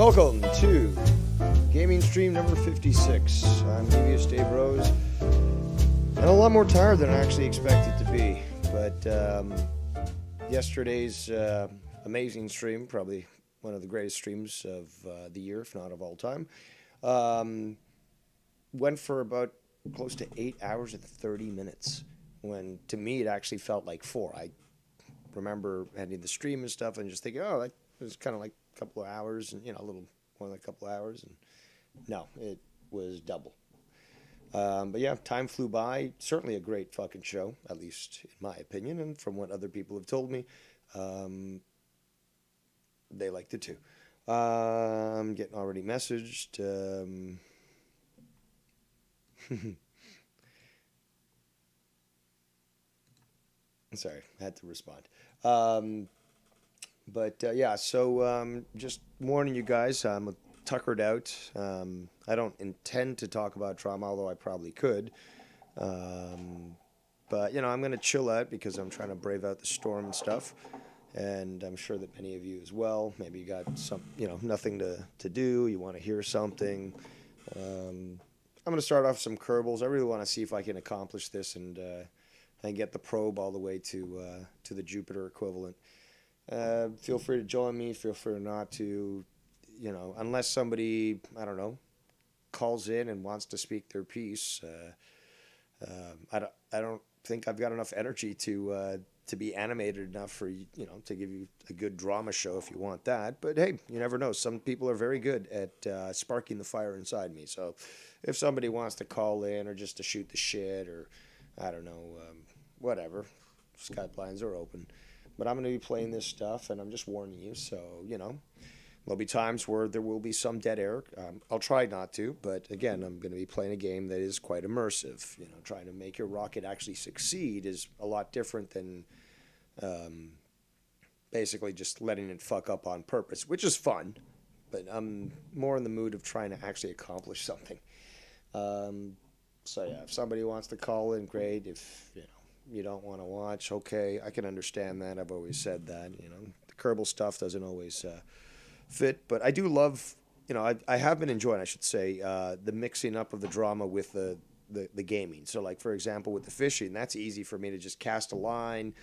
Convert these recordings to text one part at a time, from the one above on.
Welcome to gaming stream number 56. I'm Devious Dave Rose, and a lot more tired than I actually expected to be. But yesterday's amazing stream, probably one of the greatest streams of the year, if not of all time, went for about close to 8 hours and 30 minutes, when to me it actually felt like 4. I remember ending the stream and stuff and just thinking, oh, that was kind of like a couple of hours, and a little more than a couple of hours, and no, it was double. But yeah, time flew by. Certainly a great fucking show, at least in my opinion, and from what other people have told me, they liked it too. I'm getting already messaged. Sorry, I had to respond. Yeah, so just warning you guys, I'm tuckered out. I don't intend to talk about trauma, although I probably could. But I'm going to chill out because I'm trying to brave out the storm and stuff. And I'm sure that many of you as well. Maybe you got some, nothing to do. You want to hear something. I'm going to start off some Kerbals. I really want to see if I can accomplish this and get the probe all the way to the Jupiter equivalent. Feel free to join me. Feel free not to, unless somebody, I don't know, calls in and wants to speak their piece. I don't think I've got enough energy to be animated enough for, to give you a good drama show if you want that. But hey, you never know. Some people are very good at sparking the fire inside me. So if somebody wants to call in or just to shoot the shit or, I don't know, whatever, Skype lines are open. But I'm going to be playing this stuff, and I'm just warning you. So, there'll be times where there will be some dead air. I'll try not to, but again, I'm going to be playing a game that is quite immersive. Trying to make your rocket actually succeed is a lot different than basically just letting it fuck up on purpose, which is fun. But I'm more in the mood of trying to actually accomplish something. So yeah, if somebody wants to call in, great. If you don't want to watch, okay, I can understand that. I've always said that. The Kerbal stuff doesn't always fit, but I do love. I have been enjoying, I should say, the mixing up of the drama with the gaming. So, like for example, with the fishing, that's easy for me to just cast a line,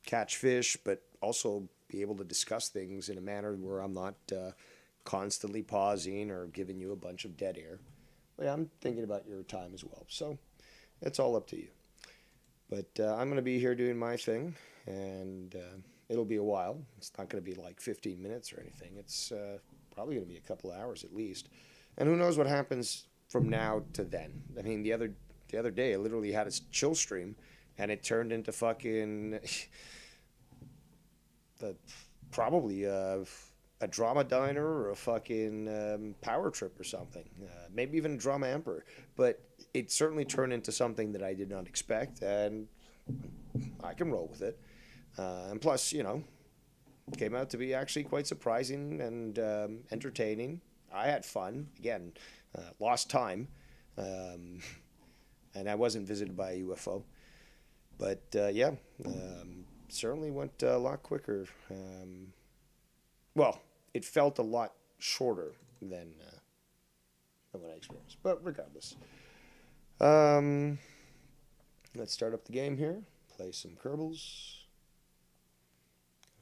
catch fish, but also be able to discuss things in a manner where I'm not constantly pausing or giving you a bunch of dead air. But yeah, I'm thinking about your time as well. So. It's all up to you. But I'm going to be here doing my thing, and it'll be a while. It's not going to be like 15 minutes or anything. It's probably going to be a couple of hours at least. And who knows what happens from now to then. I mean, the other day, I literally had a chill stream, and it turned into fucking probably a drama diner or a fucking power trip or something. Maybe even a drama emperor. But it certainly turned into something that I did not expect, and I can roll with it. And plus, came out to be actually quite surprising and entertaining. I had fun. Again, lost time. And I wasn't visited by a UFO. But, yeah, certainly went a lot quicker. Well, it felt a lot shorter than what I experienced. But regardless. Let's start up the game here. Play some Kerbals.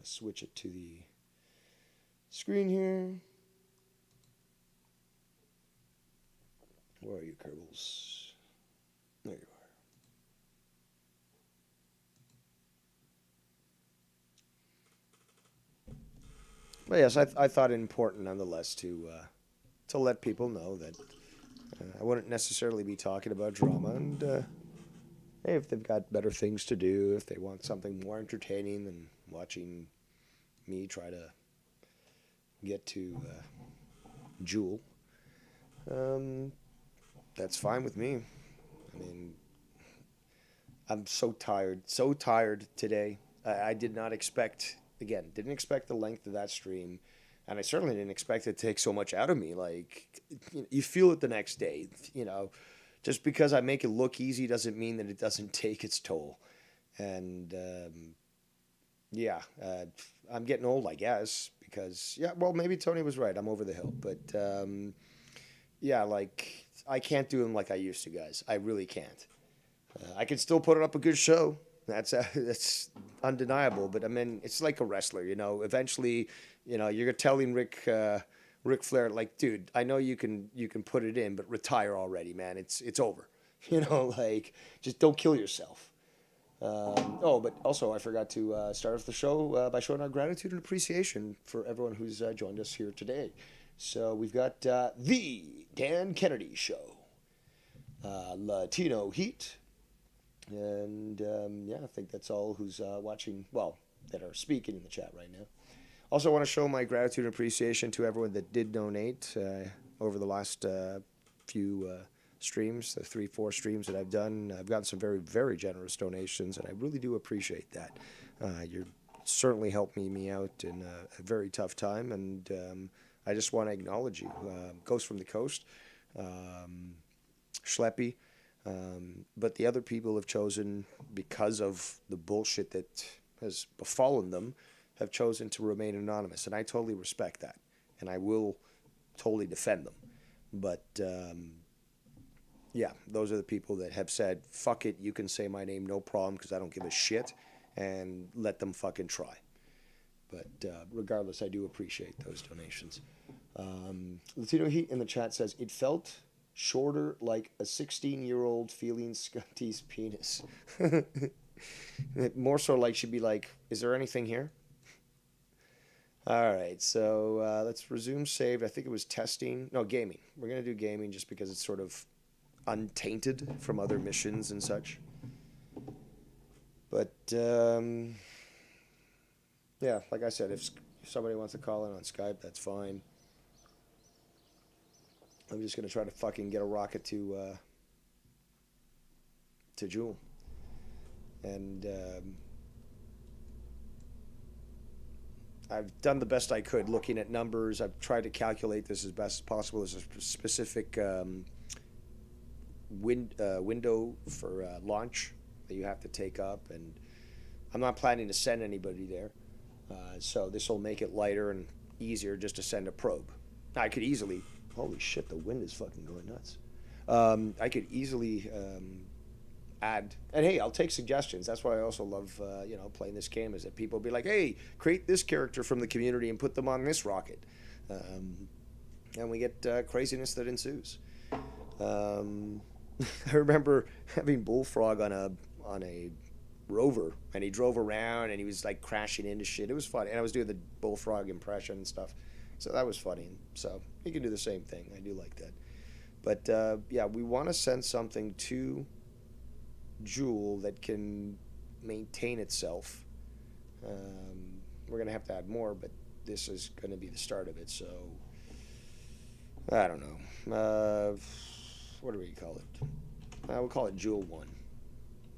Switch it to the screen here. Where are you, Kerbals? There you are. But yes, I thought it important nonetheless to let people know that I wouldn't necessarily be talking about drama, and hey, if they've got better things to do, if they want something more entertaining than watching me try to get to Jewel, that's fine with me. I mean, I'm so tired today. I did not expect, didn't expect the length of that stream. And I certainly didn't expect it to take so much out of me. Like, you feel it the next day, Just because I make it look easy doesn't mean that it doesn't take its toll. And yeah, I'm getting old, I guess, because yeah, well, maybe Tony was right. I'm over the hill, but yeah, like I can't do them like I used to, guys. I really can't. I can still put up a good show. That's undeniable. But I mean, it's like a wrestler, you know. Eventually, you know, you're telling Ric Flair, like, dude, I know you can put it in, but retire already, man. It's over. You know, like just don't kill yourself. Oh, but also I forgot to start off the show by showing our gratitude and appreciation for everyone who's joined us here today. So we've got the Dan Kennedy Show, Latino Heat, and yeah, I think that's all who's watching, well, that are speaking in the chat right now. Also, want to show my gratitude and appreciation to everyone that did donate over the last few streams, the 3, 4 streams that I've done. I've gotten some very, very generous donations, and I really do appreciate that. You're certainly helping me out in a very tough time, and I just want to acknowledge you. Ghost from the Coast, Schleppy, but the other people have chosen, because of the bullshit that has befallen them, have chosen to remain anonymous, and I totally respect that, and I will totally defend them. But yeah, those are the people that have said, fuck it, you can say my name, no problem, because I don't give a shit, and let them fucking try. But regardless, I do appreciate those donations. Latino Heat in the chat says, it felt shorter like a 16-year-old feeling Scunty's penis. More so like she'd be like, is there anything here? All right, so let's resume saved. I think it was testing. No, gaming. We're going to do gaming just because it's sort of untainted from other missions and such. But yeah, like I said, if somebody wants to call in on Skype, that's fine. I'm just going to try to fucking get a rocket to Jewel. And I've done the best I could looking at numbers. I've tried to calculate this as best as possible. There's a specific window for launch that you have to take up, and I'm not planning to send anybody there. So this will make it lighter and easier just to send a probe. I could easily, holy shit, the wind is fucking going nuts. I could easily add, and hey, I'll take suggestions. That's why I also love playing this game, is that people be like, hey, create this character from the community and put them on this rocket, and we get craziness that ensues. I remember having Bullfrog on a rover, and he drove around and he was like crashing into shit. It was funny, and I was doing the Bullfrog impression and stuff, so that was funny. So you can do the same thing. I do like that. But yeah, we want to send something to Jewel that can maintain itself. We're going to have to add more, but this is going to be the start of it. So I don't know. What do we call it? We'll call it Jewel 1.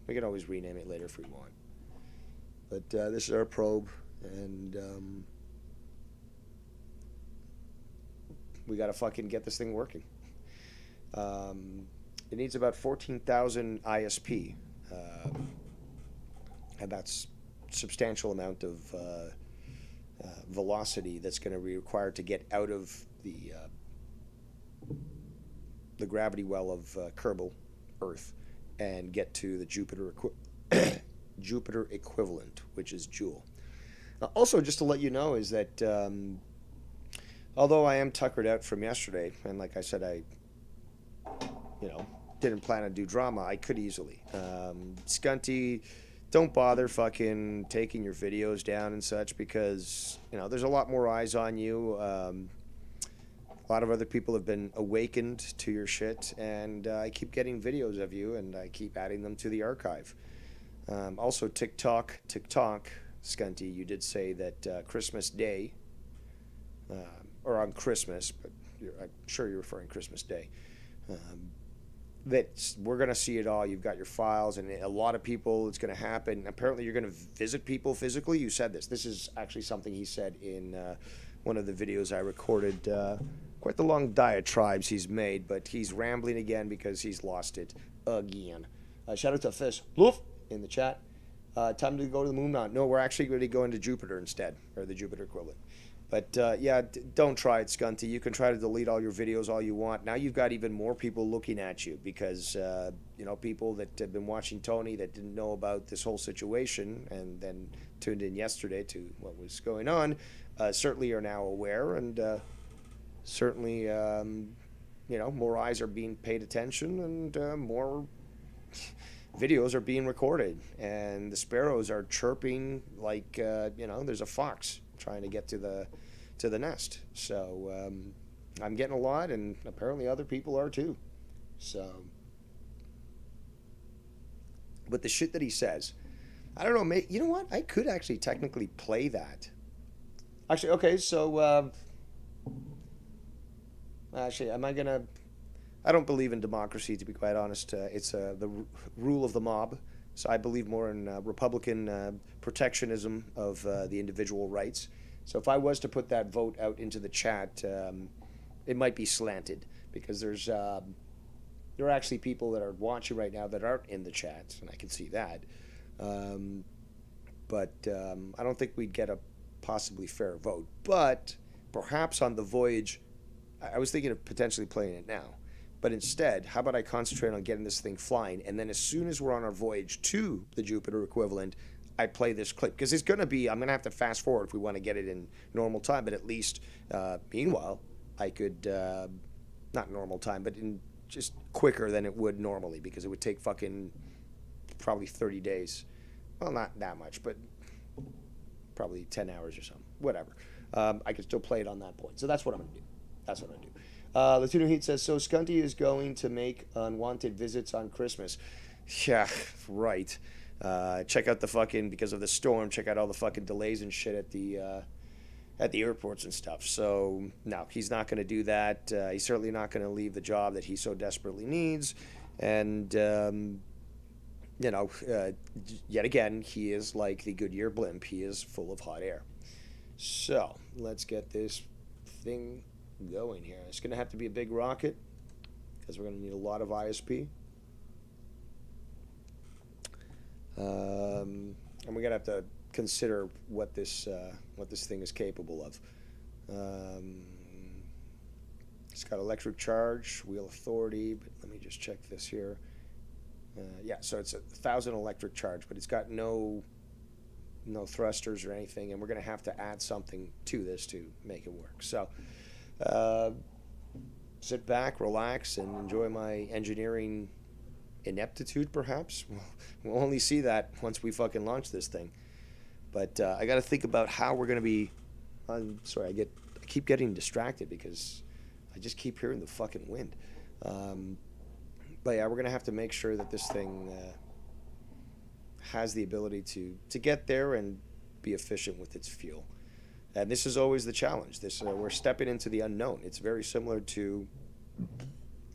We can always rename it later if we want. But this is our probe, and we got to fucking get this thing working. It needs about 14,000 ISP, and that's a substantial amount of velocity that's going to be required to get out of the gravity well of Kerbal, Earth, and get to the Jupiter equivalent, which is Joule. Also, just to let you know, is that although I am tuckered out from yesterday, and like I said, I didn't plan to do drama, I could easily. Scunty, don't bother fucking taking your videos down and such, because there's a lot more eyes on you. A lot of other people have been awakened to your shit, and I keep getting videos of you, and I keep adding them to the archive. Also, TikTok, Scunty, you did say that Christmas Day, or on Christmas, but I'm sure you're referring Christmas Day, that we're going to see it all. You've got your files, and a lot of people, it's going to happen. Apparently, you're going to visit people physically. You said this. This is actually something he said in one of the videos I recorded. Quite the long diatribes he's made, but he's rambling again because he's lost it again. Shout out to Fish Loof in the chat. Time to go to the moon now. No, we're actually going to go into Jupiter instead, or the Jupiter equivalent. But yeah, don't try it, Scunty. You can try to delete all your videos all you want. Now you've got even more people looking at you because, people that have been watching Tony that didn't know about this whole situation and then tuned in yesterday to what was going on, certainly are now aware and certainly, more eyes are being paid attention and more videos are being recorded and the sparrows are chirping like there's a fox trying to get to the nest. So I'm getting a lot, and apparently other people are too. So, but the shit that he says, I don't know. You know what? I could actually technically play that. Actually, okay. So actually, am I gonna? I don't believe in democracy, to be quite honest. It's the rule of the mob. So I believe more in Republican protectionism of the individual rights. So if I was to put that vote out into the chat, it might be slanted because there are actually people that are watching right now that aren't in the chat, and I can see that. But I don't think we'd get a possibly fair vote. But perhaps on the voyage, I was thinking of potentially playing it now. But instead, how about I concentrate on getting this thing flying, and then as soon as we're on our voyage to the Jupiter equivalent, I play this clip. Because it's going to be, I'm going to have to fast forward if we want to get it in normal time, but at least, meanwhile, I could, not normal time, but in just quicker than it would normally, because it would take fucking probably 30 days. Well, not that much, but probably 10 hours or something. Whatever. I could still play it on that point. So that's what I'm going to do. That's what I'm going to do. Latino Heat says, so Scunty is going to make unwanted visits on Christmas. Yeah, right. Check out the fucking, because of the storm, check out all the fucking delays and shit at the airports and stuff. So, no, he's not going to do that. He's certainly not going to leave the job that he so desperately needs. And, yet again, he is like the Goodyear blimp. He is full of hot air. So, let's get this thing going here. It's going to have to be a big rocket because we're going to need a lot of ISP. And we're going to have to consider what this thing is capable of. It's got electric charge, wheel authority, but let me just check this here. Yeah, so it's 1,000 electric charge, but it's got no thrusters or anything, and we're going to have to add something to this to make it work. So sit back, relax, and enjoy my engineering ineptitude, perhaps. We'll only see that once we fucking launch this thing. But I got to think about how we're going to be. I'm sorry, I keep getting distracted because I just keep hearing the fucking wind. But yeah, we're going to have to make sure that this thing has the ability to get there and be efficient with its fuel. And this is always the challenge. We're stepping into the unknown. It's very similar to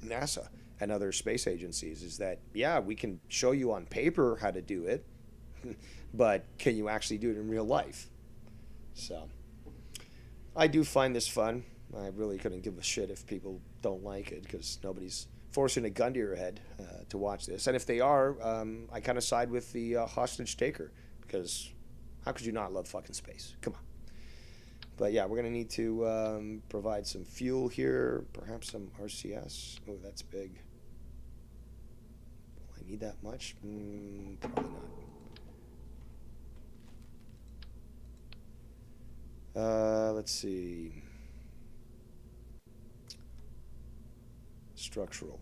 NASA and other space agencies, is that, yeah, we can show you on paper how to do it, but can you actually do it in real life? So I do find this fun. I really couldn't give a shit if people don't like it, because nobody's forcing a gun to your head to watch this. And if they are, I kind of side with the hostage taker, because how could you not love fucking space? Come on. But yeah, we're going to need to provide some fuel here, perhaps some RCS. Oh, that's big. Will I need that much? Probably not. Let's see. Structural.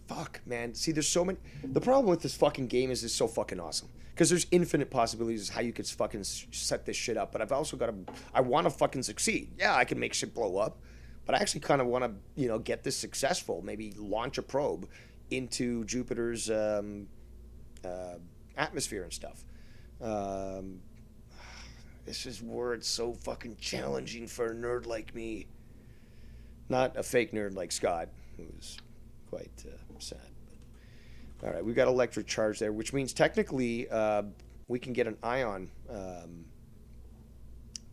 Fuck, man. See, there's so many. The problem with this fucking game is it's so fucking awesome. Because there's infinite possibilities how you could fucking set this shit up. But I've also got to. I want to fucking succeed. Yeah, I can make shit blow up. But I actually kind of want to, get this successful. Maybe launch a probe into Jupiter's atmosphere and stuff. This is where it's so fucking challenging for a nerd like me. Not a fake nerd like Scott, who's quite sad. But, all right, we've got electric charge there, which means technically we can get an ion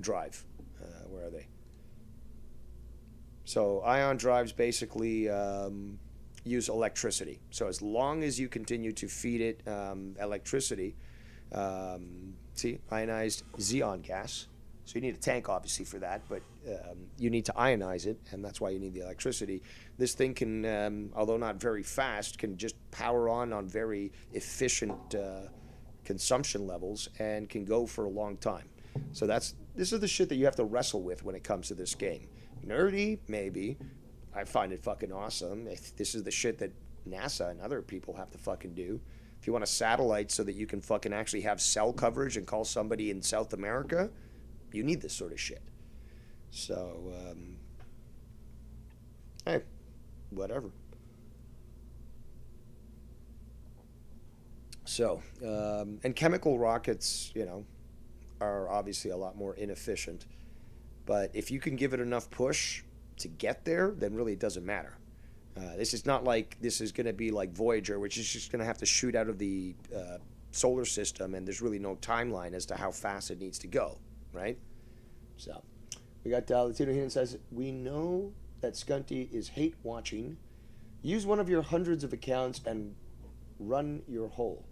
drive. Where are they? So ion drives basically use electricity. So as long as you continue to feed it electricity, see, ionized xenon gas. So you need a tank, obviously, for that, but you need to ionize it, and that's why you need the electricity. This thing can, although not very fast, can just power on very efficient consumption levels and can go for a long time. So this is the shit that you have to wrestle with when it comes to this game. Nerdy, maybe. I find it fucking awesome. This is the shit that NASA and other people have to fucking do. If you want a satellite so that you can fucking actually have cell coverage and call somebody in South America, you need this sort of shit. So, hey, whatever. So, and chemical rockets, are obviously a lot more inefficient. But if you can give it enough push to get there, then really it doesn't matter. This is not like this is going to be like Voyager, which is just going to have to shoot out of the solar system, and there's really no timeline as to how fast it needs to go, right? So, we got Latino Heenan says, we know that Scunty is hate watching. Use one of your hundreds of accounts and run your hole.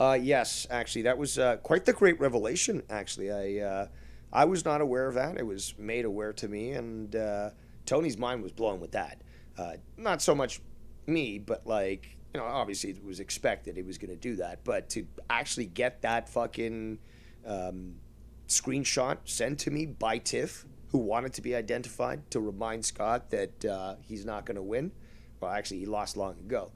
Yes, actually, that was quite the great revelation, actually. I was not aware of that. It was made aware to me, and Tony's mind was blown with that. Not so much me, but obviously it was expected he was going to do that. But to actually get that fucking screenshot sent to me by Tiff, who wanted to be identified to remind Scott that he's not going to win. Well, actually, he lost long ago.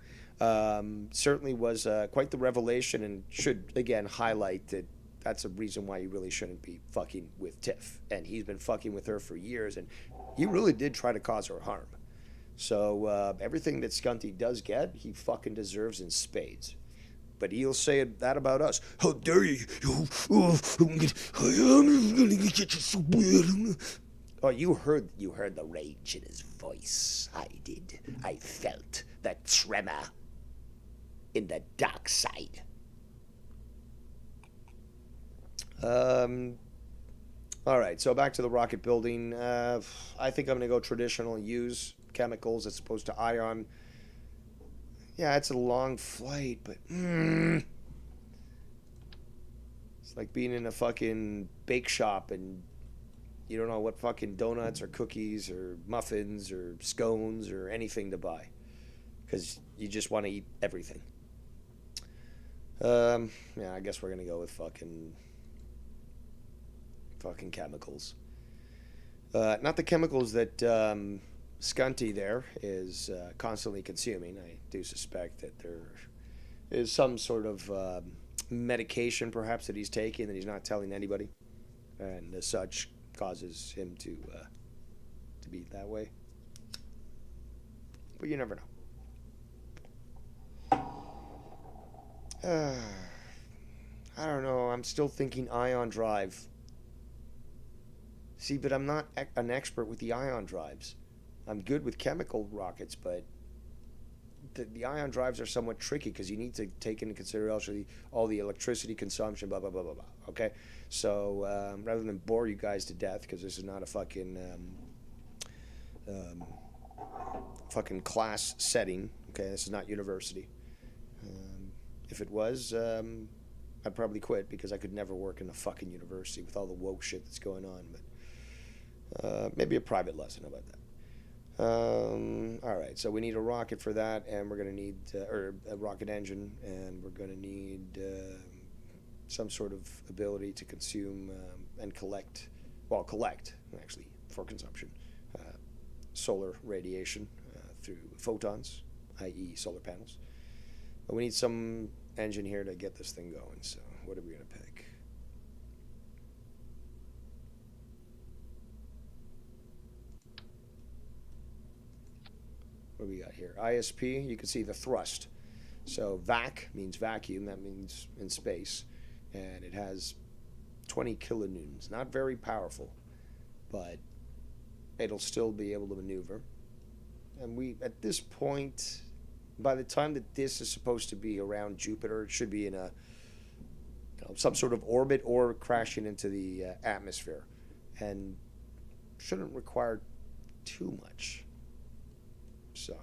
Certainly was quite the revelation, and should again highlight that that's a reason why you really shouldn't be fucking with Tiff. And he's been fucking with her for years, and he really did try to cause her harm. So everything that Scunty does get, he fucking deserves in spades. But he'll say that about us. How dare you? I'm gonna get you so bad. Oh, you heard the rage in his voice. I did. I felt the tremor in the dark side. All right, so back to the rocket building. I think I'm going to go traditional, use chemicals as opposed to ion. Yeah, it's a long flight, but it's like being in a fucking bake shop and you don't know what fucking donuts or cookies or muffins or scones or anything to buy because you just want to eat everything. Yeah, I guess we're going to go with fucking chemicals. Not the chemicals that Scunty there is constantly consuming. I do suspect that there is some sort of medication perhaps that he's taking that he's not telling anybody, and as such causes him to be that way. But you never know. I don't know. I'm still thinking ion drive. See, but I'm not an expert with the ion drives. I'm good with chemical rockets, but the ion drives are somewhat tricky because you need to take into consideration all the electricity consumption, blah, blah, blah, blah, blah. Okay? So rather than bore you guys to death, because this is not a fucking class setting, okay? This is not university. If it was, I'd probably quit because I could never work in a fucking university with all the woke shit that's going on, but maybe a private lesson about that. All right, so we need a rocket for that, and we're going to need, or a rocket engine, and we're going to need some sort of ability to consume and collect, actually, for consumption, solar radiation through photons, i.e. solar panels. But we need some engine here to get this thing going, so what are we going to pick? What do we got here? ISP, you can see the thrust. So vac means vacuum, that means in space. And it has 20 kilonewtons. Not very powerful, but it'll still be able to maneuver. And we, at this point, by the time that this is supposed to be around Jupiter, it should be in a some sort of orbit or crashing into the atmosphere. And shouldn't require too much. So,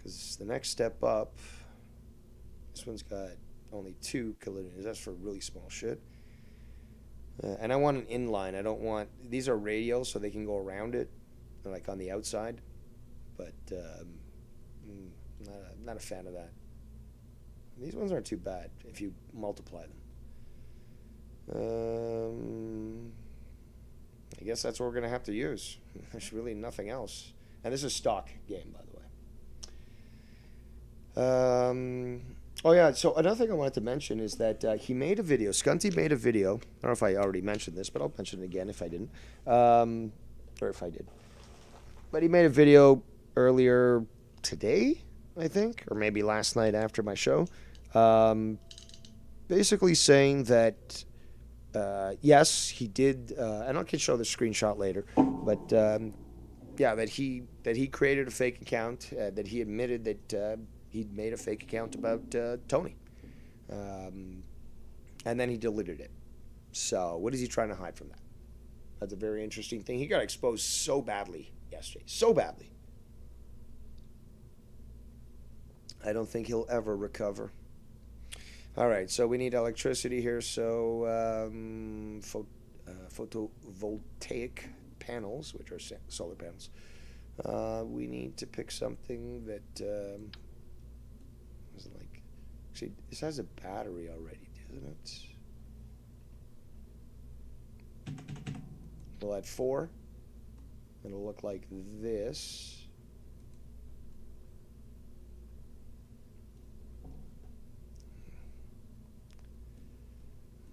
Because the next step up, this one's got only 2 kilonewtons. That's for really small shit. And I want an inline. I don't want... These are radial, so they can go around it, like on the outside. But not a fan of that. These ones aren't too bad if you multiply them. I guess that's what we're going to have to use. There's really nothing else. And this is stock game, by the way. Oh, yeah, so another thing I wanted to mention is that he made a video. Scunty made a video. I don't know if I already mentioned this, but I'll mention it again if I didn't. Or if I did. But he made a video earlier today, I think, or maybe last night after my show, basically saying that, yes, he did, and I can show the screenshot later, but yeah, that he created a fake account, that he admitted that he'd made a fake account about Tony. And then he deleted it. So what is he trying to hide from that? That's a very interesting thing. He got exposed so badly yesterday. So badly. I don't think he'll ever recover. All right, so we need electricity here. So photovoltaic panels, which are solar panels. We need to pick something that is like... Actually, this has a battery already, doesn't it? We'll add 4. It'll look like this.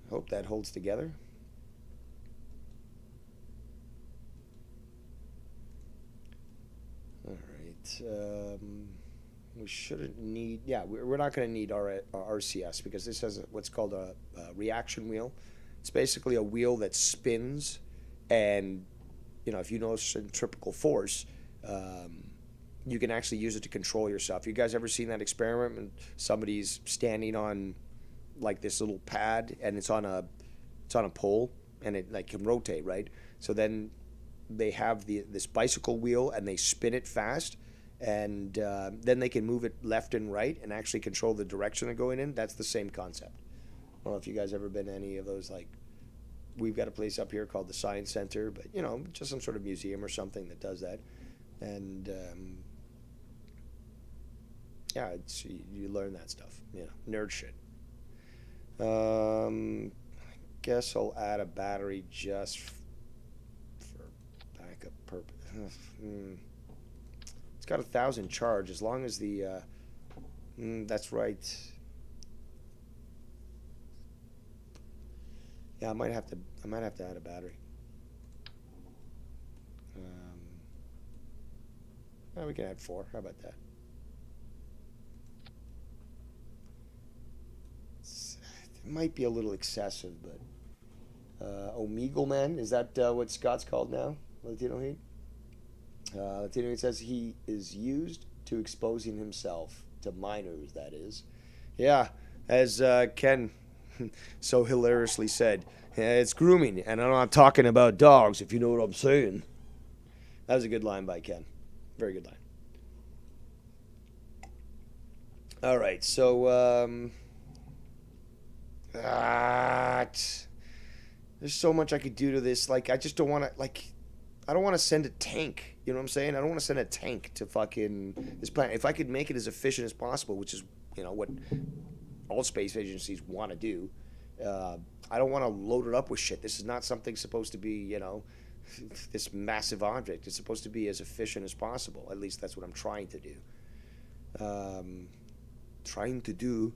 Hope that holds together. All right. We shouldn't need... Yeah, we're not going to need our RCS because this has what's called a reaction wheel. It's basically a wheel that spins, and you know, if you know centripetal force, you can actually use it to control yourself. You guys ever seen that experiment when somebody's standing on like this little pad and it's on a pole and it like can rotate, right? So then they have this bicycle wheel and they spin it fast, and then they can move it left and right and actually control the direction they're going in. That's the same concept. I don't know if you guys ever been to any of those, like, we've got a place up here called the Science Center, but you know, just some sort of museum or something that does that. And yeah, you learn that stuff, you know, nerd shit. I guess I'll add a battery just for backup purpose. It's got 1,000 charge as long as the that's right. Yeah, I might have to add a battery. Well, we can add 4. How about that? It might be a little excessive, but Omegle Man, is that what Scott's called now? Latino Heat? Latino Heat says he is used to exposing himself to minors, that is. Yeah, as Ken so hilariously said, it's grooming, and I'm not talking about dogs, if you know what I'm saying. That was a good line by Ken. Very good line. All right, so there's so much I could do to this. Like, I just don't want to, like, I don't want to send a tank. You know what I'm saying? I don't want to send a tank to fucking this planet. If I could make it as efficient as possible, which is, you know, what all space agencies want to do, I don't want to load it up with shit. This is not something supposed to be, you know, this massive object. It's supposed to be as efficient as possible. At least that's what I'm trying to do.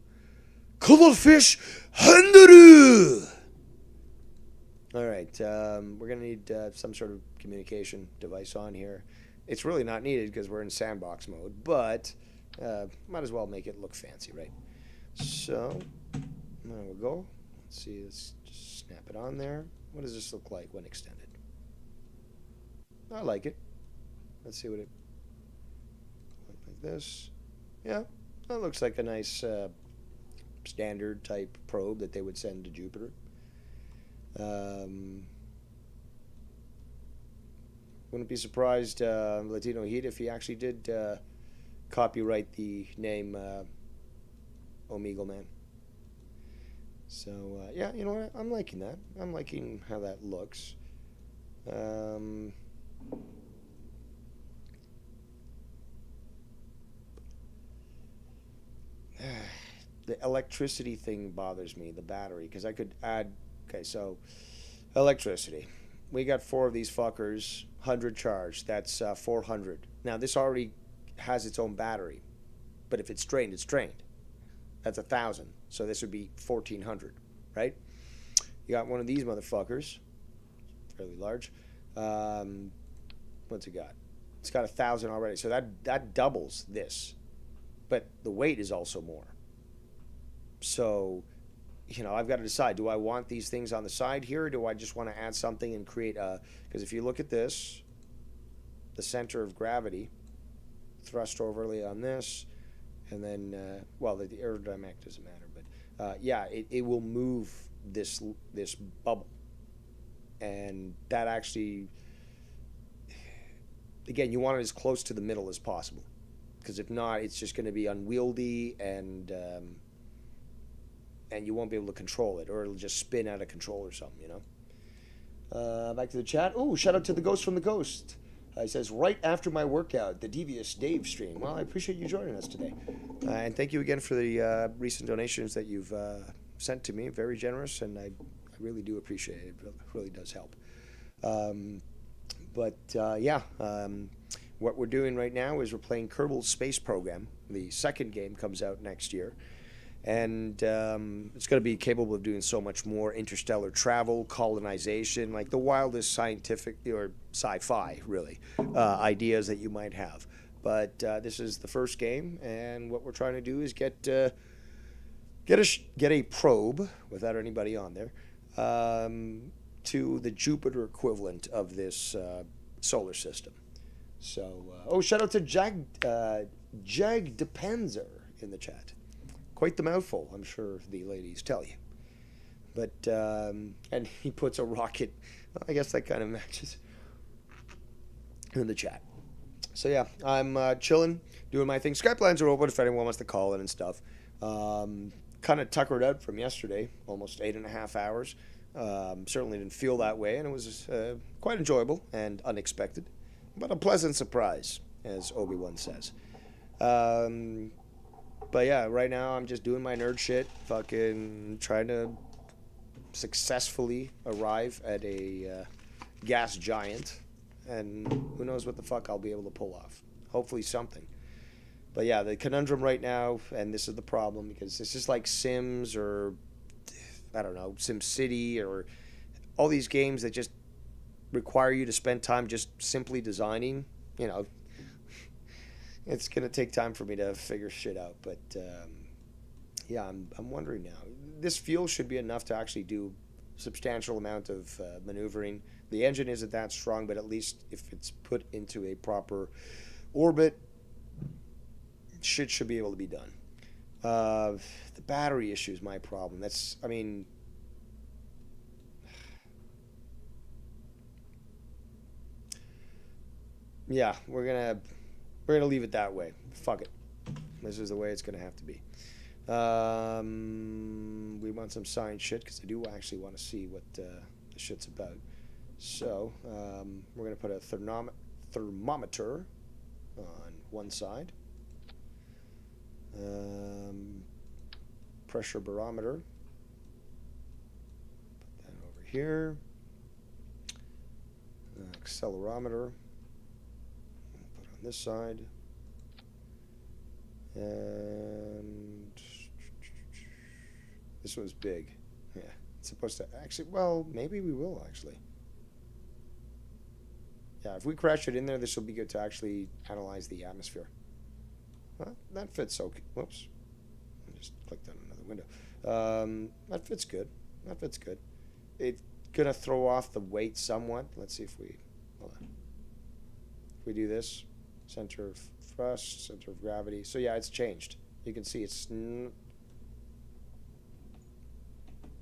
Cuttlefish Hundaroo! All right, we're going to need some sort of communication device on here. It's really not needed because we're in sandbox mode, but might as well make it look fancy, right? So, there we go. Let's see, let's just snap it on there. What does this look like when extended? I like it. Let's see what it looks like this. Yeah, that looks like a nice standard type probe that they would send to Jupiter. Wouldn't be surprised, Latino Heat, if he actually did copyright the name Omegle Man. So, yeah, you know what? I'm liking that. I'm liking how that looks. Um, the electricity thing bothers me, the battery, because I could add. Okay, so electricity. We got 4 of these fuckers, 100 charge. That's 400. Now, this already has its own battery, but if it's drained, it's drained. That's 1,000. So this would be 1,400, right? You got one of these motherfuckers, fairly large. What's it got? It's got 1,000 already. So that doubles this, but the weight is also more. So, you know, I've got to decide, do I want these things on the side here, or do I just want to add something and create a, because if you look at this, the center of gravity, thrust overly on this, and then, well, the aerodynamic doesn't matter, but yeah, it will move this bubble. And that actually, again, you want it as close to the middle as possible, because if not, it's just going to be unwieldy, and you won't be able to control it, or it'll just spin out of control or something, you know. Back to the chat. Oh, shout out to the Ghost from the Ghost. He says, right after my workout, the Devious Dave stream. Well, I appreciate you joining us today. And thank you again for the recent donations that you've sent to me. Very generous, and I really do appreciate it. It really does help. What we're doing right now is we're playing Kerbal Space Program. The second game comes out next year. And it's going to be capable of doing so much more: interstellar travel, colonization, like the wildest scientific or sci-fi, really, ideas that you might have. But this is the first game, and what we're trying to do is get a probe without anybody on there to the Jupiter equivalent of this solar system. So, shout out to Jag Depenzer in the chat. Quite the mouthful, I'm sure the ladies tell you. But, and he puts a rocket. Well, I guess that kind of matches in the chat. So, yeah, I'm chilling, doing my thing. Skype lines are open if anyone wants to call in and stuff. Kind of tuckered out from yesterday, almost 8.5 hours. Certainly didn't feel that way, and it was quite enjoyable and unexpected. But a pleasant surprise, as Obi-Wan says. But yeah, right now I'm just doing my nerd shit, fucking trying to successfully arrive at a gas giant, and who knows what the fuck I'll be able to pull off. Hopefully something. But yeah, the conundrum right now, and this is the problem, because it's just like Sims or, I don't know, SimCity or all these games that just require you to spend time just simply designing, you know. It's going to take time for me to figure shit out, but yeah, I'm wondering now. This fuel should be enough to actually do substantial amount of maneuvering. The engine isn't that strong, but at least if it's put into a proper orbit, shit should be able to be done. The battery issue is my problem. That's, I mean, yeah, we're gonna leave it that way. Fuck it. This is the way it's gonna have to be. We want some science shit, because I do actually want to see what the shit's about. So we're gonna put a thermometer on one side. Pressure barometer. Put that over here. Accelerometer. Put on this side. And this one's big. Yeah, it's supposed to actually, well, maybe we will actually. Yeah, if we crash it in there, this will be good to actually analyze the atmosphere. Well, that fits okay. Whoops. I just clicked on another window. That fits good. That fits good. It's going to throw off the weight somewhat. Let's see if we, hold on. If we do this, center of thrust, center of gravity. So yeah, it's changed. You can see it's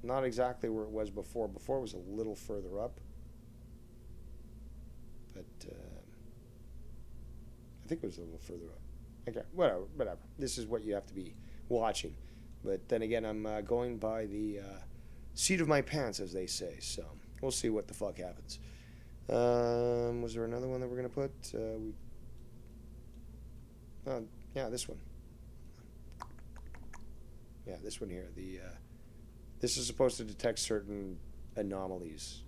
not exactly where it was before. Before it was a little further up. But I think it was a little further up. Okay, whatever, whatever. This is what you have to be watching. But then again, I'm going by the seat of my pants, as they say. So we'll see what the fuck happens. Was there another one that we're gonna put? Yeah, this one. Yeah, this one here. This is supposed to detect certain anomalies,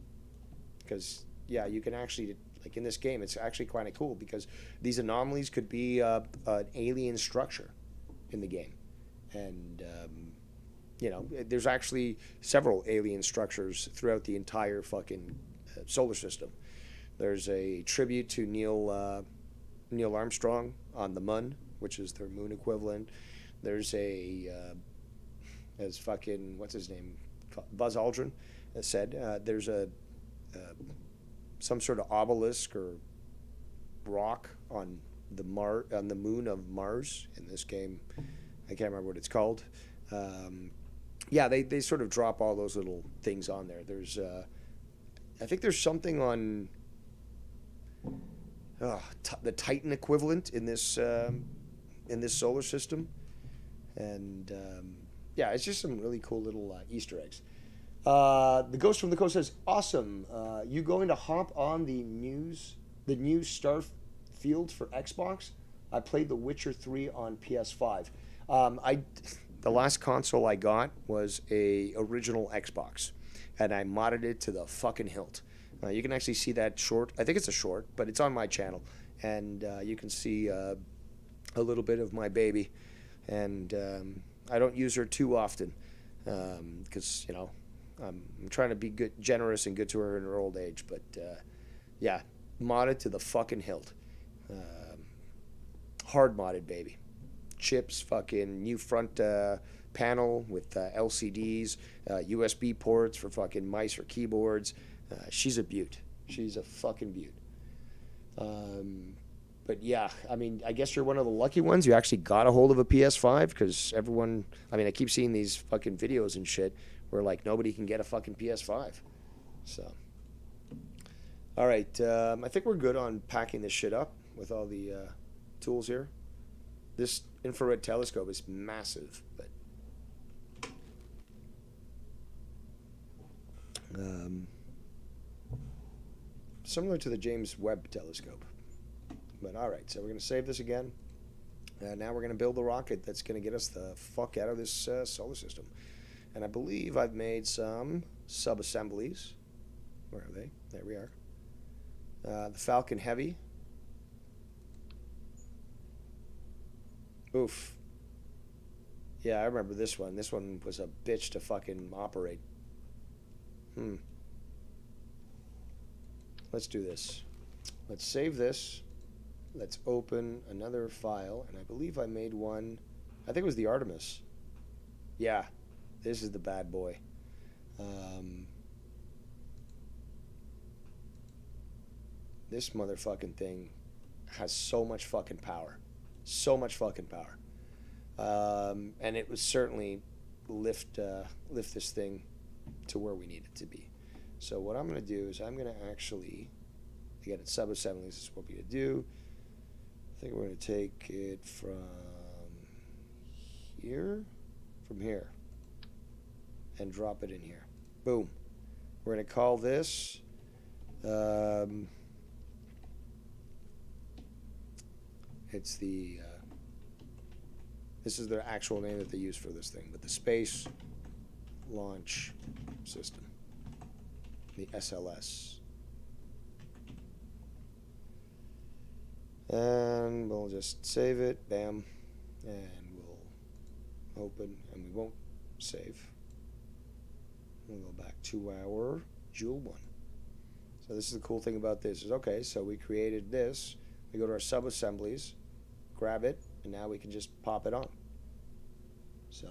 because yeah, you can actually, like in this game, it's actually kind of cool because these anomalies could be an alien structure in the game, and there's actually several alien structures throughout the entire fucking solar system. There's a tribute to Neil Armstrong on the Mun, which is their moon equivalent. There's as fucking what's his name, Buzz Aldrin said. There's some sort of obelisk or rock on the moon of Mars in this game. I can't remember what it's called. Yeah, they sort of drop all those little things on there. There's I think there's something on the Titan equivalent in this solar system, and yeah, it's just some really cool little Easter eggs. The Ghost from the Coast says, "Awesome! You going to hop on the new Starfield for Xbox? I played The Witcher 3 on PS5. The last console I got was a original Xbox, and I modded it to the fucking hilt. You can actually see that short. I think it's a short, but it's on my channel, and you can see a little bit of my baby. And I don't use her too often because I'm trying to be good, generous, and good to her in her old age. But yeah, modded to the fucking hilt. Hard modded, baby. Chips, fucking new front panel with LCDs, USB ports for fucking mice or keyboards. She's a beaut. She's a fucking beaut. But yeah, I mean, I guess you're one of the lucky ones. You actually got a hold of a PS5, because everyone, I mean, I keep seeing these fucking videos and shit where like nobody can get a fucking PS5. So, all right, I think we're good on packing this shit up with all the tools here. This infrared telescope is massive, but similar to the James Webb telescope. But all right, so we're going to save this again. Now we're going to build the rocket that's going to get us the fuck out of this solar system. And I believe I've made some sub-assemblies. Where are they? There we are. The Falcon Heavy. Oof. Yeah, I remember this one. This one was a bitch to fucking operate. Let's do this. Let's save this. Let's open another file. And I believe I made one. I think it was the Artemis. Yeah, this is the bad boy. This motherfucking thing has so much fucking power. So much fucking power. And it would certainly lift this thing to where we need it to be. So what I'm going to do is I'm going to actually, again, it's sub-assemblies, this is what we're going to do. I think we're going to take it from here, and drop it in here. Boom. We're going to call this, it's the, this is the actual name that they use for this thing, but the Space Launch System, the SLS. And we'll just save it, bam, and we'll open, and we won't save. We'll go back to our Joule 1. So this is the cool thing about this is, okay, so we created this, we go to our sub-assemblies, grab it, and now we can just pop it on. So,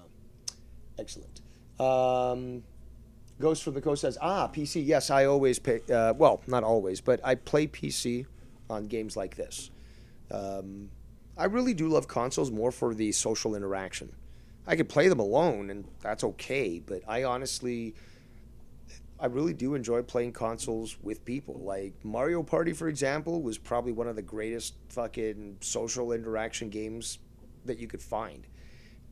excellent. Ghost from the Coast says, PC, yes, I always pay, well, not always, but I play PC on games like this. I really do love consoles more for the social interaction. I could play them alone, and that's okay, but I honestly, I really do enjoy playing consoles with people. Like Mario Party, for example, was probably one of the greatest fucking social interaction games that you could find.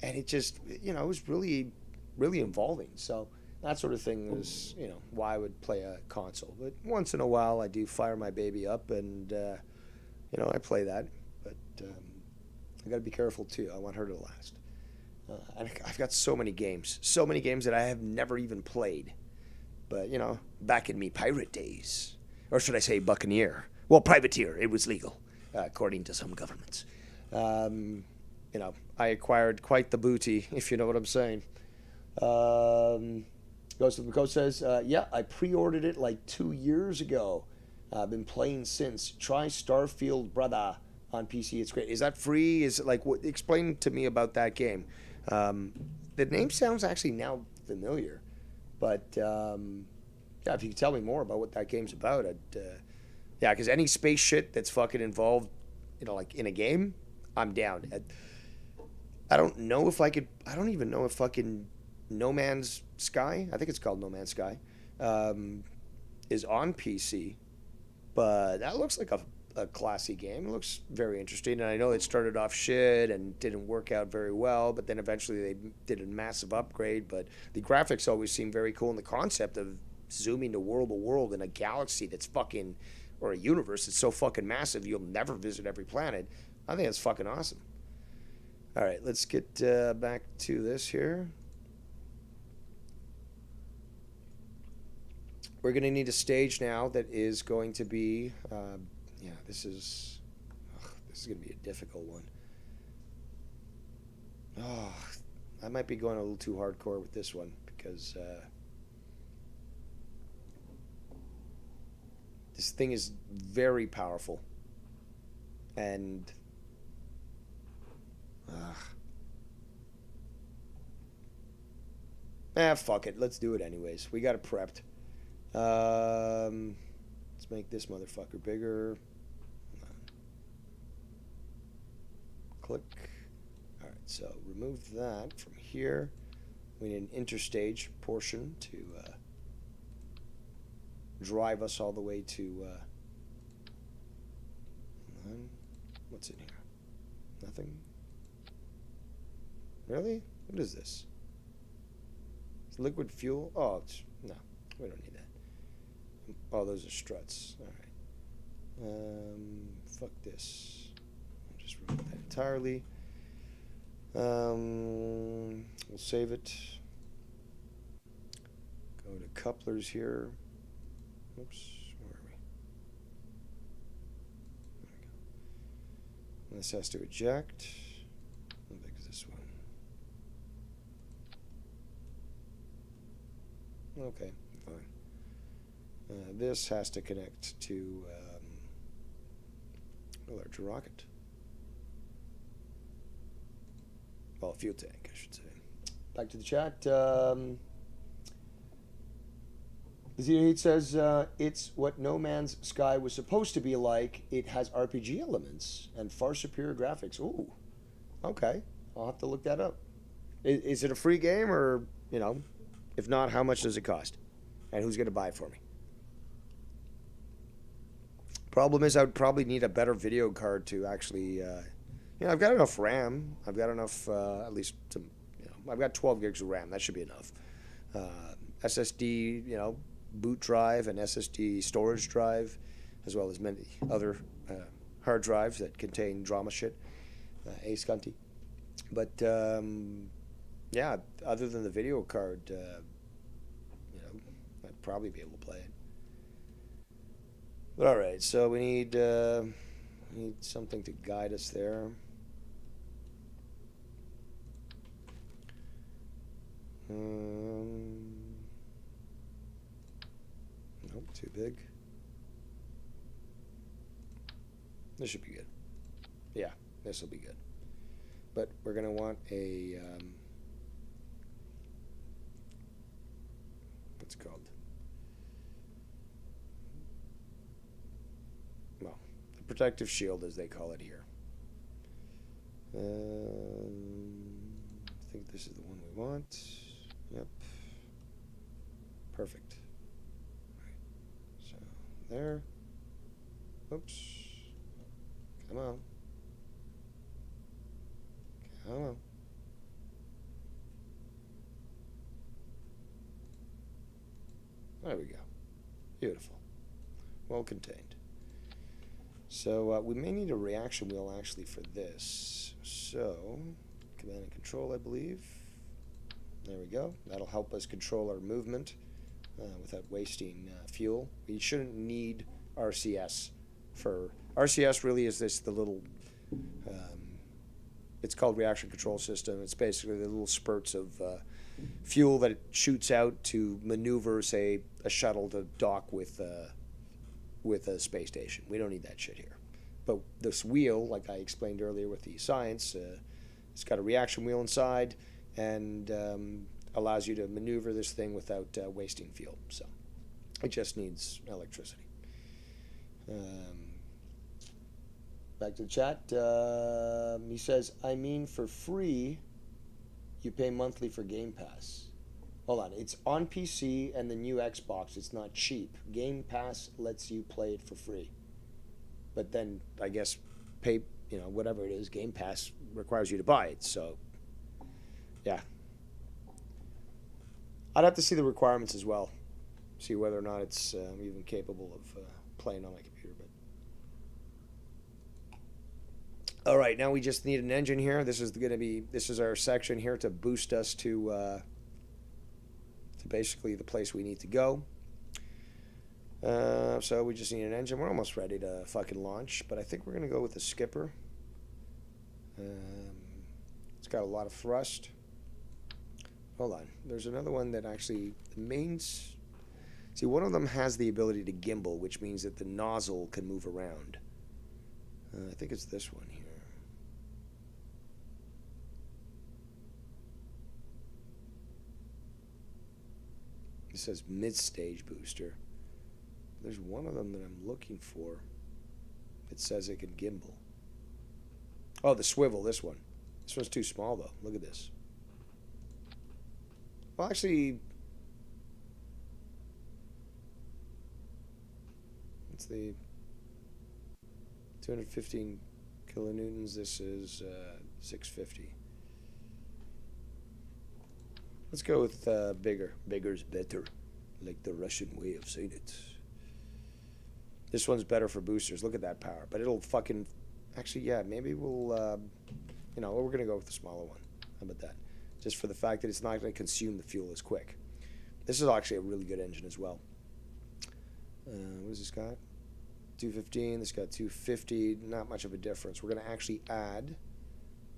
And it just, it was really, really involving. So that sort of thing is, why I would play a console. But once in a while, I do fire my baby up and, I play that. But I got to be careful too. I want her to last. I've got so many games that I have never even played. But, back in me pirate days, or should I say buccaneer? Well, privateer, it was legal, according to some governments. I acquired quite the booty, if you know what I'm saying. Ghost of the Coast says, yeah, I pre-ordered it like 2 years ago. I've been playing since. Try Starfield, brother, on PC. It's great. Is that free? Is it like, what? Explain to me about that game. The name sounds actually now familiar, but yeah, if you could tell me more about what that game's about, yeah, because any space shit that's fucking involved, like in a game, I'm down. I don't know if I could. I don't even know if fucking No Man's Sky, I think it's called No Man's Sky, is on PC, but that looks like a classy game. It looks very interesting, and I know it started off shit and didn't work out very well, but then eventually they did a massive upgrade. But the graphics always seem very cool, and the concept of zooming to world in a galaxy that's fucking, or a universe that's so fucking massive you'll never visit every planet. I think that's fucking awesome. All right, let's get back to this here. We're going to need a stage now that is going to be, yeah, this is going to be a difficult one. Oh, I might be going a little too hardcore with this one because this thing is very powerful. And fuck it. Let's do it anyways. We got it prepped. Let's make this motherfucker bigger. Click. Alright, so remove that from here. We need an interstage portion to drive us all the way to what's in here? Nothing? Really? What is this? It's liquid fuel? Oh, no. We don't need that. Oh, those are struts. Alright. Fuck this. I'll just remove that entirely. We'll save it. Go to couplers here. Oops. Where are we? There we go. This has to eject. How big is this one? Okay, fine. This has to connect to a larger rocket. Well, fuel tank, I should say. Back to the chat. Z8 says, it's what No Man's Sky was supposed to be like. It has RPG elements and far superior graphics. Ooh, okay. I'll have to look that up. Is it a free game or, if not, how much does it cost? And who's going to buy it for me? Problem is, I would probably need a better video card to actually, I've got enough RAM. I've got enough, at least, to, I've got 12 gigs of RAM. That should be enough. SSD, boot drive and SSD storage drive, as well as many other hard drives that contain drama shit, ace cunty. But, yeah, other than the video card, I'd probably be able to play it. But all right, so we need something to guide us there. Nope, too big. This should be good. Yeah, this will be good. But we're going to want a, what's it called? Well, the protective shield, as they call it here. I think this is the one we want. Yep. Perfect. there. Oops. Come on. Come on. There we go. Beautiful. Well contained. So we may need a reaction wheel actually for this. So, command and control, I believe. There we go. That'll help us control our movement without wasting fuel. We shouldn't need RCS for... RCS really is the little... it's called reaction control system. It's basically the little spurts of fuel that it shoots out to maneuver, say, a shuttle to dock with a space station. We don't need that shit here. But this wheel, like I explained earlier with the science, it's got a reaction wheel inside and allows you to maneuver this thing without wasting fuel. So it just needs electricity. Back to the chat. He says, I mean, for free, you pay monthly for Game Pass. Hold on. It's on PC and the new Xbox. It's not cheap. Game Pass lets you play it for free. But then, I guess, pay, whatever it is, Game Pass requires you to buy it. So, yeah. I'd have to see the requirements as well. See whether or not it's even capable of playing on my computer. But all right, now we just need an engine here. This is our section here to boost us to basically the place we need to go. So we just need an engine. We're almost ready to fucking launch, but I think we're gonna go with the skipper. It's got a lot of thrust. Hold on. There's another one that actually the mains. See, one of them has the ability to gimbal, which means that the nozzle can move around. I think it's this one here. It says mid-stage booster. There's one of them that I'm looking for. It says it can gimbal. Oh, the swivel, this one. This one's too small, though. Look at this. Well, actually, it's the 215 kilonewtons. This is 650. Let's go with bigger. Bigger's better, like the Russian way of saying it. This one's better for boosters. Look at that power. But it'll fucking... Actually, yeah, maybe we'll... we're going to go with the smaller one. How about that? Just for the fact that it's not going to consume the fuel as quick. This is actually a really good engine as well. What does this got? 215. This got 250. Not much of a difference. We're going to actually add...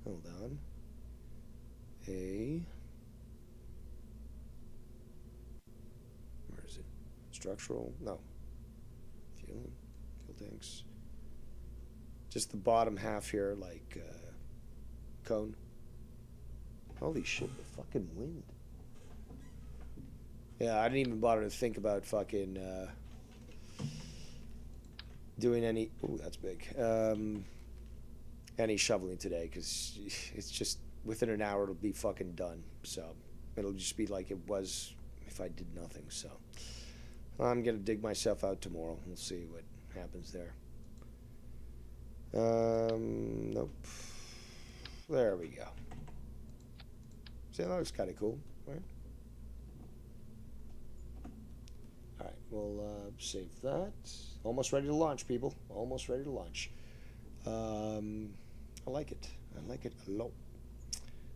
Hold on. Where is it? Structural? No. Fuel tanks. Just the bottom half here, like cone. Holy shit, the fucking wind. Yeah, I didn't even bother to think about fucking doing any... Ooh, that's big. Any shoveling today, because it's just within an hour it'll be fucking done. So it'll just be like it was if I did nothing. So I'm gonna dig myself out tomorrow. We'll see what happens there. Nope. There we go. See, that looks kind of cool, right? All right, we'll save that. Almost ready to launch, people. Almost ready to launch. I like it. I like it a lot.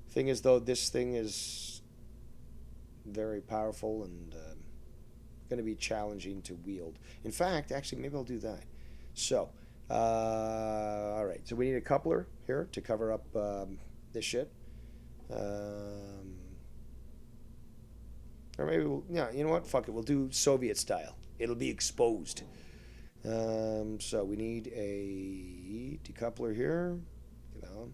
Thing is, though, this thing is very powerful and going to be challenging to wield. In fact, actually, maybe I'll do that. So, all right. So we need a coupler here to cover up this shit. Or maybe we'll, yeah, you know what? Fuck it. We'll do Soviet style. It'll be exposed. So we need a decoupler here. Get on.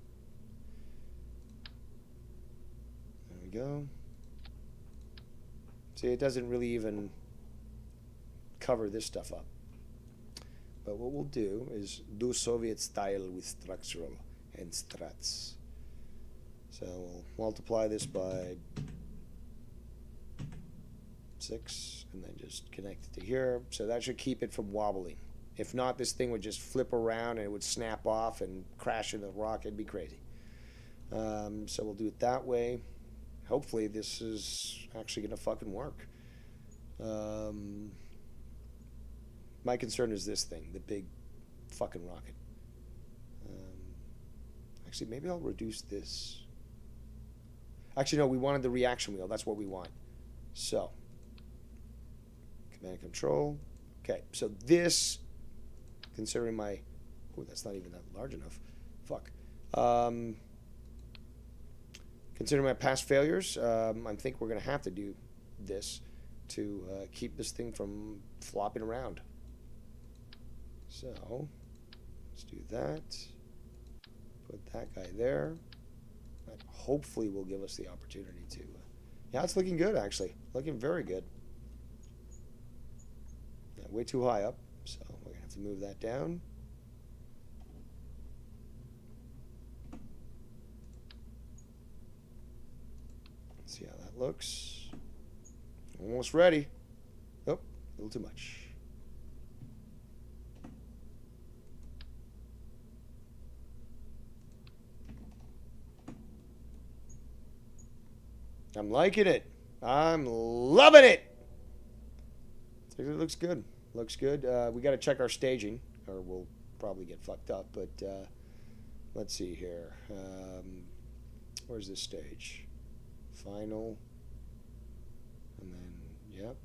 There we go. See, it doesn't really even cover this stuff up. But what we'll do is do Soviet style with structural and struts. So we'll multiply this by 6, and then just connect it to here. So that should keep it from wobbling. If not, this thing would just flip around and it would snap off and crash into the rock. It'd be crazy. So we'll do it that way. Hopefully this is actually going to fucking work. My concern is this thing, the big fucking rocket. Actually, maybe I'll reduce this. Actually, no, we wanted the reaction wheel. That's what we want. So, command and control. Okay, so this, considering my... Oh, that's not even that large enough. Fuck. Considering my past failures, I think we're going to have to do this to keep this thing from flopping around. So, let's do that. Put that guy there. That hopefully will give us the opportunity to... yeah, it's looking good, actually. Looking very good. Yeah, way too high up, so we're going to have to move that down. Let's see how that looks. Almost ready. Oh, a little too much. I'm liking it. I'm loving it. It looks good. Looks good. We got to check our staging, or we'll probably get fucked up. But let's see here. Where's this stage? Final. And then, yep.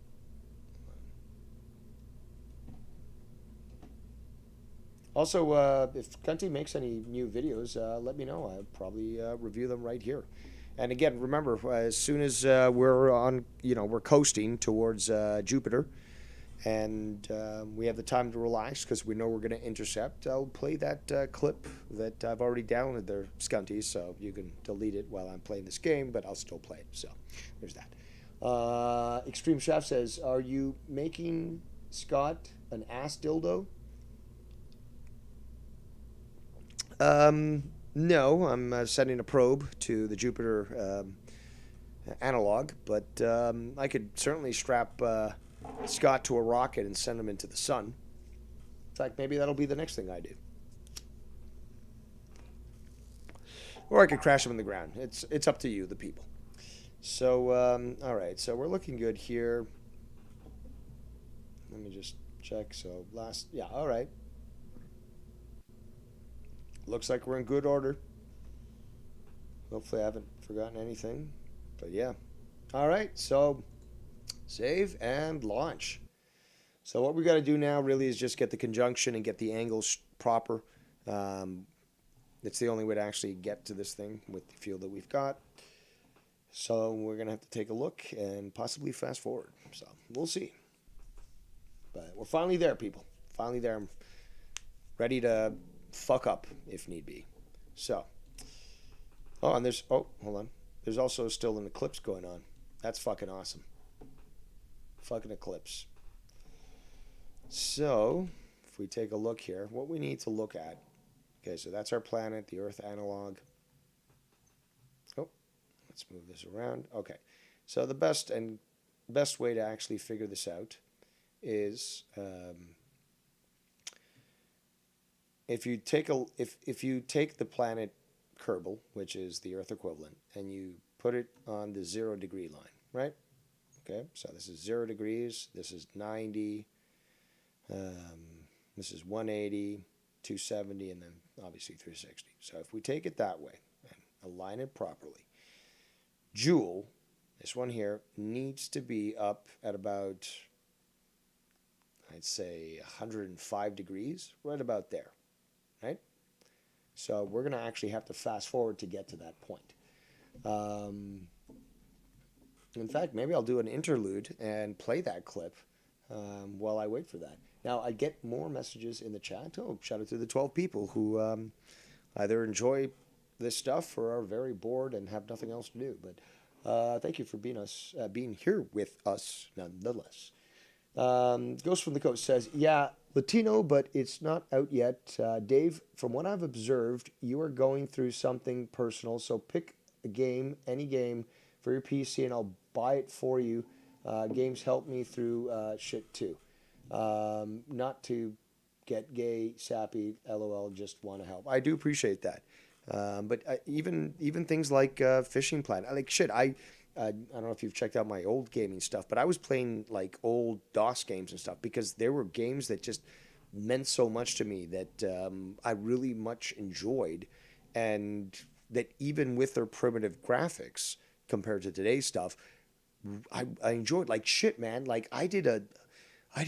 Also, if Cunty makes any new videos, let me know. I'll probably review them right here. And again, remember, as soon as we're on, we're coasting towards Jupiter, and we have the time to relax because we know we're going to intercept, I'll play that clip that I've already downloaded there, Scunty, so you can delete it while I'm playing this game, but I'll still play it. So there's that. Extreme Chef says, are you making Scott an ass dildo? No, I'm sending a probe to the Jupiter analog, but I could certainly strap Scott to a rocket and send him into the sun. In fact, maybe that'll be the next thing I do. Or I could crash him in the ground. It's up to you, the people. So, all right, so we're looking good here. Let me just check. So yeah, all right. Looks like we're in good order. Hopefully I haven't forgotten anything. But yeah. All right, so save and launch. So what we got to do now really is just get the conjunction and get the angles proper. It's the only way to actually get to this thing with the fuel that we've got. So we're going to have to take a look and possibly fast forward. So we'll see. But we're finally there, people. Finally there. I'm ready to fuck up if need be. So, and there's, hold on. There's also still an eclipse going on. That's fucking awesome. Fucking eclipse. So, if we take a look here, what we need to look at. Okay, so that's our planet, the Earth analog. Oh, let's move this around. Okay, so the best way to actually figure this out is if you take the planet Kerbal, which is the Earth equivalent, and you put it on the 0 degree line, right? Okay, so this is 0 degrees, this is 90, this is 180, 270, and then obviously 360. So if we take it that way and align it properly, Joule, this one here, needs to be up at about, I'd say, 105 degrees, right about there. Right? So we're going to actually have to fast forward to get to that point. In fact, maybe I'll do an interlude and play that clip while I wait for that. Now, I get more messages in the chat. Oh, shout out to the 12 people who either enjoy this stuff or are very bored and have nothing else to do. But thank you for being here with us nonetheless. Ghost from the Coast says, yeah, Latino, but it's not out yet. Dave, from what I've observed, you are going through something personal, so pick a game, any game, for your PC, and I'll buy it for you. Games help me through shit too. Not to get gay, sappy, lol, just want to help. I do appreciate that. But even things like Fishing Planet, like shit. I don't know if you've checked out my old gaming stuff, but I was playing like old DOS games and stuff because there were games that just meant so much to me that I really much enjoyed, and that even with their primitive graphics compared to today's stuff, I enjoyed like shit, man. Like I did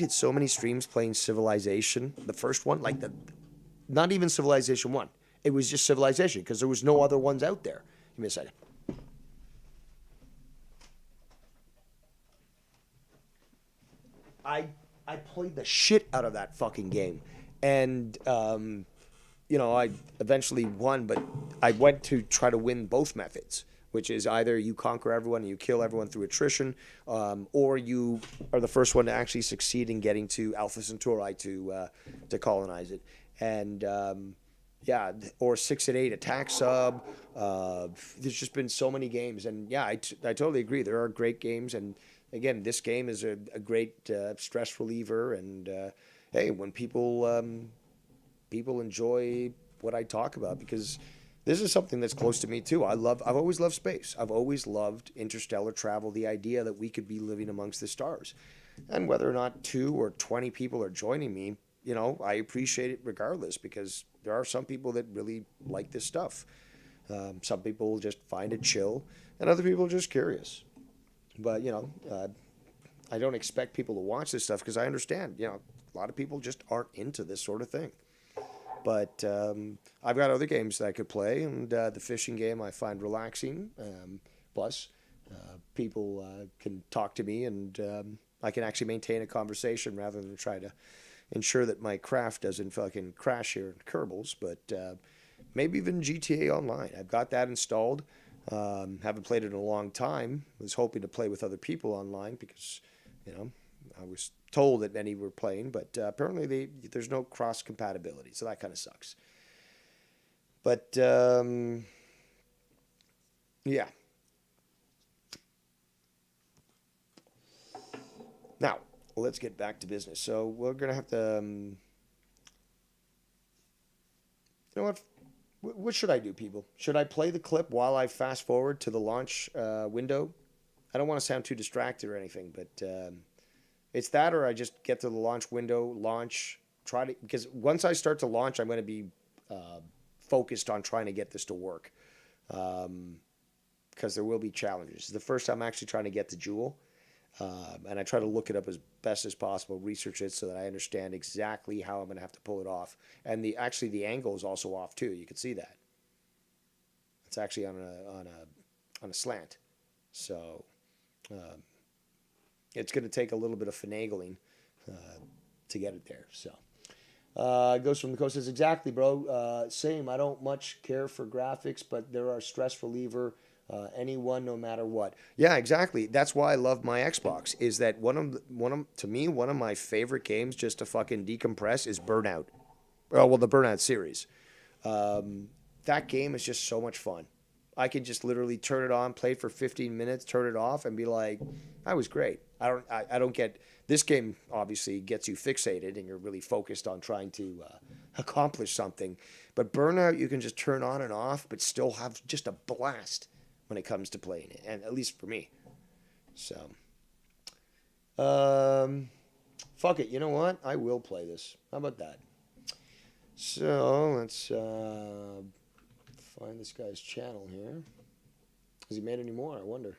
so many streams playing Civilization, the first one, like the not even Civilization One. It was just Civilization because there was no other ones out there. Give me a second. I I played the shit out of that fucking game, and I eventually won, but I went to try to win both methods, which is either you conquer everyone and you kill everyone through attrition, or you are the first one to actually succeed in getting to Alpha Centauri to colonize it, and yeah, or 6 at 8 attack sub. There's just been so many games, and yeah, I totally agree. There are great games, and again, this game is a great stress reliever. And hey, when people enjoy what I talk about, because this is something that's close to me too. I've always loved space. I've always loved interstellar travel. The idea that we could be living amongst the stars, and whether or not 2 or 20 people are joining me, I appreciate it regardless, because there are some people that really like this stuff. Some people just find it chill, and other people are just curious. But I don't expect people to watch this stuff because I understand. A lot of people just aren't into this sort of thing. But I've got other games that I could play, and the fishing game I find relaxing. Plus, people can talk to me, and I can actually maintain a conversation rather than try to ensure that my craft doesn't fucking crash here in Kerbals. But maybe even GTA Online. I've got that installed. Haven't played it in a long time. Was hoping to play with other people online because, I was told that many were playing, but apparently there's no cross compatibility, so that kind of sucks. But yeah. Now let's get back to business. So we're gonna have to. You know what? What should I do, people? Should I play the clip while I fast forward to the launch window? I don't want to sound too distracted or anything, but it's that, or I just get to the launch window, because once I start to launch, I'm going to be focused on trying to get this to work, because there will be challenges. It's the first time I'm actually trying to get the Jewel, and I try to look it up as best as possible, research it so that I understand exactly how I'm going to have to pull it off. And the angle is also off too. You can see that. It's actually on a slant, so it's going to take a little bit of finagling to get it there. So Ghost from the Coast says, exactly, bro. Same. I don't much care for graphics, but there are stress reliever. Anyone, no matter what. Yeah, exactly. That's why I love my Xbox. Is that to me one of my favorite games just to fucking decompress is Burnout. Oh, well, the Burnout series. That game is just so much fun. I can just literally turn it on, play it for 15 minutes, turn it off, and be like, "That was great." I don't get this game. Obviously, gets you fixated, and you're really focused on trying to accomplish something. But Burnout, you can just turn on and off, but still have just a blast when it comes to playing it, and at least for me. So, fuck it. You know what? I will play this. How about that? So let's find this guy's channel here. Has he made any more? I wonder.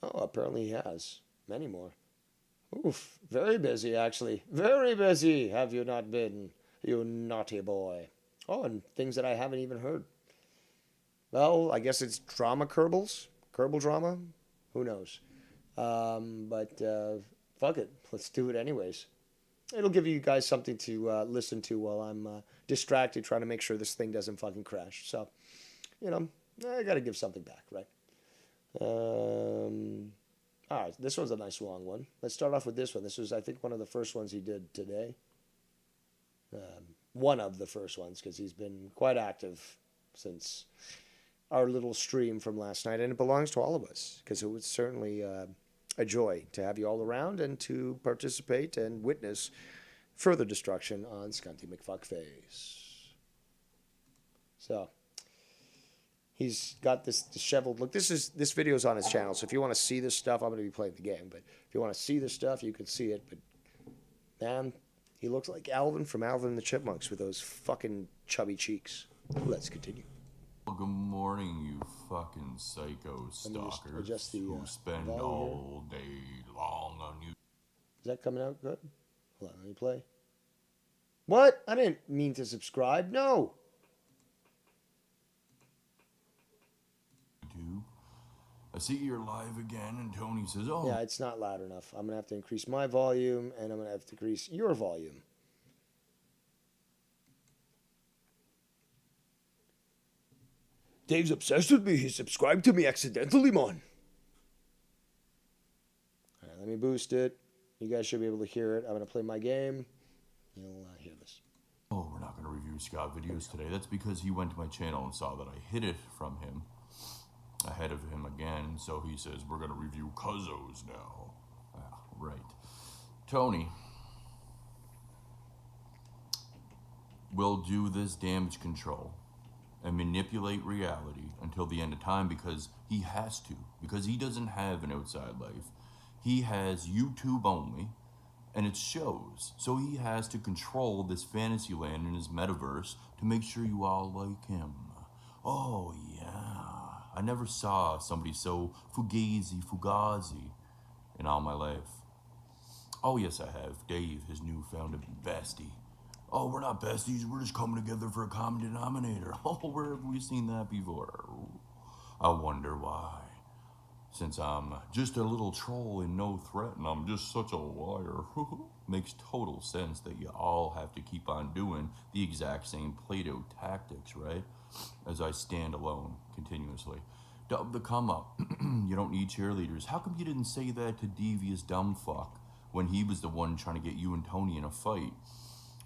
Oh, apparently he has many more. Oof, very busy actually. Very busy. Have you not been, you naughty boy? Oh, and things that I haven't even heard. Well, I guess it's drama Kerbals? Kerbal drama? Who knows? But fuck it. Let's do it anyways. It'll give you guys something to listen to while I'm distracted trying to make sure this thing doesn't fucking crash. So, I got to give something back, right? All right, this one's a nice long one. Let's start off with this one. This was, I think, one of the first ones he did today. One of the first ones, because he's been quite active since our little stream from last night, and it belongs to all of us because it was certainly a joy to have you all around and to participate and witness further destruction on Scunty McFuckface. So he's got this disheveled look. This video's on his channel, so if you want to see this stuff, I'm going to be playing the game. But if you want to see this stuff, you can see it. But man, he looks like Alvin from Alvin and the Chipmunks with those fucking chubby cheeks. Let's continue. Well, good morning, you fucking psycho stalkers who spend all day long on you. Is that coming out good? Hold on, let me play. What? I didn't mean to subscribe. No. I see you're live again, and Tony says, oh. Yeah, it's not loud enough. I'm going to have to increase my volume, and I'm going to have to increase your volume. Dave's obsessed with me. He subscribed to me accidentally, man. All right, let me boost it. You guys should be able to hear it. I'm going to play my game. You'll hear this. Oh, we're not going to review Scott videos today. That's because he went to my channel and saw that I hid it from him. Ahead of him again, so he says we're gonna review Cuzzos now. Ah, right. Tony will do this damage control and manipulate reality until the end of time because he has to, because he doesn't have an outside life. He has YouTube only, and it shows. So he has to control this fantasy land in his metaverse to make sure you all like him. Oh yeah. I never saw somebody so fugazi in all my life. Oh, yes, I have. Dave, his newfound bestie. Oh, we're not besties. We're just coming together for a common denominator. Oh, where have we seen that before? I wonder why. Since I'm just a little troll and no threat, and I'm just such a liar. Makes total sense that you all have to keep on doing the exact same Play-Doh tactics, right? As I stand alone continuously. Dub the come up. You don't need cheerleaders. How come you didn't say that to devious dumb fuck when he was the one trying to get you and Tony in a fight?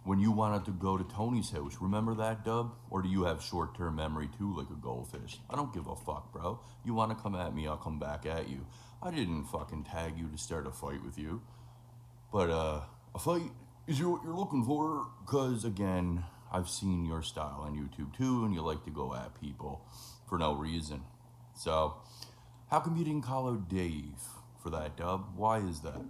When you wanted to go to Tony's house, remember that, Dub? Or do you have short-term memory too, like a goldfish? I don't give a fuck, bro. You want to come at me, I'll come back at you. I didn't fucking tag you to start a fight with you. But a fight is what you're looking for, because again, I've seen your style on YouTube too, and you like to go at people for no reason. So, how come you didn't call out Dave for that, Dub? Why is that?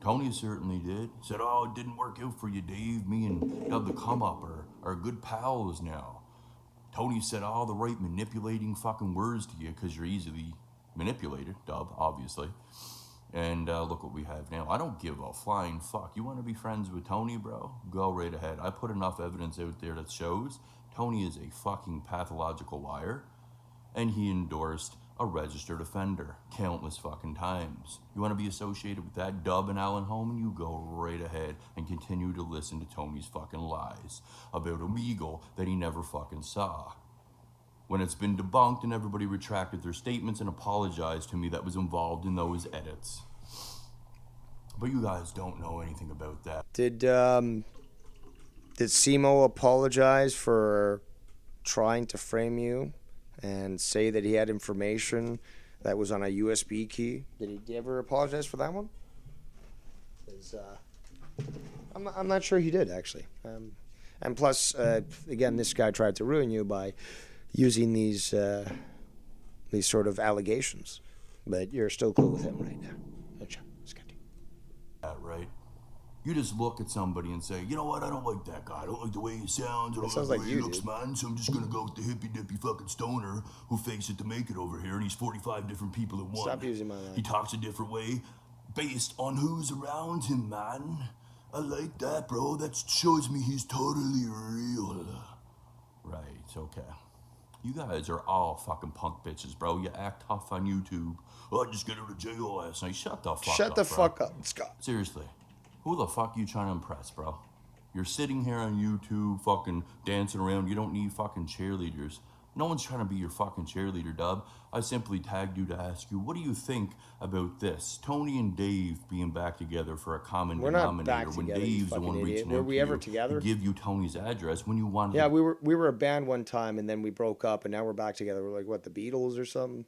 Tony certainly did. Said, oh, it didn't work out for you, Dave. Me and Dub the come-up are good pals now. Tony said all the right manipulating fucking words to you because you're easily manipulated, Dub, obviously. And look what we have now. I don't give a flying fuck. You want to be friends with Tony, bro? Go right ahead. I put enough evidence out there that shows Tony is a fucking pathological liar. And he endorsed a registered offender countless fucking times. You want to be associated with that Dub and Alan Holman? You go right ahead and continue to listen to Tony's fucking lies about a eagle that he never fucking saw. When it's been debunked and everybody retracted their statements and apologized to me that was involved in those edits. But you guys don't know anything about that. Did Simo apologize for trying to frame you and say that he had information that was on a USB key? Did he ever apologize for that one? I'm not sure he did, actually. And plus, again, this guy tried to ruin you by using these sort of allegations. But you're still cool with him right now. Right? You just look at somebody and say, you know what, I don't like that guy. I don't like the way he sounds. I don't like the way he looks, man. So I'm just going to go with the hippy-dippy fucking stoner who fakes it to make it over here. And he's 45 different people at once. Stop using my line. He talks a different way based on who's around him, man. I like that, bro. That shows me he's totally real. Right, okay. You guys are all fucking punk bitches, bro. You act tough on YouTube. Oh, I just got out of jail last night. Shut the fuck up, Shut the fuck up, Scott. Seriously. Who the fuck are you trying to impress, bro? You're sitting here on YouTube fucking dancing around. You don't need fucking cheerleaders. No one's trying to be your fucking cheerleader, Dub. I simply tagged you to ask you, what do you think about this? Tony and Dave being back together for a common We're not back denominator when together, you Dave's the fucking one idiot. reaching Were out we to ever you to together? give you Tony's address when you wanted Yeah, to we were a band one time, and then we broke up, and now we're back together. We're like, what, the Beatles or something?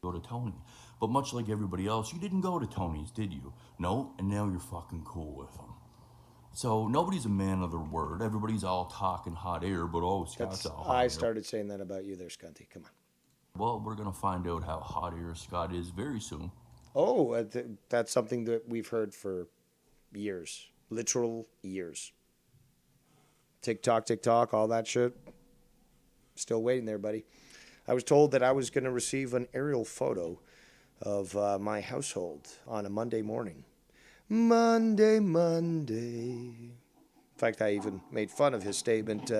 go to Tony. But much like everybody else, you didn't go to Tony's, did you? No, and now you're fucking cool with him. So nobody's a man of their word. Everybody's all talking hot air, but oh, Scott's all hot I air. started saying that about you there, Scunty. Come on. Well, we're gonna find out how hot air Scott is very soon. Oh, that's something that we've heard for years, literal years. TikTok, all that shit. Still waiting there, buddy. I was told that I was going to receive an aerial photo of my household on a Monday morning. Monday. In fact, I even made fun of his statement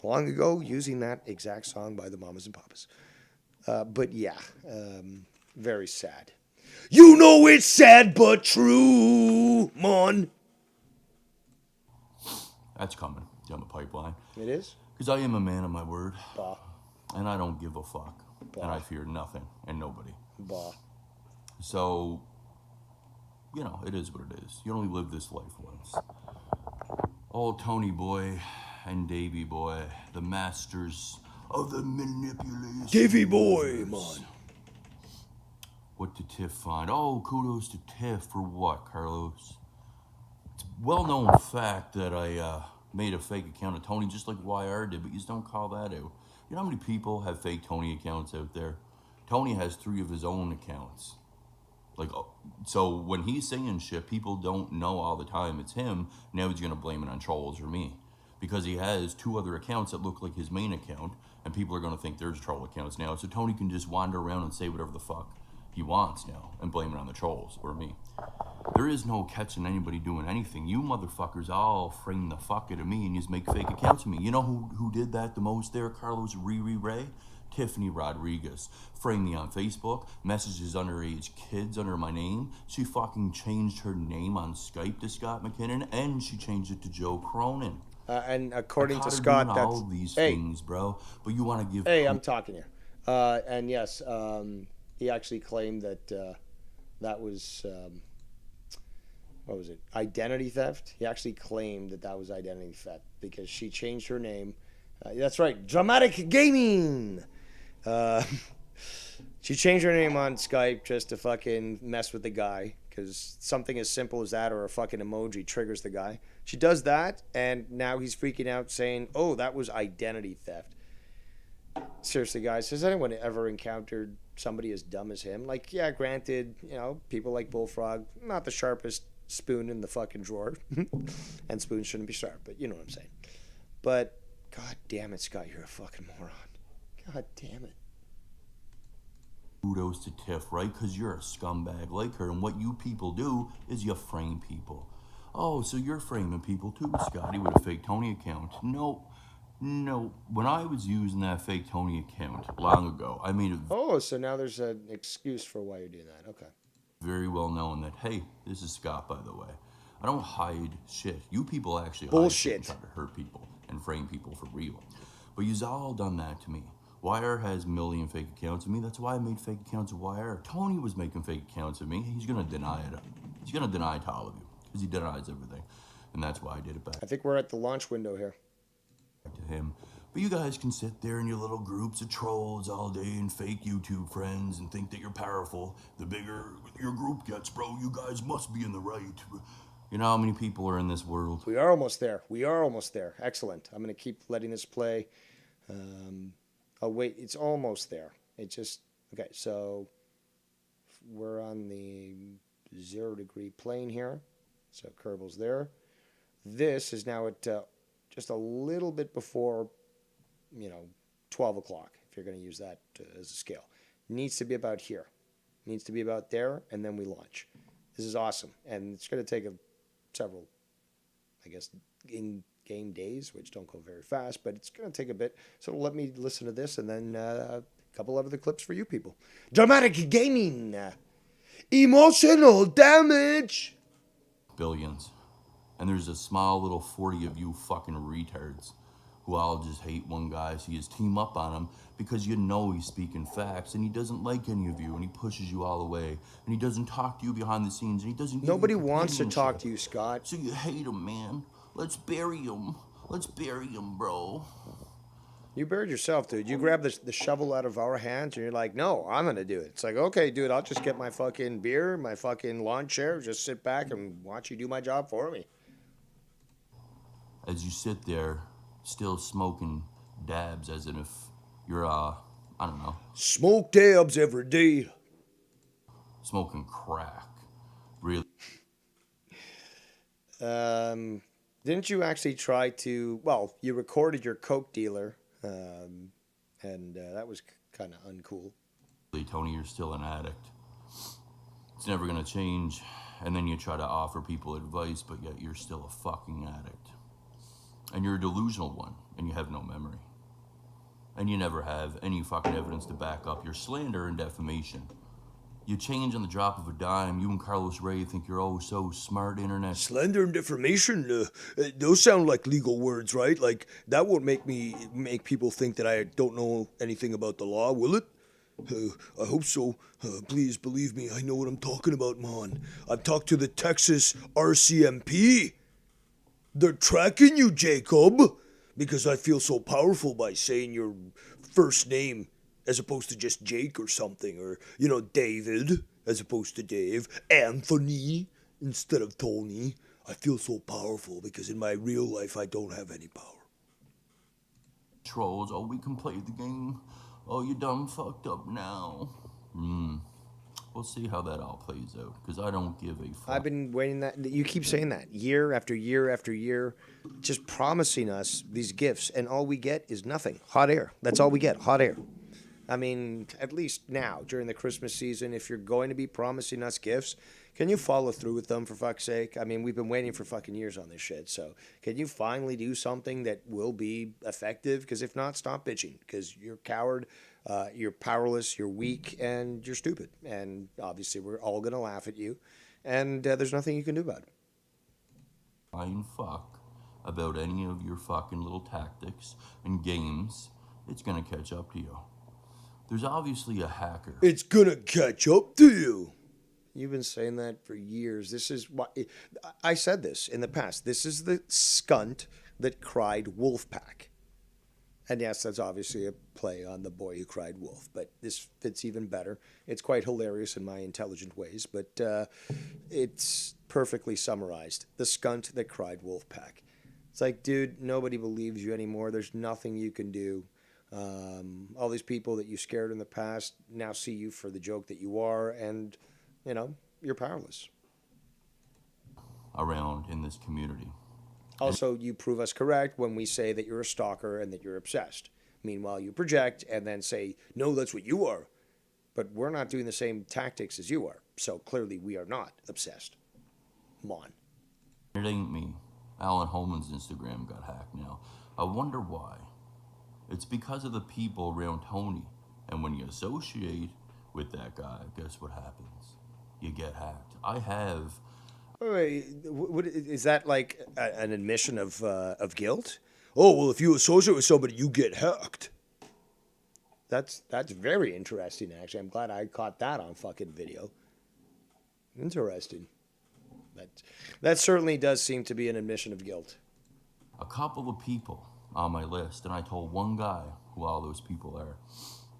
long ago using that exact song by the Mamas and Papas. But yeah, very sad. You know it's sad but true, mon. That's coming down the pipeline. It is? Because I am a man of my word, Bah. and I don't give a fuck, Bah. and I fear nothing and nobody. Bah. So, you know, it is what it is. You only live this life once. Old Tony boy and Davy boy, the masters of the manipulation. Davy boy, man. What did Tiff find? Oh, kudos to Tiff for what, Carlos? It's a well-known fact that I made a fake account of Tony just like YR did, but you just don't call that out. You know how many people have fake Tony accounts out there? Tony has 3 of his own accounts. Like, so when he's saying shit, people don't know all the time it's him. Now he's going to blame it on trolls or me. Because he has 2 other accounts that look like his main account, and people are going to think there's troll accounts now. So Tony can just wander around and say whatever the fuck he wants now and blame it on the trolls or me. There is no catching anybody doing anything. You motherfuckers all frame the fuck out of me and you just make fake accounts of me. You know who did that the most there, Carlos? Riri Ray? Tiffany Rodriguez. Framed me on Facebook, messages underage kids under my name. She fucking changed her name on Skype to Scott McKinnon, and she changed it to Joe Cronin. And according to Doing Scott, that's all of these things, bro. But you want to give... Hey, I'm talking here. And yes, he actually claimed that that was, what was it, identity theft? He actually claimed that that was identity theft because she changed her name. That's right, Dramatic Gaming! She changed her name on Skype just to fucking mess with the guy because something as simple as that or a fucking emoji triggers the guy. She does that, and now he's freaking out saying, oh, that was identity theft. Seriously, guys, has anyone ever encountered somebody as dumb as him? Like, yeah, granted, you know, people like Bullfrog, not the sharpest spoon in the fucking drawer. And spoons shouldn't be sharp, but you know what I'm saying. But, god damn it, Scott, you're a fucking moron. God damn it. Kudos to Tiff, right? Because you're a scumbag like her, and what you people do is you frame people. Oh, so you're framing people too, Scotty, with a fake Tony account. No. When I was using that fake Tony account long ago, I made it Oh, so now there's an excuse for why you're doing that. Okay. very well known that, hey, this is Scott, by the way. I don't hide shit. You people actually Bullshit. hide shit and try to hurt people and frame people for real. But you've all done that to me. Wire has a million fake accounts of me. That's why I made fake accounts of Wire. Tony was making fake accounts of me. He's going to deny it. He's going to deny it to all of you because he denies everything. And that's why I did it back I think we're at the launch window here. to him. But you guys can sit there in your little groups of trolls all day and fake YouTube friends and think that you're powerful. The bigger your group gets, bro, you guys must be in the right. You know how many people are in this world? We are almost there. Excellent. I'm going to keep letting this play. Oh, wait, it's almost there. It just, okay, so we're on the 0 degree plane here. So Kerbal's there. This is now at just a little bit before, 12 o'clock, if you're going to use that as a scale. Needs to be about here. Needs to be about there, and then we launch. This is awesome. And it's going to take several, I guess, in-game days, which don't go very fast, but it's going to take a bit. So let me listen to this, and then a couple of other clips for you people. Dramatic Gaming. Emotional damage. Billions. And there's a small little 40 of you fucking retards who all just hate one guy, so you just team up on him because you know he's speaking facts and he doesn't like any of you and he pushes you all away and he doesn't talk to you behind the scenes and he doesn't give Nobody you wants to talk companionship. to you, Scott. So you hate him, man. Let's bury him. Let's bury him, bro. You buried yourself, dude. You grabbed the shovel out of our hands and you're like, no, I'm going to do it. It's like, okay, dude, I'll just get my fucking beer, my fucking lawn chair, just sit back and watch you do my job for me. As you sit there, still smoking dabs as if you're, I don't know, Smoke dabs every day. smoking crack. Really? Didn't you actually try to, well, you recorded your Coke dealer, and that was kind of uncool. Tony, you're still an addict. It's never gonna change. And then you try to offer people advice, but yet you're still a fucking addict. And you're a delusional one, and you have no memory. And you never have any fucking evidence to back up your slander and defamation. You change on the drop of a dime. You and Carlos Ray think you're oh so smart, internet. Slander and defamation, those sound like legal words, right? Like, that won't make people think that I don't know anything about the law, will it? I hope so. Please believe me, I know what I'm talking about, man. I've talked to the Texas RCMP. They're tracking you, Jacob, because I feel so powerful by saying your first name as opposed to just Jake or something, or, David as opposed to Dave, Anthony instead of Tony. I feel so powerful because in my real life I don't have any power. Trolls, oh, we can play the game. Oh, you done fucked up now. We'll see how that all plays out, because I don't give a fuck. I've been waiting that. You keep saying that year after year after year, just promising us these gifts, and all we get is nothing. Hot air. That's all we get, hot air. I mean, at least now, during the Christmas season, if you're going to be promising us gifts, can you follow through with them, for fuck's sake? I mean, we've been waiting for fucking years on this shit, so can you finally do something that will be effective? Because if not, stop bitching, because you're a coward, you're powerless, you're weak, and you're stupid. And obviously, we're all going to laugh at you, and there's nothing you can do about it. Fine fuck about any of your fucking little tactics and games. It's gonna catch up to you. There's obviously a hacker. It's gonna catch up to you. You've been saying that for years. This is why I said this in the past. This is the skunt that cried wolf pack. And yes, that's obviously a play on the boy who cried wolf, but this fits even better. It's quite hilarious in my intelligent ways, but it's perfectly summarized. The skunt that cried wolf pack. It's like, dude, nobody believes you anymore. There's nothing you can do. All these people that you scared in the past now see you for the joke that you are, and, you're powerless. Around in this community. Also, you prove us correct when we say that you're a stalker and that you're obsessed. Meanwhile, you project and then say, no, that's what you are. But we're not doing the same tactics as you are. So clearly we are not obsessed. Come on. It ain't me. Alan Holman's Instagram got hacked now. I wonder why. It's because of the people around Tony. And when you associate with that guy, guess what happens? You get hacked. I have. Wait, is that like an admission of guilt? Oh, well, if you associate with somebody, you get hacked. That's very interesting, actually. I'm glad I caught that on fucking video. Interesting. That certainly does seem to be an admission of guilt. A couple of people on my list, and I told one guy who all those people are.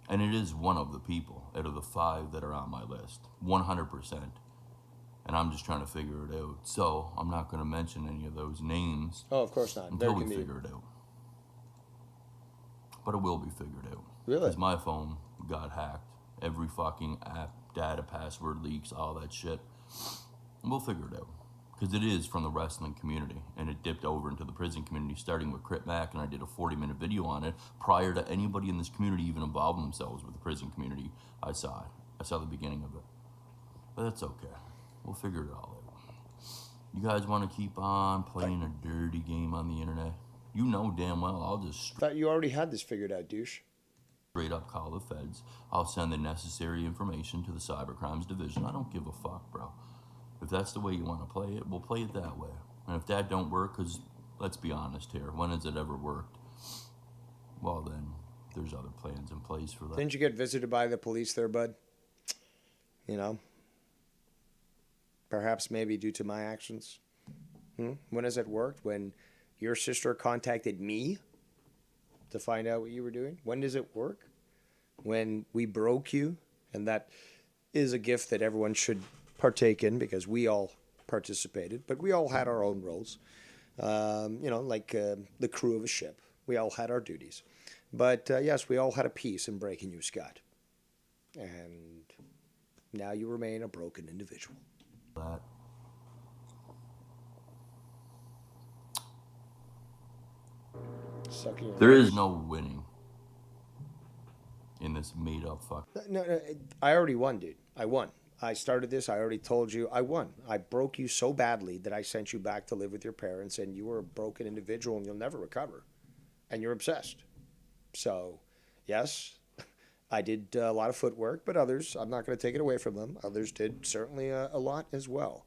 And it is one of the people out of the 5 that are on my list. 100%. And I'm just trying to figure it out. So I'm not going to mention any of those names. Oh, of course not. Until we figure it out. But it will be figured out. Really? Because my phone got hacked. Every fucking app, data, password leaks, all that shit. And we'll figure it out. Because it is from the wrestling community. And it dipped over into the prison community, starting with Crit Mac. And I did a 40-minute video on it prior to anybody in this community even involving themselves with the prison community. I saw it. I saw the beginning of it. But that's okay. We'll figure it all out. You guys want to keep on playing a dirty game on the internet? You know damn well I'll just Thought you already had this figured out, douche. straight up call the feds. I'll send the necessary information to the Cybercrimes Division. I don't give a fuck, bro. If that's the way you want to play it, we'll play it that way. And if that don't work, because let's be honest here, when has it ever worked? well then, there's other plans in place for that. Didn't you get visited by the police there, bud? You know? Perhaps maybe due to my actions. When has it worked? When your sister contacted me to find out what you were doing? When does it work? When we broke you, and that is a gift that everyone should partake in because we all participated, but we all had our own roles. Like the crew of a ship. We all had our duties. But yes, we all had a piece in breaking you, Scott. And now you remain a broken individual. That. There is no winning in this made up fuck. No, I already won, dude. I won. I started this. I already told you I won. I broke you so badly that I sent you back to live with your parents, and you were a broken individual, and you'll never recover. And you're obsessed. So, yes, I did a lot of footwork, but others, I'm not going to take it away from them. Others did certainly a lot as well.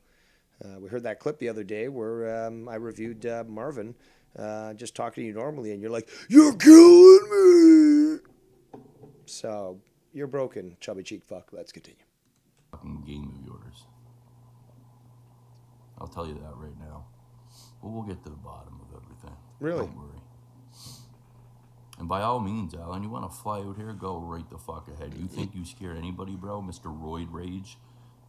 We heard that clip the other day where I reviewed Marvin just talking to you normally, and you're like, "You're killing me." So, you're broken, chubby cheek fuck. Let's continue. Fucking game of yours. I'll tell you that right now. But we'll get to the bottom of everything. Really? Don't worry. And by all means, Alan, you want to fly out here? Go right the fuck ahead. You think you scare anybody, bro? Mr. Roid Rage?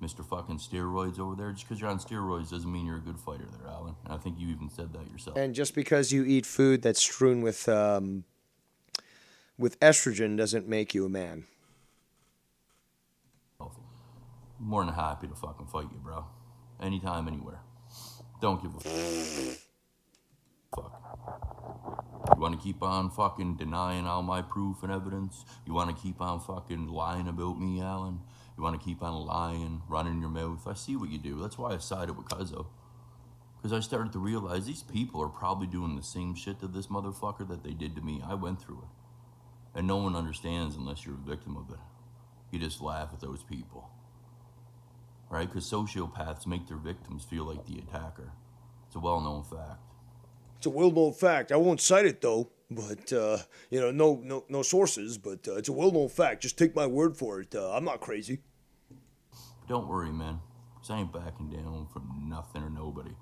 Mr. fucking steroids over there? Just because you're on steroids doesn't mean you're a good fighter there, Alan. And I think you even said that yourself. And just because you eat food that's strewn with estrogen doesn't make you a man. More than happy to fucking fight you, bro. Anytime, anywhere. Don't give a fuck. You want to keep on fucking denying all my proof and evidence? You want to keep on fucking lying about me, Alan? You want to keep on lying, running your mouth? I see what you do. That's why I sided with Cuzzo. Because I started to realize these people are probably doing the same shit to this motherfucker that they did to me. I went through it. And no one understands unless you're a victim of it. You just laugh at those people. Right? Because sociopaths make their victims feel like the attacker. It's a well-known fact. It's a well-known fact. I won't cite it though, but no sources. But it's a well-known fact. Just take my word for it. I'm not crazy. Don't worry, man. 'Cause I ain't backing down from nothing or nobody.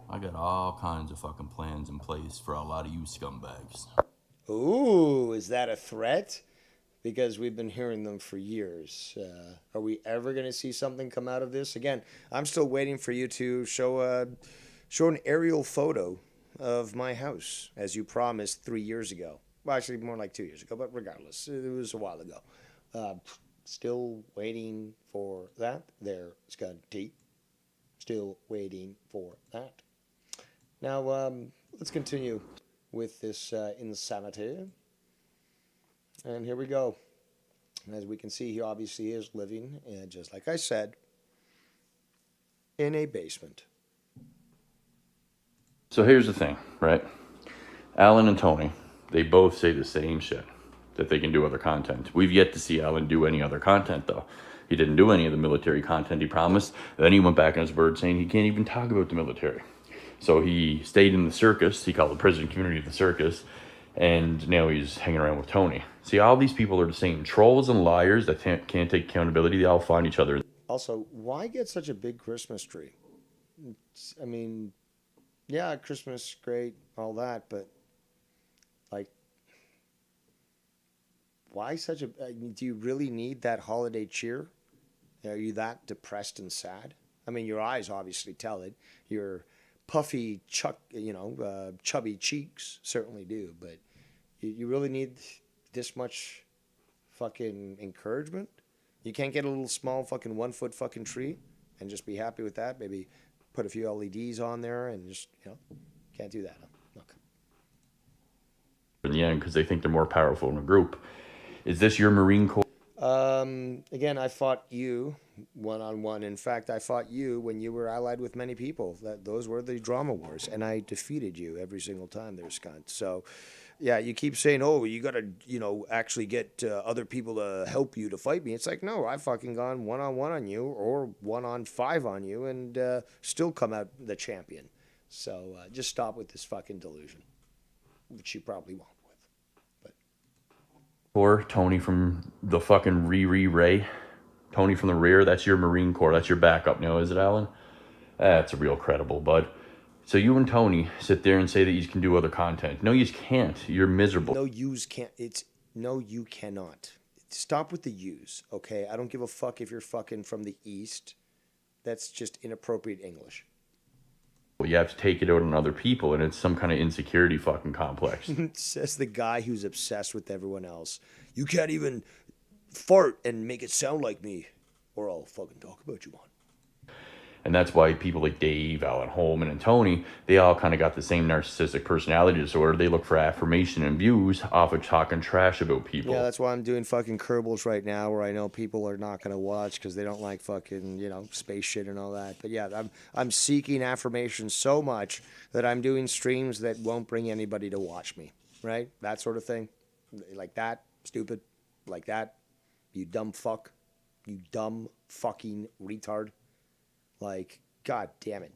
I got all kinds of fucking plans in place for a lot of you scumbags. Ooh, is that a threat? Because we've been hearing them for years. Are we ever going to see something come out of this? Again, I'm still waiting for you to show an aerial photo of my house, as you promised 3 years ago. Well, actually, more like 2 years ago, but regardless, it was a while ago. Still waiting for that. There, Scott T. Still waiting for that. Now, let's continue with this insanity. And here we go. As we can see, he obviously is living, just like I said, in a basement. So here's the thing, right? Alan and Tony, they both say the same shit, that they can do other content. We've yet to see Alan do any other content, though. He didn't do any of the military content he promised. Then he went back on his word saying he can't even talk about the military. So he stayed in the circus. He called the prison community the circus. And now he's hanging around with Tony. See, all these people are the same trolls and liars that can't take accountability. They all find each other. Also, why get such a big Christmas tree? I mean, yeah, Christmas, great, all that, but like, why such a? Do you really need that holiday cheer? Are you that depressed and sad? I mean, your eyes obviously tell it. Your puffy, chubby cheeks certainly do, but you really need this much fucking encouragement? You can't get a little small fucking 1 foot fucking tree and just be happy with that? Maybe put a few LEDs on there and just, can't do that. Look. In the end, because they think they're more powerful in a group. Is this your Marine Corps? Again, I fought you one-on-one. In fact, I fought you when you were allied with many people. Those were the drama wars, and I defeated you every single time there, Scott. So, yeah, you keep saying, oh, you got to, actually get other people to help you to fight me. It's like, no, I've fucking gone one-on-one on you or 1-on-5 on you and still come out the champion. So just stop with this fucking delusion, which you probably won't with. Corps, Tony from the fucking Ray. Tony from the rear, that's your Marine Corps. That's your backup now, is it, Alan? That's a real credible, bud. So you and Tony sit there and say that you can do other content. No, you can't. You're miserable. No, yous can't. No, you cannot. Stop with the yous, okay? I don't give a fuck if you're fucking from the East. That's just inappropriate English. Well, you have to take it out on other people, and it's some kind of insecurity fucking complex. Says the guy who's obsessed with everyone else. You can't even fart and make it sound like me, or I'll fucking talk about you, man. And that's why people like Dave, Alan Holman, and Tony, they all kind of got the same narcissistic personality disorder. They look for affirmation and views off of talking trash about people. Yeah, that's why I'm doing fucking Kerbals right now, where I know people are not going to watch because they don't like fucking, space shit and all that. But yeah, I'm seeking affirmation so much that I'm doing streams that won't bring anybody to watch me, right? That sort of thing. Like that, stupid. Like that, you dumb fuck. You dumb fucking retard. Like, god damn it.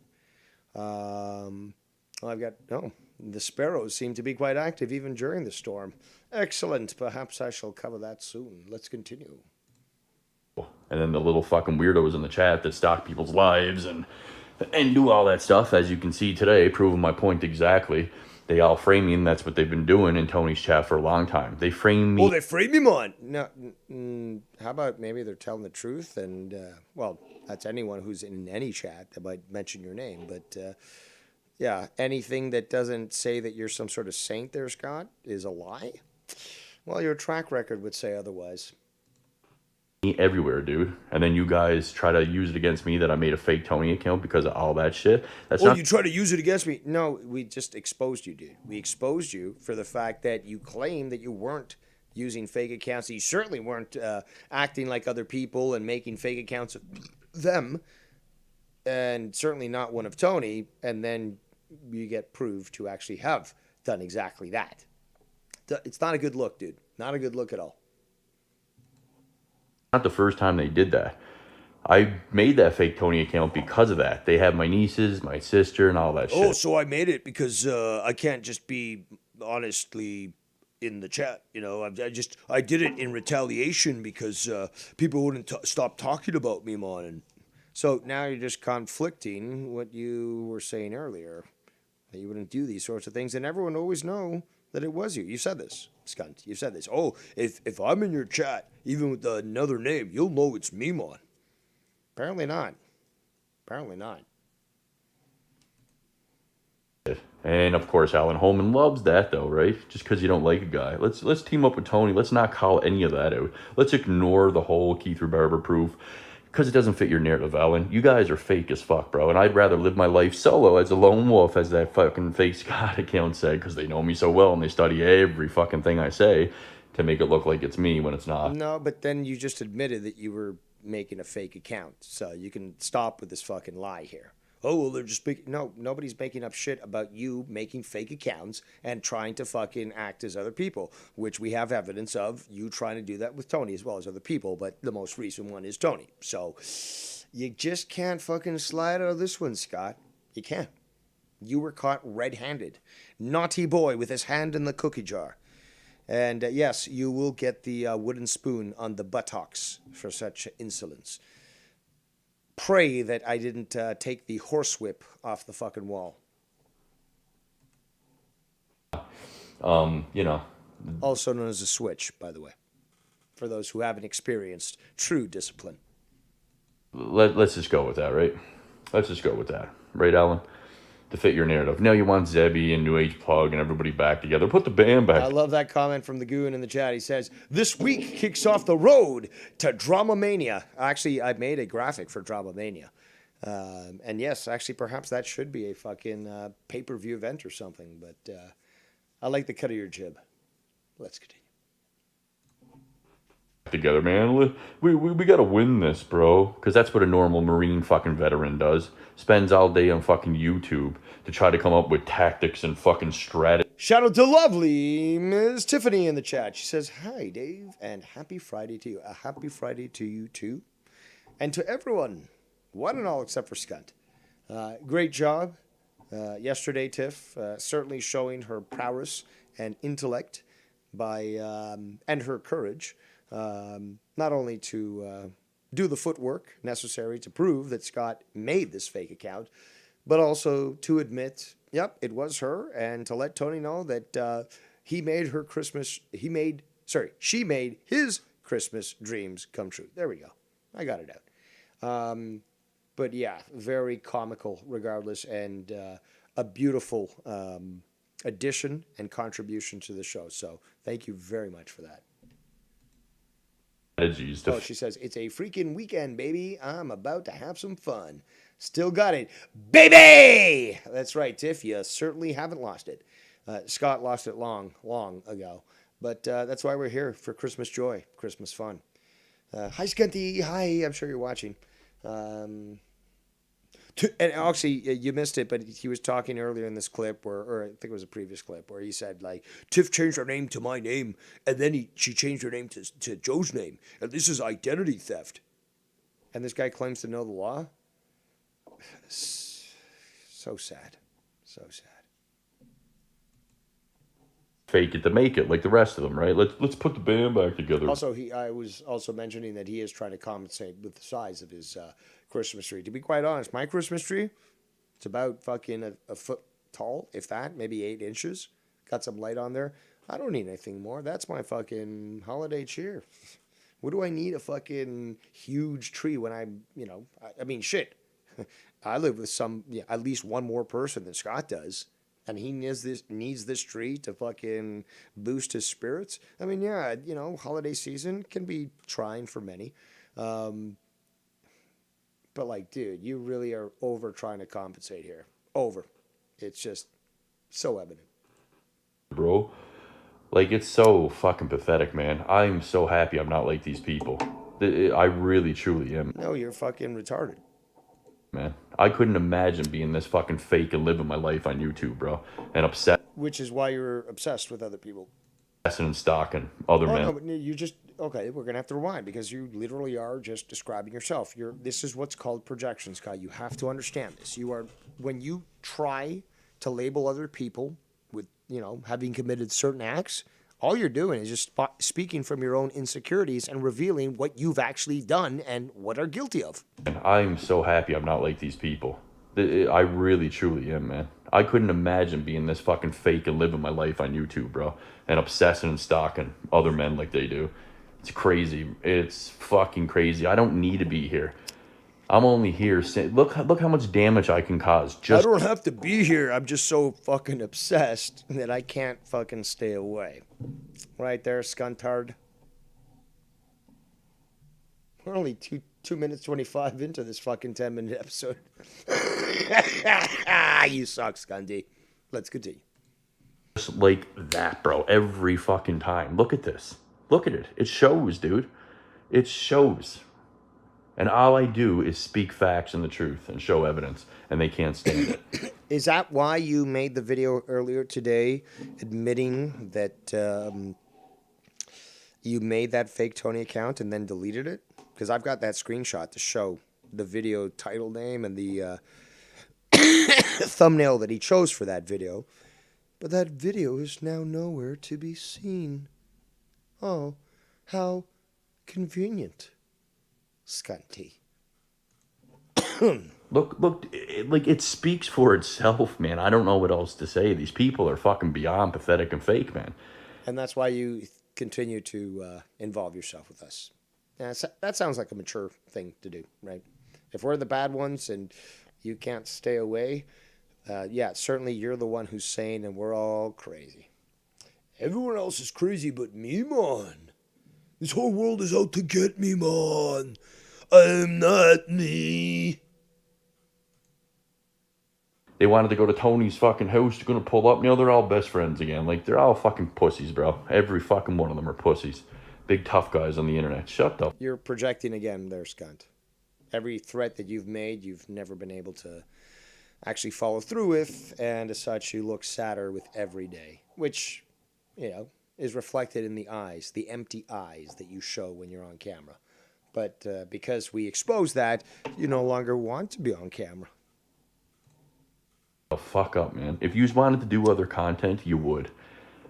The sparrows seem to be quite active even during the storm. Excellent. Perhaps I shall cover that soon. Let's continue. And then the little fucking weirdos in the chat that stalk people's lives and do all that stuff, as you can see today, proving my point exactly. They all frame me, and that's what they've been doing in Tony's chat for a long time. They frame me. Oh, they frame me, man. No, how about maybe they're telling the truth? And, that's anyone who's in any chat that might mention your name. But, yeah, anything that doesn't say that you're some sort of saint there, Scott, is a lie. Well, your track record would say otherwise. Everywhere, dude. And then you guys try to use it against me that I made a fake Tony account because of all that shit. You try to use it against me? No, we just exposed you, dude. We exposed you for the fact that you claimed that you weren't using fake accounts. You certainly weren't acting like other people and making fake accounts of them, and certainly not one of Tony. And then you get proved to actually have done exactly that. It's not a good look, dude. Not a good look at all. Not the first time they did that. I made that fake Tony account because of that. They have my nieces, my sister, and all that shit. Oh, so I made it because I can't just be honestly in the chat. I did it in retaliation because people wouldn't stop talking about me, man. And so now you're just conflicting what you were saying earlier, that you wouldn't do these sorts of things, and everyone always know that it was you. You said this, Skunt. You said this. Oh, if I'm in your chat, even with another name, you'll know it's me, man. Apparently not. Apparently not. And of course, Alan Holman loves that, though, right? Just because you don't like a guy. Let's team up with Tony. Let's not call any of that out. Let's ignore the whole Keith Barber proof because it doesn't fit your narrative, Alan. You guys are fake as fuck, bro. And I'd rather live my life solo as a lone wolf, as that fucking fake Scott account said, because they know me so well and they study every fucking thing I say to make it look like it's me when it's not. No, but then you just admitted that you were making a fake account. So you can stop with this fucking lie here. Oh, well, they're just making... No, nobody's making up shit about you making fake accounts and trying to fucking act as other people, which we have evidence of you trying to do that with Tony as well as other people, but the most recent one is Tony. So you just can't fucking slide out of this one, Scott. You can't. You were caught red-handed. Naughty boy with his hand in the cookie jar. And yes, you will get the wooden spoon on the buttocks for such insolence. Pray that I didn't take the horsewhip off the fucking wall. Also known as a switch, by the way, for those who haven't experienced true discipline. Let's just go with that, right? Let's just go with that. Right, Alan? To fit your narrative. Now you want Zebby and New Age Plug and everybody back together. Put the band back. I love that comment from the Goon in the chat. He says, this week kicks off the road to Dramamania. Actually, I made a graphic for Dramamania. And yes, actually, perhaps that should be a fucking pay-per-view event or something. But I like the cut of your jib. Let's continue. Together, man. We gotta win this, bro. Because that's what a normal Marine fucking veteran does. Spends all day on fucking YouTube to try to come up with tactics and fucking strategy. Shout out to lovely Ms. Tiffany in the chat. She says, hi, Dave, and happy Friday to you. A happy Friday to you, too. And to everyone. One and all except for Skunt. Great job yesterday, Tiff. Certainly showing her prowess and intellect and her courage, not only to do the footwork necessary to prove that Scott made this fake account, but also to admit, yep, it was her, and to let Tony know that she made his Christmas dreams come true. There we go. I got it out. But yeah, very comical regardless, and a beautiful addition and contribution to the show. So thank you very much for that. Oh, she says, it's a freaking weekend, baby. I'm about to have some fun. Still got it. Baby! That's right, Tiff. You certainly haven't lost it. Scott lost it long, long ago. But that's why we're here, for Christmas joy, Christmas fun. Hi, Skunty. Hi, I'm sure you're watching. And actually, you missed it, but he was talking earlier in this clip, or I think it was a previous clip, where he said, like, Tiff changed her name to my name, and then she changed her name to Joe's name, and this is identity theft. And this guy claims to know the law? So sad. So sad. Fake it to make it, like the rest of them, right? Let's put the band back together. Also, I was also mentioning that he is trying to compensate with the size of his Christmas tree. To be quite honest, my Christmas tree, it's about fucking a foot tall, if that, maybe 8 inches. Got some light on there. I don't need anything more. That's my fucking holiday cheer. What do I need a fucking huge tree when I'm, I mean, shit. I live with at least one more person than Scott does. And he needs this tree to fucking boost his spirits. I mean, yeah, holiday season can be trying for many. But like, dude, you really are over trying to compensate here. Over. It's just so evident. Bro, like, it's so fucking pathetic, man. I'm so happy I'm not like these people. I really, truly am. No, you're fucking retarded. Man, I couldn't imagine being this fucking fake and living my life on YouTube, bro, and obsessed. Which is why you're obsessed with other people. And stalking other men. No, but you just, okay, we're going to have to rewind, because you literally are just describing yourself. This is what's called projection, Scott. You have to understand this. When you try to label other people with, having committed certain acts, all you're doing is just speaking from your own insecurities and revealing what you've actually done and what are guilty of. I'm so happy I'm not like these people. I really, truly am, man. I couldn't imagine being this fucking fake and living my life on YouTube, bro, and obsessing and stalking other men like they do. It's crazy. It's fucking crazy. I don't need to be here. I'm only here. Look how much damage I can cause. I don't have to be here. I'm just so fucking obsessed that I can't fucking stay away. Right there, scuntard. We're only 2 minutes 25 into this fucking 10-minute episode. You suck, Scundy. Let's continue. Just like that, bro. Every fucking time. Look at this. Look at it. It shows, dude. It shows. And all I do is speak facts and the truth and show evidence, and they can't stand it. Is that why you made the video earlier today admitting that you made that fake Tony account and then deleted it? Because I've got that screenshot to show the video title name and the thumbnail that he chose for that video. But that video is now nowhere to be seen. Oh, how convenient. Scunty. Look, like, it speaks for itself, man. I don't know what else to say. These people are fucking beyond pathetic and fake, man. And that's why you continue to involve yourself with us. Yeah, that sounds like a mature thing to do, right? If we're the bad ones and you can't stay away, yeah, certainly you're the one who's sane and we're all crazy. Everyone else is crazy but me, man. This whole world is out to get me, man. I'm not me. They wanted to go to Tony's fucking house. They're going to pull up. They're all best friends again. Like, they're all fucking pussies, bro. Every fucking one of them are pussies. Big tough guys on the internet. Shut up. You're projecting again there, Scunt. Every threat that you've made, you've never been able to actually follow through with. And as such, you look sadder with every day. Which, is reflected in the eyes, the empty eyes that you show when you're on camera. But because we expose that, you no longer want to be on camera. Oh, fuck up, man. If you wanted to do other content, you would.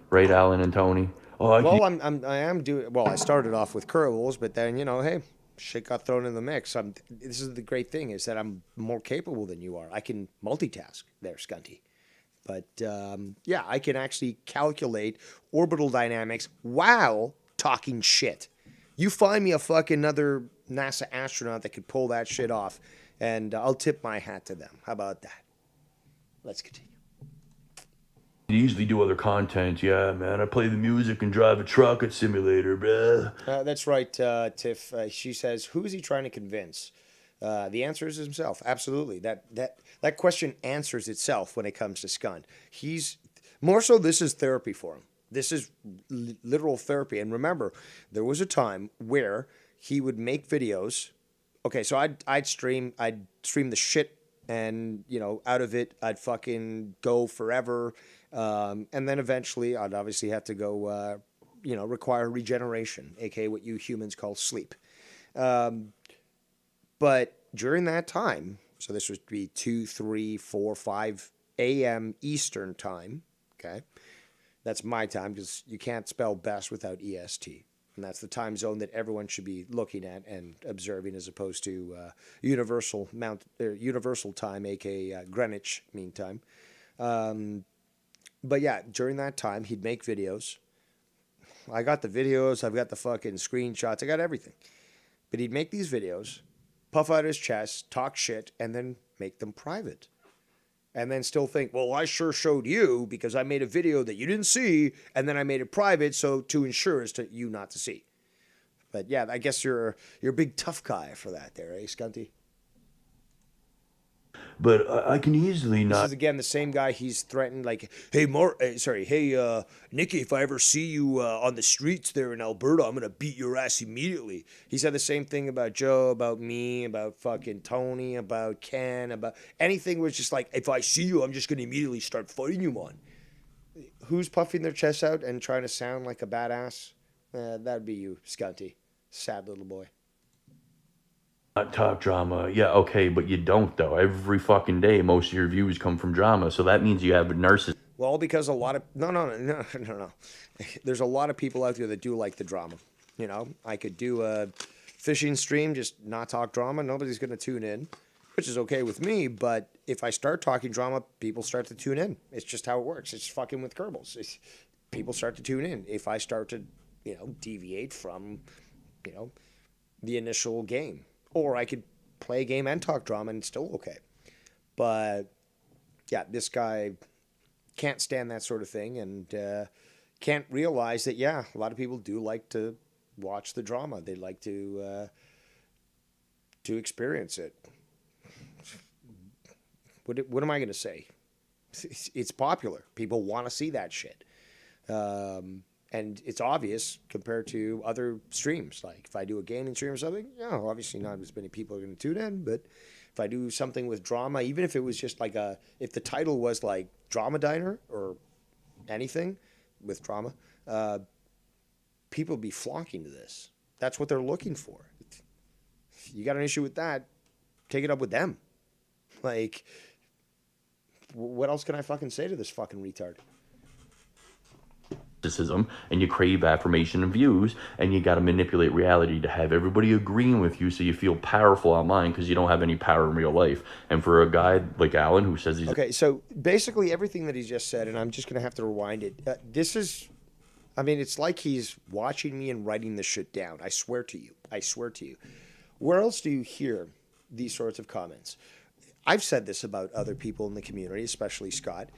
Right, Alan and Tony? Oh, I Well, can't. I am doing well. I started off with curls, but then hey, shit got thrown in the mix. This is the great thing is that I'm more capable than you are. I can multitask there, Scunty. But yeah, I can actually calculate orbital dynamics while talking shit. You find me a fucking another NASA astronaut that could pull that shit off, and I'll tip my hat to them. How about that? Let's continue. Easily do other content. Yeah, man. I play the music and drive a truck at simulator, bruh. That's right, Tiff. She says, "Who is he trying to convince?" The answer is himself. Absolutely. That question answers itself when it comes to Scund. He's more so. This is therapy for him. This is literal therapy. And remember, there was a time where he would make videos. Okay, so I'd stream the shit, and out of it I'd fucking go forever, and then eventually I'd obviously have to go. Require regeneration, aka what you humans call sleep. But during that time, so this would be 2, 3, 4, 5 a.m. Eastern time. Okay, that's my time because you can't spell best without EST. And that's the time zone that everyone should be looking at and observing, as opposed to universal time, aka Greenwich Mean Time. But yeah, during that time, he'd make videos. I got the videos, I've got the fucking screenshots, I got everything. But he'd make these videos, puff out his chest, talk shit, and then make them private. And then still think, well, I sure showed you because I made a video that you didn't see, and then I made it private so to ensure as to you not to see. But yeah, I guess you're a big tough guy for that there, eh, Scunty? But I can easily This not. is again the same guy he's threatened, like, hey, Nikki, if I ever see you on the streets there in Alberta, I'm gonna beat your ass immediately. He said the same thing about Joe, about me, about fucking Tony, about Ken, about anything was just like, if I see you, I'm just gonna immediately start fighting you on. Who's puffing their chest out and trying to sound like a badass? That'd be you, Scunty. Sad little boy. Not talk drama. Yeah, okay, but you don't though. Every fucking day, most of your views come from drama. So that means you have nurses. Well, because a lot of no. There's a lot of people out there that do like the drama. I could do a fishing stream, just not talk drama. Nobody's gonna tune in, which is okay with me. But if I start talking drama, people start to tune in. It's just how it works. It's fucking with Kerbals. People start to tune in. If I start to, deviate from, the initial game, or I could play a game and talk drama and it's still okay. But yeah, this guy can't stand that sort of thing, and can't realize that, yeah, a lot of people do like to watch the drama. They like to experience it. What am I going to say? It's popular. People want to see that shit. And it's obvious compared to other streams. Like if I do a gaming stream or something, obviously not as many people are going to tune in. But if I do something with drama, even if it was just like if the title was like Drama Diner or anything with drama, people be flocking to this. That's what they're looking for. If you got an issue with that, take it up with them. Like, what else can I fucking say to this fucking retard? And you crave affirmation and views, and you got to manipulate reality to have everybody agreeing with you so you feel powerful online because you don't have any power in real life. And for a guy like Alan who says he's okay, so basically everything that he's just said, and I'm just gonna have to rewind it. It's like he's watching me and writing this shit down. I swear to you. Where else do you hear these sorts of comments? I've said this about other people in the community, especially Scott,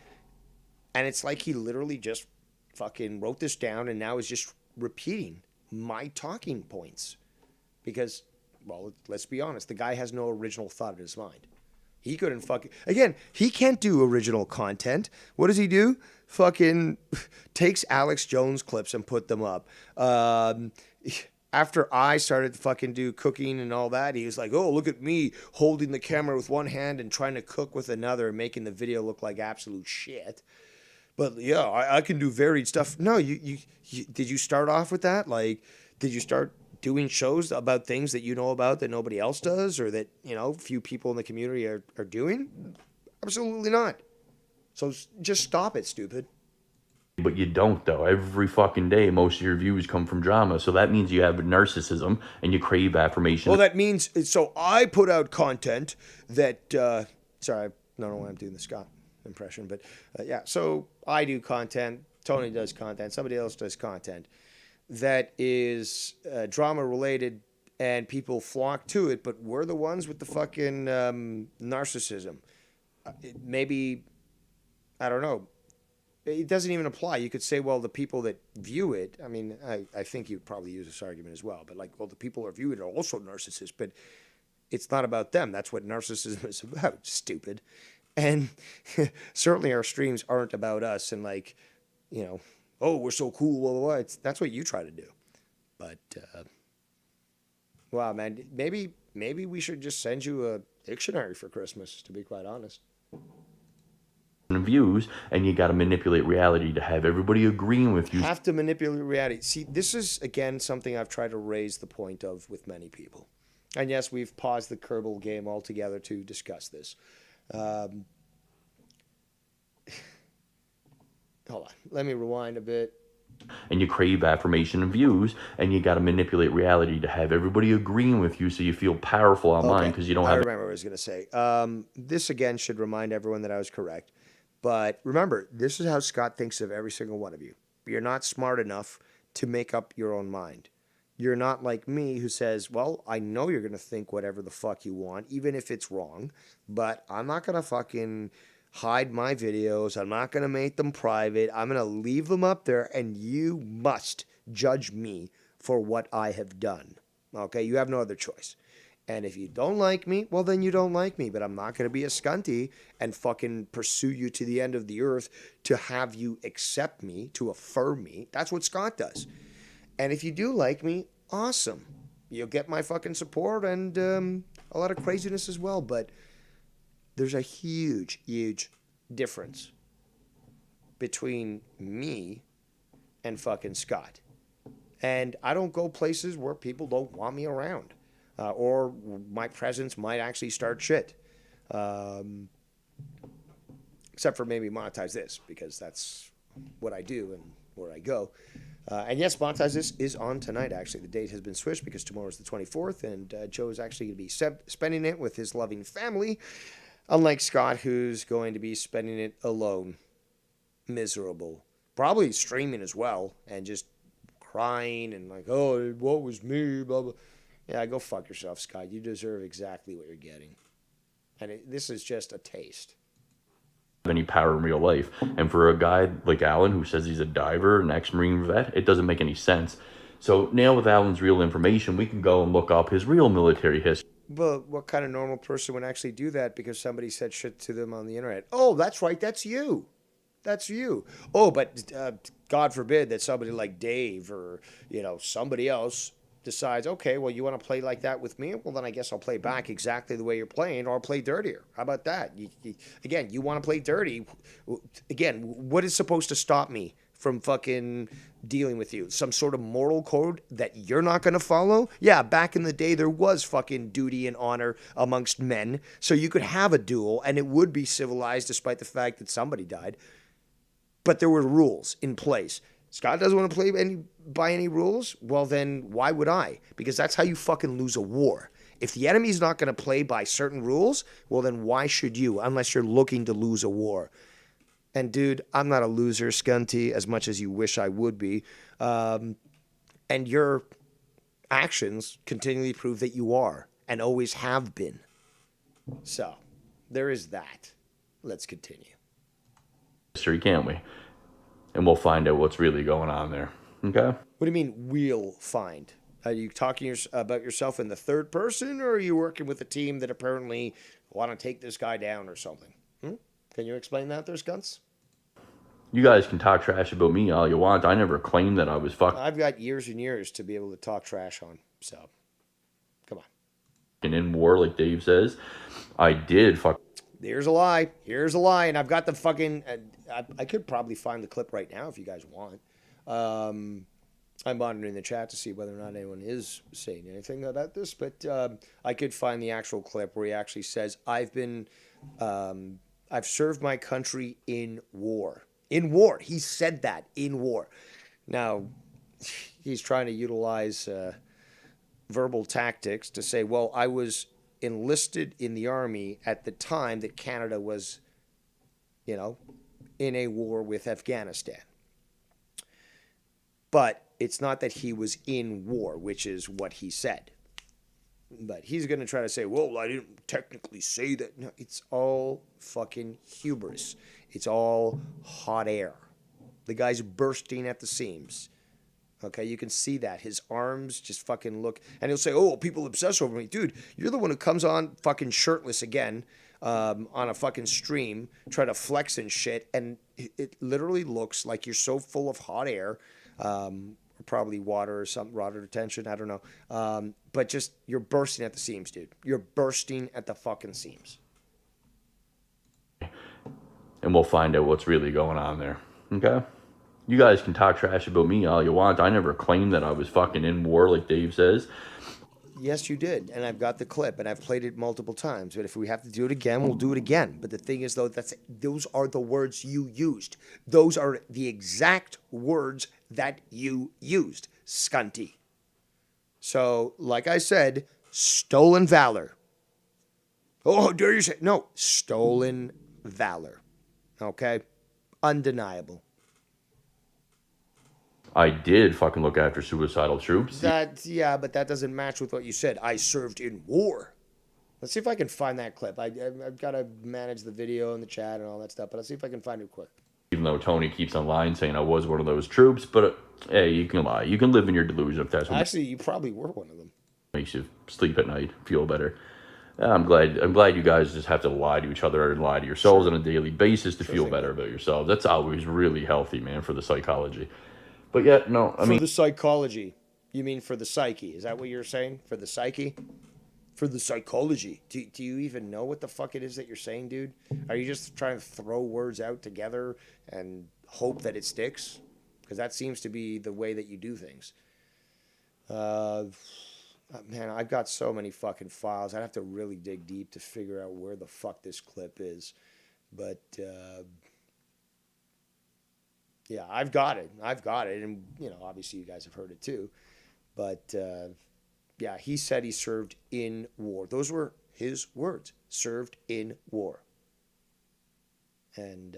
and it's like he literally just fucking wrote this down and now is just repeating my talking points because, well, let's be honest, the guy has no original thought in his mind. He couldn't he can't do original content. What does he do? Fucking takes Alex Jones clips and put them up. After I started to fucking do cooking and all that, he was like, oh, look at me holding the camera with one hand and trying to cook with another and making the video look like absolute shit. But yeah, I can do varied stuff. No, you did you start off with that? Like, did you start doing shows about things that you know about that nobody else does, or that few people in the community are doing? Absolutely not. So just stop it, stupid. But you don't, though. Every fucking day, most of your views come from drama. So that means you have narcissism and you crave affirmation. Well, that means, so I put out content that, sorry, I don't know why I'm doing the Scott impression, but yeah, so I do content, Tony does content, somebody else does content that is drama related and people flock to it, but we're the ones with the fucking narcissism. Maybe, I don't know. It doesn't even apply. You could say, well, the people that view it, I mean, I think you'd probably use this argument as well, but like, well, the people who view it are also narcissists, but it's not about them. That's what narcissism is about, stupid. And certainly our streams aren't about us and like, you know, oh, we're so cool, blah, blah, blah. That's what you try to do. But, wow, man, maybe we should just send you a dictionary for Christmas, to be quite honest. Views, and you got to manipulate reality to have everybody agreeing with you. Have to manipulate reality. See, this is, again, something I've tried to raise the point of with many people. And yes, we've paused the Kerbal game altogether to discuss this. Hold on. Let me rewind a bit. And you crave affirmation and views, and you got to manipulate reality to have everybody agreeing with you so you feel powerful online because you don't have... I remember what I was going to say. This, again, should remind everyone that I was correct. But remember, this is how Scott thinks of every single one of you. You're not smart enough to make up your own mind. You're not like me who says, well, I know you're going to think whatever the fuck you want, even if it's wrong, but I'm not going to fucking hide my videos. I'm not going to make them private. I'm going to leave them up there, and you must judge me for what I have done. Okay? You have no other choice. And if you don't like me, well, then you don't like me. But I'm not going to be a scunty and fucking pursue you to the end of the earth to have you accept me, to affirm me. That's what Scott does. And if you do like me, awesome. You'll get my fucking support and a lot of craziness as well. But there's a huge, huge difference between me and fucking Scott. And I don't go places where people don't want me around. Or my presence might actually start shit. Except for maybe monetize this, because that's what I do and where I go. And yes, monetize this is on tonight, actually. The date has been switched because tomorrow is the 24th, and Joe is actually going to be spending it with his loving family, unlike Scott, who's going to be spending it alone, miserable, probably streaming as well, and just crying and like, oh, what was me, blah, blah. Yeah, go fuck yourself, Scott. You deserve exactly what you're getting. And this is just a taste. Any power in real life. And for a guy like Alan who says he's a diver, an ex-Marine vet, it doesn't make any sense. So now with Alan's real information, we can go and look up his real military history. But what kind of normal person would actually do that because somebody said shit to them on the internet? Oh, that's right. That's you. That's you. Oh, but God forbid that somebody like Dave or, you know, somebody else decides, okay, well, you want to play like that with me? Well, then I guess I'll play back exactly the way you're playing, or I'll play dirtier. How about that? Again, you want to play dirty. Again, what is supposed to stop me from fucking dealing with you? Some sort of moral code that you're not going to follow? Yeah, back in the day, there was fucking duty and honor amongst men, so you could have a duel, and it would be civilized despite the fact that somebody died. But there were rules in place. Scott doesn't want to play by any rules? Well, then why would I? Because that's how you fucking lose a war. If the enemy's not going to play by certain rules, well, then why should you, unless you're looking to lose a war? And, dude, I'm not a loser, Scunty, as much as you wish I would be. And your actions continually prove that you are and always have been. So, there is that. Let's continue. History, can't we? And we'll find out what's really going on there. Okay? What do you mean, we'll find? Are you talking about yourself in the third person, or are you working with a team that apparently want to take this guy down or something? Can you explain that there, Skunts? You guys can talk trash about me all you want. I never claimed that I was fucking... I've got years and years to be able to talk trash on, so come on. in war, like Dave says. I did fuck... Here's a lie. Here's a lie. And I've got the fucking... I could probably find the clip right now if you guys want. I'm monitoring the chat to see whether or not anyone is saying anything about this. But I could find the actual clip where he actually says, I've served my country in war. In war. He said that in war. Now, he's trying to utilize verbal tactics to say, well, I was enlisted in the army at the time that Canada was, you know, in a war with Afghanistan. But it's not that he was in war, which is what he said. But he's going to try to say, well, I didn't technically say that. No, it's all fucking hubris. It's all hot air. The guy's bursting at the seams. Okay, you can see that. His arms just fucking look. And he'll say, oh, people obsess over me. Dude, you're the one who comes on fucking shirtless again on a fucking stream, try to flex and shit. And it literally looks like you're so full of hot air. Probably water or something, water retention, I don't know. But just, you're bursting at the seams, dude. You're bursting at the fucking seams. And we'll find out what's really going on there. Okay? You guys can talk trash about me all you want. I never claimed that I was fucking in war like Dave says. Yes, you did. And I've got the clip and I've played it multiple times. But if we have to do it again, we'll do it again. But the thing is, though, those are the words you used. Those are the exact words that you used, scunty. So, like I said, stolen valor. Oh, how dare you say? No, stolen valor. Okay? Undeniable. I did fucking look after suicidal troops. Yeah, but that doesn't match with what you said. I served in war. Let's see if I can find that clip. I've got to manage the video and the chat and all that stuff, but I'll see if I can find it quick. Even though Tony keeps online saying I was one of those troops, but hey, you can lie. You can live in your delusion if that's what Actually, you probably were one of them. Makes you sleep at night, feel better. I'm glad you guys just have to lie to each other and lie to yourselves on a daily basis to feel better about yourselves. That's always really healthy, man, for the psychology. But yeah, no, I mean... For the psychology. You mean for the psyche. Is that what you're saying? For the psyche? For the psychology. Do you even know what the fuck it is that you're saying, dude? Are you just trying to throw words out together and hope that it sticks? Because that seems to be the way that you do things. Man, I've got so many fucking files. I'd have to really dig deep to figure out where the fuck this clip is. But... yeah, I've got it. And, you know, obviously you guys have heard it too. But, yeah, he said he served in war. Those were his words. Served in war. And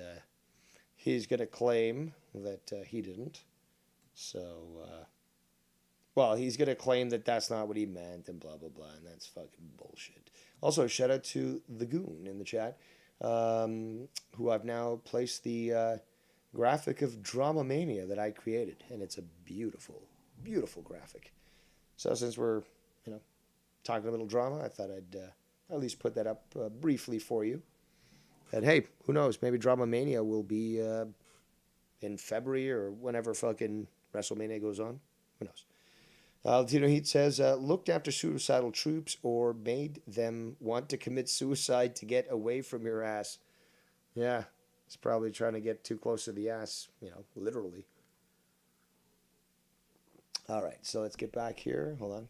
he's going to claim that he didn't. So, well, he's going to claim that that's not what he meant and blah, blah, blah. And that's fucking bullshit. Also, shout out to the Goon in the chat, who I've now placed the... graphic of Drama Mania that I created, and it's a beautiful, beautiful graphic. So since we're, you know, talking a little drama, I thought I'd at least put that up briefly for you. And hey, who knows? Maybe Drama Mania will be in February or whenever fucking WrestleMania goes on. Who knows? Latino Heat says, looked after suicidal troops or made them want to commit suicide to get away from your ass. Yeah. He's probably trying to get too close to the ass, you know, literally. All right, so let's get back here. Hold on.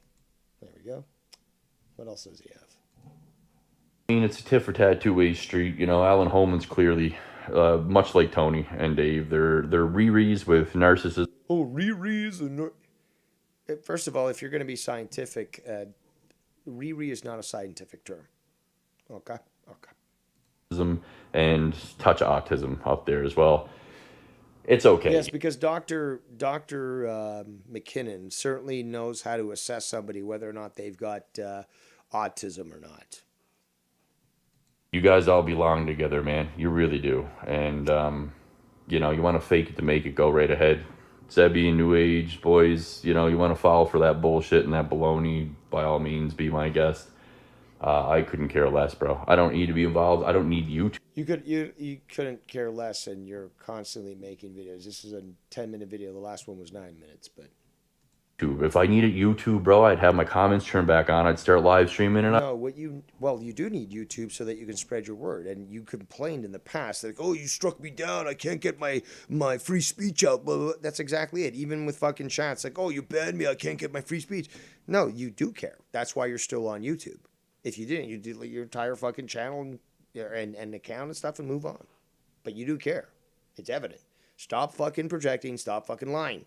There we go. What else does he have? I mean, it's a tit for tat, two-way street. You know, Alan Holman's clearly, much like Tony and Dave, they're Riris with narcissism. Oh, Riris and... First of all, if you're going to be scientific, Riri is not a scientific term. Okay? Okay. And touch autism up there as well. It's okay. Yes, because Dr. McKinnon certainly knows how to assess somebody whether or not they've got autism or not. You guys all belong together, man. You really do. And, you know, you want to fake it to make it, go right ahead. Zebby and New Age boys, you know, you want to fall for that bullshit and that baloney, by all means, be my guest. I couldn't care less, bro. I don't need to be involved. I don't need you to. You couldn't care less, and you're constantly making videos. This is a 10-minute video. The last one was 9 minutes, but... If I needed YouTube, bro, I'd have my comments turned back on. I'd start live streaming. And no, you do need YouTube so that you can spread your word. And you complained in the past, like, oh, you struck me down. I can't get my free speech out. Blah, blah, blah. That's exactly it. Even with fucking chats, like, oh, you banned me. I can't get my free speech. No, you do care. That's why you're still on YouTube. If you didn't, you'd delete your entire fucking channel and account and stuff and move on. But you do care. It's evident. Stop fucking projecting. Stop fucking lying.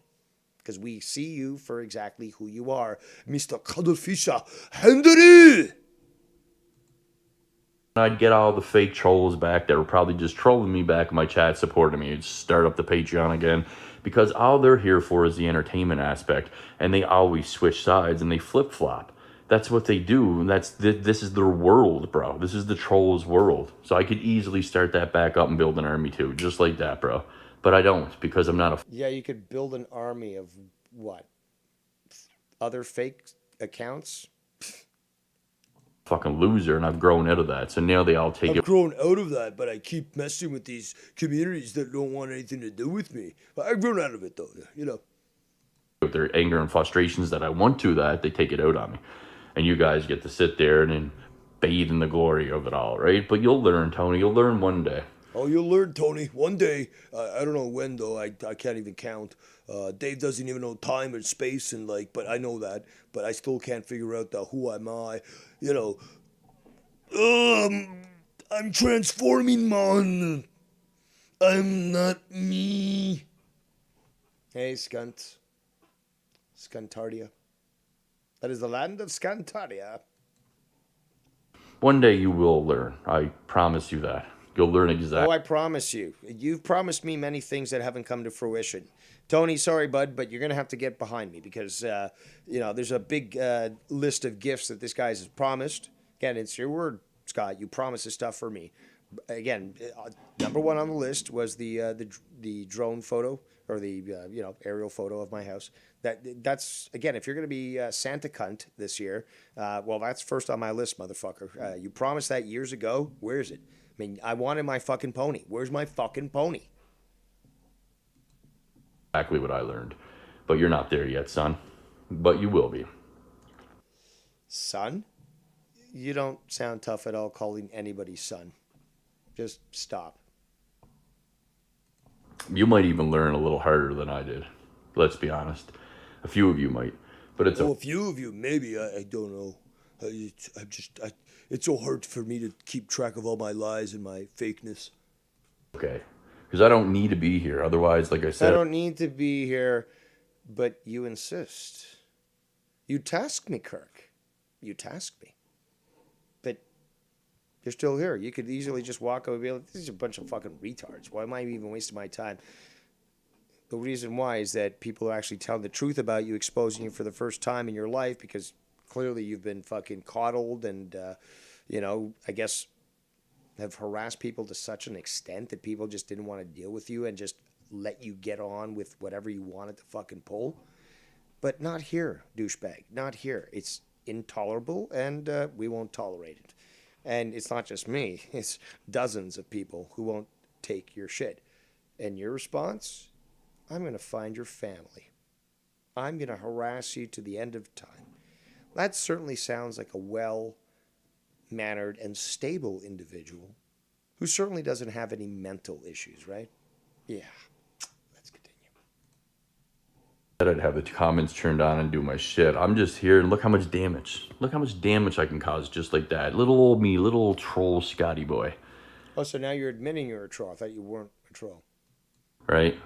Because we see you for exactly who you are. Mr. Cuttlefish Henry! I'd get all the fake trolls back that were probably just trolling me back in my chat, supporting me. I'd start up the Patreon again because all they're here for is the entertainment aspect, and they always switch sides and they flip flop. That's what they do. And this is their world, bro. This is the trolls' world. So I could easily start that back up and build an army too, just like that, bro. But I don't because I'm not a Yeah, you could build an army of what? Other fake accounts? fucking loser, and I've grown out of that. So now they all take I've it grown out of that, but I keep messing with these communities that don't want anything to do with me. I've grown out of it, though, you know. with their anger and frustrations that I want to that, they take it out on me. And you guys get to sit there and then bathe in the glory of it all, right? But you'll learn, Tony. You'll learn one day. Oh, you'll learn, Tony. One day. I don't know when, though. I can't even count. Dave doesn't even know time and space and, like, but I know that. But I still can't figure out the who am I, you know. I'm transforming, man. I'm not me. Hey, Skunt. Scantardia. That is the land of Scantardia. One day you will learn. I promise you that. You'll learn exactly. Oh, I promise you. You've promised me many things that haven't come to fruition. Tony, sorry, bud, but you're going to have to get behind me because, there's a big list of gifts that this guy's has promised. Again, it's your word, Scott. You promised this stuff for me. Again, number one on the list was the drone photo or the aerial photo of my house. That's again, if you're going to be Santa cunt this year, well, that's first on my list, motherfucker. You promised that years ago. Where is it? I mean, I wanted my fucking pony. Where's my fucking pony? Exactly what I learned. But you're not there yet, son. But you will be. Son? You don't sound tough at all calling anybody son. Just stop. You might even learn a little harder than I did. Let's be honest. A few of you might. But it's a few of you, maybe. I don't know. It's so hard for me to keep track of all my lies and my fakeness. okay. Because I don't need to be here. Otherwise, like I said, I don't need to be here, but you insist. You task me, Kirk. You task me. But you're still here. You could easily just walk over and be like, this is a bunch of fucking retards. Why am I even wasting my time? The reason why is that people are actually telling the truth about you, exposing you for the first time in your life because clearly you've been fucking coddled and, I guess have harassed people to such an extent that people just didn't want to deal with you and just let you get on with whatever you wanted to fucking pull. But not here, douchebag. Not here. It's intolerable and we won't tolerate it. And it's not just me. It's dozens of people who won't take your shit. And your response? I'm going to find your family. I'm going to harass you to the end of time. That certainly sounds like a well-mannered and stable individual who certainly doesn't have any mental issues, right? Yeah. Let's continue. I'd have the comments turned on and do my shit. I'm just here and look how much damage. Look how much damage I can cause just like that. Little old me, little old troll Scotty boy. Oh, so now you're admitting you're a troll. I thought you weren't a troll. Right?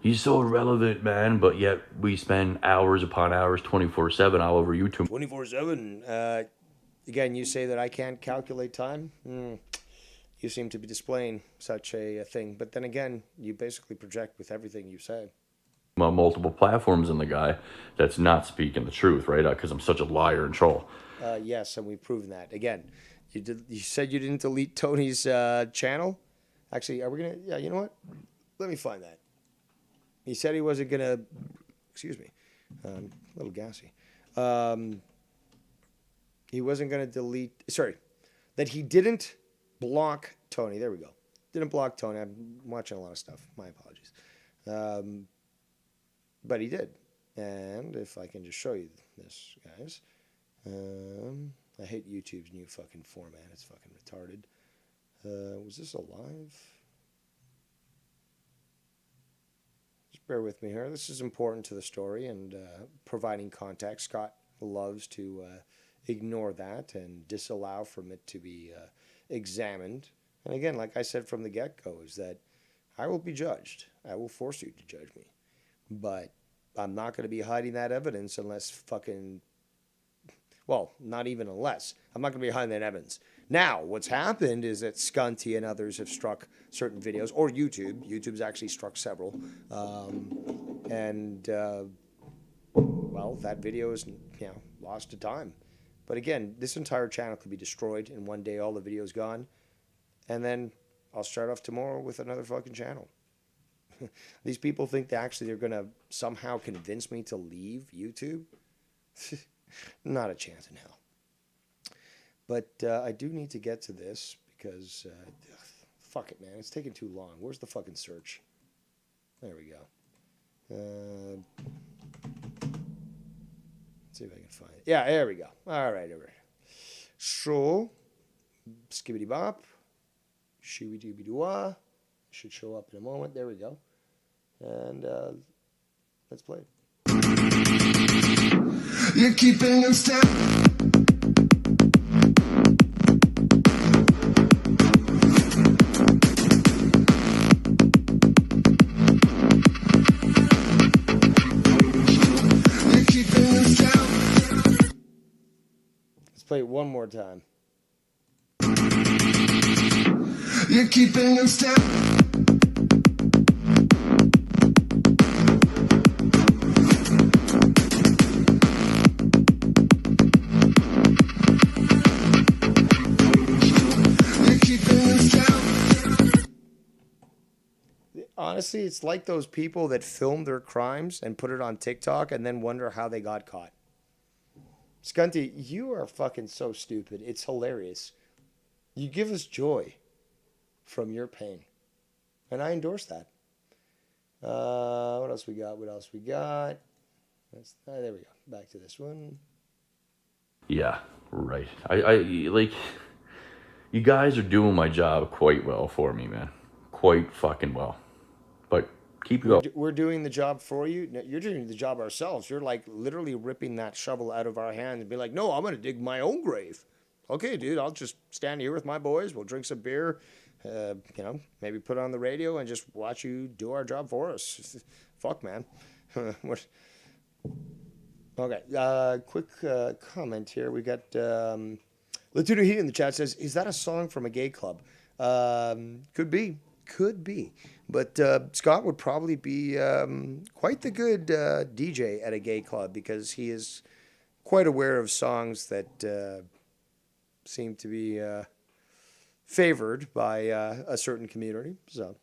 He's so irrelevant, man, but yet we spend hours upon hours, 24/7 all over YouTube. 24/7. Again, you say that I can't calculate time. You seem to be displaying such a thing. But then again, you basically project with everything you say. Multiple platforms in the guy that's not speaking the truth, right? Because I'm such a liar and troll. Yes, and we've proven that. Again, you said you didn't delete Tony's channel. Actually, are we going to... Yeah, you know what? Let me find that. He said he wasn't going to... Excuse me. A little gassy. He wasn't going to delete... Sorry. That he didn't block Tony. There we go. Didn't block Tony. I'm watching a lot of stuff. My apologies. But he did. And if I can just show you this, guys. I hate YouTube's new fucking format. It's fucking retarded. Was this a live? Just bear with me here. This is important to the story and providing context. Scott loves to ignore that and disallow from it to be examined. And again, like I said from the get-go, is that I will be judged. I will force you to judge me. But I'm not going to be hiding that evidence unless fucking, well, not even unless. I'm not going to be hiding that evidence. Now, what's happened is that Scunty and others have struck certain videos, or YouTube. YouTube's actually struck several. Well, that video is, lost to time. But again, this entire channel could be destroyed in one day, all the videos gone. And then I'll start off tomorrow with another fucking channel. These people think they're going to somehow convince me to leave YouTube. Not a chance in hell. But I do need to get to this because, fuck it, man. It's taking too long. Where's the fucking search? There we go. Let's see if I can find it. Yeah, there we go. All right. So, skibbity bop. Shooby dooby doo. Should show up in a moment. There we go. And let's play it. You're keeping in step. You're keeping in step. Let's play it one more time. You're keeping in step. Honestly, it's like those people that film their crimes and put it on TikTok and then wonder how they got caught. Scunty, you are fucking so stupid. It's hilarious. You give us joy from your pain. And I endorse that. What else we got? There we go. Back to this one. Yeah, right. I like, you guys are doing my job quite well for me, man. Quite fucking well. But keep it up. We're doing the job for you. No, you're doing the job ourselves. You're like literally ripping that shovel out of our hands and be like, no, I'm going to dig my own grave. Okay, dude, I'll just stand here with my boys. We'll drink some beer, maybe put on the radio and just watch you do our job for us. Fuck, man. Okay, quick comment here. We got Latudo Heat in the chat says, is that a song from a gay club? Could be. But Scott would probably be quite the good DJ at a gay club because he is quite aware of songs that seem to be favored by a certain community. So,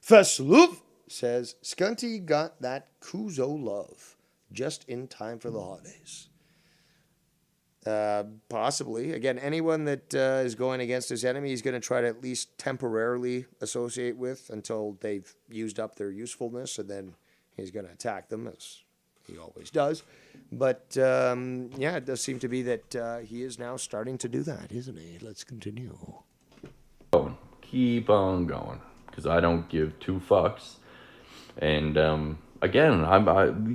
Fesloof says, Scunty got that Kuzo love just in time for the holidays. Possibly. Again, anyone that is going against his enemy, he's going to try to at least temporarily associate with until they've used up their usefulness, and then he's going to attack them, as he always does. But, it does seem to be that he is now starting to do that, isn't he? Let's continue. Keep on going, because I don't give two fucks. And, again,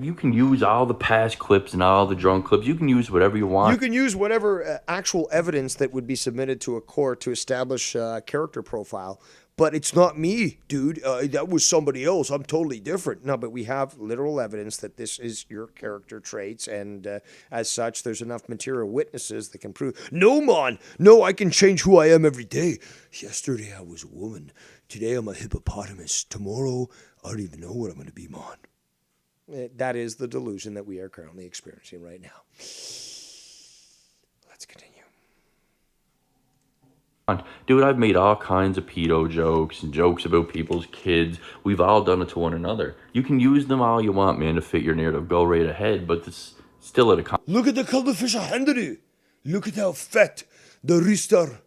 you can use all the past clips and all the drunk clips. You can use whatever you want. You can use whatever actual evidence that would be submitted to a court to establish a character profile. But it's not me, dude. That was somebody else. I'm totally different. No, but we have literal evidence that this is your character traits. And as such, there's enough material witnesses that can prove, no, man. No, I can change who I am every day. Yesterday, I was a woman. Today, I'm a hippopotamus. Tomorrow, I don't even know what I'm going to be, man. That is the delusion that we are currently experiencing right now. Let's continue. Dude, I've made all kinds of pedo jokes and jokes about people's kids. We've all done it to one another. You can use them all you want, man, to fit your narrative. Go right ahead, but it's still at a... Look at the cuttlefish Henry. Look at how fat the rooster.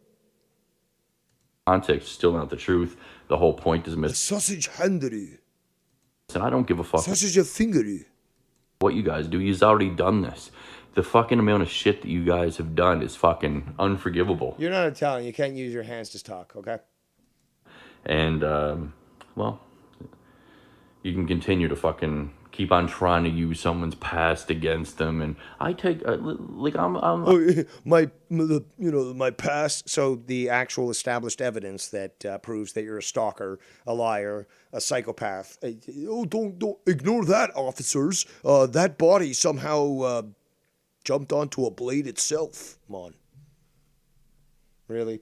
Context, still not the truth. The whole point is missing. Sausage Henry. And I don't give a fuck Sausage of fingery. what you guys do. You've already done this. The fucking amount of shit that you guys have done is fucking unforgivable. You're not Italian. You can't use your hands to talk, okay? And, well, you can continue to fucking keep on trying to use someone's past against them. And I take like I'm Oh, my past. So the actual established evidence that proves that you're a stalker, a liar, a psychopath. Oh, don't ignore that, officers. That body somehow jumped onto a blade itself. Come on. Really?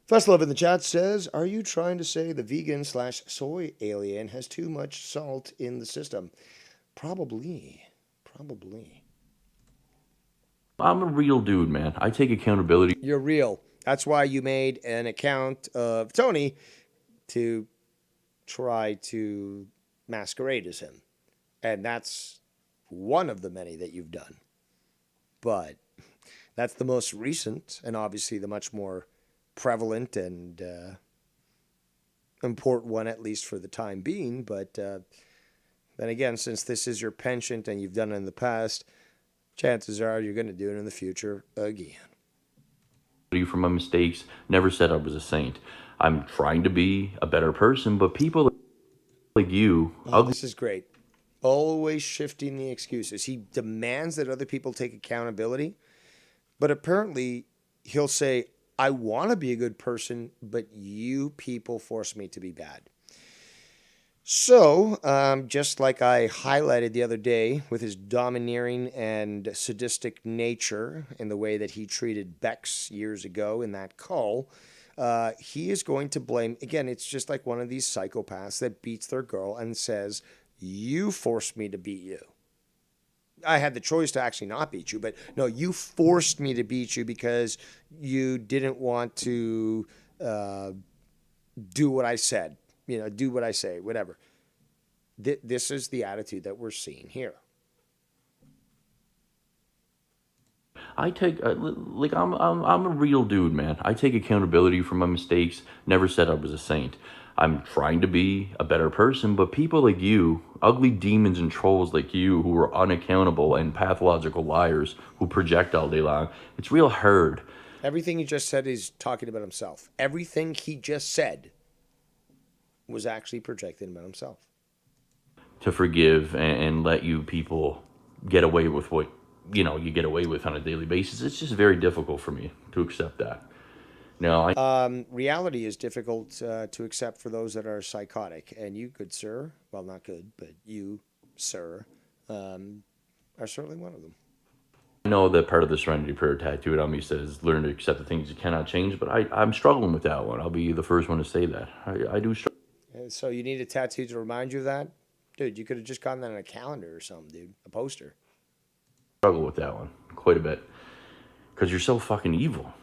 First Love in the chat says, "Are you trying to say the vegan/soy alien has too much salt in the system?" Probably. I'm a real dude, man. I take accountability. You're real. That's why you made an account of Tony to try to masquerade as him. And that's one of the many that you've done. But that's the most recent and obviously the much more prevalent and important one, at least for the time being. But then again, since this is your penchant and you've done it in the past, chances are you're going to do it in the future again. For my mistakes, never said I was a saint. I'm trying to be a better person, but people like you, This is great. Always shifting the excuses. He demands that other people take accountability, but apparently he'll say, I want to be a good person, but you people force me to be bad. So, just like I highlighted the other day with his domineering and sadistic nature in the way that he treated Bex years ago in that call, he is going to blame, again, it's just like one of these psychopaths that beats their girl and says, you forced me to beat you. I had the choice to actually not beat you, but no, you forced me to beat you because you didn't want to do what I said. Do what I say, whatever. This is the attitude that we're seeing here. I take like I'm a real dude, man. I take accountability for my mistakes. Never said I was a saint. I'm trying to be a better person, but people like you, ugly demons and trolls like you, who are unaccountable and pathological liars who project all day long, it's real hard. Everything he just said is talking about himself. Everything he just said was actually projecting about himself. To forgive and let you people get away with what you get away with on a daily basis. It's just very difficult for me to accept that. No, reality is difficult to accept for those that are psychotic, and you, good sir, well, not good, but you, sir, are certainly one of them. I know that part of the Serenity Prayer tattooed on me says, learn to accept the things you cannot change, but I'm struggling with that one. I'll be the first one to say that. I do struggle. So you need a tattoo to remind you of that? Dude, you could have just gotten that on a calendar or something, dude. A poster. Struggle with that one quite a bit. Because you're so fucking evil.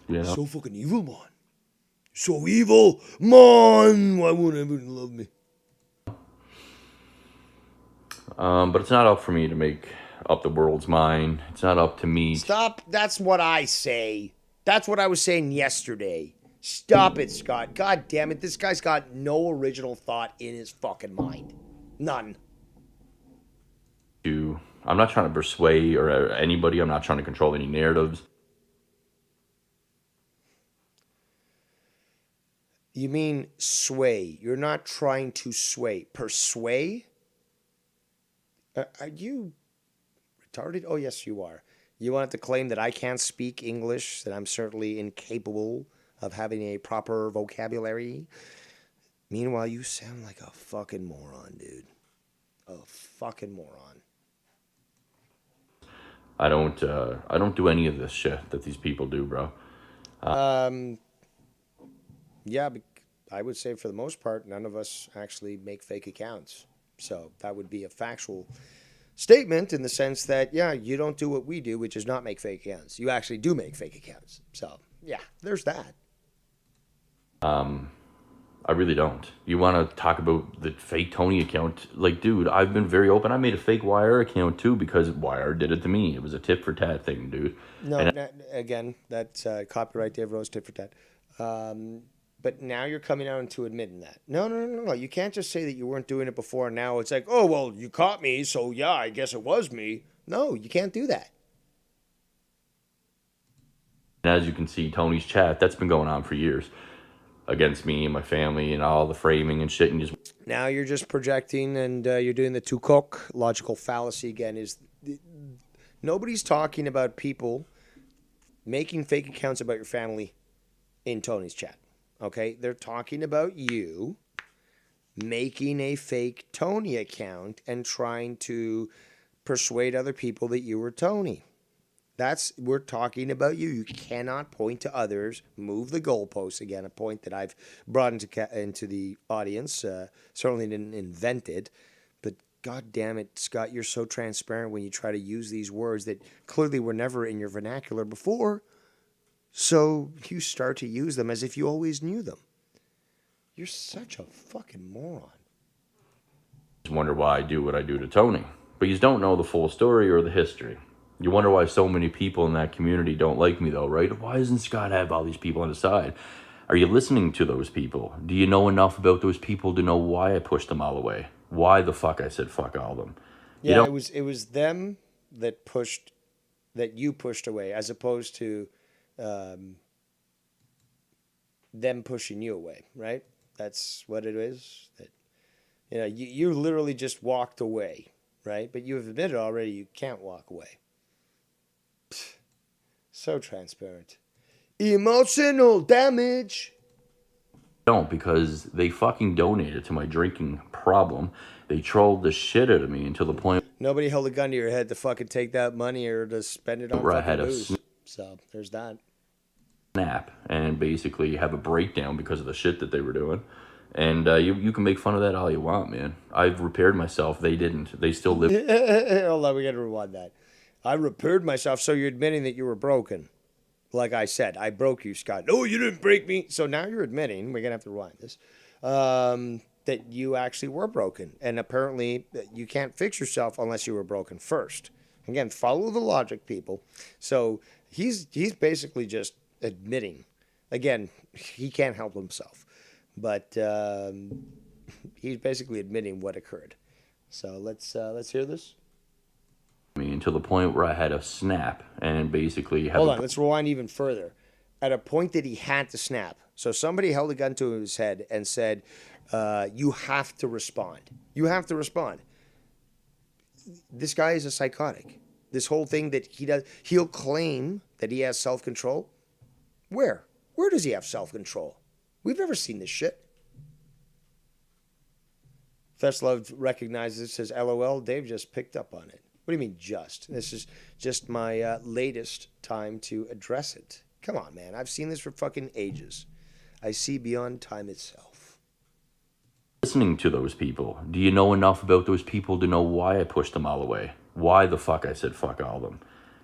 You know? So fucking evil, man. So evil, man. Why won't everyone love me? But it's not up for me to make up the world's mind. It's not up to me. Stop. That's what I say. That's what I was saying yesterday. Stop it, Scott. God damn it. This guy's got no original thought in his fucking mind. None. I'm not trying to persuade or anybody. I'm not trying to control any narratives. You mean sway. You're not trying to sway. Persuade? Are you retarded? Oh, yes, you are. You wanted to claim that I can't speak English, that I'm certainly incapable of having a proper vocabulary. Meanwhile, you sound like a fucking moron, dude. A fucking moron. I don't do any of this shit that these people do, bro. Yeah, I would say for the most part, none of us actually make fake accounts. So that would be a factual statement in the sense that, yeah, you don't do what we do, which is not make fake accounts. You actually do make fake accounts. So, yeah, there's that. I really don't. You want to talk about the fake Tony account? Like, dude, I've been very open. I made a fake Wire account too because Wire did it to me. It was a tit for tat thing, dude. No, again, that's copyright Dave Rose, tit for tat. But now you're coming out into admitting that. No. You can't just say that you weren't doing it before and now it's like, oh, well, you caught me, so yeah, I guess it was me. No, you can't do that. And as you can see, Tony's chat, that's been going on for years. against me and my family and all the framing and shit, and just Now you're just projecting, and you're doing the Tukok logical fallacy again. Nobody's talking about people making fake accounts about your family in Tony's chat. Okay, they're talking about you making a fake Tony account and trying to persuade other people that you were Tony. We're talking about you. You cannot point to others, move the goalposts again, a point that I've brought into the audience. Certainly didn't invent it, but God damn it, Scott, you're so transparent when you try to use these words that clearly were never in your vernacular before. So you start to use them as if you always knew them. You're such a fucking moron. wonder why I do what I do to Tony. But you don't know the full story or the history. You wonder why so many people in that community don't like me, though, right? Why doesn't Scott have all these people on his side? Are you listening to those people? Do you know enough about those people to know why I pushed them all away? Why the fuck I said fuck all of them? Yeah, it was them that you pushed away, as opposed to them pushing you away, right? That's what it is. You literally just walked away, right? But you've admitted already you can't walk away. Pfft, so transparent. Emotional damage. Don't, because they fucking donated to my drinking problem. They trolled the shit out of me until the point Nobody held a gun to your head to fucking take that money or to spend it on where I fucking had a booze. So there's that. snap and basically have a breakdown because of the shit that they were doing. And you can make fun of that all you want, man. I've repaired myself. They didn't. They still live. Hold on, we got to rewind that. I repaired myself, so you're admitting that you were broken. Like I said, I broke you, Scott. No, you didn't break me. So now you're admitting, we're going to have to rewind this, that you actually were broken. And apparently you can't fix yourself unless you were broken first. Again, follow the logic, people. So he's basically just admitting. Again, he can't help himself. But he's basically admitting what occurred. So let's hear this. Me until the point where I had a snap and basically have Hold on, let's rewind even further. At a point that he had to snap. So somebody held a gun to his head and said, you have to respond. You have to respond. This guy is a psychotic. This whole thing that he does, he'll claim that he has self-control. Where? Where does he have self-control? We've never seen this shit. Festlove recognizes, says, LOL, Dave just picked up on it. What do you mean just? This is just my latest time to address it. Come on, man. I've seen this for fucking ages. I see beyond time itself. listening to those people. Do you know enough about those people to know why I pushed them all away? Why the fuck I said fuck all of them?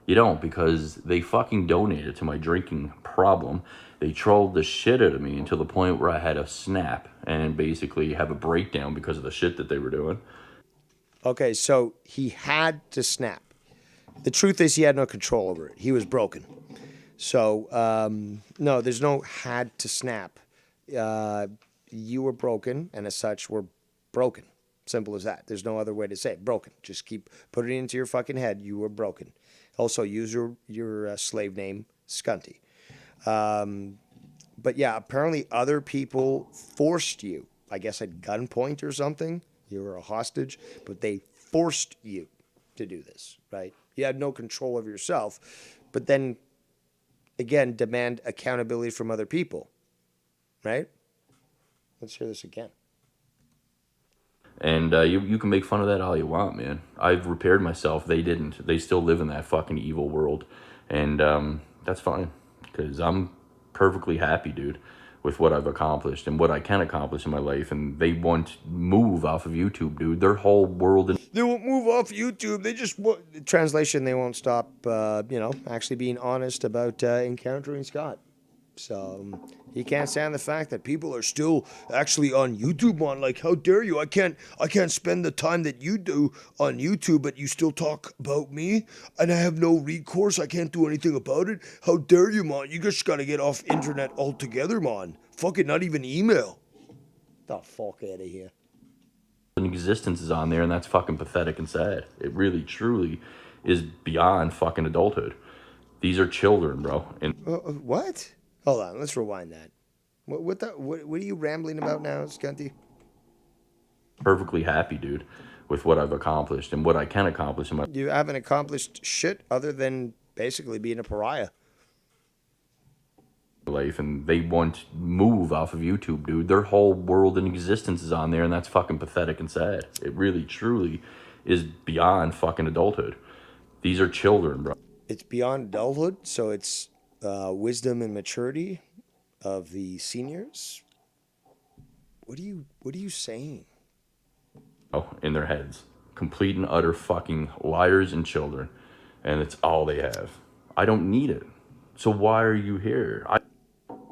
You don't, because they fucking donated to my drinking problem. They trolled the shit out of me until the point where I had a snap and basically have a breakdown because of the shit that they were doing. Okay, so he had to snap. The truth is he had no control over it. He was broken. So, no, there's no had to snap. You were broken, and as such, were broken. Simple as that. There's no other way to say it. Broken. Just keep putting it into your fucking head. You were broken. Also, use your slave name, Scunty. But yeah, apparently other people forced you. I guess at gunpoint or something. You were a hostage, but they forced you to do this, right? You had no control over yourself, but then, again, demand accountability from other people, right? Let's hear this again. And you can make fun of that all you want, man. I've repaired myself. They didn't. They still live in that fucking evil world. And that's fine, because I'm perfectly happy, dude, with what I've accomplished and what I can accomplish in my life. And they won't move off of YouTube, dude. Their whole world... They won't move off YouTube. They just... Translation, they won't stop, actually being honest about encountering Scott. So he can't stand the fact that people are still actually on YouTube, man. Like, how dare you? I can't spend the time that you do on YouTube, but you still talk about me, and I have no recourse. I can't do anything about it. How dare you, man? You just gotta get off internet altogether, man. Fuck it, not even email. The fuck out of here. existence is on there, and that's fucking pathetic and sad. It really, truly is beyond fucking adulthood. These are children, bro. And What? Hold on, let's rewind that. What are you rambling about now, Scunty? Perfectly happy, dude, with what I've accomplished and what I can accomplish in my You haven't accomplished shit other than basically being a pariah. life, and they won't move off of YouTube, dude. Their whole world and existence is on there, and that's fucking pathetic and sad. It really, truly is beyond fucking adulthood. These are children, bro. It's beyond adulthood, so it's wisdom and maturity of the seniors. What are you saying? In their heads. Complete and utter fucking liars and children. And it's all they have. I don't need it. So why are you here?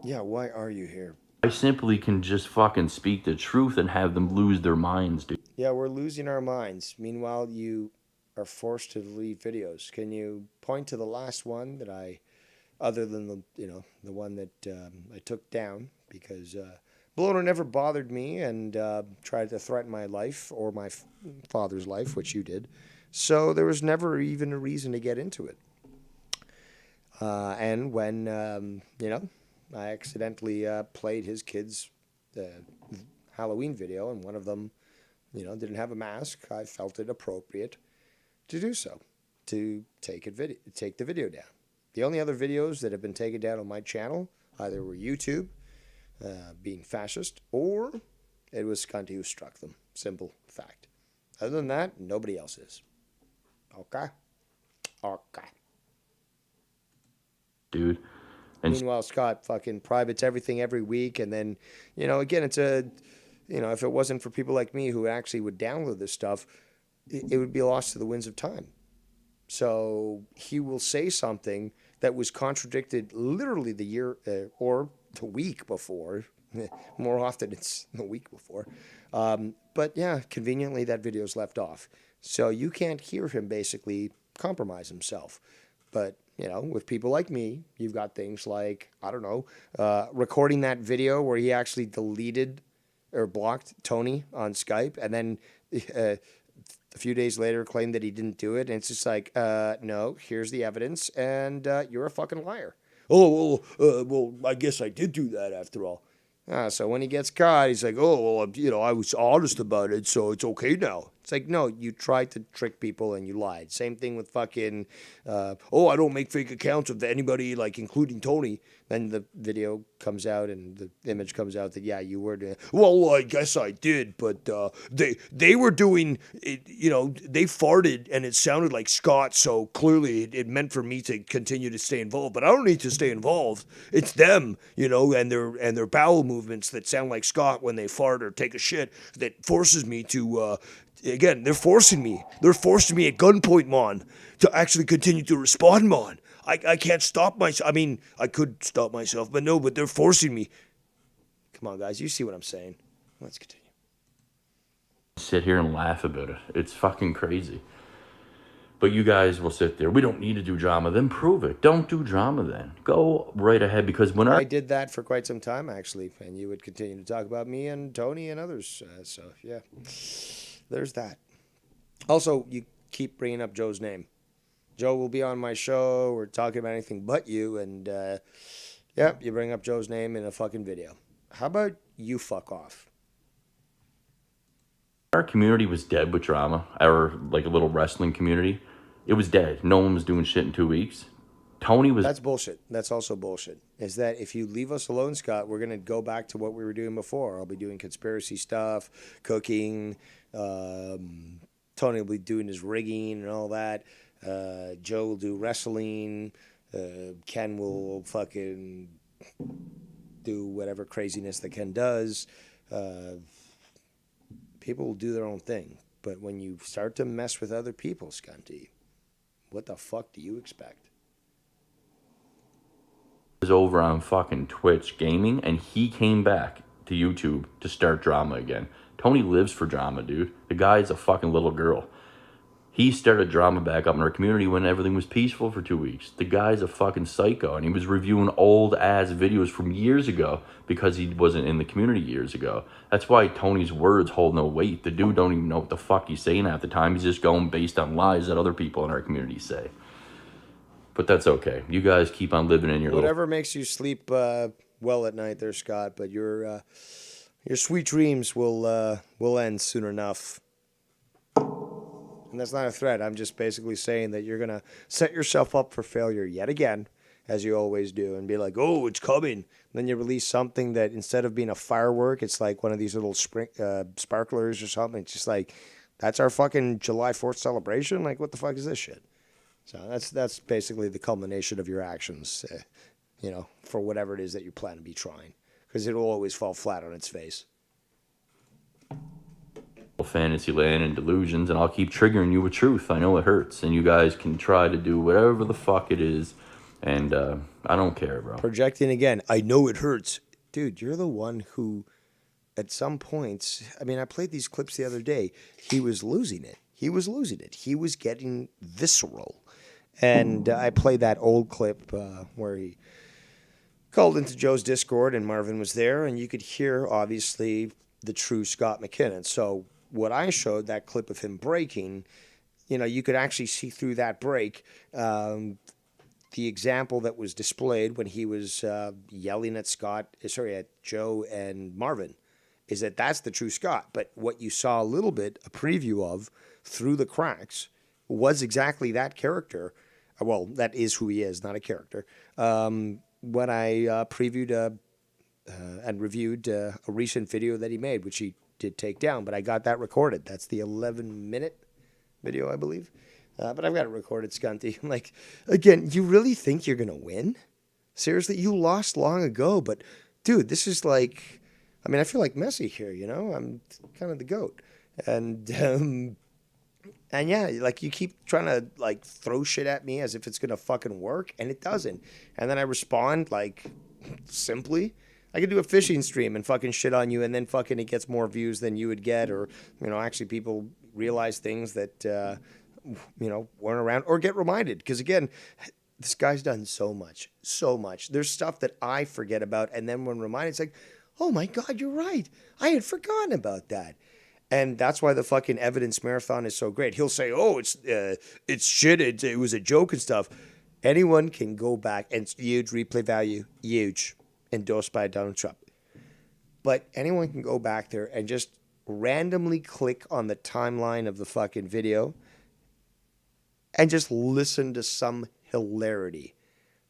Yeah, why are you here? I simply can just fucking speak the truth and have them lose their minds, dude. Yeah, we're losing our minds. Meanwhile, you are forced to delete videos. Can you point to the last one that other than the one that I took down because Bloater never bothered me and tried to threaten my life or my father's life, which you did. So there was never even a reason to get into it. And when I accidentally played his kid's Halloween video, and one of them, didn't have a mask, I felt it appropriate to do so, to take the video down. The only other videos that have been taken down on my channel either were YouTube being fascist, or it was Scunty who struck them. Simple fact. Other than that, nobody else is. Okay. Dude. And Meanwhile, Scott fucking privates everything every week, and then, again, it's if it wasn't for people like me who actually would download this stuff, it would be lost to the winds of time. So he will say something that was contradicted literally the year or the week before. More often it's the week before. But yeah, conveniently that video's left off. So you can't hear him basically compromise himself. But, with people like me, you've got things like, I don't know, recording that video where he actually deleted or blocked Tony on Skype, and then a few days later claimed that he didn't do it. And it's just like, no, here's the evidence, and you're a fucking liar. Oh, well, I guess I did do that after all. So when he gets caught, he's like, oh, well, I was honest about it, so it's okay now. It's like, no, you tried to trick people and you lied. Same thing with fucking, I don't make fake accounts of anybody, like, including Tony. Then the video comes out and the image comes out that, yeah, you were doing, well, I guess I did, but they were doing, it, they farted and it sounded like Scott, so clearly it meant for me to continue to stay involved. But I don't need to stay involved. It's them, and their bowel movements that sound like Scott when they fart or take a shit that forces me to, again, they're forcing me. They're forcing me at gunpoint, man, to actually continue to respond, man. I can't stop myself. I mean, I could stop myself, but they're forcing me. Come on, guys, you see what I'm saying. Let's continue. Sit here and laugh about it. It's fucking crazy. But you guys will sit there. We don't need to do drama. Then prove it. Don't do drama then. Go right ahead, because when I did that for quite some time, actually, and you would continue to talk about me and Tony and others. So, yeah, there's that. Also, you keep bringing up Joe's name. Joe will be on my show. We're talking about anything but you, and, you bring up Joe's name in a fucking video. How about you fuck off? our community was dead with drama, our like a little wrestling community, it was dead. No one was doing shit in 2 weeks. Tony was... That's bullshit. That's also bullshit. Is that if you leave us alone, Scott, we're going to go back to what we were doing before. I'll be doing conspiracy stuff, cooking. Tony will be doing his rigging and all that. Joe will do wrestling. Ken will fucking do whatever craziness that Ken does. People will do their own thing. But when you start to mess with other people, Scunty, what the fuck do you expect? Was over on fucking Twitch gaming, and he came back to YouTube to start drama again. Tony lives for drama, dude. The guy's a fucking little girl. He started drama back up in our community when everything was peaceful for 2 weeks. The guy's a fucking psycho, and he was reviewing old-ass videos from years ago because he wasn't in the community years ago. That's why Tony's words hold no weight. The dude don't even know what the fuck he's saying at the time. He's just going based on lies that other people in our community say. But that's okay. You guys keep on living in your whatever makes you sleep well at night there, Scott. But your sweet dreams will end soon enough. And that's not a threat. I'm just basically saying that you're gonna set yourself up for failure yet again, as you always do, and be like, "Oh, it's coming." And then you release something that instead of being a firework, it's like one of these little sparklers or something. It's just like, that's our fucking July 4th celebration. Like, what the fuck is this shit? So that's basically the culmination of your actions, for whatever it is that you plan to be trying, because it will always fall flat on its face. Fantasy land and delusions, and I'll keep triggering you with truth. I know it hurts, and you guys can try to do whatever the fuck it is, and I don't care, bro. Projecting again. I know it hurts. Dude, you're the one who, at some points, I mean, I played these clips the other day. He was losing it. He was getting visceral. And I played that old clip where he called into Joe's Discord and Marvin was there, and you could hear, obviously, the true Scott McKinnon. So what I showed, that clip of him breaking, you could actually see through that break the example that was displayed when he was yelling at Joe and Marvin, is that's the true Scott. But what you saw a little bit, a preview of, through the cracks, was exactly that character. Well, that is who he is, not a character. When I previewed and reviewed a recent video that he made, which he did take down, but I got that recorded. That's the 11-minute video, I believe. But I've got it recorded, Scunty. I'm like, again, you really think you're going to win? Seriously? You lost long ago, but dude, this is like, I mean, I feel like Messi here, I'm kind of the GOAT. And yeah, like, you keep trying to like throw shit at me as if it's going to fucking work, and it doesn't. And then I respond like simply. I could do a fishing stream and fucking shit on you, and then fucking it gets more views than you would get, or, actually people realize things that, weren't around, or get reminded. Because again, this guy's done so much. There's stuff that I forget about, and then when reminded, it's like, oh my God, you're right. I had forgotten about that. And that's why the fucking evidence marathon is so great. He'll say, oh, it's shit, it was a joke and stuff. Anyone can go back, and it's huge replay value, huge, endorsed by Donald Trump. But anyone can go back there and just randomly click on the timeline of the fucking video and just listen to some hilarity,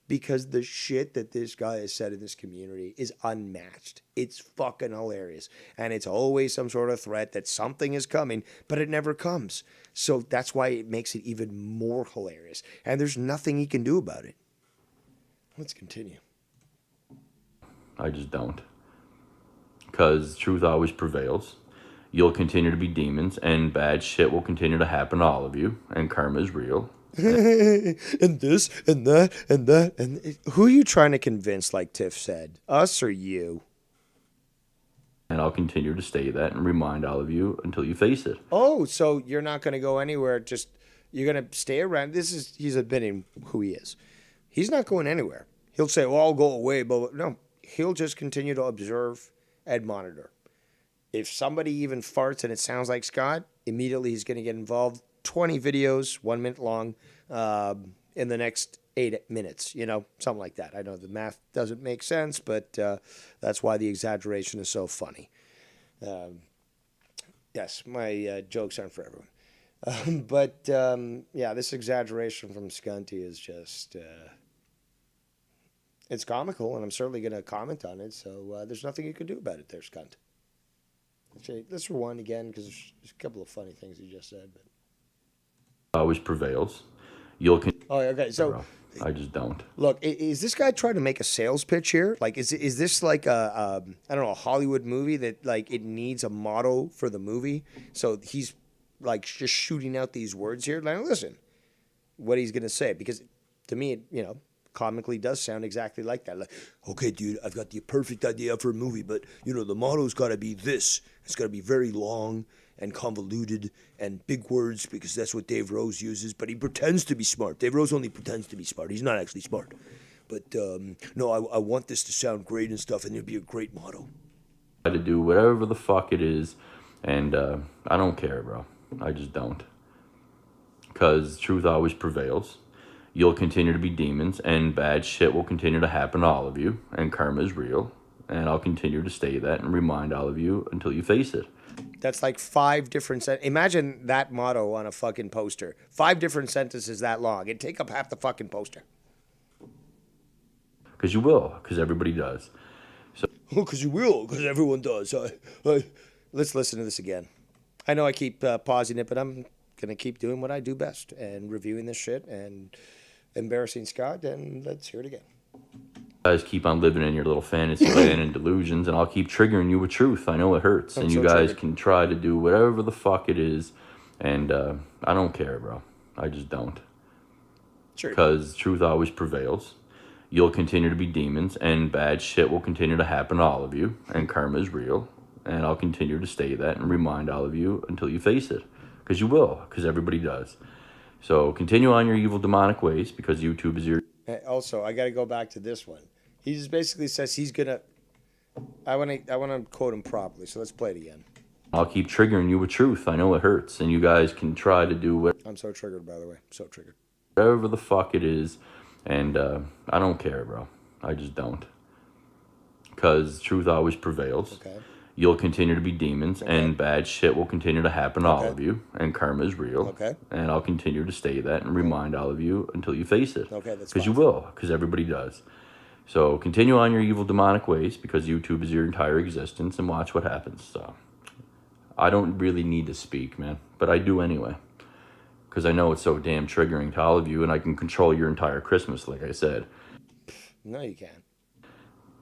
because the shit that this guy has said in this community is unmatched. It's fucking hilarious. And it's always some sort of threat that something is coming, but it never comes. So that's why it makes it even more hilarious. And there's nothing he can do about it. Let's continue. I just don't. Because truth always prevails. You'll continue to be demons, and bad shit will continue to happen to all of you, and karma is real. And this, and that, and that, and who are you trying to convince, like Tiff said? Us or you? And I'll continue to stay that and remind all of you until you face it. Oh, so you're not going to go anywhere, just, you're going to stay around. He's admitting who he is. He's not going anywhere. He'll say, well, I'll go away, but no, he'll just continue to observe and monitor. If somebody even farts and it sounds like Scott, immediately he's going to get involved. 20 videos, 1 minute long, in the next 8 minutes, something like that. I know the math doesn't make sense, but that's why the exaggeration is so funny. Yes, my jokes aren't for everyone. But this exaggeration from Scunty is just, it's comical, and I'm certainly going to comment on it, so there's nothing you can do about it there, Scunt. Let's rewind again, because there's a couple of funny things you just said. But always prevails. Oh, okay. So I just don't. Look, is this guy trying to make a sales pitch here? Like, is this like a Hollywood movie that like it needs a motto for the movie? So he's like just shooting out these words here. Like, listen, what he's gonna say, because to me, it, comically does sound exactly like that. Like, okay, dude, I've got the perfect idea for a movie, but the motto's got to be this. It's got to be very long and convoluted and big words, because that's what Dave Rose uses, but he pretends to be smart. Dave Rose only pretends to be smart. He's not actually smart. But no, I want this to sound great and stuff, and it'd be a great motto. To do whatever the fuck it is, and I don't care, bro. I just don't. Because truth always prevails. You'll continue to be demons, and bad shit will continue to happen to all of you, and karma is real, and I'll continue to stay that and remind all of you until you face it. That's like 5 different imagine that motto on a fucking poster. 5 different sentences that long. It'd take up half the fucking poster. Because you will, because everybody does. Oh, because you will, because everyone does. Let's listen to this again. I know I keep pausing it, but I'm going to keep doing what I do best and reviewing this shit and embarrassing Scott, and let's hear it again. You guys keep on living in your little fantasy land and delusions, and I'll keep triggering you with truth. I know it hurts, and so you guys triggered. can try to do whatever the fuck it is, and I don't care, bro. I just don't. Sure. Because truth always prevails. You'll continue to be demons, and bad shit will continue to happen to all of you, and karma is real, and I'll continue to stay that and remind all of you until you face it. Because you will, because everybody does. So continue on your evil demonic ways, because YouTube is your... Also, I got to go back to this one. He just basically says he's going to... I want to quote him properly, so let's play it again. I'll keep triggering you with truth. I know it hurts, and you guys can try to do I'm so triggered, by the way. So triggered. whatever the fuck it is, and I don't care, bro. I just don't. Because truth always prevails. Okay. You'll continue to be demons, and bad shit will continue to happen to all of you, and karma is real. Okay. And I'll continue to stay that and remind all of you until you face it. Okay, that's Because you fine. will, because everybody does. So continue on your evil demonic ways, because YouTube is your entire existence, and watch what happens. So I don't really need to speak, man, but I do anyway. Because I know it's so damn triggering to all of you, and I can control your entire Christmas, like I said. No, you can't.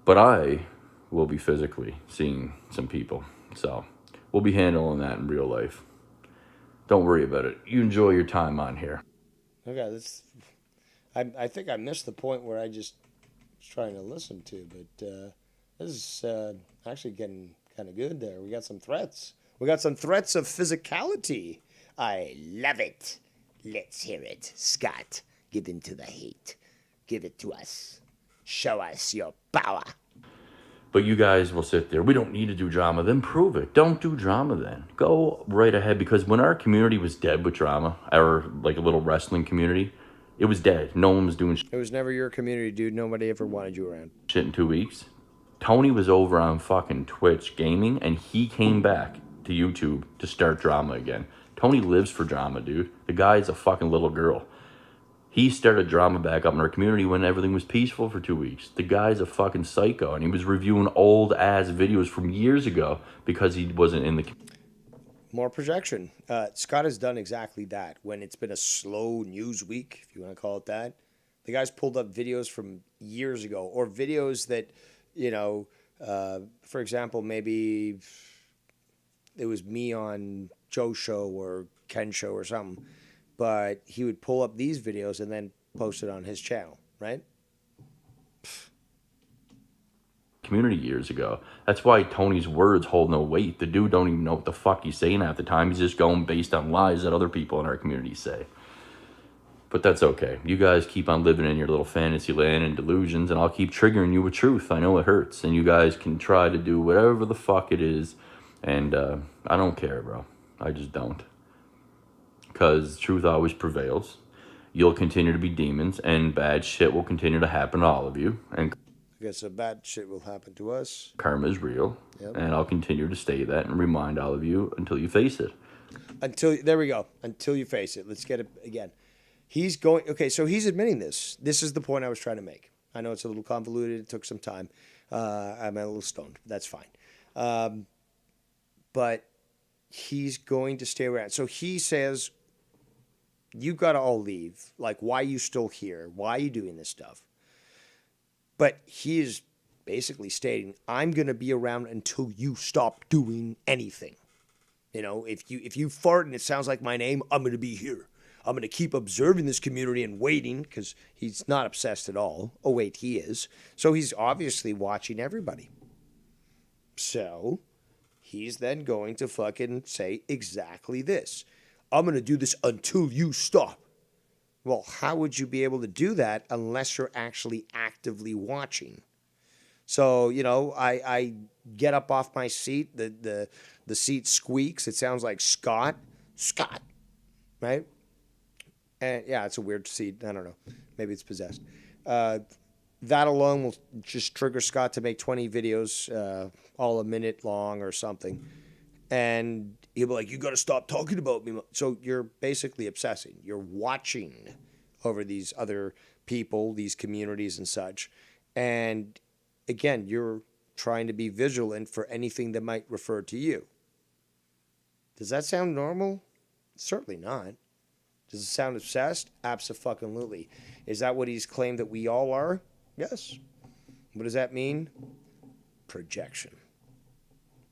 But I will be physically seeing some people. So we'll be handling that in real life. Don't worry about it. You enjoy your time on here. Okay, this... I think I missed the point where I just was trying to listen to, but this is actually getting kind of good there. We got some threats. We got some threats of physicality. I love it. Let's hear it. Scott, give in to the hate. Give it to us. Show us your power. But you guys will sit there. We don't need to do drama. Then prove it. Don't do drama then. Go right ahead. Because when our community was dead with drama, our like a little wrestling community, it was dead. No one was doing It was never your community, dude. Nobody ever wanted you around. shit in 2 weeks. Tony was over on fucking Twitch gaming, and he came back to YouTube to start drama again. Tony lives for drama, dude. The guy's a fucking little girl. He started drama back up in our community when everything was peaceful for 2 weeks. The guy's a fucking psycho, and he was reviewing old-ass videos from years ago because he wasn't in the... More projection. Scott has done exactly that. When it's been a slow news week, if you want to call it that, the guy's pulled up videos from years ago, or videos that, you know, for example, maybe it was me on Joe's show or Ken's show or something, but he would pull up these videos and then post it on his channel, right? community years ago. That's why Tony's words hold no weight. The dude don't even know what the fuck he's saying half the time. He's just going based on lies that other people in our community say. But that's okay. You guys keep on living in your little fantasy land and delusions, and I'll keep triggering you with truth. I know it hurts, and you guys can try to do whatever the fuck it is, and I don't care, bro. I just don't. Because truth always prevails. You'll continue to be demons, and bad shit will continue to happen to all of you, and I guess a bad shit will happen to us. karma is real, Yep. and I'll continue to stay that and remind all of you until you face it. There we go. Until you face it. Let's get it again. He's going, okay, so he's admitting this. This is the point I was trying to make. I know it's a little convoluted. It took some time. I'm a little stoned. That's fine. But he's going to stay around. So he says, you got to all leave. Like, why are you still here? Why are you doing this stuff? But he is basically stating, I'm going to be around until you stop doing anything. You know, if you fart and it sounds like my name, I'm going to be here. I'm going to keep observing this community and waiting, because he's not obsessed at all. Oh, wait, he is. So he's obviously watching everybody. So he's then going to fucking say exactly this. I'm going to do this until you stop. Well, how would you be able to do that unless you're actually actively watching? So, you know, I get up off my seat. The seat squeaks. It sounds like Scott, right? And yeah, it's a weird seed. I don't know. Maybe it's possessed. That alone will just trigger Scott to make 20 videos, all a minute long or something. And he'll be like, you got to stop talking about me. So you're basically obsessing. You're watching over these other people, these communities and such. And again, you're trying to be vigilant for anything that might refer to you. Does that sound normal? Certainly not. Does it sound obsessed? Abso-fucking-lutely. Is that what he's claimed that we all are? Yes. What does that mean? Projection.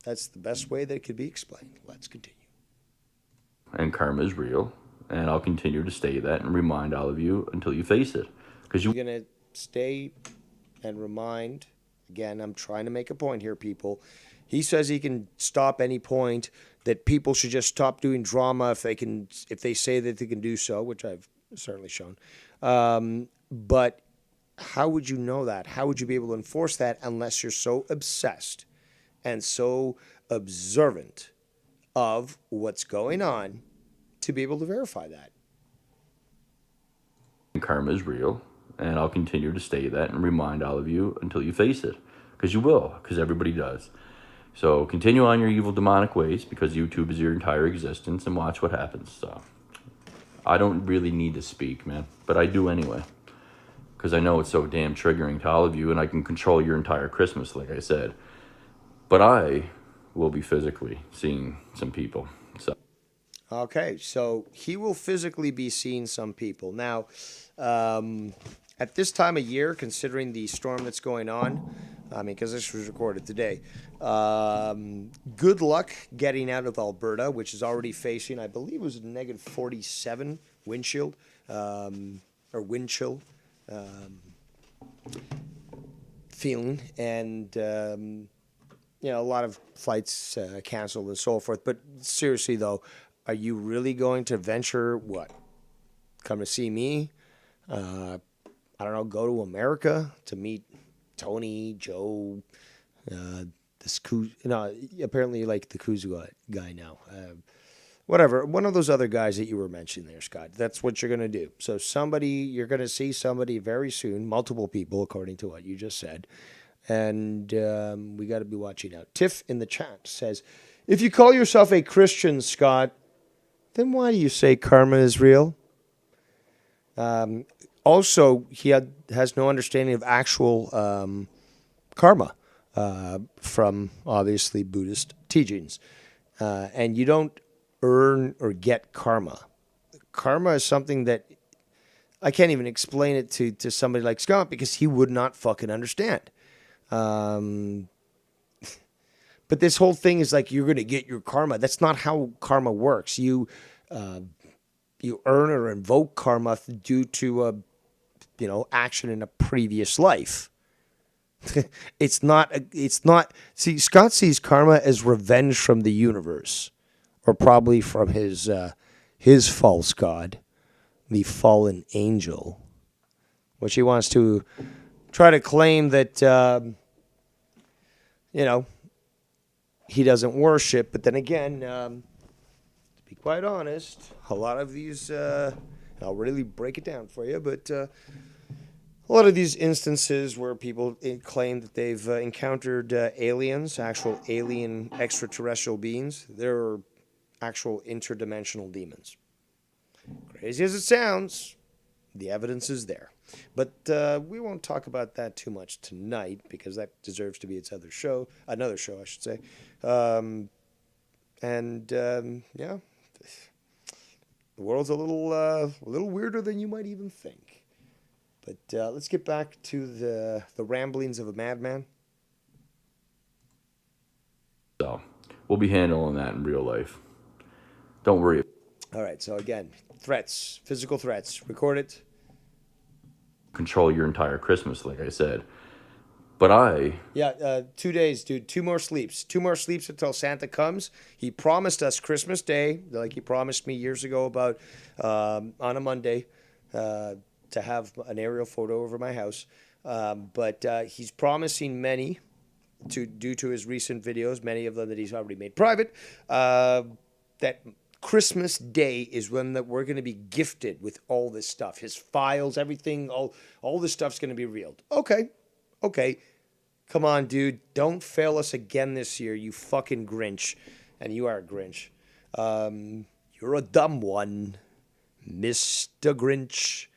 That's the best way that it could be explained. Let's continue. And karma is real, and I'll continue to state that and remind all of you until you face it. Because You're going to stay and remind, again, I'm trying to make a point here, people. He says he can stop any point, that people should just stop doing drama if they say that they can do so, which I've certainly shown. But how would you know that? How would you be able to enforce that unless you're so obsessed and so observant of what's going on to be able to verify that? karma is real, and I'll continue to state that and remind all of you until you face it. Because you will, because everybody does. So continue on your evil demonic ways, because YouTube is your entire existence, and watch what happens. So I don't really need to speak, man, but I do anyway. Because I know it's so damn triggering to all of you, and I can control your entire Christmas, like I said. But I will be physically seeing some people. So. Okay, so he will physically be seeing some people. Now, at this time of year, considering the storm that's going on, I mean, because this was recorded today, good luck getting out of Alberta, which is already facing, I believe it was a negative 47 wind chill, feeling. And, you know, a lot of flights canceled and so forth. But seriously, though, are you really going to venture, what, come to see me? I don't know, go to America to meet Tony, Joe, apparently like the Kuzu guy now. Whatever, one of those other guys that you were mentioning there, Scott. That's what you're going to do. So you're going to see somebody very soon, multiple people, according to what you just said. And we got to be watching out. Tiff in the chat says, if you call yourself a Christian, Scott, then why do you say karma is real? Also, he has no understanding of actual karma from, obviously, Buddhist teachings. And you don't earn or get karma. Karma is something that I can't even explain it to somebody like Scott because he would not fucking understand. But this whole thing is like you're going to get your karma. That's not how karma works. You earn or invoke karma due to action in a previous life. It's not. See, Scott sees karma as revenge from the universe, or probably from his false god, the fallen angel, which he wants to try to claim that he doesn't worship. But then again, to be quite honest, a lot of these, I'll really break it down for you, but a lot of these instances where people claim that they've encountered aliens, actual alien extraterrestrial beings, they're actual interdimensional demons. Crazy as it sounds, the evidence is there. But we won't talk about that too much tonight because that deserves to be another show, I should say. Yeah, the world's a little weirder than you might even think. But let's get back to the ramblings of a madman. So we'll be handling that in real life. Don't worry. All right. So again, threats, physical threats. Record it. Control your entire Christmas, like I said. But 2 days, dude. 2 more sleeps. 2 more sleeps until Santa comes. He promised us Christmas Day, like he promised me years ago about on a Monday to have an aerial photo over my house. But he's promising many, due to his recent videos, many of them that he's already made private, that Christmas Day is when that we're going to be gifted with all this stuff. His files, everything, all this stuff's going to be reeled. Okay. Come on, dude. Don't fail us again this year, you fucking Grinch. And you are a Grinch. You're a dumb one, Mr. Grinch.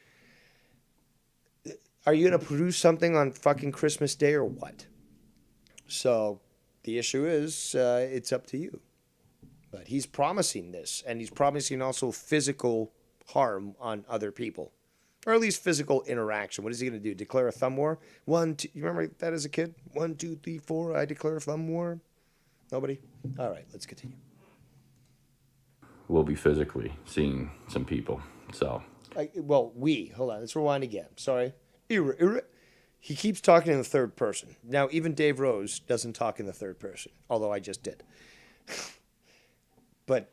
Are you going to produce something on fucking Christmas Day or what? So the issue is, it's up to you. But he's promising this, and he's promising also physical harm on other people. Or at least physical interaction. What is he going to do? Declare a thumb war? 1, 2, you remember that as a kid? 1, 2, 3, 4, I declare a thumb war? Nobody? All right, let's continue. We'll be physically seeing some people, so. Hold on, let's rewind again. Sorry. He keeps talking in the third person. Now, even Dave Rose doesn't talk in the third person, although I just did. But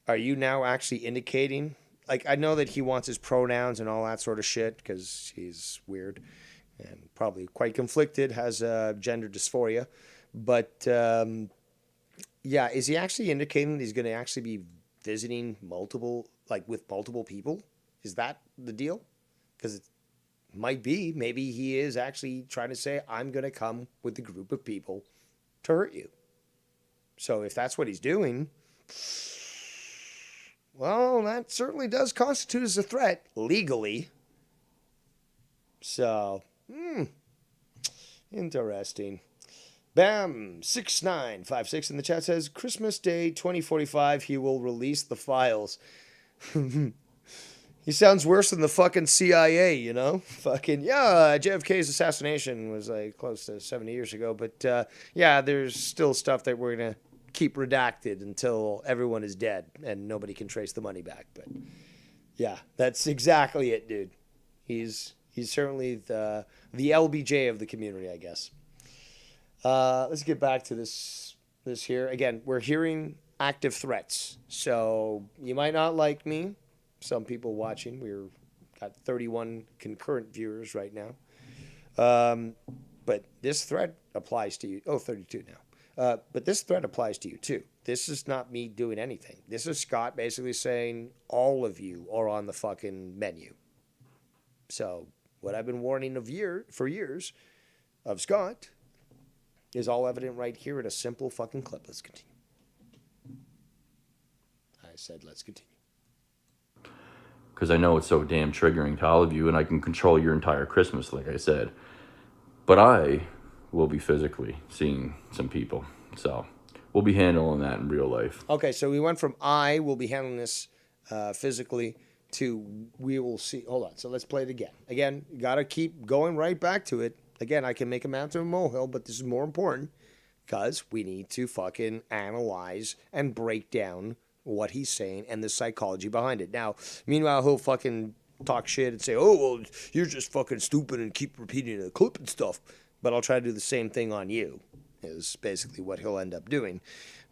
are you now actually indicating, like, I know that he wants his pronouns and all that sort of shit because he's weird and probably quite conflicted, has gender dysphoria. But, yeah, is he actually indicating that he's going to actually be visiting with multiple people? Is that the deal? Because it might be. Maybe he is actually trying to say, I'm going to come with a group of people to hurt you. So if that's what he's doing, well, that certainly does constitute as a threat legally. So, interesting. Bam, 6956 in the chat says, Christmas Day 2045, he will release the files. He sounds worse than the fucking CIA, you know? Fucking, yeah, JFK's assassination was like close to 70 years ago. But, yeah, there's still stuff that we're going to keep redacted until everyone is dead and nobody can trace the money back. But, yeah, that's exactly it, dude. He's certainly the LBJ of the community, I guess. Let's get back to this here. Again, we're hearing active threats. So you might not like me. Some people watching. We're got 31 concurrent viewers right now. But this threat applies to you. 32 now. But this threat applies to you too. This is not me doing anything. This is Scott basically saying all of you are on the fucking menu. So what I've been warning for years of Scott is all evident right here in a simple fucking clip. Let's continue. I said let's continue. Because I know it's so damn triggering to all of you, and I can control your entire Christmas, like I said. But I will be physically seeing some people. So we'll be handling that in real life. Okay, so we went from I will be handling this physically to we will see. Hold on, so let's play it again. Again, you got to keep going right back to it. Again, I can make a mountain a molehill, but this is more important because we need to fucking analyze and break down what he's saying and the psychology behind it. Now, meanwhile, he'll fucking talk shit and say, oh, well, you're just fucking stupid and keep repeating the clip and stuff. But I'll try to do the same thing on you, is basically what he'll end up doing.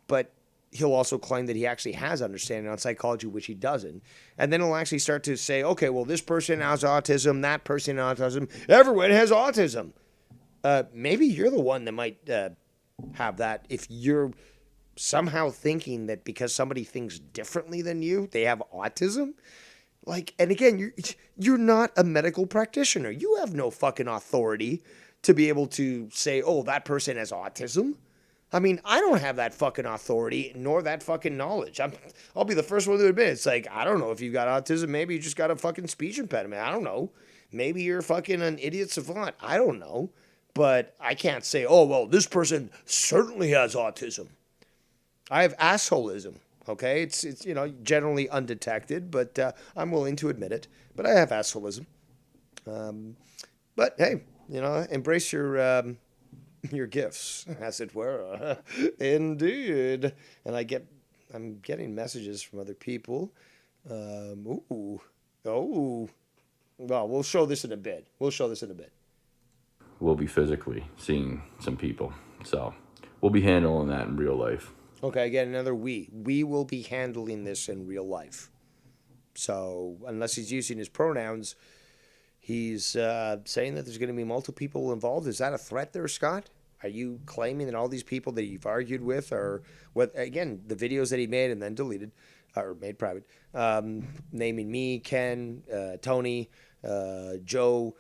But he'll also claim that he actually has understanding on psychology, which he doesn't. And then he'll actually start to say, okay, well, this person has autism, that person has autism, everyone has autism. Maybe you're the one that might have that if you're somehow thinking that because somebody thinks differently than you, they have autism. Like, and again, you're not a medical practitioner. You have no fucking authority to be able to say, oh, that person has autism. I mean, I don't have that fucking authority nor that fucking knowledge. I'll be the first one to admit it's like, I don't know if you've got autism. Maybe you just got a fucking speech impediment. I don't know. Maybe you're fucking an idiot savant. I don't know. But I can't say, oh, well, this person certainly has autism. I have assholism, okay? It's generally undetected, but I'm willing to admit it. But I have assholism. But hey, embrace your gifts, as it were. Indeed. And I'm getting messages from other people. Well, we'll show this in a bit. We'll be physically seeing some people. So we'll be handling that in real life. Okay, again, another we. We will be handling this in real life. So unless he's using his pronouns, he's saying that there's going to be multiple people involved. Is that a threat there, Scott? Are you claiming that all these people that you've argued with are what? Again, the videos that he made and then deleted, or made private, naming me, Ken, Tony, Joe,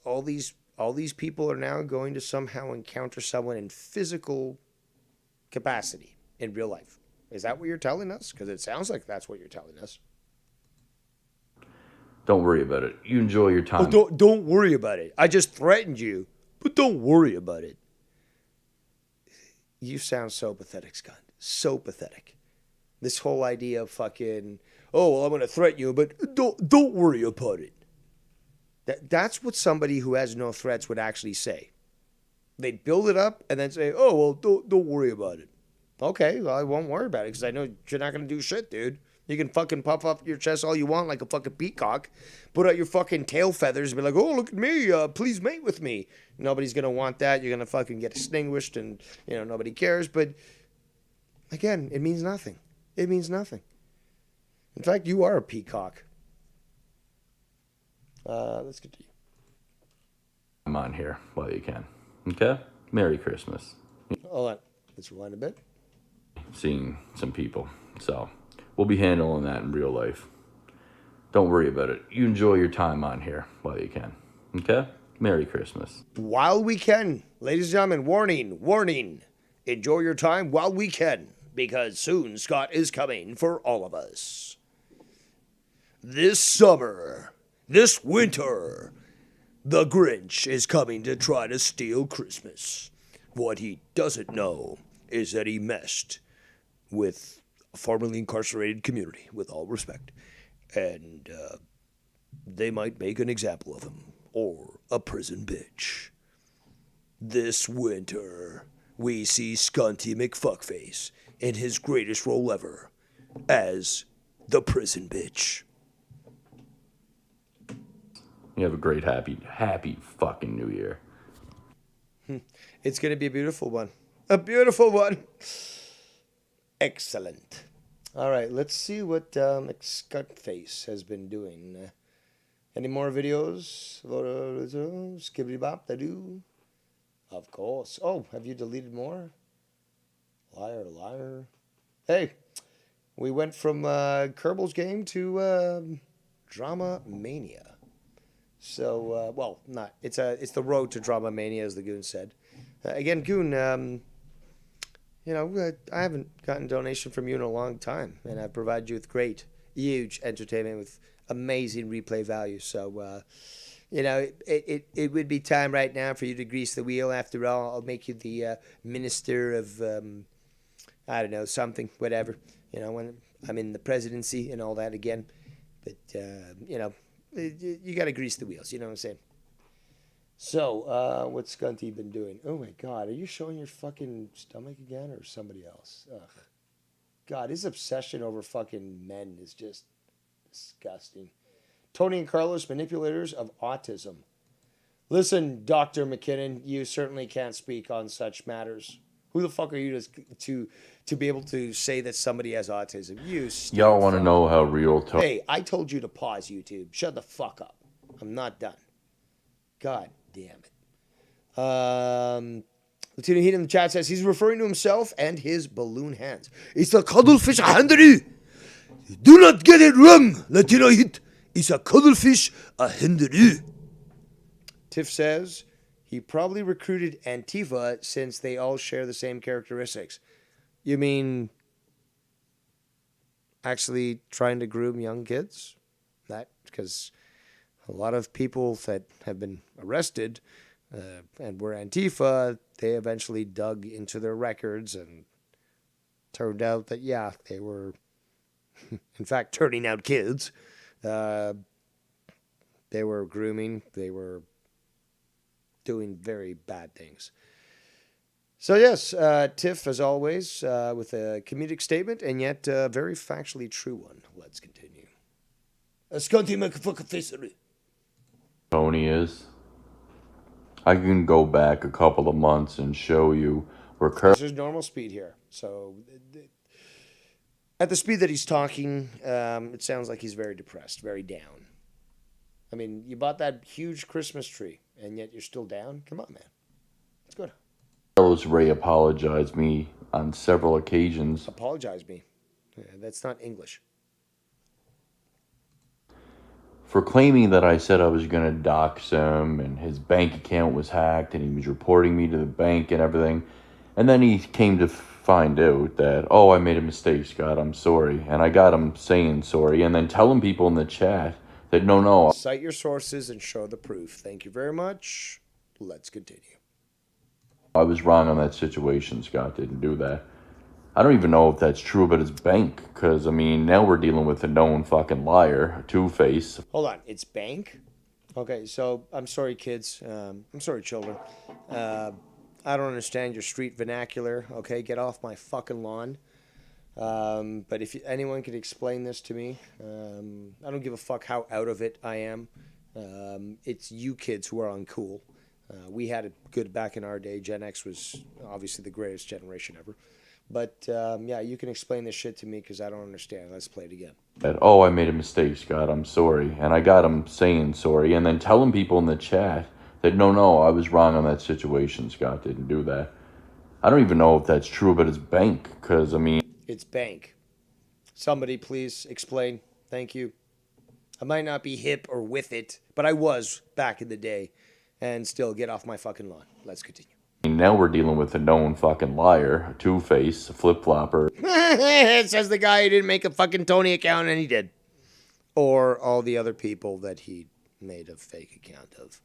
all these people are now going to somehow encounter someone in physical capacity in real life. Is that what you're telling us? Because it sounds like that's what you're telling us. Don't worry about it. You enjoy your time. Oh, don't worry about it. I just threatened you, but don't worry about it. You sound so pathetic, Scott. So pathetic. This whole idea of fucking, oh, well, I'm going to threaten you, but don't worry about it. That's what somebody who has no threats would actually say. They'd build it up and then say, oh, well, don't worry about it. Okay, well, I won't worry about it because I know you're not going to do shit, dude. You can fucking puff up your chest all you want like a fucking peacock. Put out your fucking tail feathers and be like, oh, look at me. Please mate with me. Nobody's going to want that. You're going to fucking get extinguished and, nobody cares. But, again, it means nothing. It means nothing. In fact, you are a peacock. Let's continue. I'm on here while you can. Okay? Merry Christmas. Hold on. Let's rewind a bit. Seeing some people. So we'll be handling that in real life. Don't worry about it. You enjoy your time on here while you can. Okay? Merry Christmas. While we can. Ladies and gentlemen, warning, warning. Enjoy your time while we can, because soon Scott is coming for all of us. This summer, this winter, the Grinch is coming to try to steal Christmas. What he doesn't know is that he messed with a formerly incarcerated community, with all respect. And they might make an example of him, or a prison bitch. This winter, we see Scunty McFuckface in his greatest role ever, as the prison bitch. You have a great, happy fucking New Year. It's going to be a beautiful one. A beautiful one. Excellent. All right, let's see what McScutface has been doing. Any more videos? Skibbity bop da doo. Of course. Oh, have you deleted more? Liar, liar. Hey, we went from Kerbal's game to Drama Mania. So, well, not. It's the road to Drama Mania, as the Goon said. Again, Goon, I haven't gotten a donation from you in a long time, and I've provided you with great, huge entertainment with amazing replay value. So, it would be time right now for you to grease the wheel. After all, I'll make you the minister of, I don't know, something, whatever. When I'm in the presidency and all that again. But, you got to grease the wheels. You know what I'm saying? So, what's Scunty been doing? Oh, my God. Are you showing your fucking stomach again or somebody else? Ugh. God, his obsession over fucking men is just disgusting. Tony and Carlos, manipulators of autism. Listen, Dr. McKinnon, you certainly can't speak on such matters. Who the fuck are you to be able to say that somebody has autism? Y'all want to know how real Hey, I told you to pause YouTube. Shut the fuck up. I'm not done. God damn it. Lieutenant Heat in the chat says he's referring to himself and his balloon hands. It's a cuddlefish handery. Do not get it wrong, Latino Heat. It's a cuddlefish a handery. Tiff says he probably recruited Antifa since they all share the same characteristics. You mean actually trying to groom young kids? That because a lot of people that have been arrested and were Antifa, they eventually dug into their records and turned out that, yeah, they were, in fact, turning out kids. They were grooming. They were doing very bad things. So, yes, Tiff, as always, with a comedic statement and yet a very factually true one. Let's continue. A Scunty McFuckfacery. Tony is. I can go back a couple of months and show you where This is normal speed here. So at the speed that he's talking, it sounds like he's very depressed, very down. I mean, you bought that huge Christmas tree, and yet you're still down? Come on, man. It's good. Carlos Ray apologized me on several occasions Apologize me. Yeah, that's not English. for claiming that I said I was going to dox him and his bank account was hacked and he was reporting me to the bank and everything. And then he came to find out that, oh, I made a mistake, Scott, I'm sorry. And I got him saying sorry and then telling people in the chat that no, Cite your sources and show the proof. Thank you very much. Let's continue. I was wrong on that situation. Scott didn't do that. I don't even know if that's true about his bank, because, I mean, now we're dealing with a known fucking liar, a two-face. Hold on. It's bank? Okay, so I'm sorry, kids. I'm sorry, children. I don't understand your street vernacular. Okay, get off my fucking lawn. But if anyone could explain this to me, I don't give a fuck how out of it I am. It's you kids who are uncool. We had it good back in our day. Gen X was obviously the greatest generation ever. But, yeah, you can explain this shit to me because I don't understand. Let's play it again. That, oh, I made a mistake, Scott, I'm sorry. And I got him saying sorry and then telling people in the chat that no, I was wrong on that situation. Scott didn't do that. I don't even know if that's true about his bank, because, I mean... It's bank. Somebody please explain. Thank you. I might not be hip or with it, but I was back in the day. And still, get off my fucking lawn. Let's continue. Now we're dealing with a known fucking liar, a two-face, a flip-flopper. It says the guy who didn't make a fucking Tony account, and he did. Or all the other people that he made a fake account of.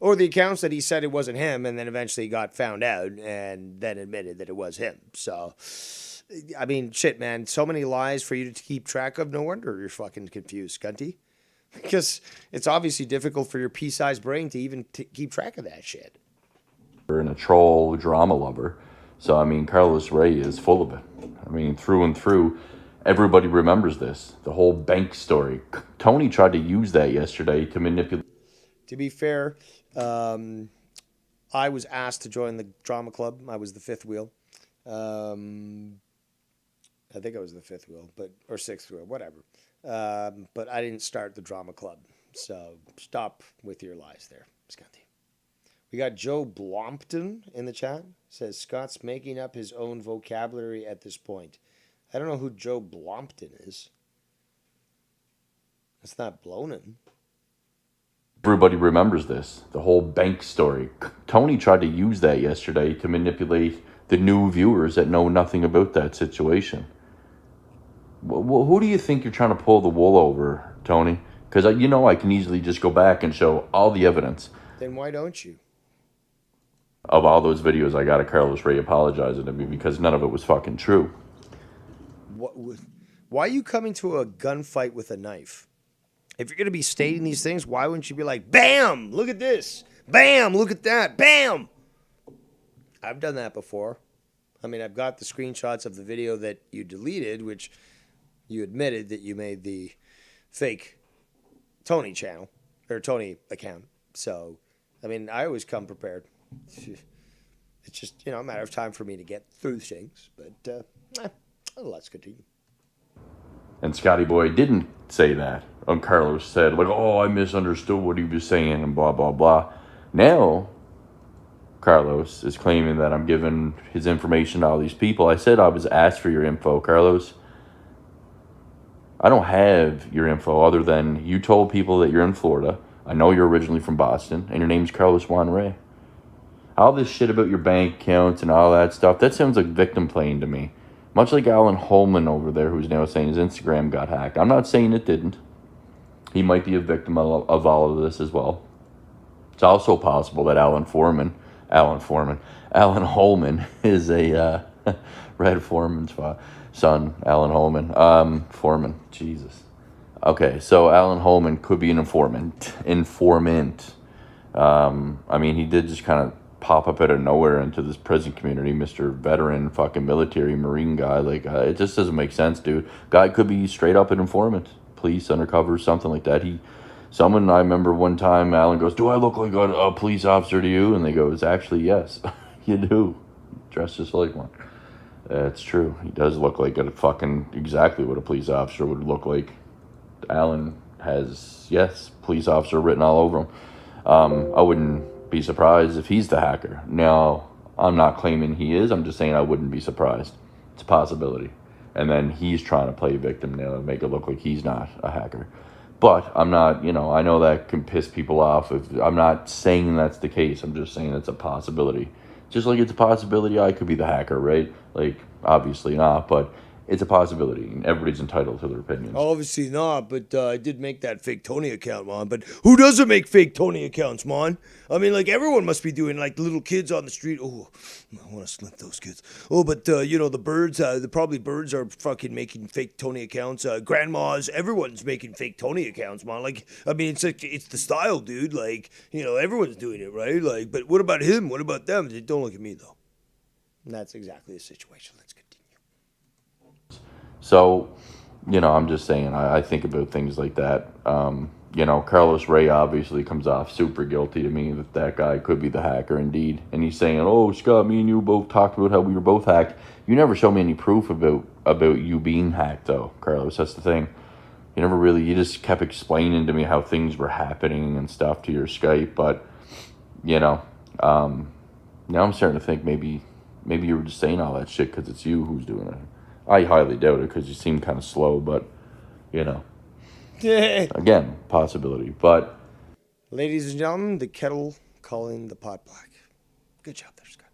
Or the accounts that he said it wasn't him, and then eventually got found out, and then admitted that it was him. So, I mean, shit, man. So many lies for you to keep track of. No wonder you're fucking confused, Scunty. Because it's obviously difficult for your pea-sized brain to even keep track of that shit. And a troll drama lover. So, I mean, Carlos Ray is full of it. I mean, through and through, everybody remembers this. The whole bank story. Tony tried to use that yesterday to manipulate. To be fair, I was asked to join the drama club. I was the fifth wheel. I think I was the fifth wheel, or sixth wheel, whatever. But I didn't start the drama club. So stop with your lies there, Scotty. We got Joe Blompton in the chat. Says Scott's making up his own vocabulary at this point. I don't know who Joe Blompton is. It's not Blonin. Everybody remembers this. The whole bank story. Tony tried to use that yesterday to manipulate the new viewers that know nothing about that situation. Who do you think you're trying to pull the wool over, Tony? Because I can easily just go back and show all the evidence. Then why don't you? Of all those videos I got of Carlos Ray apologizing to me because none of it was fucking true. Why are you coming to a gunfight with a knife? If you're going to be stating these things, why wouldn't you be like, bam, look at this. Bam, look at that. Bam. I've done that before. I mean, I've got the screenshots of the video that you deleted, which you admitted that you made the fake Tony channel or Tony account. So, I mean, I always come prepared. It's just, a matter of time for me to get through things. But let's continue. And Scotty Boy didn't say that. And Carlos said, I misunderstood what he was saying and blah, blah, blah. Now, Carlos is claiming that I'm giving his information to all these people. I said I was asked for your info, Carlos. I don't have your info other than you told people that you're in Florida. I know you're originally from Boston, and your name's Carlos Juan Ray. All this shit about your bank accounts and all that stuff, that sounds like victim playing to me. Much like Alan Holman over there, who's now saying his Instagram got hacked. I'm not saying it didn't. He might be a victim of all of this as well. It's also possible that Alan Holman is a Red Foreman's son, Alan Holman. Foreman, Jesus. Okay, so Alan Holman could be an informant. I mean, he did just kind of pop up out of nowhere into this prison community, Mr. Veteran, fucking military, Marine guy. It just doesn't make sense, dude. Guy could be straight up an informant. Police, undercover, something like that. I remember one time, Alan goes, do I look like a police officer to you? And they go, it's actually yes, you do. Dressed just like one. That's true. He does look like exactly what a police officer would look like. Alan has, yes, police officer written all over him. I wouldn't be surprised if he's the hacker. Now, I'm not claiming he is. I'm just saying I wouldn't be surprised. It's a possibility. And then he's trying to play victim now and make it look like he's not a hacker. But I'm not, I know that can piss people off. I'm not saying that's the case. I'm just saying it's a possibility. Just like it's a possibility I could be the hacker, right? Like, obviously not, but it's a possibility. And everybody's entitled to their opinions. Obviously not, but I did make that fake Tony account, man. But who doesn't make fake Tony accounts, man? I mean, like, everyone must be doing, like, little kids on the street. Oh, I want to slip those kids. Oh, but, the birds, probably birds are fucking making fake Tony accounts. Grandmas, everyone's making fake Tony accounts, man. Like, I mean, it's the style, dude. Like, everyone's doing it, right? Like, but what about him? What about them? Don't look at me, though. And that's exactly the situation. Let's continue. So, I'm just saying, I think about things like that. Carlos Ray obviously comes off super guilty to me that guy could be the hacker indeed. And he's saying, oh, Scott, me and you both talked about how we were both hacked. You never showed me any proof about you being hacked, though, Carlos. That's the thing. You just kept explaining to me how things were happening and stuff to your Skype. But, now I'm starting to think maybe you were just saying all that shit because it's you who's doing it. I highly doubt it because you seem kind of slow, but, again, possibility. But, ladies and gentlemen, the kettle calling the pot black. Good job there, Scott.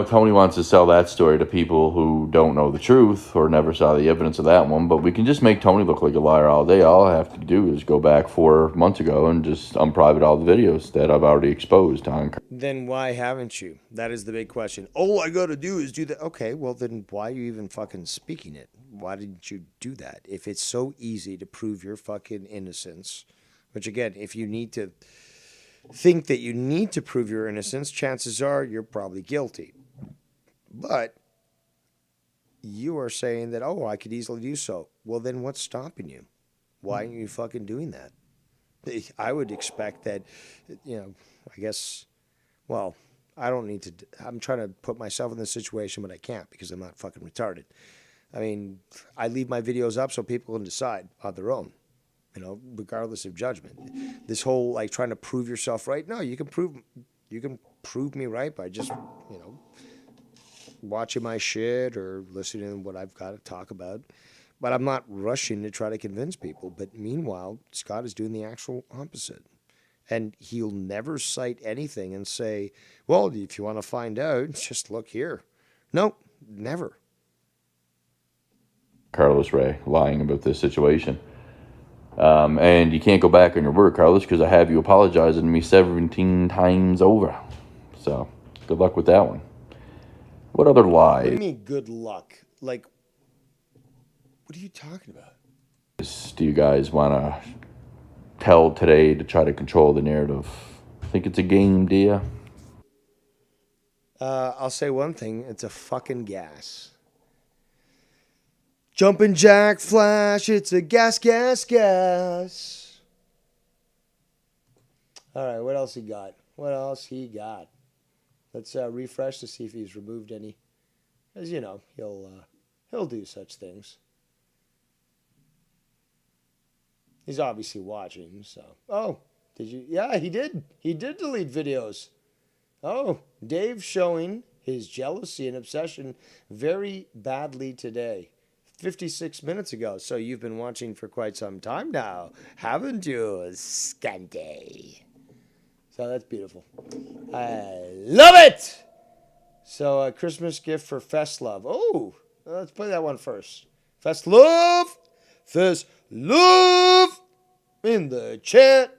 Tony wants to sell that story to people who don't know the truth or never saw the evidence of that one, but we can just make Tony look like a liar all day. All I have to do is go back 4 months ago and just unprivate all the videos that I've already exposed on. Then why haven't you? That is the big question. All I got to do is do that. Okay, well then why are you even fucking speaking it? Why didn't you do that? If it's so easy to prove your fucking innocence, which again, if you need to think that you need to prove your innocence, chances are you're probably guilty. But you are saying that, oh, I could easily do so. Well, then what's stopping you? Why aren't you fucking doing that? I would expect that, I guess, well, I don't need to, I'm trying to put myself in this situation, but I can't because I'm not fucking retarded. I mean, I leave my videos up so people can decide on their own, regardless of judgment. This whole, like, trying to prove yourself right, no, you can prove me right by just, watching my shit or listening to what I've got to talk about. But I'm not rushing to try to convince people. But meanwhile, Scott is doing the actual opposite. And he'll never cite anything and say, well, if you want to find out, just look here. No, never. Carlos Ray lying about this situation. And you can't go back on your word, Carlos, because I have you apologizing to me 17 times over. So good luck with that one. What other lie? What do you mean good luck? Like, what are you talking about? Do you guys want to tell today to try to control the narrative? I think it's a game, do you? I'll say one thing. It's a fucking gas. Jumping jack flash. It's a gas, gas, gas. All right, what else he got? Let's refresh to see if he's removed any. As you know, he'll do such things. He's obviously watching, so. Oh, did you? Yeah, he did. He did delete videos. Oh, Dave showing his jealousy and obsession very badly today. 56 minutes ago. So you've been watching for quite some time now, haven't you, Scante? So that's beautiful. I love it! So a Christmas gift for Fest Love. Oh, let's play that one first. Fest Love! Fest Love! In the chat.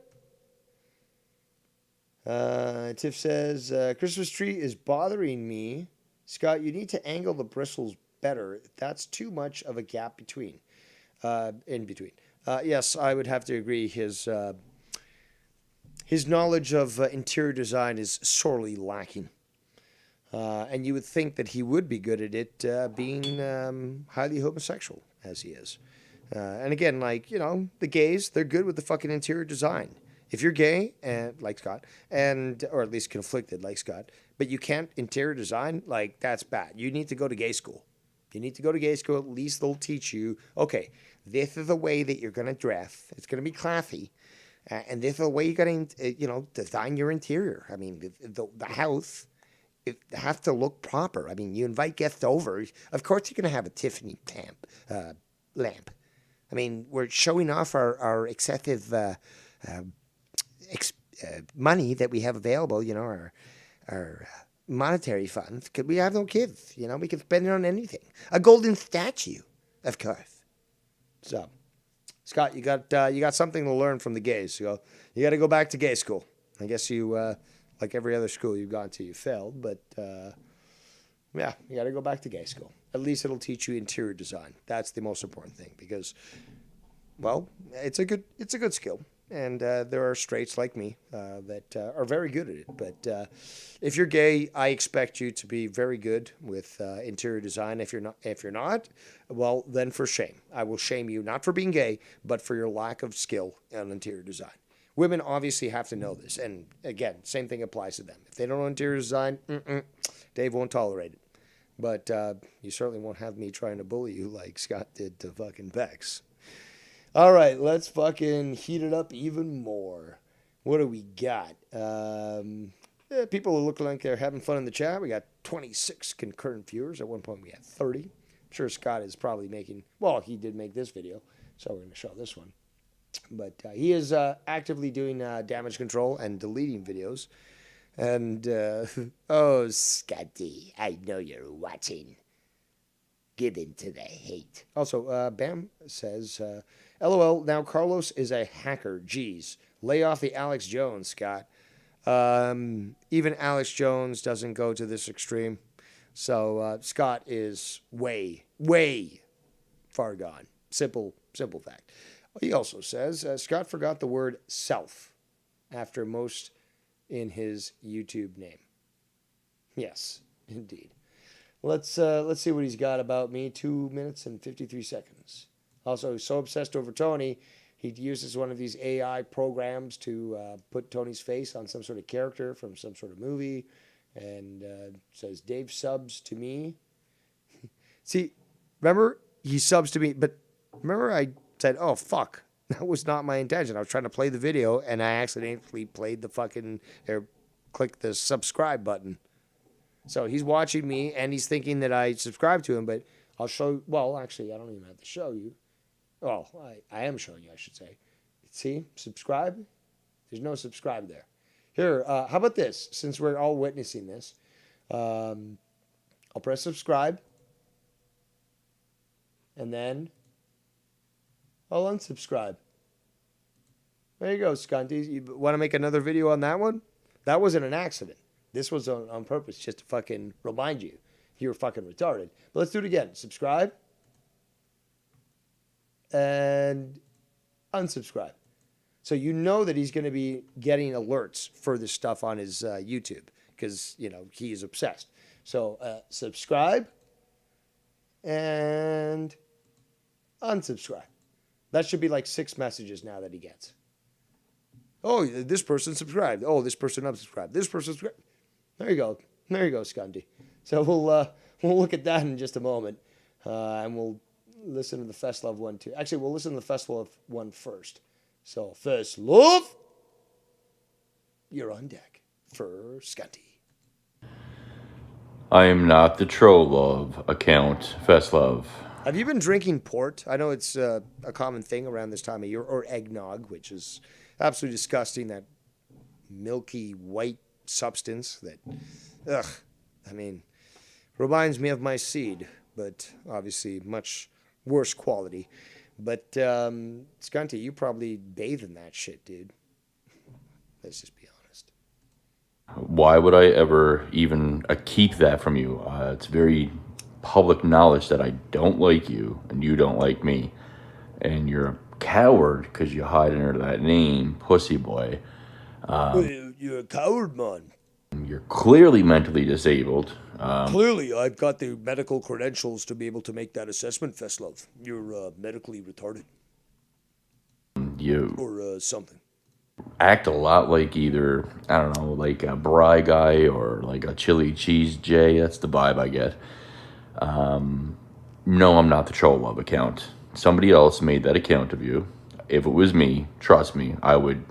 Tiff says, Christmas tree is bothering me. Scott, you need to angle the bristles better. That's too much of a gap between. In between. Yes, I would have to agree. His knowledge of interior design is sorely lacking. And you would think that he would be good at it, being highly homosexual, as he is. And again, like, the gays, they're good with the fucking interior design. If you're gay, and like Scott, or at least conflicted like Scott, but you can't interior design, like, that's bad. You need to go to gay school. You need to go to gay school. At least they'll teach you, okay, this is the way that you're going to dress. It's going to be classy. And this is the way you got to, design your interior. I mean, the house, it has to look proper. I mean, you invite guests over. Of course, you're going to have a Tiffany lamp. I mean, we're showing off our excessive money that we have available, our monetary funds, because we have no kids. We can spend it on anything. A golden statue, of course. So, Scott, you got something to learn from the gays. So you got to go back to gay school. I guess you, like every other school you've gone to, you failed. But yeah, you got to go back to gay school. At least it'll teach you interior design. That's the most important thing because, well, it's a good skill. And there are straights like me that are very good at it. But if you're gay, I expect you to be very good with interior design. If you're not, well, then for shame. I will shame you, not for being gay, but for your lack of skill on interior design. Women obviously have to know this. And again, same thing applies to them. If they don't know interior design, Dave won't tolerate it. But you certainly won't have me trying to bully you like Scott did to fucking Bex. All right, let's fucking heat it up even more. What do we got? People look like they're having fun in the chat. We got 26 concurrent viewers. At one point, we had 30. I'm sure Scott is probably making... Well, he did make this video, so we're going to show this one. But he is actively doing damage control and deleting videos. And, oh, Scotty, I know you're watching. Give in to the hate. Also, Bam says... LOL, now Carlos is a hacker. Jeez. Lay off the Alex Jones, Scott. Even Alex Jones doesn't go to this extreme. So Scott is way, way far gone. Simple fact. He also says, Scott forgot the word self after most in his YouTube name. Yes, indeed. Let's see what he's got about me. 2 minutes and 53 seconds. Also, he's so obsessed over Tony, he uses one of these AI programs to put Tony's face on some sort of character from some sort of movie, and says, Dave subs to me. See, remember, he subs to me, but remember I said, oh, fuck, that was not my intention. I was trying to play the video, and I accidentally played the fucking, or clicked the subscribe button. So he's watching me, and he's thinking that I subscribe to him, but I'll show, well, actually, I don't even have to show you. Oh, I am showing you, I should say. See? Subscribe? There's no subscribe there. Here, how about this? Since we're all witnessing this, I'll press subscribe. And then I'll unsubscribe. There you go, Scunty. You want to make another video on that one? That wasn't an accident. This was on purpose, just to fucking remind you. You're fucking retarded. But let's do it again. Subscribe. And unsubscribe. So you know that he's going to be getting alerts for this stuff on his YouTube because, he is obsessed. So subscribe and unsubscribe. That should be like 6 messages now that he gets. Oh, this person subscribed. Oh, this person unsubscribed. This person subscribed. There you go. There you go, Scunty. So we'll look at that in just a moment. And we'll listen to the First Love one too. Actually, we'll listen to the First Love one first. So, First Love, you're on deck for Scunty. I am not the Troll Love account, First Love. Have you been drinking port? I know it's a common thing around this time of year, or eggnog, which is absolutely disgusting, that milky white substance that, reminds me of my seed, but obviously much worse quality. But, Scunty, you probably bathe in that shit, dude. Let's just be honest. Why would I ever even keep that from you? It's very public knowledge that I don't like you and you don't like me. And you're a coward because you hide under that name, Pussy Boy. You're a coward, man. You're clearly mentally disabled. Clearly, I've got the medical credentials to be able to make that assessment, Festlove. You're medically retarded. You or something. Act a lot like either, I don't know, like a Bry guy or like a Chili Cheese J. That's the vibe I get. No, I'm not the Troll Love account. Somebody else made that account of you. if it was me, trust me, I would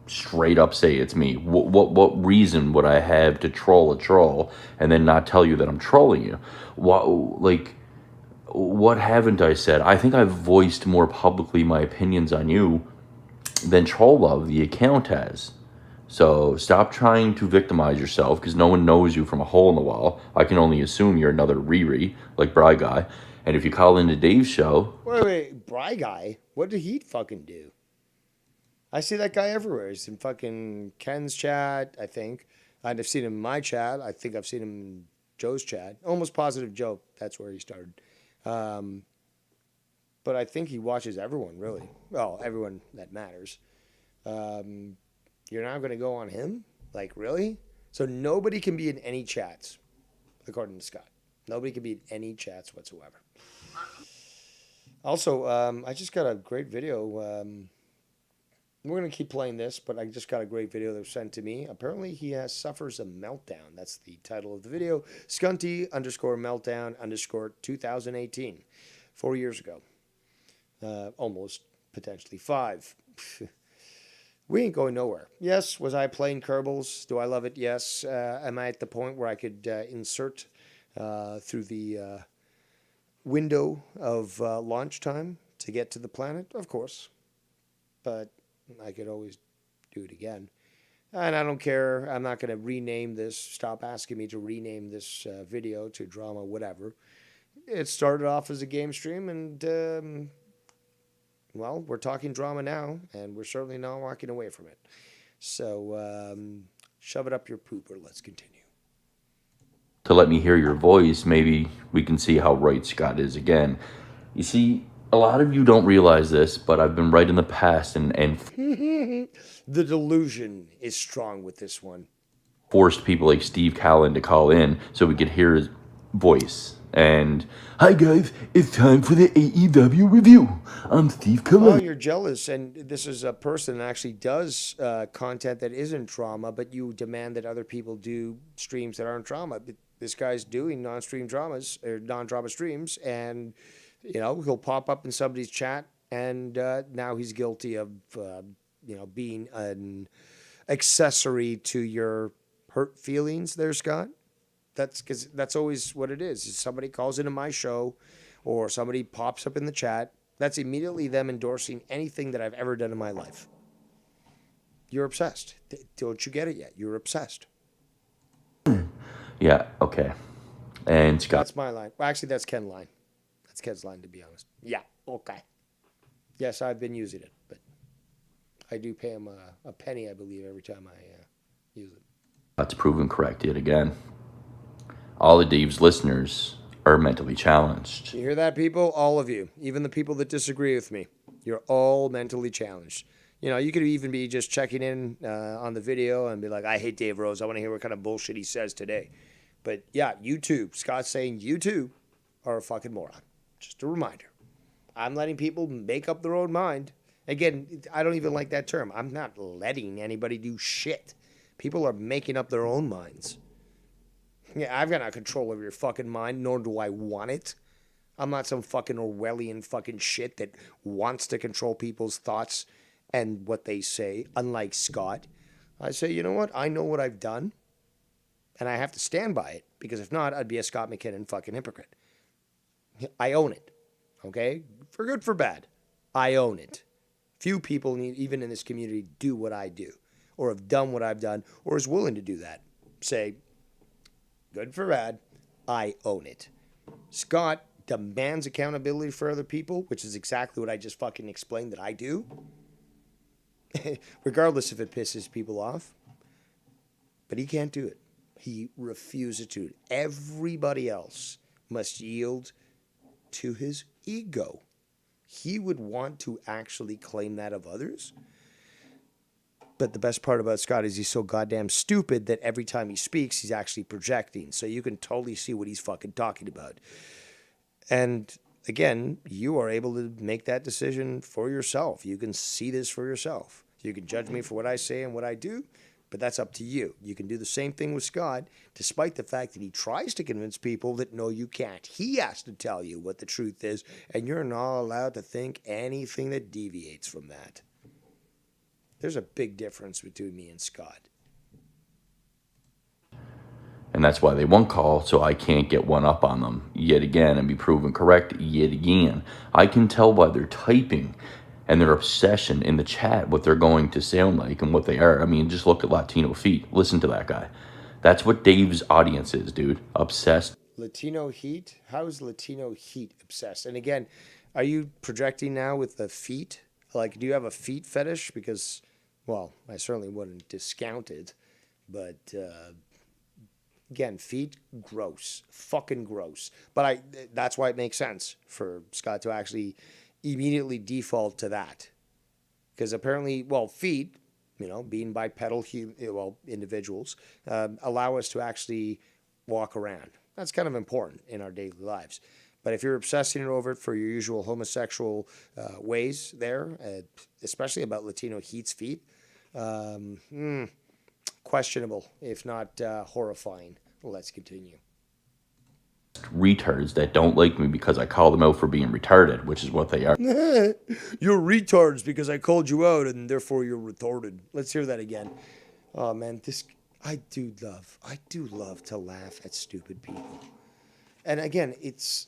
straight up say it's me. What reason would I have to troll a troll and then not tell you that I'm trolling you? What haven't I said? I think I've voiced more publicly my opinions on you than Troll Love, the account, has. So stop trying to victimize yourself, because no one knows you from a hole in the wall. I can only assume you're another Riri, like Bry Guy. And if you call into Dave's show... Wait, Bry Guy? What did he fucking do? I see that guy everywhere. He's in fucking Ken's chat, I think. I've seen him in my chat. I think I've seen him in Joe's chat. Almost positive Joe. That's where he started. But I think he watches everyone, really. Well, everyone that matters. You're not going to go on him? Like, really? So nobody can be in any chats, according to Scott. Nobody can be in any chats whatsoever. Also, I just got a great video. We're going to keep playing this, but I just got a great video that was sent to me. Apparently, he suffers a meltdown. That's the title of the video. Scunty_meltdown_2018. 4 years ago. Almost, potentially 5. We ain't going nowhere. Yes, was I playing Kerbals? Do I love it? Yes. Am I at the point where I could insert through the window of launch time to get to the planet? Of course. But I could always do it again. And I don't care. I'm not going to rename this. Stop asking me to rename this video to drama, whatever. It started off as a game stream, and, well, we're talking drama now, and we're certainly not walking away from it. So, shove it up your pooper. Let's continue. To let me hear your voice, maybe we can see how right Scott is again. You see, a lot of you don't realize this, but I've been right in the past and The delusion is strong with this one. forced people like Steve Callan to call in so we could hear his voice. And, hi guys, it's time for the AEW review. I'm Steve Oh, Callan. you're jealous, and this is a person that actually does content that isn't drama, but you demand that other people do streams that aren't drama. But this guy's doing non-stream dramas, or non-drama streams, and, you know, he'll pop up in somebody's chat, and now he's guilty of, you know, being an accessory to your hurt feelings there, Scott. That's because that's always what it is. Somebody calls into my show or somebody pops up in the chat. That's immediately them endorsing anything that I've ever done in my life. You're obsessed. Don't you get it yet? You're obsessed. Yeah, okay. And Scott, That's my line. Well, actually, that's Ken's line. That's Ken's line, to be honest. Yeah, okay. Yes, I've been using it, but I do pay him a penny, I believe, every time I use it. that's proven correct yet again. All of Dave's listeners are mentally challenged. You hear that, people? All of you. Even the people that disagree with me. You're all mentally challenged. You know, you could even be just checking in on the video and be like, I hate Dave Rose. I want to hear what kind of bullshit he says today. But yeah, you too. Scott's saying you too are a fucking moron. Just a reminder. I'm letting people make up their own mind. Again, I don't even like that term. I'm not letting anybody do shit. People are making up their own minds. Yeah, I've got no control over your fucking mind, nor do I want it. I'm not some fucking Orwellian fucking shit that wants to control people's thoughts and what they say, unlike Scott. I say, you know what? I know what I've done, and I have to stand by it, because if not, I'd be a Scott McKinnon fucking hypocrite. I own it, okay? For good, for bad. I own it. Few people, even in this community, do what I do, or have done what I've done, or is willing to do that. Say, good for bad, I own it. Scott demands accountability for other people, which is exactly what I just fucking explained that I do. Regardless if it pisses people off. But he can't do it. He refuses to. Everybody else must yield to his ego. He would want to actually claim that of others. But the best part about Scott is he's so goddamn stupid that every time he speaks, he's actually projecting. So you can totally see what he's fucking talking about. And again, you are able to make that decision for yourself. You can see this for yourself. You can judge me for what I say and what I do. But that's up to you. You can do the same thing with Scott, despite the fact that he tries to convince people that no, you can't. He has to tell you what the truth is, and you're not allowed to think anything that deviates from that. There's a big difference between me and Scott. And that's why they won't call, so I can't get one up on them yet again and be proven correct yet again. I can tell by their typing and their obsession in the chat what they're going to sound like and what they are. I mean, just look at Latino Feet. Listen to that guy. That's what Dave's audience is, dude. Obsessed. Latino heat? How is Latino heat obsessed? And again, are you projecting now with the feet? Like, do you have a feet fetish? Because, well, I certainly wouldn't discount it. But, again, feet, gross. Fucking gross. But that's why it makes sense for Scott to actually immediately default to that. Because apparently, well, feet, being bipedal individuals, allow us to actually walk around. That's kind of important in our daily lives. But if you're obsessing over it for your usual homosexual ways there, especially about Latino heat's feet, questionable, if not horrifying. Let's continue. Retards that don't like me because I call them out for being retarded, which is what they are. You're retards because I called you out and therefore you're retarded. Let's hear that again. Oh man, I do love to laugh at stupid people. And again, it's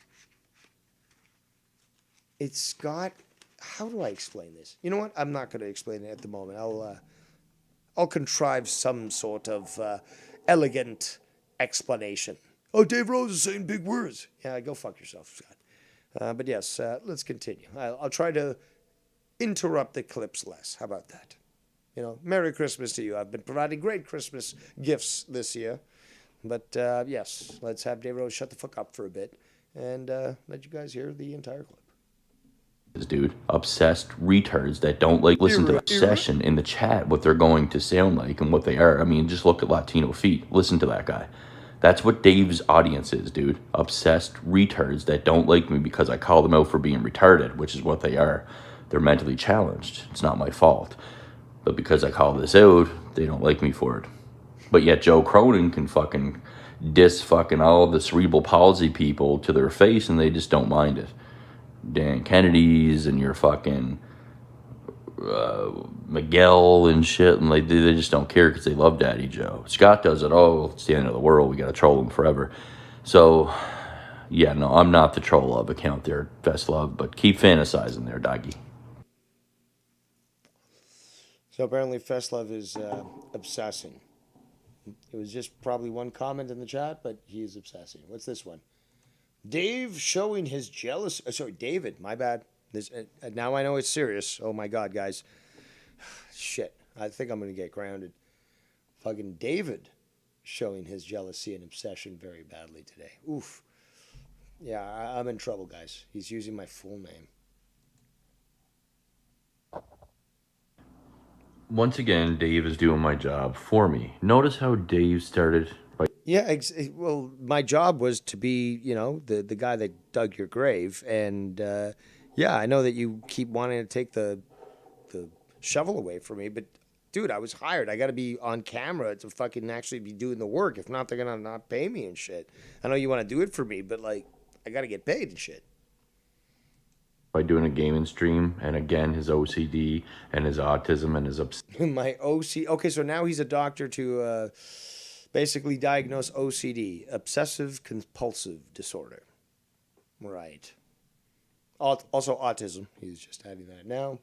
Scott. How do I explain this? You know what? I'm not going to explain it at the moment. I'll contrive some sort of elegant explanation. Oh, Dave Rose is saying big words. Yeah, go fuck yourself, Scott. But yes, let's continue. I'll try to interrupt the clips less. How about that? Merry Christmas to you. I've been providing great Christmas gifts this year. But yes, let's have Dave Rose shut the fuck up for a bit and let you guys hear the entire clip. Dude, obsessed retards that don't like listen to the obsession in the chat what they're going to sound like and what they are. I mean, just look at Latino Feet. Listen to that guy. That's what Dave's audience is, dude. Obsessed retards that don't like me because I call them out for being retarded, which is what they are. They're mentally challenged. It's not my fault. But because I call this out, they don't like me for it. But yet Joe Cronin can fucking diss fucking all the cerebral palsy people to their face and they just don't mind it. Dan Kennedy's and your fucking Miguel and shit, and they just don't care because they love Daddy Joe. Scott does it. Oh, it's the end of the world. We got to troll him forever. So, yeah, no, I'm not the troll love account there, Best Love, but keep fantasizing there, doggy. So apparently Festlove is obsessing. It was just probably one comment in the chat, but he's obsessing. What's this one? Dave showing his jealous... sorry, David, my bad. Now I know it's serious. Oh my God, guys. Shit. I think I'm going to get grounded. Fucking David showing his jealousy and obsession very badly today. Oof. Yeah, I'm in trouble, guys. He's using my full name. Once again, Dave is doing my job for me. Notice how Dave started by... Yeah, well, my job was to be, the guy that dug your grave. And, yeah, I know that you keep wanting to take the shovel away from me, but, dude, I was hired. I got to be on camera to fucking actually be doing the work. If not, they're going to not pay me and shit. I know you want to do it for me, but, like, I got to get paid and shit. By doing a gaming stream, and again, his OCD and his autism and his My OC. Okay, so now he's a doctor to basically diagnose OCD, obsessive compulsive disorder. Right. Also autism. He's just adding that now.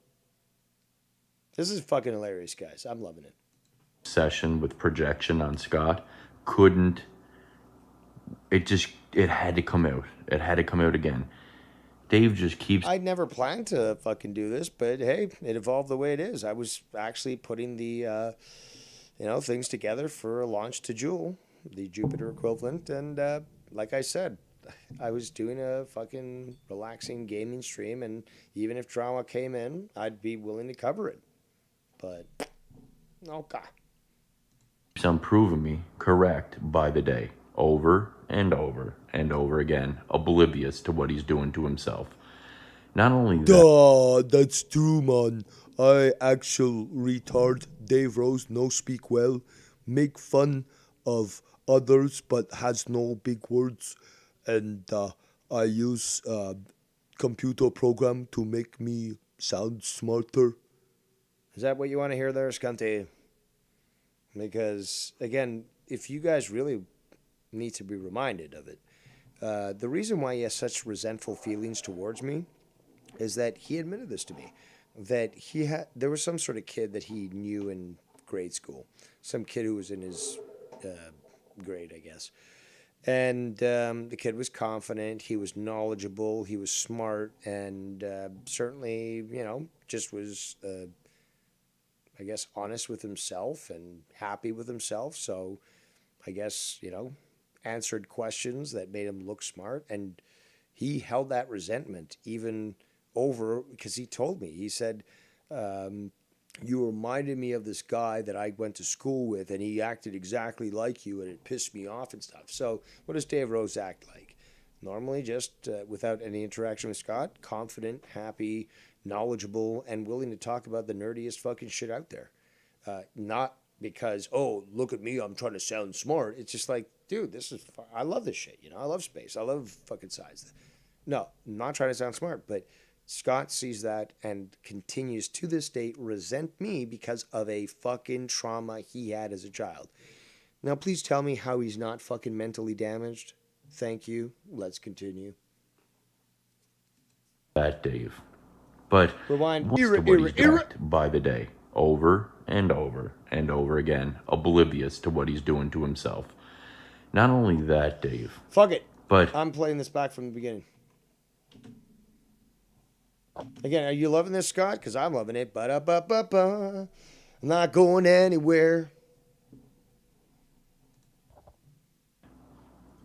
This is fucking hilarious, guys. I'm loving it. Obsession with projection on Scott it had to come out. It had to come out again. Dave just keeps... I never planned to fucking do this, but hey, it evolved the way it is. I was actually putting the, things together for a launch to Joule, the Jupiter equivalent. And like I said, I was doing a fucking relaxing gaming stream. And even if drama came in, I'd be willing to cover it. But, okay. Keeps on proving me correct by the day. Over and over and over again, oblivious to what he's doing to himself. Not only that, Duh, that's true, man. I actual retard Dave Rose no speak well, make fun of others but has no big words, and I use computer program to make me sound smarter. Is that what you want to hear there, Scunty? Because again, if you guys really need to be reminded of it, the reason why he has such resentful feelings towards me is that he admitted this to me, that there was some sort of kid that he knew in grade school, some kid who was in his grade, I guess, and the kid was confident, he was knowledgeable, he was smart, and certainly, just was, I guess, honest with himself and happy with himself. So I guess, answered questions that made him look smart, and he held that resentment even over, because he told me, he said, you reminded me of this guy that I went to school with, and he acted exactly like you, and it pissed me off and stuff. So what does Dave Rose act like? Normally, just without any interaction with Scott, confident, happy, knowledgeable, and willing to talk about the nerdiest fucking shit out there. Not because, oh, look at me, I'm trying to sound smart. It's just like, dude, I love this shit. I love space. I love fucking science. No, I'm not trying to sound smart, but Scott sees that and continues to this day resent me because of a fucking trauma he had as a child. Now, please tell me how he's not fucking mentally damaged. Thank you. Let's continue. Dave. But Rewind. what's to what he's backed by the day, over and over and over again, oblivious to what he's doing to himself. Not only that, Dave. Fuck it. But I'm playing this back from the beginning. Again, are you loving this, Scott? Because I'm loving it. Ba-da-ba-ba-ba. I'm not going anywhere.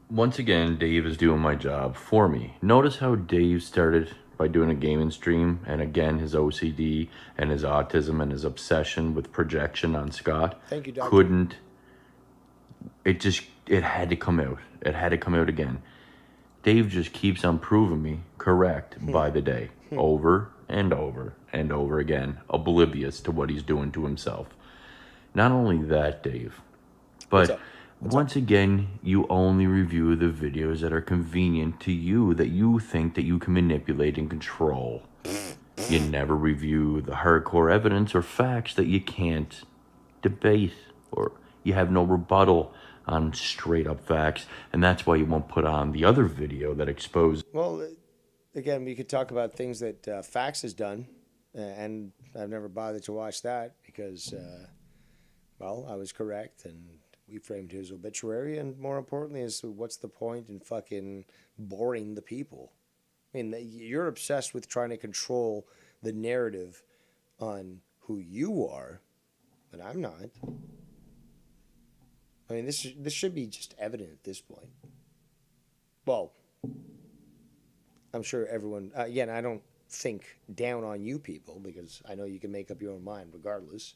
Once again, Dave is doing my job for me. Notice how Dave started by doing a gaming stream, and again, his OCD and his autism and his obsession with projection on Scott. Thank you, Doctor. It had to come out. It had to come out again. Dave just keeps on proving me correct by the day, over and over and over again, oblivious to what he's doing to himself. Not only that, Dave, but once again, you only review the videos that are convenient to you, that you think that you can manipulate and control. You never review the hardcore evidence or facts that you can't debate, or you have no rebuttal on straight up facts, and that's why you won't put on the other video that exposes. Well, again, we could talk about things that Fax has done, and I've never bothered to watch that because, I was correct, and we framed his obituary, and more importantly is what's the point in fucking boring the people? I mean, you're obsessed with trying to control the narrative on who you are, but I'm not. I mean, this should be just evident at this point. Well, I'm sure everyone, again, I don't think down on you people because I know you can make up your own mind regardless.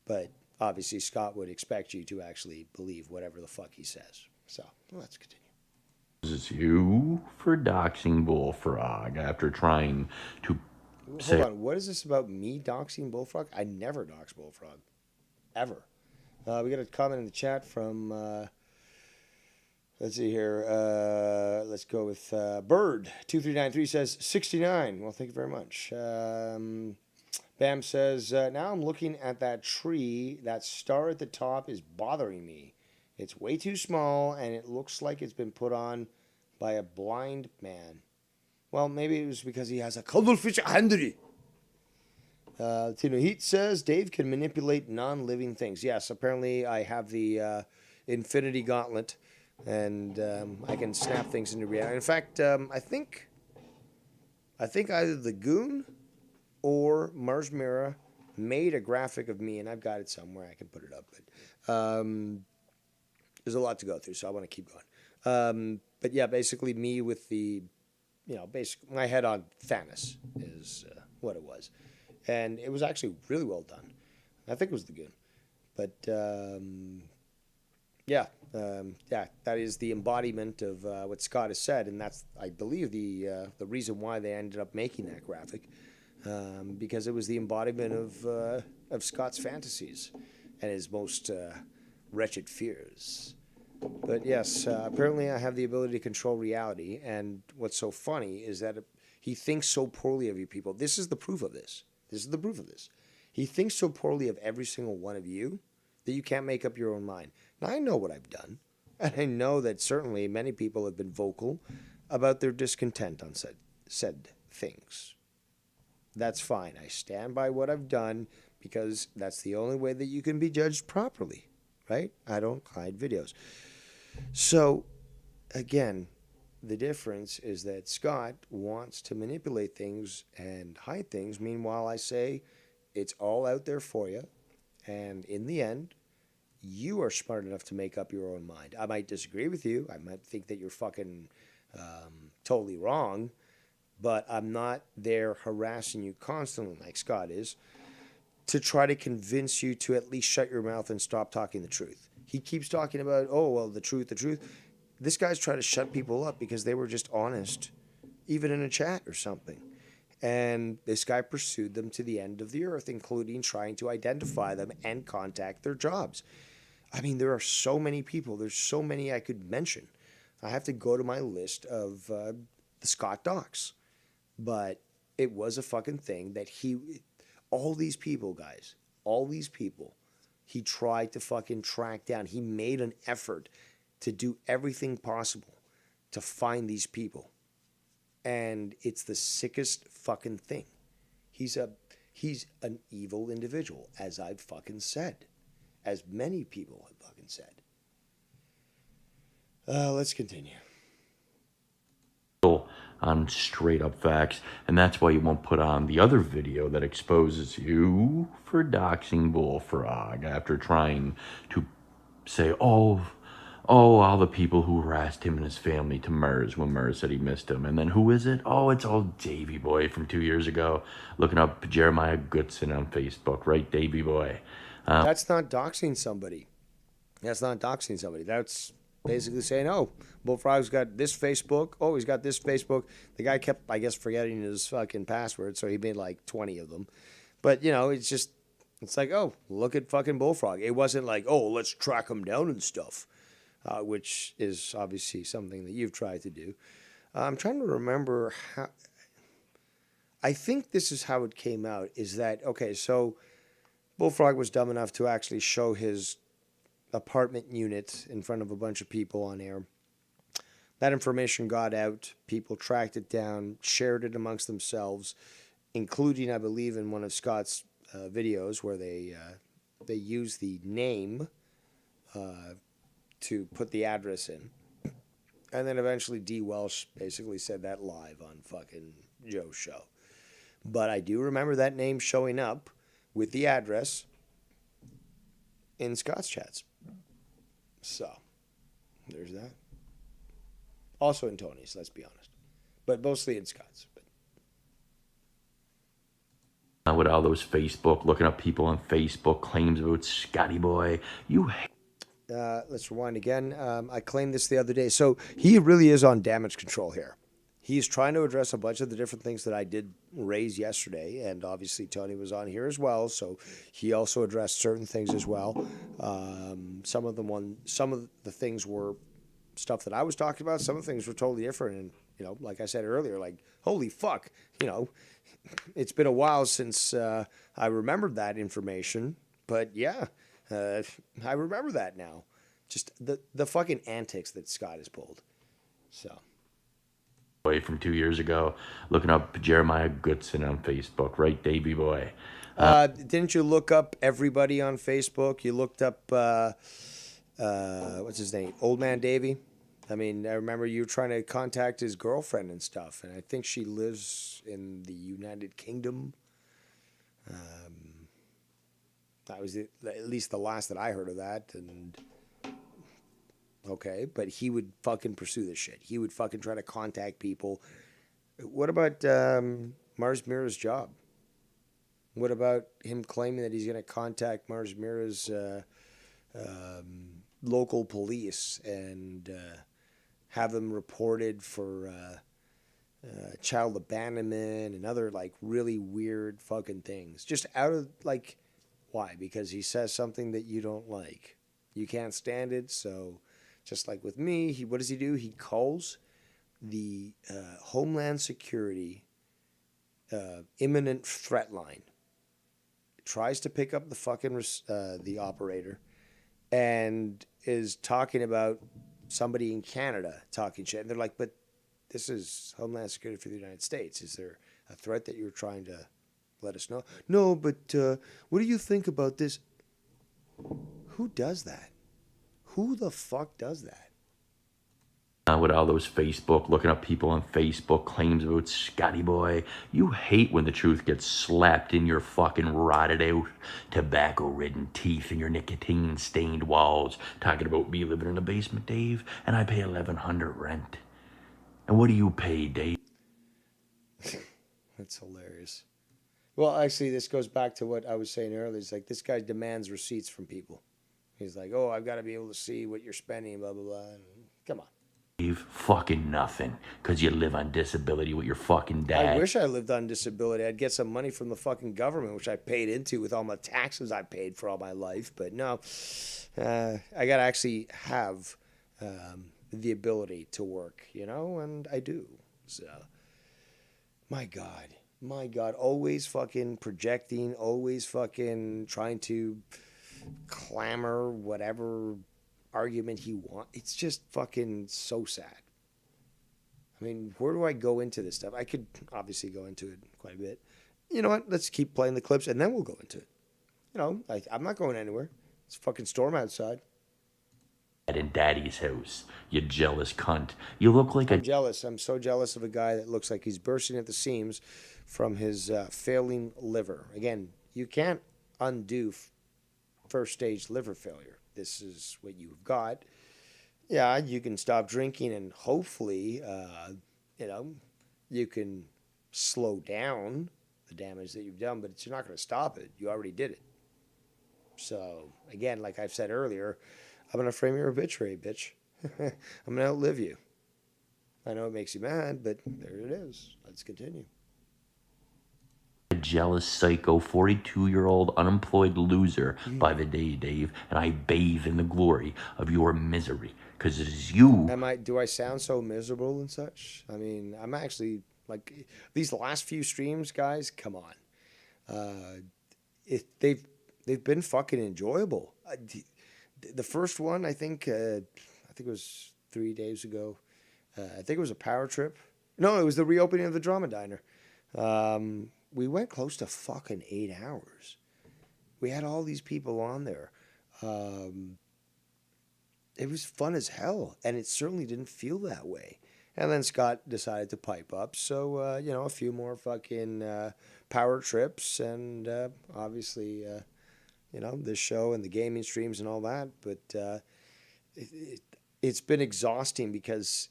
But obviously Scott would expect you to actually believe whatever the fuck he says. So let's continue. This is you for doxing Bullfrog after trying to Hold on, what is this about me doxing Bullfrog? I never dox Bullfrog. Ever. We got a comment in the chat from, let's see here. Let's go with Bird2393 says 69. Well, thank you very much. Bam says, now I'm looking at that tree. That star at the top is bothering me. It's way too small, and it looks like it's been put on by a blind man. Well, maybe it was because he has a cuddlefish handy. Tino Heat says, Dave can manipulate non-living things. Yes, apparently I have the Infinity Gauntlet, and I can snap things into reality. In fact, I think either the Goon or Mars Mirror made a graphic of me, and I've got it somewhere. I can put it up, but there's a lot to go through, so I want to keep going. But yeah, basically me with the, my head on Thanos is what it was. And it was actually really well done. I think it was the Goon. But Yeah, that is the embodiment of what Scott has said, and that's, I believe, the reason why they ended up making that graphic, because it was the embodiment of Scott's fantasies and his most wretched fears. But yes, apparently I have the ability to control reality, and what's so funny is that he thinks so poorly of you people. This is the proof of this. This is the proof of this. He thinks so poorly of every single one of you that you can't make up your own mind. Now, I know what I've done, and I know that certainly many people have been vocal about their discontent on said things. That's fine. I stand by what I've done because that's the only way that you can be judged properly, right? I don't hide videos. So, again, the difference is that Scott wants to manipulate things and hide things. Meanwhile, I say it's all out there for you. And in the end, you are smart enough to make up your own mind. I might disagree with you. I might think that you're fucking totally wrong. But I'm not there harassing you constantly like Scott is to try to convince you to at least shut your mouth and stop talking the truth. He keeps talking about, oh, well, the truth, the truth. This guy's trying to shut people up because they were just honest, even in a chat or something. And this guy pursued them to the end of the earth, including trying to identify them and contact their jobs. I mean, there are so many people. There's so many I could mention. I have to go to my list of the Scott docs. But it was a fucking thing that all these people, guys, all these people, he tried to fucking track down. He made an effort to do everything possible to find these people. And it's the sickest fucking thing. He's an evil individual, as I've fucking said. As many people have fucking said. Let's continue. On straight up facts, and that's why you won't put on the other video that exposes you for doxing Bullfrog after trying to say, oh, all the people who harassed him and his family to Murs when Murs said he missed him. And then who is it? Oh, it's old Davy Boy from 2 years ago, looking up Jeremiah Goodson on Facebook, right, Davy Boy? That's not doxing somebody. That's not doxing somebody. That's basically saying, oh, Bullfrog's got this Facebook. Oh, he's got this Facebook. The guy kept, I guess, forgetting his fucking password, so he made like 20 of them. But, you know, it's like, oh, look at fucking Bullfrog. It wasn't like, oh, let's track him down and stuff, which is obviously something that you've tried to do. I'm trying to remember how. I think this is how it came out, is that, okay, so Bullfrog was dumb enough to actually show his apartment unit in front of a bunch of people on air. That information got out. People tracked it down, shared it amongst themselves, including, I believe, in one of Scott's videos where they use the name to put the address in. And then eventually D. Welsh basically said that live on fucking Joe's show. But I do remember that name showing up with the address in Scott's chats. So, there's that. Also in Tony's, let's be honest. But mostly in Scott's. With all those Facebook, looking up people on Facebook, claims about Scotty Boy. Let's rewind again. I claimed this the other day. So he really is on damage control here. He's trying to address a bunch of the different things that I did raise yesterday, and obviously Tony was on here as well, so he also addressed certain things as well. Some of the things were stuff that I was talking about. Some of the things were totally different, and you know, like I said earlier, like holy fuck, you know, it's been a while since I remembered that information, but yeah, I remember that now. Just the fucking antics that Scott has pulled. So. From 2 years ago, looking up Jeremiah Goodson on Facebook, right, Davy Boy? Didn't you look up everybody on Facebook? You looked up, what's his name? Old Man Davy? I mean, I remember you trying to contact his girlfriend and stuff, and I think she lives in the United Kingdom. That was at least the last that I heard of that, and... Okay, but he would fucking pursue this shit. He would fucking try to contact people. What about Mars Mirror's job? What about him claiming that he's going to contact Mars Mirror's local police and have them reported for child abandonment and other like really weird fucking things. Just out of like, why? Because he says something that you don't like. You can't stand it. So, just like with me, what does he do? He calls the Homeland Security imminent threat line. Tries to pick up the fucking the operator, and is talking about somebody in Canada talking shit. And they're like, but this is Homeland Security for the United States. Is there a threat that you're trying to let us know? No, but what do you think about this? Who does that? Who the fuck does that? With all those Facebook, looking up people on Facebook, claims about Scotty Boy. You hate when the truth gets slapped in your fucking rotted out, tobacco-ridden teeth and your nicotine-stained walls. Talking about me living in a basement, Dave, and I pay $1,100 rent. And what do you pay, Dave? That's hilarious. Well, actually, this goes back to what I was saying earlier. It's like this guy demands receipts from people. He's like, oh, I've got to be able to see what you're spending, blah, blah, blah. And come on. Fucking nothing, because you live on disability with your fucking dad. I wish I lived on disability. I'd get some money from the fucking government, which I paid into with all my taxes I paid for all my life. But no, I got to actually have the ability to work, you know, and I do. So, my God, always fucking projecting, always fucking trying to clamor whatever argument he wants. It's just fucking so sad. I mean, where do I go into this stuff? I could obviously go into it quite a bit. You know what? Let's keep playing the clips and then we'll go into it. You know, I'm not going anywhere. It's a fucking storm outside. In Daddy's house, you jealous cunt. You look like I'm jealous. I'm so jealous of a guy that looks like he's bursting at the seams from his failing liver. Again, you can't undo first stage liver failure. This is what you've got. Yeah, you can stop drinking and hopefully, you know, you can slow down the damage that you've done, but you're not going to stop it. You already did it. So, again, like I've said earlier, I'm going to frame your obituary, bitch. I'm going to outlive you. I know it makes you mad, but there it is. Let's continue. a jealous psycho 42-year-old unemployed loser by the day, Dave, and I bathe in the glory of your misery, because it is you. Do I sound so miserable and such? I mean, I'm actually, like, these last few streams, guys, come on. They've been fucking enjoyable. The first one, I think it was 3 days ago. I think it was a power trip. No, it was the reopening of the Drama Diner. We went close to fucking 8 hours. We had all these people on there. It was fun as hell, and it certainly didn't feel that way. And then Scott decided to pipe up, so a few more fucking power trips, and obviously, this show and the gaming streams and all that. But it's been exhausting because,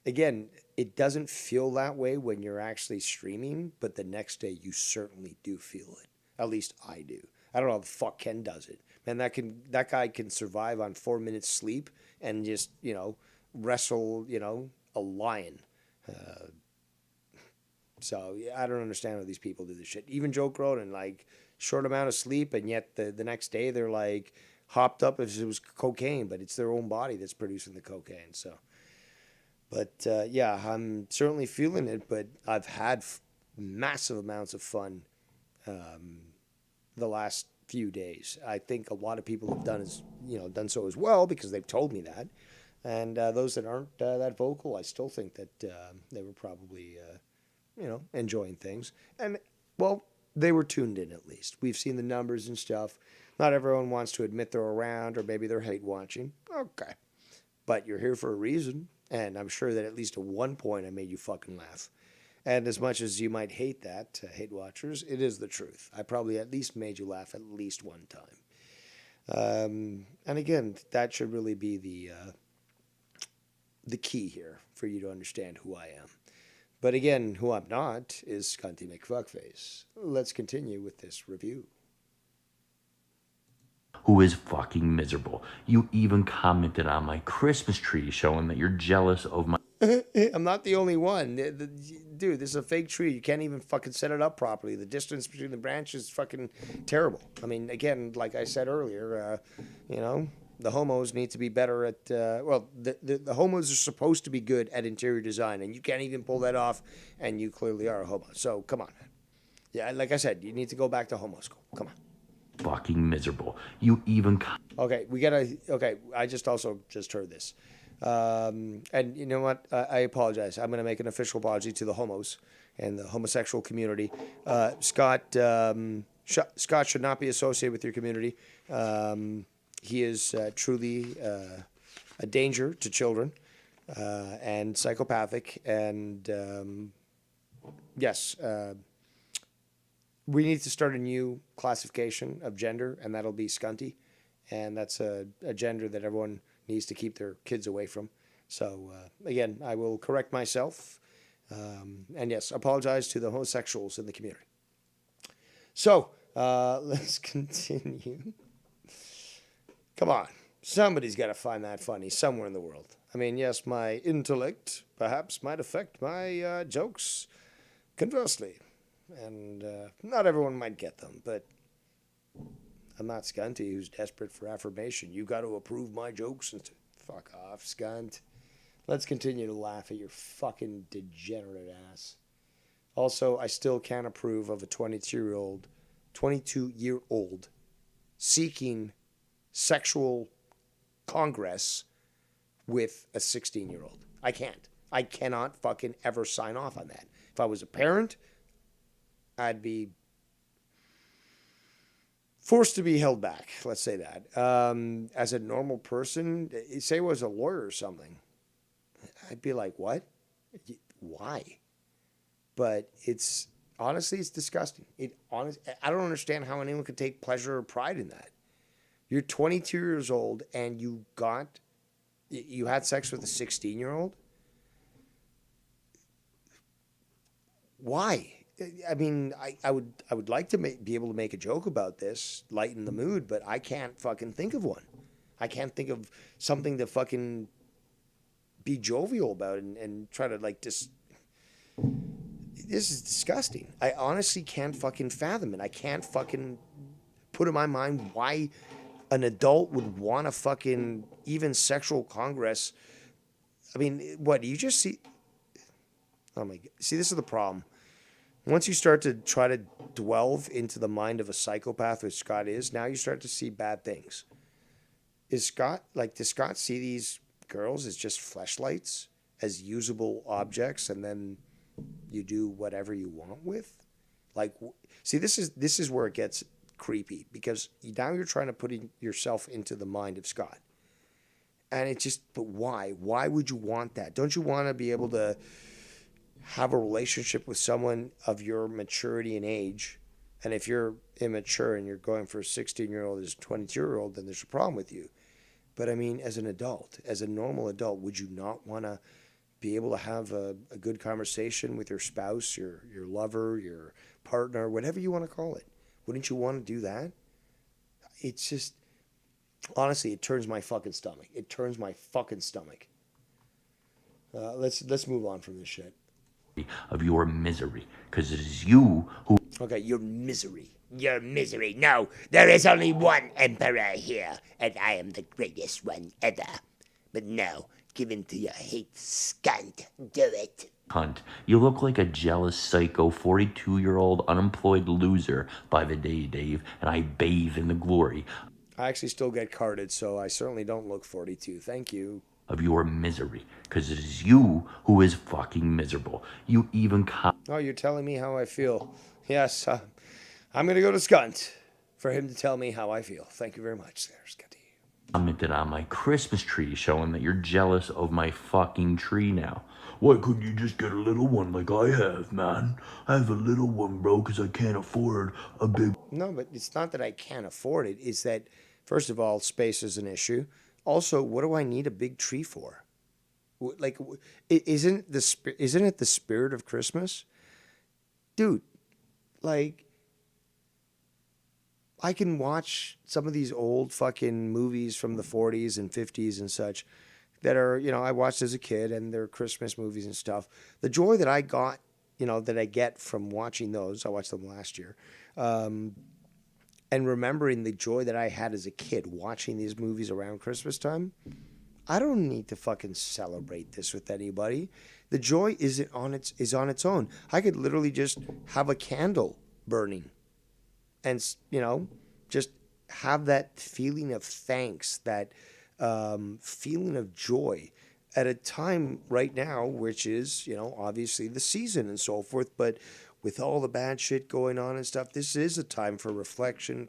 again, it doesn't feel that way when you're actually streaming, but the next day you certainly do feel it. At least I do. I don't know how the fuck Ken does it. Man, that guy can survive on 4 minutes sleep and just, wrestle, a lion. So I don't understand how these people do this shit. Even Joe Cronin, like, short amount of sleep, and yet the next day they're like hopped up as if it was cocaine, but it's their own body that's producing the cocaine. So, but I'm certainly feeling it. But I've had massive amounts of fun the last few days. I think a lot of people have done so as well because they've told me that. And those that aren't that vocal, I still think that they were probably enjoying things. And well, they were tuned in at least. We've seen the numbers and stuff. Not everyone wants to admit they're around, or maybe they're hate watching. Okay. But you're here for a reason, and I'm sure that at least at one point I made you fucking laugh. And as much as you might hate that, hate watchers, it is the truth. I probably at least made you laugh at least one time. And again, that should really be the key here for you to understand who I am. But again, who I'm not is Scunty McFuckface. Let's continue with this review. who is fucking miserable. You even commented on my Christmas tree showing that you're jealous of my I'm not the only one. Dude, this is a fake tree. You can't even fucking set it up properly. The distance between the branches is fucking terrible. I mean, again, like I said earlier, the homos need to be better at, the homos are supposed to be good at interior design, and you can't even pull that off, and you clearly are a homo. So, come on. Yeah, like I said, you need to go back to homo school. Come on. fucking miserable. You even Okay, I just heard this. And you know what? I apologize. I'm going to make an official apology to the homos and the homosexual community. Scott should not be associated with your community. He is truly a danger to children and psychopathic. And yes, we need to start a new classification of gender, and that'll be scunty. And that's a gender that everyone needs to keep their kids away from. So, again, I will correct myself. And yes, apologize to the homosexuals in the community. So, let's continue. Come on. Somebody's got to find that funny somewhere in the world. I mean, yes, my intellect perhaps might affect my jokes conversely. And not everyone might get them, but I'm not Scunty who's desperate for affirmation. You got to approve my jokes. And fuck off, Scunt. Let's continue to laugh at your fucking degenerate ass. Also, I still can't approve of a 22-year-old seeking sexual congress with a 16-year-old. I can't. I cannot fucking ever sign off on that. If I was a parent, I'd be forced to be held back. Let's say that. As a normal person, say I was a lawyer or something, I'd be like, what? Why? But honestly, it's disgusting. I don't understand how anyone could take pleasure or pride in that. You're 22 years old and you had sex with a 16-year-old? Why? I mean, I would like to be able to make a joke about this, lighten the mood, but I can't fucking think of one. I can't think of something to fucking be jovial about and try to this is disgusting. I honestly can't fucking fathom it. I can't fucking put in my mind why an adult would want to fucking even sexual congress. I mean, what, you just see... Oh my God. See, this is the problem. Once you start to try to delve into the mind of a psychopath, which Scott is, now you start to see bad things. Does Scott see these girls as just fleshlights, as usable objects, and then you do whatever you want with? See, this is where it gets creepy, because now you're trying to put yourself into the mind of Scott. And but why? Why would you want that? Don't you want to be able to have a relationship with someone of your maturity and age? And if you're immature and you're going for a 16-year-old as a 22-year-old, then there's a problem with you. But I mean, as an adult, as a normal adult, would you not want to be able to have a good conversation with your spouse, your lover, your partner, whatever you want to call it? Wouldn't you want to do that? It's just, honestly, it turns my fucking stomach. It turns my fucking stomach. Let's move on from this shit. of your misery, because it is you who... Okay, your misery. Your misery. No, there is only one emperor here, and I am the greatest one ever. But no, give in to your hate, Scunt. Do it. Cunt. You look like a jealous psycho 42-year-old unemployed loser by the day, Dave, and I bathe in the glory I actually still get carded, so I certainly don't look 42. Thank you. of your misery, because it is you who is fucking miserable. You even Oh, you're telling me how I feel. Yes, I'm going to go to Scunt for him to tell me how I feel. Thank you very much there, Scunty. commented on my Christmas tree showing that you're jealous of my fucking tree now. Why couldn't you just get a little one like I have, man? I have a little one, bro, because I can't afford a big... No, but it's not that I can't afford it. It's that, first of all, space is an issue. Also, what do I need a big tree for? Isn't it the spirit of Christmas? Dude, I can watch some of these old fucking movies from the 40s and 50s and such that are, I watched as a kid, and they're Christmas movies and stuff. The joy that I got, that I get from watching those, I watched them last year, and remembering the joy that I had as a kid watching these movies around Christmas time. I don't need to fucking celebrate this with anybody. The joy is on its own. I could literally just have a candle burning and, just have that feeling of thanks, that feeling of joy at a time right now, which is, obviously the season and so forth. But with all the bad shit going on and stuff, this is a time for reflection,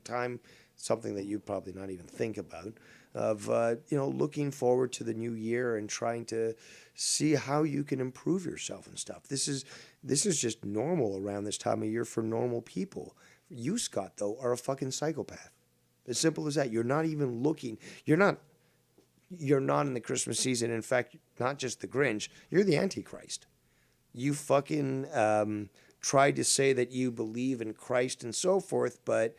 something that you probably not even think about, of, looking forward to the new year and trying to see how you can improve yourself and stuff. This is just normal around this time of year for normal people. You, Scott, though, are a fucking psychopath. As simple as that. You're not even looking. You're not in the Christmas season. In fact, not just the Grinch. You're the Antichrist. You fucking tried to say that you believe in Christ and so forth, but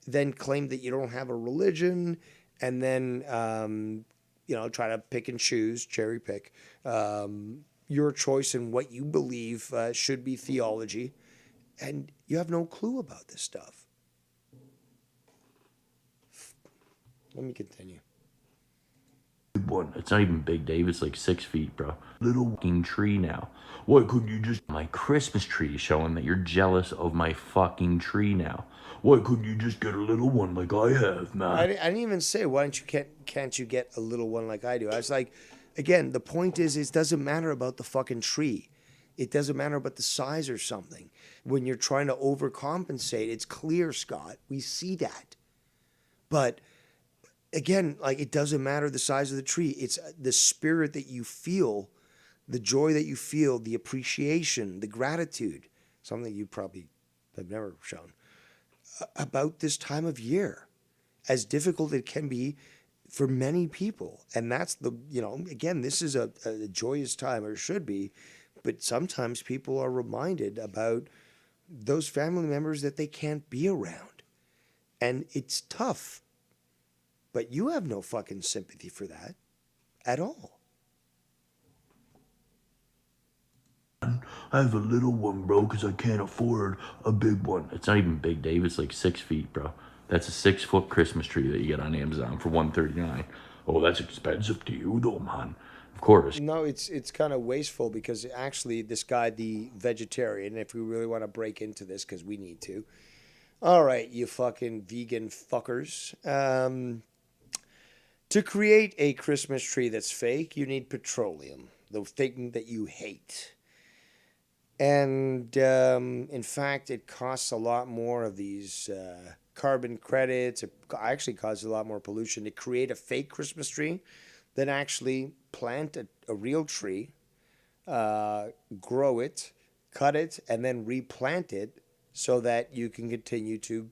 then claim that you don't have a religion, and then try to pick and choose, cherry pick your choice in what you believe should be theology, and you have no clue about this stuff. Let me continue. One. It's not even big, Dave. It's like 6 feet, bro. Little fucking tree now. Why couldn't you just... My Christmas tree is showing that you're jealous of my fucking tree now. Why couldn't you just get a little one like I have, man? I didn't even say, why can't you get a little one like I do? I was like, again, the point is, it doesn't matter about the fucking tree. It doesn't matter about the size or something. When you're trying to overcompensate, it's clear, Scott. We see that. But again, like, it doesn't matter the size of the tree. It's the spirit that you feel, the joy that you feel, the appreciation, the gratitude, something you probably have never shown, about this time of year, as difficult it can be for many people. And that's again, this is a joyous time, or should be, but sometimes people are reminded about those family members that they can't be around. And it's tough. But you have no fucking sympathy for that at all. I have a little one, bro, because I can't afford a big one. It's not even big, Dave. It's like 6 feet, bro. That's a 6-foot Christmas tree that you get on Amazon for $139. Oh, that's expensive to you, though, man. Of course. No, it's kind of wasteful, because actually this guy, the vegetarian, if we really want to break into this, because we need to. All right, you fucking vegan fuckers. To create a Christmas tree that's fake, you need petroleum, the thing that you hate. And in fact, it costs a lot more of these carbon credits. It actually causes a lot more pollution to create a fake Christmas tree than actually plant a real tree, grow it, cut it, and then replant it so that you can continue to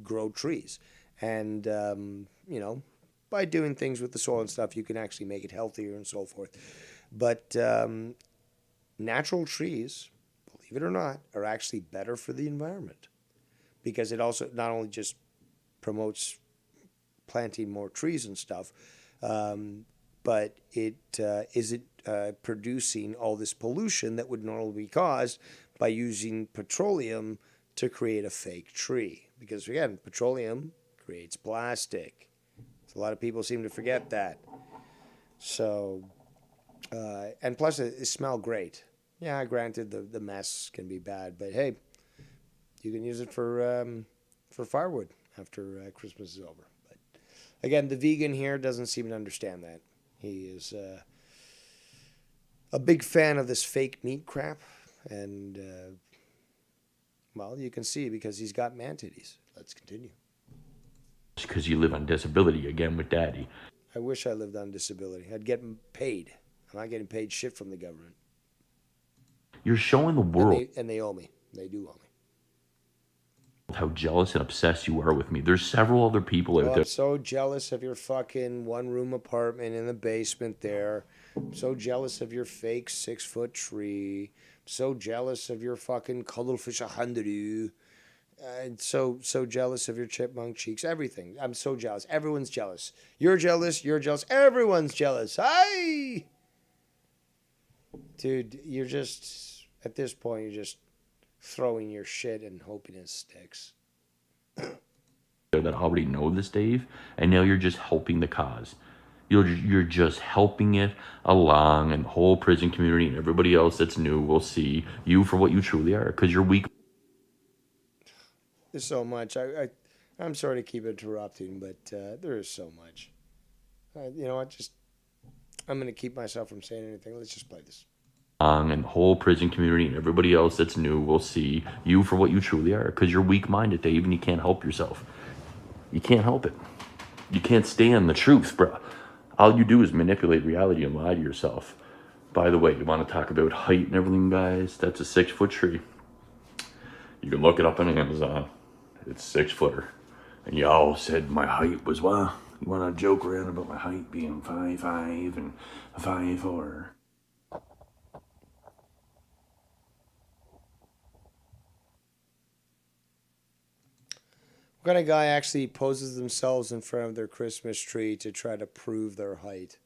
grow trees. And, by doing things with the soil and stuff, you can actually make it healthier and so forth. But natural trees, believe it or not, are actually better for the environment, because it also not only just promotes planting more trees and stuff, but it isn't producing all this pollution that would normally be caused by using petroleum to create a fake tree. Because again, petroleum creates plastic. A lot of people seem to forget that. So, and plus it smells great. Yeah, granted, the mess can be bad, but hey, you can use it for firewood after Christmas is over. But again, the vegan here doesn't seem to understand that. He is a big fan of this fake meat crap, and well, you can see because he's got man titties. Let's continue. Because you live on disability again with Daddy. I wish I lived on disability. I'd get paid. I'm not getting paid shit from the government. You're showing the world. And they owe me. They do owe me. How jealous and obsessed you are with me. There's several other people out there. I'm so jealous of your fucking one-room apartment in the basement there. I'm so jealous of your fake 6-foot tree. I'm so jealous of your fucking cuddlefish 100. So jealous of your chipmunk cheeks. Everything. I'm so jealous. Everyone's jealous. You're jealous. You're jealous. Everyone's jealous. Hi, dude. You're just at this point. You're just throwing your shit and hoping it sticks. That already know this, Dave, and now you're just helping the cause. You're just helping it along, and the whole prison community and everybody else that's new will see you for what you truly are, because you're weak. There's so much. I'm sorry to keep interrupting, but there is so much. You know what? I'm going to keep myself from saying anything. Let's just play this. And the whole prison community and everybody else that's new will see you for what you truly are, because you're weak-minded, Dave, and you can't help yourself. You can't help it. You can't stand the truth, bro. All you do is manipulate reality and lie to yourself. By the way, you want to talk about height and everything, guys? That's a 6-foot tree. You can look it up on Amazon. It's 6-footer. And y'all said my height was, well, you want to joke around about my height being 5'5" and 5'4". What kind of guy actually poses themselves in front of their Christmas tree to try to prove their height?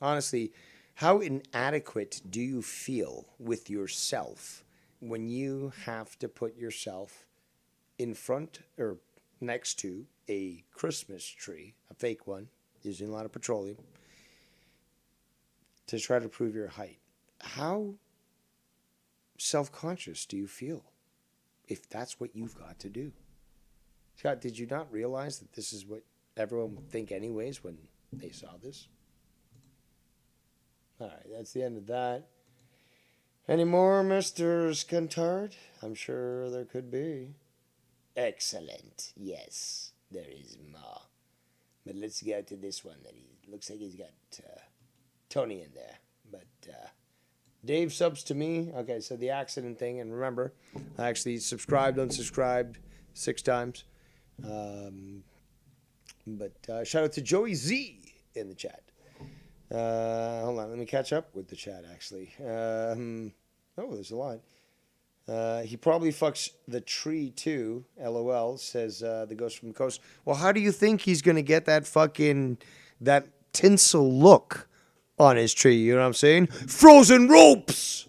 Honestly, how inadequate do you feel with yourself when you have to put yourself in front or next to a Christmas tree, a fake one, using a lot of petroleum, to try to prove your height? How self-conscious do you feel if that's what you've got to do? Scott, did you not realize that this is what everyone would think anyways when they saw this? All right, that's the end of that. Any more, Mr. Scantard? I'm sure there could be. Excellent. Yes, there is more. But let's go to this one that he looks like he's got Tony in there. But Dave subs to me. Okay, so the accident thing, and remember, I actually subscribed, unsubscribed 6 times. But shout out to Joey Z in the chat. Hold on, let me catch up with the chat actually. There's a lot. He probably fucks the tree too. LOL, says the ghost from the coast. Well, how do you think he's gonna get that tinsel look on his tree? You know what I'm saying? Frozen ropes!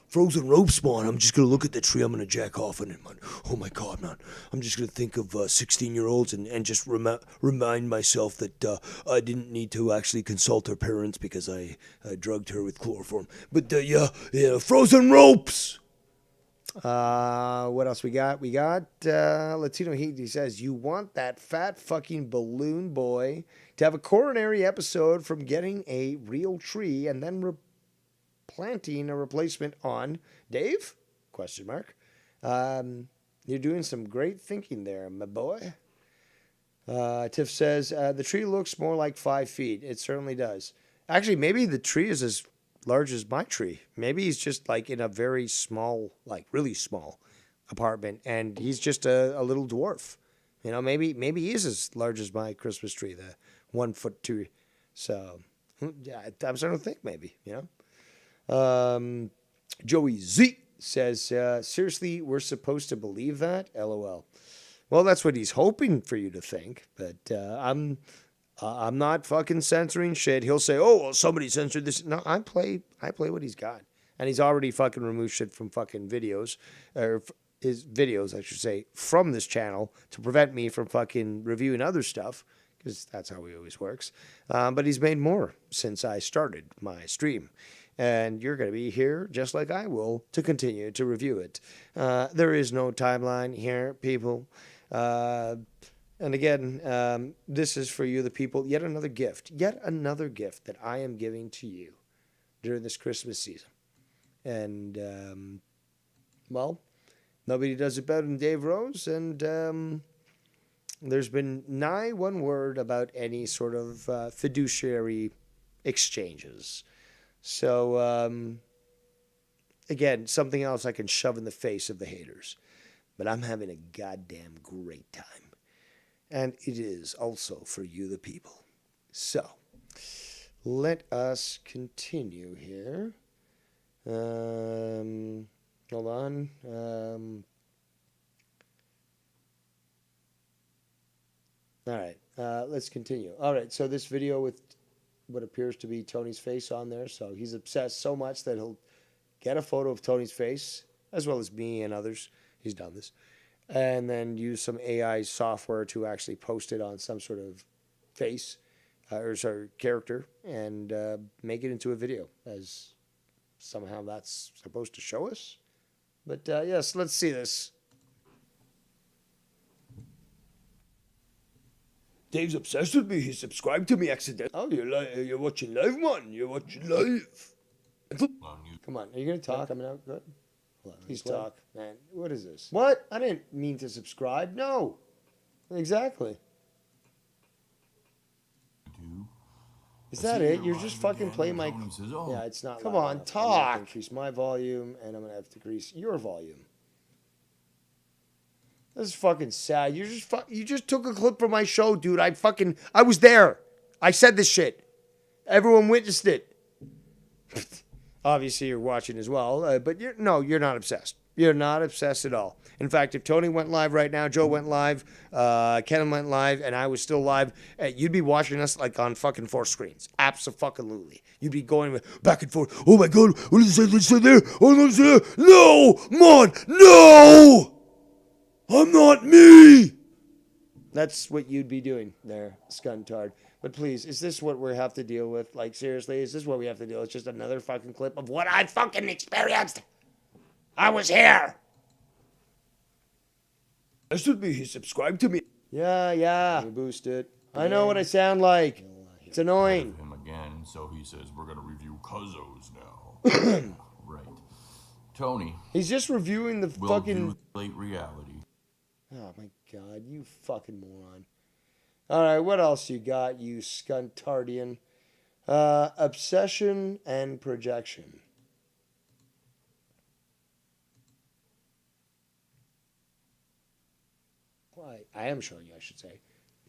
Frozen ropes, man. I'm just going to look at the tree. I'm going to jack off on it, man. Oh, my God, man. I'm just going to think of 16-year-olds and just remind myself that I didn't need to actually consult her parents because I drugged her with chloroform. But, yeah, frozen ropes. What else we got? We got Latino Heat. He says, you want that fat fucking balloon boy to have a coronary episode from getting a real tree and then planting a replacement on Dave? Question mark. You're doing some great thinking there, my boy. Tiff says, the tree looks more like 5 feet. It certainly does. Actually, maybe the tree is as large as my tree. Maybe he's just like in a very small, like really small apartment, and he's just a little dwarf. You know, maybe he is as large as my Christmas tree, the 1'2". So, yeah, I'm starting to think maybe, you know. Joey Z says, seriously, we're supposed to believe that? LOL. Well, that's what he's hoping for you to think, but I'm not fucking censoring shit. He'll say, oh, well, somebody censored this. No, I play what he's got. And he's already fucking removed shit from fucking videos, or his videos, I should say, from this channel to prevent me from fucking reviewing other stuff, because that's how he always works. But he's made more since I started my stream. And you're going to be here, just like I will, to continue to review it. There is no timeline here, people. And again, this is for you, the people. Yet another gift that I am giving to you during this Christmas season. And, well, nobody does it better than Dave Rose. And there's been nigh one word about any sort of fiduciary exchanges. So, again, something else I can shove in the face of the haters. But I'm having a goddamn great time. And it is also for you, the people. So, let us continue here. Hold on. All right, let's continue. All right, so this video with what appears to be Tony's face on there. So he's obsessed so much that he'll get a photo of Tony's face, as well as me and others. He's done this. And then use some AI software to actually post it on some sort of face or sorry, character and make it into a video, as somehow that's supposed to show us. But yes, let's see this. Dave's obsessed with me. He subscribed to me accidentally. Oh, you're watching live, man. You're watching live. Come on, are you gonna talk? Coming out good. Please talk, man. What is this? What? I didn't mean to subscribe. No. Exactly. Is that it? You're just fucking playing my. Yeah, it's not. Come on, talk. I'm gonna increase my volume, and I'm gonna have to increase your volume. This is fucking sad. You just took a clip from my show, dude. I was there. I said this shit. Everyone witnessed it. Obviously, you're watching as well, but you're not obsessed. You're not obsessed at all. In fact, if Tony went live right now, Joe went live, Ken went live, and I was still live, you'd be watching us like on fucking 4 screens. Absolutely. You'd be going back and forth. Oh my God, what is it? Let's there. Oh, let's there. No, man, no. I'm not me. That's what you'd be doing there, scuntard. But please, is this what we have to deal with? Like, seriously, is this what we have to deal with? Just another fucking clip of what I fucking experienced? I was here. This would be, he subscribed to me. Yeah. You boost it. I know what I sound like. It's annoying. Him again, so he says we're gonna review Cuzzos now. Right. Tony. He's just reviewing the fucking late reality. Oh my God, you fucking moron. All right, what else you got, you scuntardian? Obsession and projection. Why? I am showing you, I should say.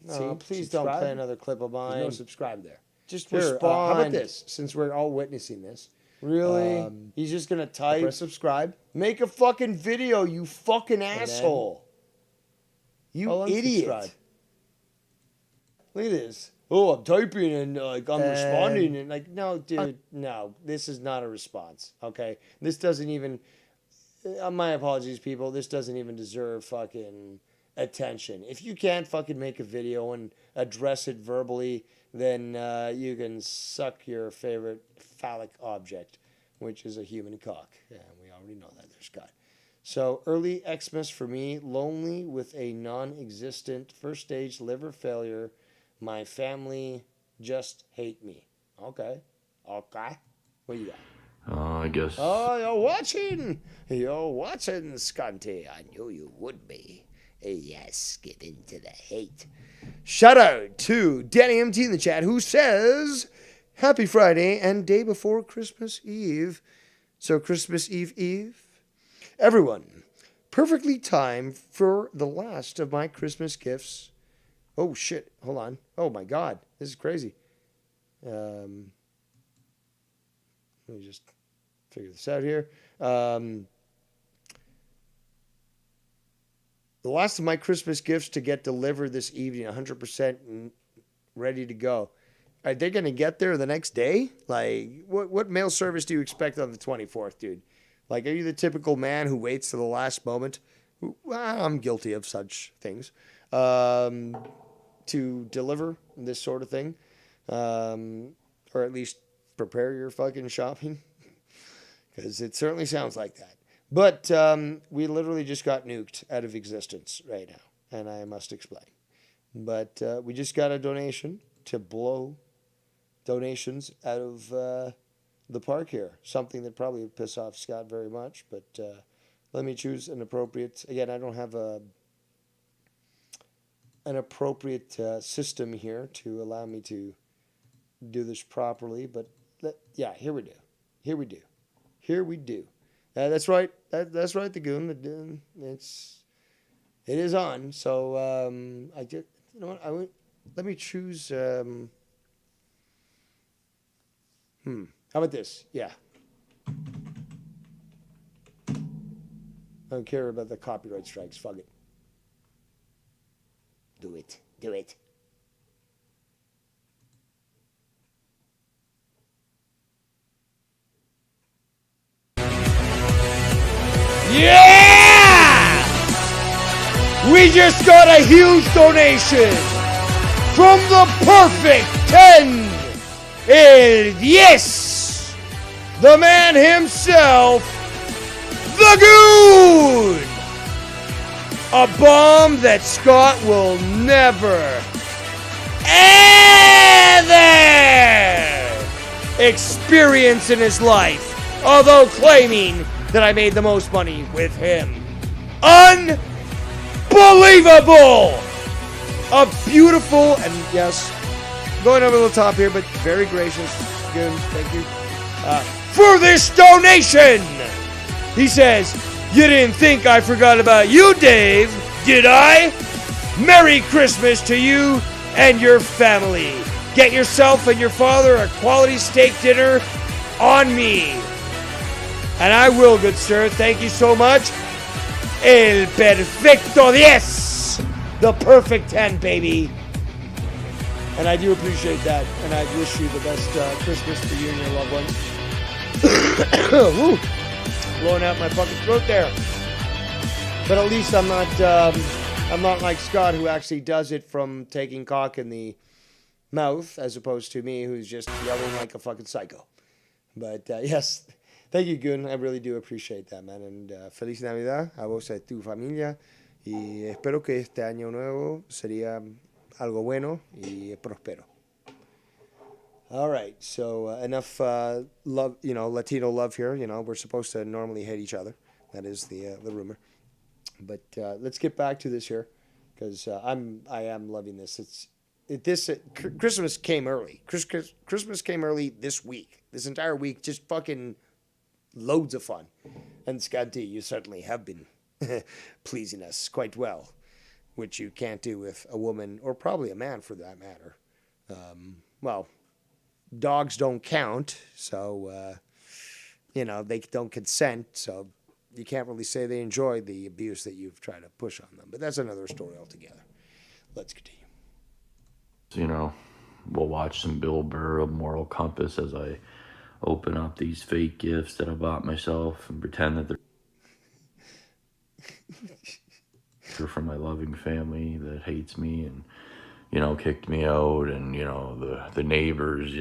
No, see, please don't play another clip of mine. No subscribe there. Just respond. How about this? Since we're all witnessing this. Really? He's just going to type. Press subscribe. Make a fucking video, you fucking asshole. You idiot. Look at this. Oh, I'm typing and I'm responding and like, no, dude, no. This is not a response, okay? This doesn't even, my apologies, people. This doesn't even deserve fucking attention. If you can't fucking make a video and address it verbally, then you can suck your favorite phallic object, which is a human cock. Yeah, we already know that. There's God. So early Xmas for me, lonely with a non-existent first stage liver failure. My family just hate me. Okay. What do you got? I guess. Oh, you're watching, Scunty. I knew you would be. Yes, get into the hate. Shout out to Danny MT in the chat who says, Happy Friday and day before Christmas Eve. So Christmas Eve. Everyone, perfectly timed for the last of my Christmas gifts. Oh, shit. Hold on. Oh, my God. This is crazy. Let me just figure this out here. The last of my Christmas gifts to get delivered this evening, 100% ready to go. Are they going to get there the next day? Like, what mail service do you expect on the 24th, dude? Like, are you the typical man who waits to the last moment? Well, I'm guilty of such things. To deliver this sort of thing. Or at least prepare your fucking shopping. Because it certainly sounds like that. But we literally just got nuked out of existence right now. And I must explain. But we just got a donation to blow donations out of the park here. Something that probably would piss off Scott very much. But let me choose an appropriate... Again, I don't have an appropriate system here to allow me to do this properly. But yeah, here we do. Here we do. That's right. That's right, the goon. It is on. So I did. You know what? Let me choose. How about this? Yeah. I don't care about the copyright strikes. Fuck it. Do it. Yeah! We just got a huge donation from the Perfect 10. El 10. The man himself, the Goon. A bomb that Scott will never, ever experience in his life, although claiming that I made the most money with him. Unbelievable! A beautiful, and yes, going over the top here, but very gracious. Good, thank you. For this donation! He says, "You didn't think I forgot about you, Dave, did I? Merry Christmas to you and your family. Get yourself and your father a quality steak dinner on me." And I will, good sir. Thank you so much. El Perfecto 10. The perfect 10, baby. And I do appreciate that. And I wish you the best Christmas for you and your loved ones. Woo. Blowing out my fucking throat there. But at least I'm not like Scott, who actually does it from taking cock in the mouth, as opposed to me, who's just yelling like a fucking psycho. But yes, thank you, Goon. I really do appreciate that, man. And Feliz Navidad a vos y a tu familia. Y espero que este año nuevo sería algo bueno y próspero. All right, so enough love, Latino love here. We're supposed to normally hate each other. That is the rumor. But let's get back to this here, because I am loving this. Christmas came early. Christmas came early this week. This entire week, just fucking loads of fun. And Scotty, you certainly have been pleasing us quite well, which you can't do with a woman, or probably a man for that matter. Well, dogs don't count, so, they don't consent, so you can't really say they enjoy the abuse that you've tried to push on them. But that's another story altogether. Let's continue. We'll watch some Bill Burr of Moral Compass as I open up these fake gifts that I bought myself and pretend that they're from my loving family that hates me and, kicked me out, and, the neighbors,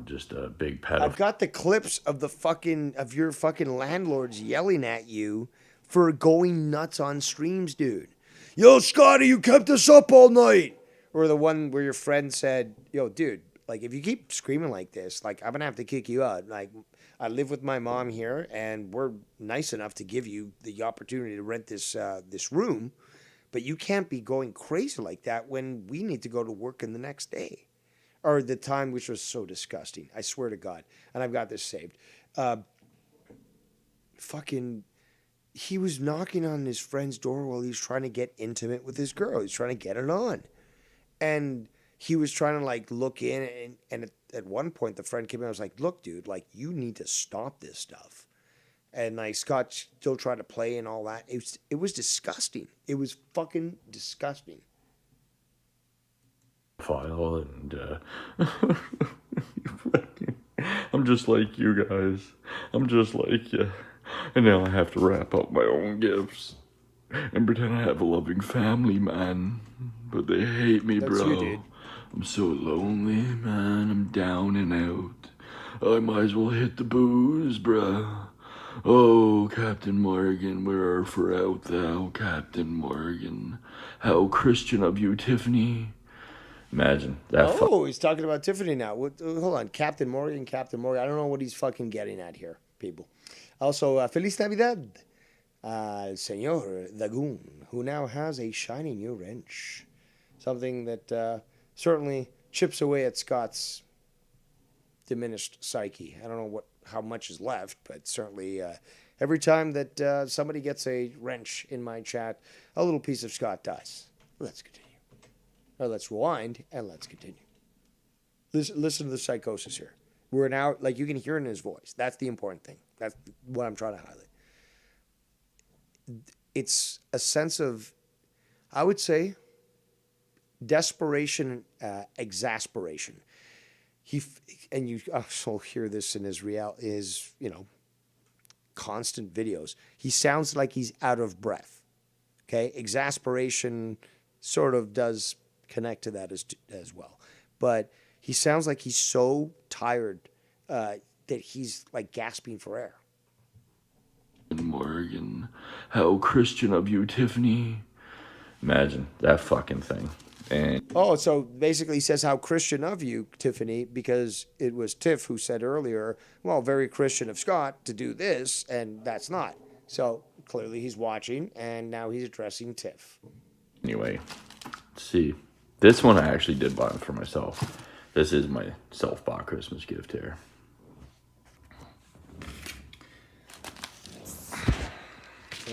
just a big pedophile. I've got the clips of your fucking landlords yelling at you for going nuts on streams, dude. Yo, Scotty, you kept us up all night. Or the one where your friend said, yo, dude, like, if you keep screaming like this, like, I'm going to have to kick you out. Like, I live with my mom here, and we're nice enough to give you the opportunity to rent this room, but you can't be going crazy like that when we need to go to work in the next day. Or the time, which was so disgusting. I swear to God. And I've got this saved. He was knocking on his friend's door while he was trying to get intimate with his girl. He's trying to get it on. And he was trying to, like, look in, and at one point the friend came in and was like, look, dude, like, you need to stop this stuff. And, like, Scott still tried to play and all that. It was disgusting. It was fucking disgusting. And I'm just like you guys. I'm just like you. And now I have to wrap up my own gifts and pretend I have a loving family, man. But they hate me, That's bro. you, dude. I'm so lonely, man. I'm down and out. I might as well hit the booze, bruh. Oh, Captain Morgan, where art thou, Captain Morgan? How Christian of you, Tiffany. Imagine that. He's talking about Tiffany now. Hold on. Captain Morgan. I don't know what he's fucking getting at here, people. Also, Feliz Navidad al Señor Dagoon, who now has a shiny new wrench. Something that certainly chips away at Scott's diminished psyche. I don't know how much is left, but certainly every time that somebody gets a wrench in my chat, a little piece of Scott dies. Let's continue. Or let's rewind and let's continue. Listen to the psychosis here. We're now, like, you can hear it in his voice. That's the important thing. That's what I'm trying to highlight. It's a sense of, I would say, desperation, exasperation. You also hear this in his constant videos. He sounds like he's out of breath. Okay, exasperation sort of does connect to that as well, but he sounds like he's so tired that he's like gasping for air. Morgan, how Christian of you, Tiffany. Imagine that fucking thing. And Oh, so basically he says, how Christian of you, Tiffany, because it was Tiff who said earlier, well, very Christian of Scott to do this, and that's not. So clearly he's watching, and now he's addressing Tiff. anyway, let's see. This one I actually did buy for myself. This is my self-bought Christmas gift here.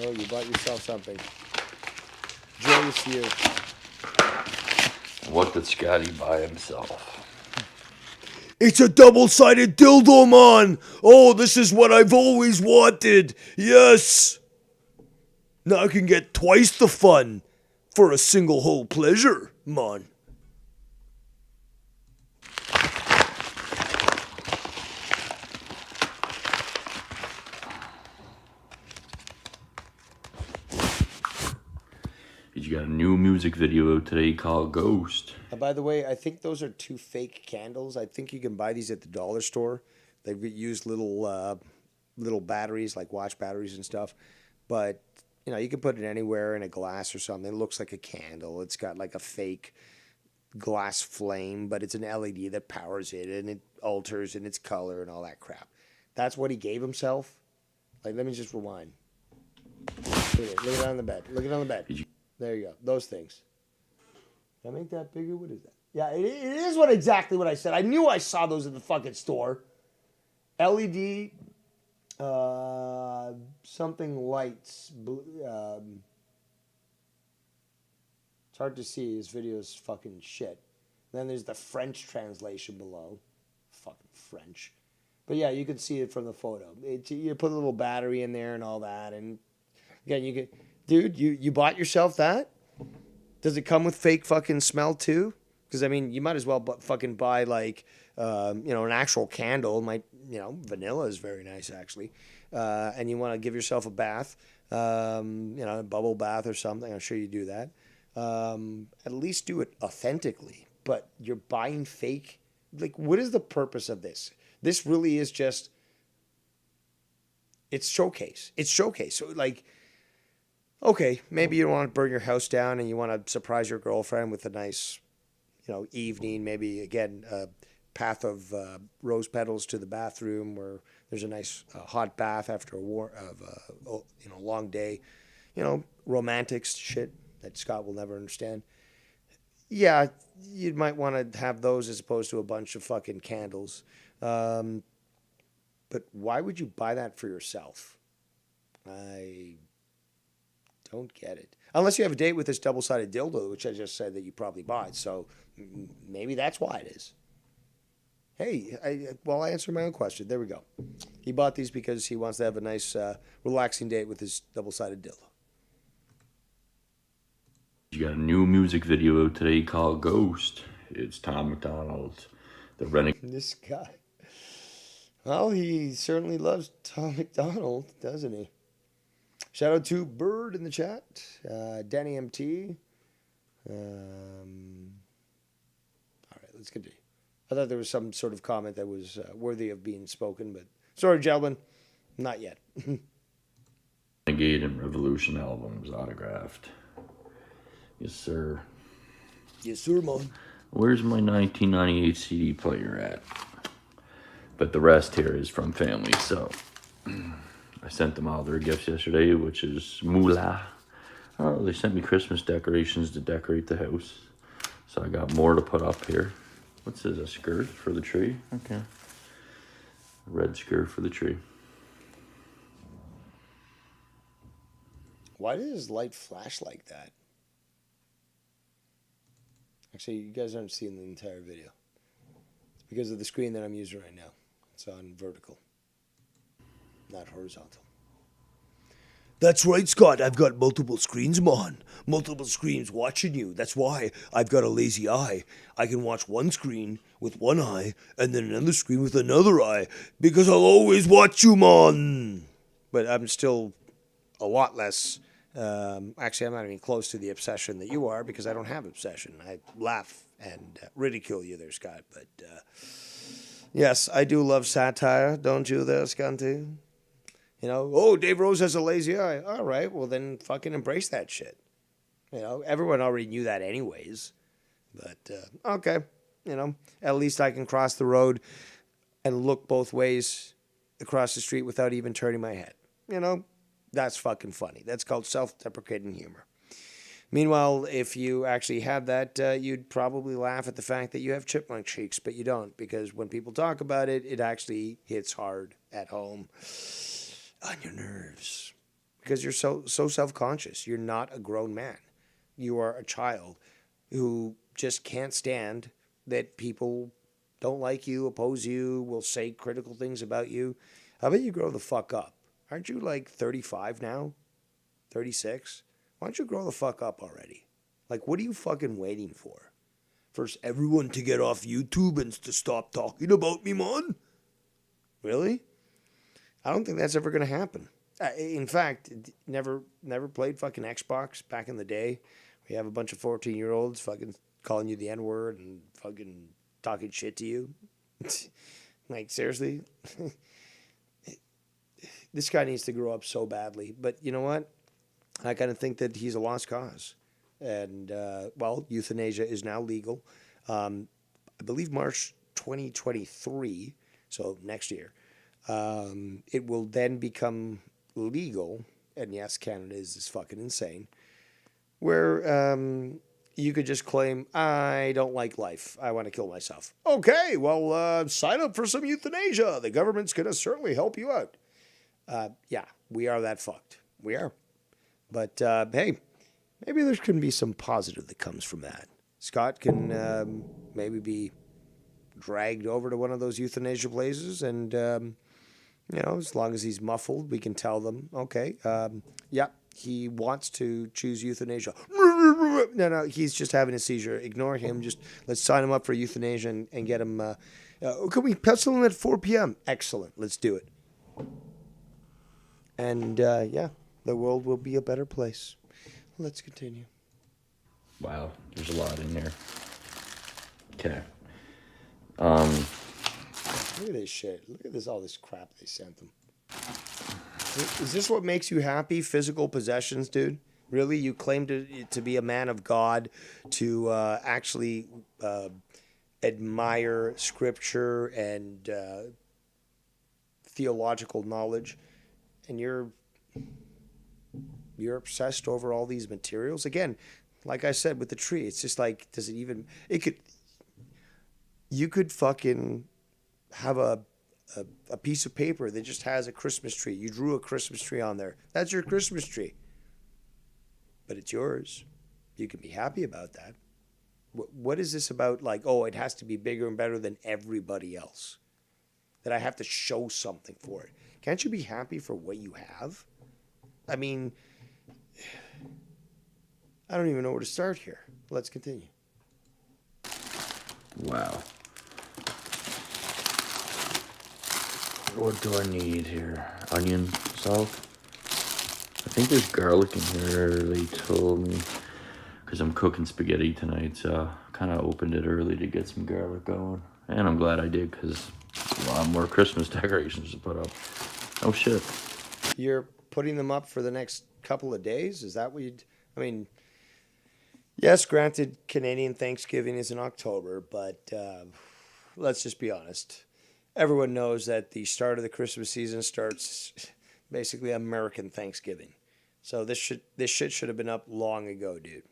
Oh, you bought yourself something. Joyous you. What did Scotty buy himself? It's a double-sided dildo, man. Oh, this is what I've always wanted. Yes. Now I can get twice the fun for a single hole pleasure, man. He's got a new music video out today called Ghost. By the way, I think those are 2 fake candles. I think you can buy these at the dollar store. They've used little batteries, like watch batteries and stuff. But, you know, you can put it anywhere in a glass or something. It looks like a candle. It's got like a fake glass flame, but it's an LED that powers it, and it alters in its color and all that crap. That's what he gave himself. Like, let me just rewind. Look at it on the bed. Look at it on the bed. There you go. Those things. Can I make that bigger? What is that? Yeah, it is exactly what I said. I knew I saw those in the fucking store. LED, something lights. It's hard to see. This video is fucking shit. Then there's the French translation below. Fucking French. But yeah, you can see it from the photo. You put a little battery in there and all that. And again, you can... Dude, you bought yourself that? Does it come with fake fucking smell too? Because I mean, you might as well fucking buy like, an actual candle. Vanilla is very nice actually. And you want to give yourself a bath, a bubble bath or something. I'm sure you do that. At least do it authentically. But you're buying fake. Like, what is the purpose of this? This really is just. It's showcase. It's showcase. So like. Okay, maybe you don't want to burn your house down and you want to surprise your girlfriend with a nice, evening. Maybe, again, a path of rose petals to the bathroom where there's a nice hot bath after a long day. Romantic shit that Scott will never understand. Yeah, you might want to have those as opposed to a bunch of fucking candles. But why would you buy that for yourself? I don't get it. Unless you have a date with this double-sided dildo, which I just said that you probably bought. So maybe that's why it is. Hey, I answered my own question. There we go. He bought these because he wants to have a nice, relaxing date with his double-sided dildo. You got a new music video out today called Ghost. It's Tom McDonald, the renegade. This guy. Well, he certainly loves Tom McDonald, doesn't he? Shout out to Bird in the chat. Danny MT. All right, let's continue. I thought there was some sort of comment that was worthy of being spoken, but sorry, gentlemen, not yet. Renegade and Revolution albums autographed. Yes, sir. Yes, sir, man. Where's my 1998 CD player at? But the rest here is from family, so I sent them all their gifts yesterday, which is moolah. Oh, they sent me Christmas decorations to decorate the house. So I got more to put up here. What's this, a skirt for the tree? Okay. Red skirt for the tree. Why does his light flash like that? Actually, you guys aren't seeing the entire video. It's because of the screen that I'm using right now. It's on vertical, not horizontal. That's right, Scott. I've got multiple screens, man. Multiple screens watching you. That's why I've got a lazy eye. I can watch one screen with one eye and then another screen with another eye because I'll always watch you, man. but I'm still a lot less. Actually, I'm not even close to the obsession that you are because I don't have obsession. I laugh and ridicule you there, Scott. But yes, I do love satire. Don't you there, Scunty? You know, oh, Dave Rose has a lazy eye. All right, well, then fucking embrace that shit. You know, everyone already knew that anyways. But, okay, you know, at least I can cross the road and look both ways across the street without even turning my head. You know, that's fucking funny. That's called self-deprecating humor. Meanwhile, if you actually had that, you'd probably laugh at the fact that you have chipmunk cheeks, but you don't, because when people talk about it, it actually hits hard at home on your nerves because you're so self-conscious. You're not a grown man. You are a child who just can't stand that people don't like you, oppose you, will say critical things about you. How about you grow the fuck up? Aren't you like 35 now? 36? Why don't you grow the fuck up already? Like, what are you fucking waiting for? First, everyone to get off YouTube and to stop talking about me, man? Really? I don't think that's ever going to happen. In fact, never played fucking Xbox back in the day. We have a bunch of 14-year-olds fucking calling you the N-word and fucking talking shit to you. Like, seriously? This guy needs to grow up so badly. But you know what? I kind of think that he's a lost cause. And, well, euthanasia is now legal. I believe March 2023, so next year. It will then become legal, and yes, Canada is fucking insane, where you could just claim, I don't like life. I want to kill myself. Okay, well, sign up for some euthanasia. The government's going to certainly help you out. Yeah, we are that fucked. We are. But, hey, maybe there can be some positive that comes from that. Scott can maybe be dragged over to one of those euthanasia places and, you know, as long as he's muffled, we can tell them, okay, yeah, he wants to choose euthanasia. No, he's just having a seizure. Ignore him. Just let's sign him up for euthanasia and get him. Can we pencil him at 4 p.m.? Excellent. Let's do it. And, yeah, the world will be a better place. Let's continue. Wow, there's a lot in there. Okay. Look at this shit. Look at all this crap they sent them. Is this what makes you happy? Physical possessions, dude? Really? You claim to be a man of God, to actually admire scripture and theological knowledge, and you're obsessed over all these materials? Again, like I said with the tree, it's just like, you could fucking have a piece of paper that just has a Christmas tree. You drew a Christmas tree on there. That's your Christmas tree. But it's yours. You can be happy about that. What is this about? Like, oh, it has to be bigger and better than everybody else. That I have to show something for it. Can't you be happy for what you have? I mean, I don't even know where to start here. Let's continue. Wow. What do I need here? Onion, salt? I think there's garlic in here, they told me. Because I'm cooking spaghetti tonight, so kind of opened it early to get some garlic going. And I'm glad I did, because a lot more Christmas decorations to put up. Oh, shit. You're putting them up for the next couple of days? Is that what you'd... I mean, yes, granted, Canadian Thanksgiving is in October, but let's just be honest. Everyone knows that the start of the Christmas season starts basically American Thanksgiving. So this shit should have been up long ago, dude.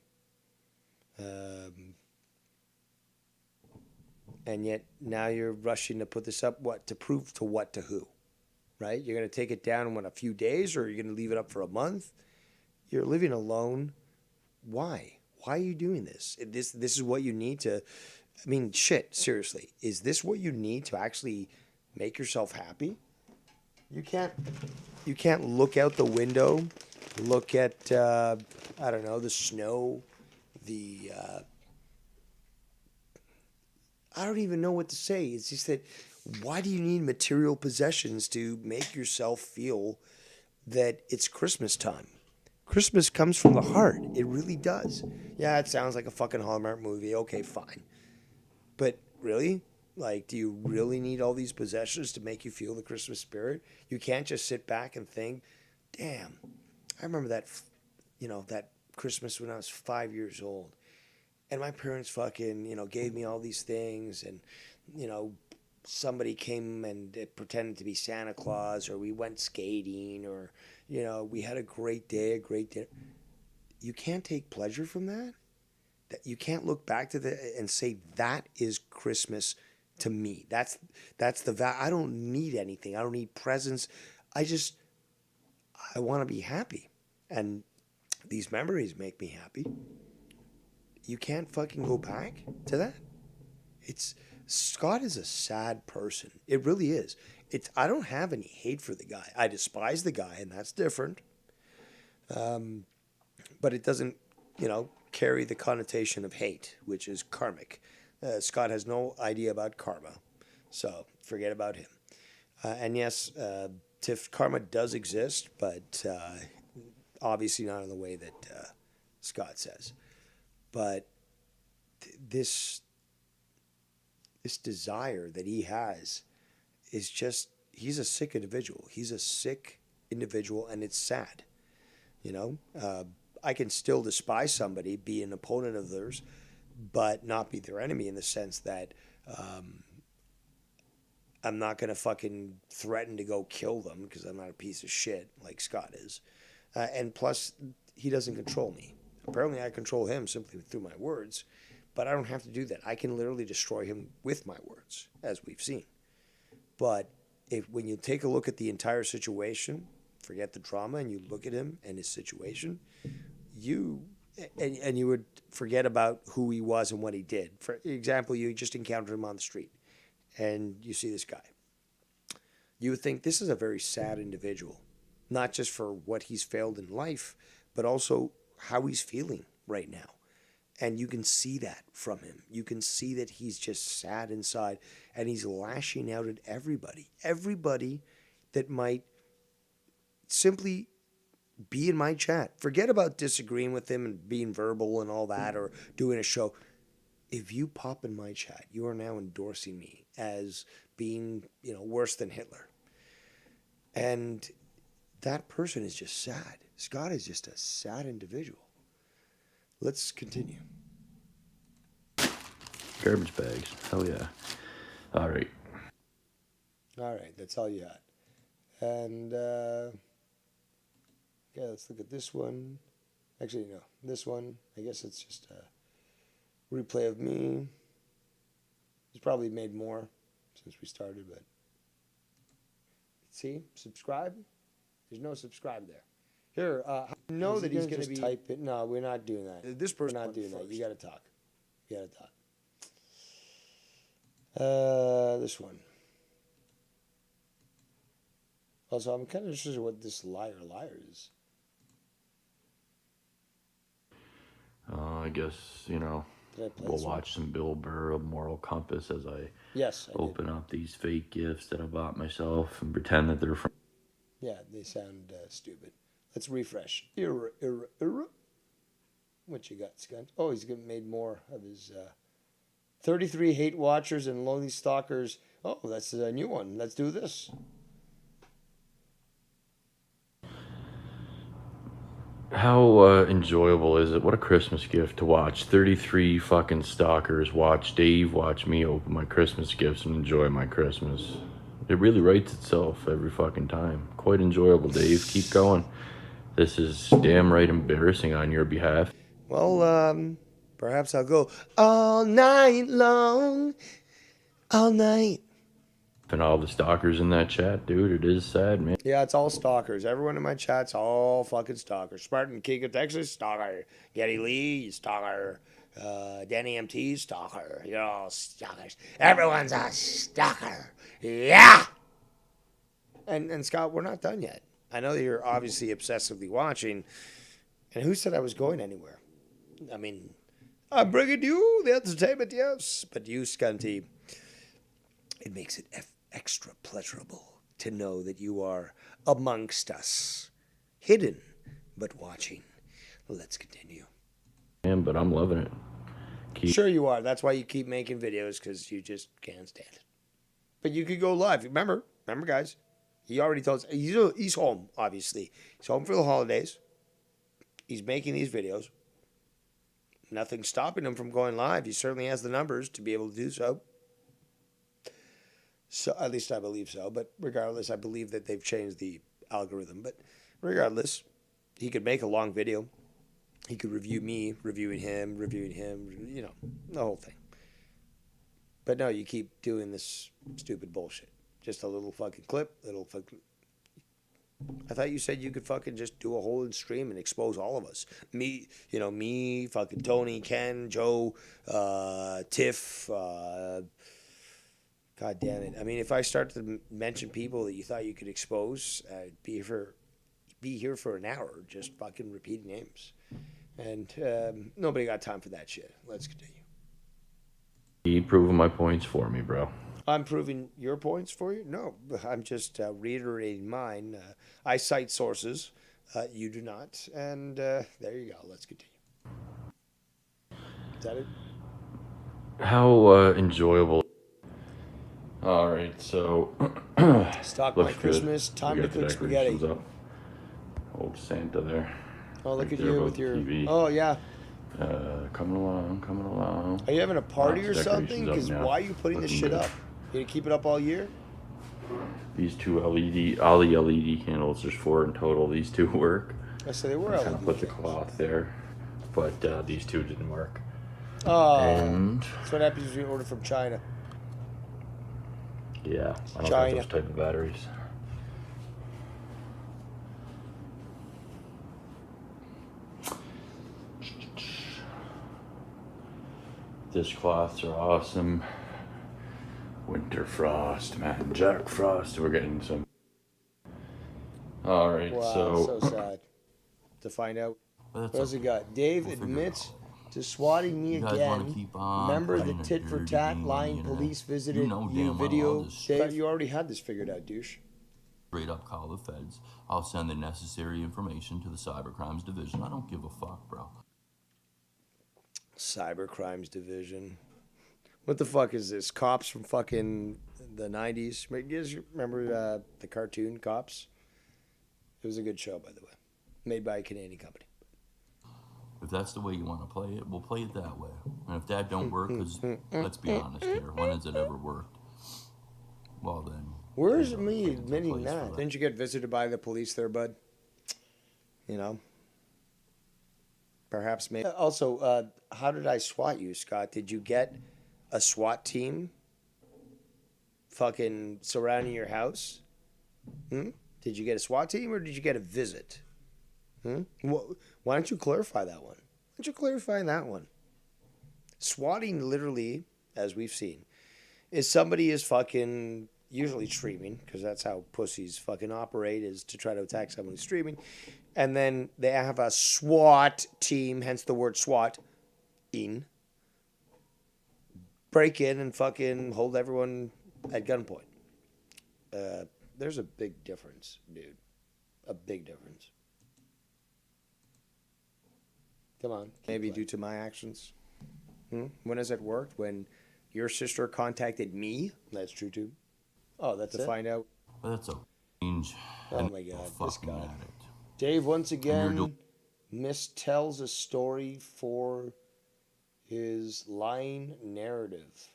And yet now you're rushing to put this up. What? To prove to what to who? Right? You're going to take it down in a few days, or you're going to leave it up for a month? You're living alone. Why? Why are you doing this? This is what you need to... I mean, shit, seriously. Is this what you need to actually make yourself happy? You can't look out the window, look at, I don't know, the snow, I don't even know what to say. It's just that, why do you need material possessions to make yourself feel that it's Christmas time. Christmas comes from the heart. It really does. Yeah, it sounds like a fucking Hallmark movie. Okay, fine. But really? Like, do you really need all these possessions to make you feel the Christmas spirit? You can't just sit back and think, damn, I remember that, that Christmas when I was 5 years old. And my parents fucking, gave me all these things. And, somebody came and pretended to be Santa Claus, or we went skating, or, we had a great day, a great dinner. You can't take pleasure from that. That you can't look back to and say that is Christmas to me. That's the I don't need anything. I don't need presents. I want to be happy, and these memories make me happy. You can't fucking go back to that. Scott is a sad person. It really is. I don't have any hate for the guy. I despise the guy, and that's different. But it doesn't, carry the connotation of hate, which is karmic. Scott has no idea about karma, so forget about him. And yes, karma does exist, but obviously not in the way that Scott says. But this desire that he has is just, he's a sick individual. He's a sick individual, and it's sad. I can still despise somebody, be an opponent of theirs, but not be their enemy, in the sense that I'm not going to fucking threaten to go kill them, because I'm not a piece of shit like Scott is. And plus, he doesn't control me. Apparently, I control him simply through my words, but I don't have to do that. I can literally destroy him with my words, as we've seen. But when you take a look at the entire situation, forget the drama, and you look at him and his situation, you would forget about who he was and what he did. For example, you just encountered him on the street, and you see this guy. You would think this is a very sad individual, not just for what he's failed in life, but also how he's feeling right now. And you can see that from him. You can see that he's just sad inside, and he's lashing out at everybody that might simply be in my chat. Forget about disagreeing with him and being verbal and all that, or doing a show. If you pop in my chat, you are now endorsing me as being, worse than Hitler. And that person is just sad. Scott is just a sad individual. Let's continue. Garbage bags. Hell yeah. All right. All right, that's all you had. And, okay, let's look at this one. Actually, no, this one, I guess it's just a replay of me. He's probably made more since we started, but see, subscribe. There's no subscribe there. Here, know that he's going to be. Type it. No, we're not doing that. This person, we're not doing that. You got to talk. You got to talk. This one. Also, I'm kind of interested in what this liar is. I guess, we'll watch some Bill Burr of Moral Compass as I open up these fake gifts that I bought myself and pretend that they're from. Yeah, they sound stupid. Let's refresh. What you got, Scott? Oh, he's made more of his 33 hate watchers and lonely stalkers. Oh, that's a new one. Let's do this. How enjoyable is it? What a Christmas gift to watch 33 fucking stalkers watch Dave watch me open my Christmas gifts and enjoy my Christmas. It really writes itself every fucking time. Quite enjoyable, Dave. Keep going. This is damn right embarrassing on your behalf. Well, perhaps I'll go all night long. All night. And all the stalkers in that chat, dude, it is sad, man. Yeah, it's all stalkers. Everyone in my chat's all fucking stalkers. Spartan King of Texas, stalker. Getty Lee, stalker. Danny MT, stalker. You're all stalkers. Everyone's a stalker. Yeah! And Scott, we're not done yet. I know that you're obviously obsessively watching. And who said I was going anywhere? I mean, I'm bringing you the entertainment, yes. But you, Scunty, it makes it extra pleasurable to know that you are amongst us. hidden but watching. Let's continue. But I'm loving it. Sure you are. That's why you keep making videos, because you just can't stand it. But you could go live. Remember, guys. He already told us he's home. Obviously, he's home for the holidays. He's making these videos. Nothing's stopping him from going live. He certainly has the numbers to be able to do so. So at least I believe so. But regardless, I believe that they've changed the algorithm. But regardless, he could make a long video. He could review me, reviewing him, you know, the whole thing. But no, you keep doing this stupid bullshit. Just a little fucking clip, I thought you said you could fucking just do a whole stream and expose all of us. Me, fucking Tony, Ken, Joe, Tiff, God damn it. I mean, if I start to mention people that you thought you could expose, I'd be here for an hour just fucking repeating names. And nobody got time for that shit. Let's continue. Keep proving my points for me, bro. I'm proving your points for you? No, I'm just reiterating mine. I cite sources. You do not. And there you go. Let's continue. Is that it? How enjoyable. All right, so Stock looks my Christmas. good. Time We to got the cook spaghetti. decorations up. Old Santa there. Oh, look Right at there you above with the your... TV. Oh, yeah. Coming along. Are you having a party Lots or of something? decorations up Because now. why are you putting this Looking shit good. up? You gonna keep it up all year? These two all the LED candles, there's 4 in total. These 2 work. I said they were I kind of LED put the candles. cloth there, but these 2 didn't work. Oh, And that's what happens when you order from China. yeah, I don't China. got those type of batteries. This cloths are awesome. Winter Frost, man. Jack Frost. We're getting some. All right, Wow, so sad to find out. But What that's else he okay. got? Dave We'll figure it admits out. to swatting me You guys wanna again. keep on Remember the playing a tit for dirty tat game on line the internet? police visited You know you damn well video? I'll just Dave, you already had this figured out, douche. straight up call the feds. I'll send the necessary information to the Cybercrimes Division. I don't give a fuck, bro. Cybercrimes Division. What the fuck is this? Cops from fucking the 90s? You guys remember the cartoon Cops? It was a good show, by the way. Made by a Canadian company. If that's the way you want to play it, we'll play it that way. And if that don't work, because let's be honest here, when has it ever worked? Well then. Where's there's me other plans in admitting place for that? Didn't you get visited by the police there, bud? You know? Perhaps maybe. Also, how did I SWAT you, Scott? Did you get a SWAT team fucking surrounding your house? Did you get a SWAT team or did you get a visit? Why don't you clarify that one? Why don't you clarify that one? Swatting, literally, as we've seen, is somebody is fucking usually streaming, because that's how pussies fucking operate, is to try to attack someone who's streaming. And then they have a SWAT team, hence the word SWAT, break in and fucking hold everyone at gunpoint. There's a big difference, dude. A big difference. Come on. Maybe due to my actions. When has it worked? When your sister contacted me? That's true, too. Oh, that's to find out. But that's a change. Oh, my God. This Fucking guy. addict. Dave, once again, doing- mistells a story for his lying narrative.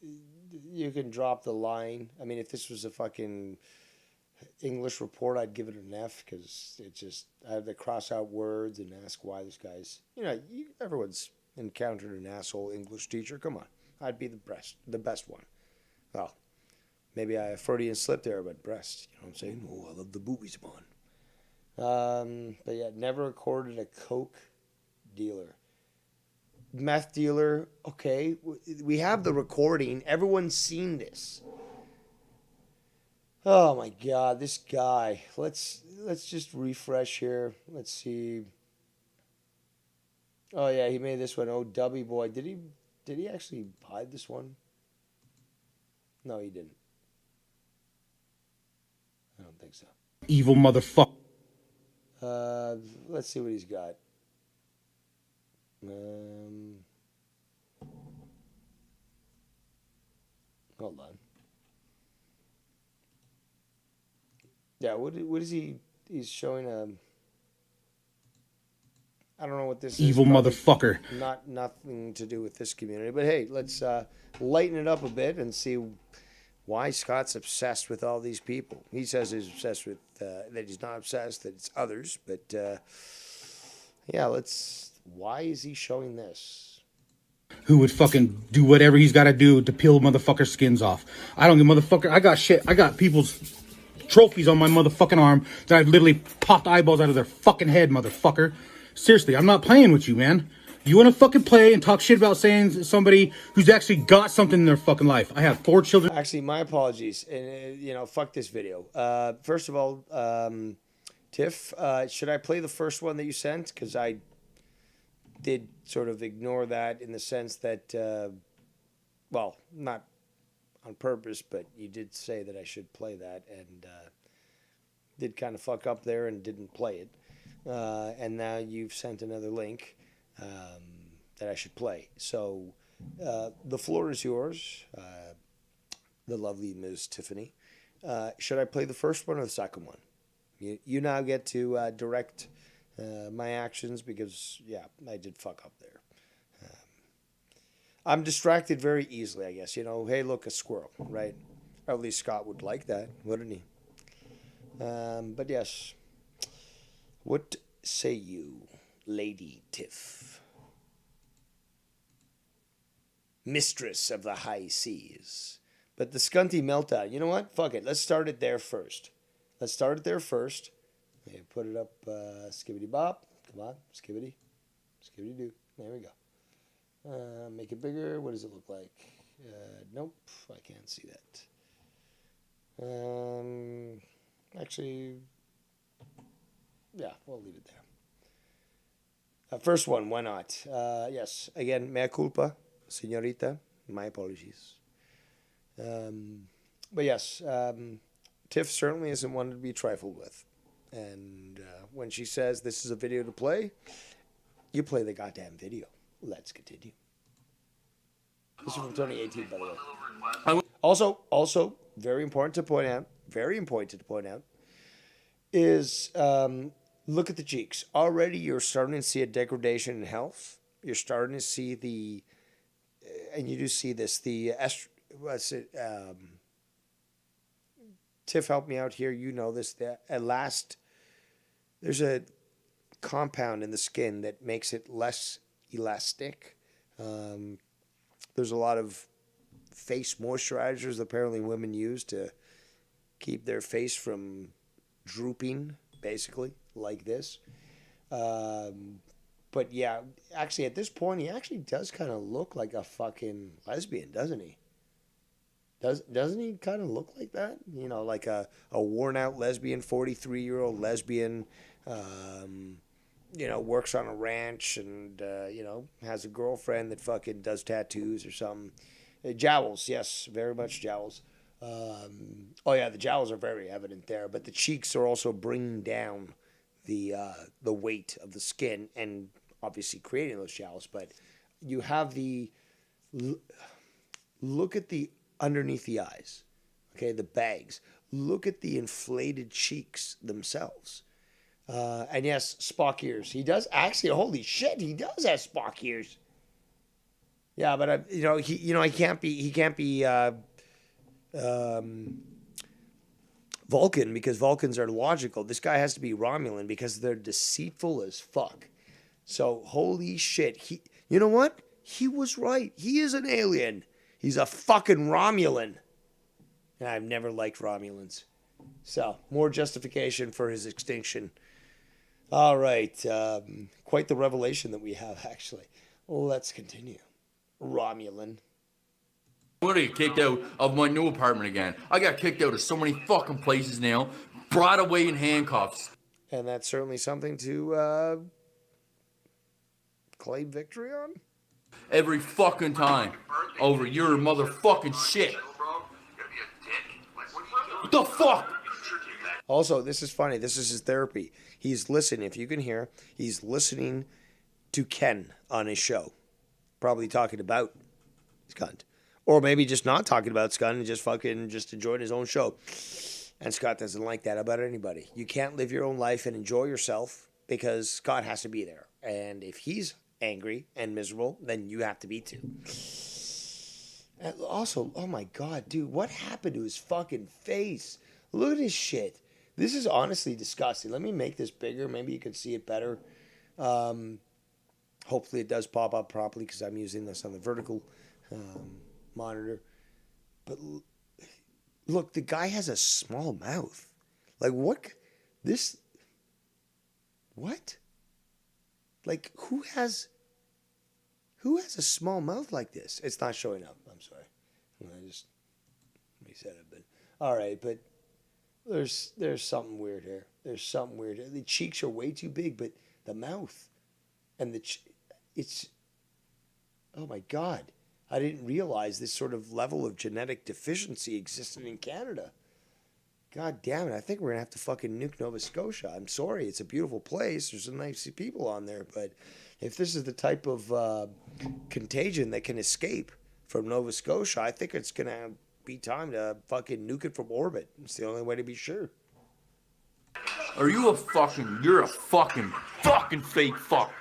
You can drop the line. I mean, if this was a fucking English report, I'd give it an F, because it just, I have to cross out words and ask why this guy's, everyone's encountered an asshole English teacher. Come on. I'd be the best one. Well, maybe I have Freudian slip there, but breast, you know what I'm saying? Oh, I love the boobies, man. But yeah, never recorded a coke dealer. Meth dealer, okay. We have the recording. Everyone's seen this. Oh my God, this guy. Let's just refresh here. Let's see. Oh yeah, he made this one. Oh, Dubby Boy. Did he actually hide this one? No, he didn't. I don't think so. Evil motherfucker. let's see what he's got. Hold on. Yeah, what is he? He's showing I don't know what this Evil is. Probably motherfucker. nothing to do with this community, but hey, let's lighten it up a bit and see why Scott's obsessed with all these people. He says he's obsessed with that he's not obsessed, that it's others, but yeah, why is he showing this? Who would fucking do whatever he's got to do to peel motherfucker skins off. I don't give motherfucker. I got shit. I got people's trophies on my motherfucking arm that I've literally popped eyeballs out of their fucking head, motherfucker. Seriously, I'm not playing with you, man. You want to fucking play and talk shit about saying somebody who's actually got something in their fucking life. I have 4 children. Actually, my apologies, and fuck this video. First of all, Tiff, should I play the first one that you sent? Because I did sort of ignore that in the sense that, well, not on purpose, but you did say that I should play that, and did kind of fuck up there and didn't play it. And now you've sent another link that I should play. So the floor is yours, the lovely Ms. Tiffany. Should I play the first one or the second one? You now get to direct my actions because, yeah, I did fuck up there. I'm distracted very easily, I guess. Hey, look, a squirrel, right? Or at least Scott would like that, wouldn't he? But yes. What say you, Lady Tiff? Mistress of the high seas. But the Scunty meltdown, you know what? Fuck it. Let's start it there first. Yeah, put it up, skibbity bop. Come on, skibbity. Skibbity doo. There we go. Make it bigger. What does it look like? Nope, I can't see that. Actually, yeah, we'll leave it there. First one, why not? Yes, again, mea culpa, señorita. My apologies. But yes, Tiff certainly isn't one to be trifled with. And when she says this is a video to play, you play the goddamn video. Let's continue. This is from 2018, by the way. Also, very important to point out, is look at the cheeks. Already you're starting to see a degradation in health. You're starting to see and you do see this, Tiff, help me out here. You know this. There's a compound in the skin that makes it less elastic. There's a lot of face moisturizers apparently women use to keep their face from drooping, basically, like this. But yeah, actually at this point, he actually does kind of look like a fucking lesbian, doesn't he? Doesn't he kind of look like that? Like a worn out lesbian, 43-year-old lesbian, works on a ranch and, has a girlfriend that fucking does tattoos or something. Jowls, yes, very much jowls. Oh yeah, the jowls are very evident there, but the cheeks are also bringing down the weight of the skin and obviously creating those jowls. But you have look at the underneath the eyes, okay, the bags. Look at the inflated cheeks themselves. And yes, Spock ears. He does actually. Holy shit, he does have Spock ears. Yeah, but he can't be Vulcan because Vulcans are logical. This guy has to be Romulan because they're deceitful as fuck. So holy shit, you know what? He was right. He is an alien. He's a fucking Romulan. And I've never liked Romulans. So more justification for his extinction. All right, quite the revelation that we have actually. Let's continue. Romulan. I'm gonna get kicked out of my new apartment again. I got kicked out of so many fucking places now. Brought away in handcuffs. And that's certainly something to claim victory on. Every fucking time. Over your motherfucking shit. What the fuck? Also, this is funny. This is his therapy. He's listening. If you can hear, he's listening to Ken on his show, probably talking about Scott, or maybe just not talking about Scott and just fucking just enjoying his own show. And Scott doesn't like that about anybody. You can't live your own life and enjoy yourself because Scott has to be there. And if he's angry and miserable, then you have to be too. And also, oh my God, dude, what happened to his fucking face? Look at his shit. This is honestly disgusting. Let me make this bigger. Maybe you can see it better. Hopefully it does pop up properly because I'm using this on the vertical monitor. But look, the guy has a small mouth. Like, what? This. What? Like, who has a small mouth like this? It's not showing up. I'm sorry. I just reset it. But all right, but there's something weird here. There's something weird here. The cheeks are way too big, but the mouth and it's. Oh my God. I didn't realize this sort of level of genetic deficiency existed in Canada. God damn it. I think we're going to have to fucking nuke Nova Scotia. I'm sorry. It's a beautiful place. There's some nice people on there. But if this is the type of contagion that can escape from Nova Scotia, I think it's going to be time to fucking nuke it from orbit. It's the only way to be sure. Are you you're a fucking fake fuck.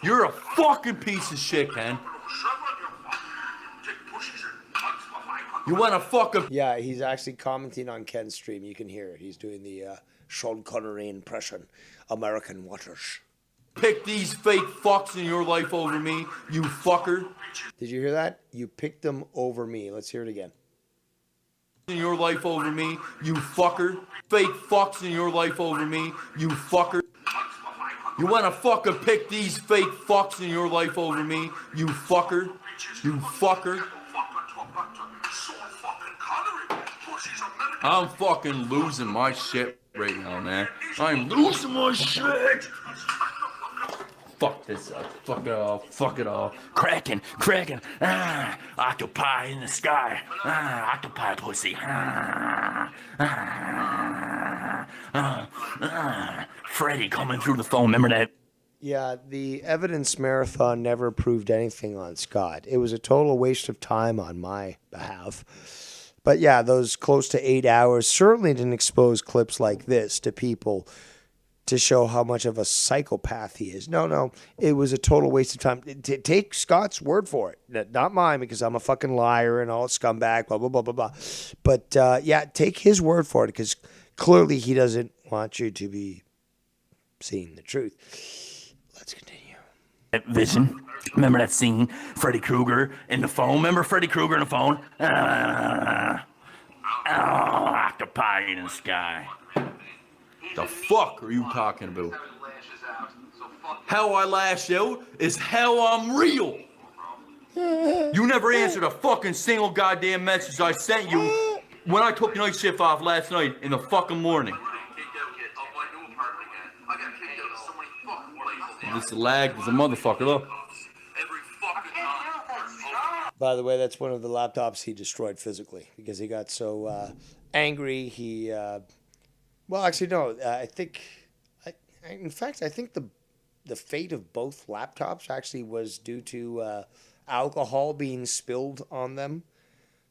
You're a fucking piece of shit, Ken. You want to fucking... Yeah, he's actually commenting on Ken's stream. You can hear it. He's doing the Sean Connery impression. American Waters. Pick these fake fucks in your life over me, you fucker. Did you hear that? You picked them over me. Let's hear it again. In your life over me, you fucker. Fake fucks in your life over me, you fucker. You want to fucking pick these fake fucks in your life over me, you fucker. You fucker. I'm fucking losing my shit right now, man. I'm losing my shit. Fuck this up. Fuck it all. Fuck it all. Cracking. Octopi in the sky. Octopi pussy. Freddy coming through the phone. Remember that? Yeah, the evidence marathon never proved anything on Scott. It was a total waste of time on my behalf. But yeah, those close to 8 hours certainly didn't expose clips like this to people to show how much of a psychopath he is. No, it was a total waste of time. Take Scott's word for it, not mine, because I'm a fucking liar and all scumbag, blah, blah, blah, blah, blah. But yeah, take his word for it, because clearly he doesn't want you to be seeing the truth. Let's continue. Vision. Remember that scene? Freddy Krueger in the phone? Remember Freddy Krueger in the phone? Octopi in the sky. The fuck are you talking about? How I lash out is how I'm real. You never answered a fucking single goddamn message I sent you when I took night shift off last night in the fucking morning. This lag is a motherfucker, look. By the way, that's one of the laptops he destroyed physically because he got so angry. He, well, actually, no. I think, in fact, I think the fate of both laptops actually was due to alcohol being spilled on them.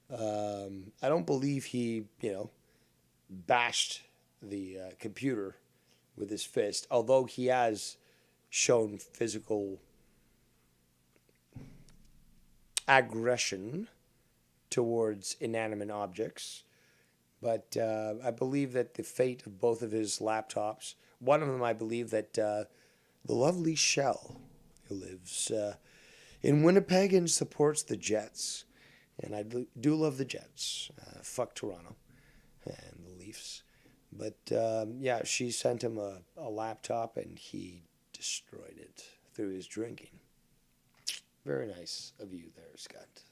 I don't believe he, bashed the computer with his fist, although he has shown physical aggression towards inanimate objects. But I believe that the fate of both of his laptops, one of them I believe that the lovely Shell, who lives in Winnipeg and supports the Jets, and I do love the Jets, fuck Toronto and the Leafs. But yeah, she sent him a laptop and he destroyed it through his drinking. Very nice of you there, Scott.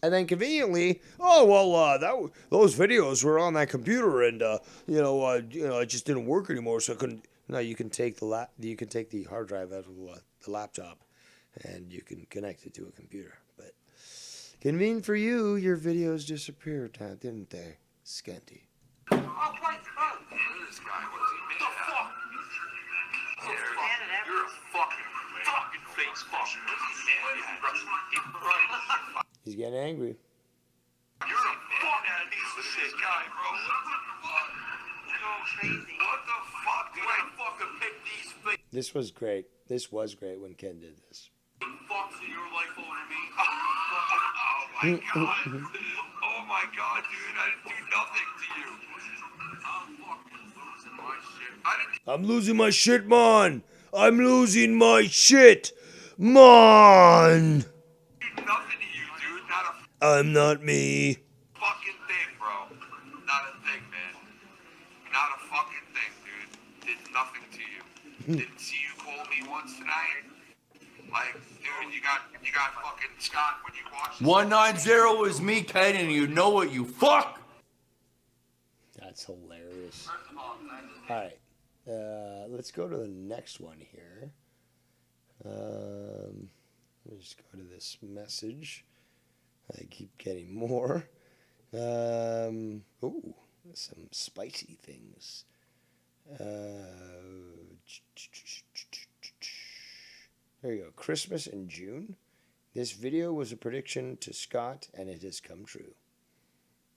And then conveniently, those videos were on that computer, and it just didn't work anymore, so I couldn't. No, you can take the hard drive out of the laptop, and you can connect it to a computer. But Convenient for you, your videos disappeared, huh, didn't they, Scanty? Oh, my God. This guy, what's he made out? You're a fucking face fucker. He's getting angry. You're a fucking piece of shit guy, bro. What the fuck? Did I fucking pick these fake This was great. This was great when Ken did this. fucks in your life over me? Oh my God. Oh my God, dude. I didn't do nothing to you. I'm fucking losing my shit. I didn't I'm losing my shit, man. I'm losing my shit, man. do nothing to you, dude. Not a I'm not me. fucking thing, bro. Not a thing, man. Not a fucking thing, dude. Did nothing to you. Didn't see you call me once tonight. Like, dude, you got fucking Scott when you watch this. 190 is me, Ken, and you know it, you fuck! That's hilarious. All right. Let's go to the next one here. Let's go to this message. I keep getting more. Ooh, some spicy things. There you go. Christmas in June. This video was a prediction to Scott, and it has come true.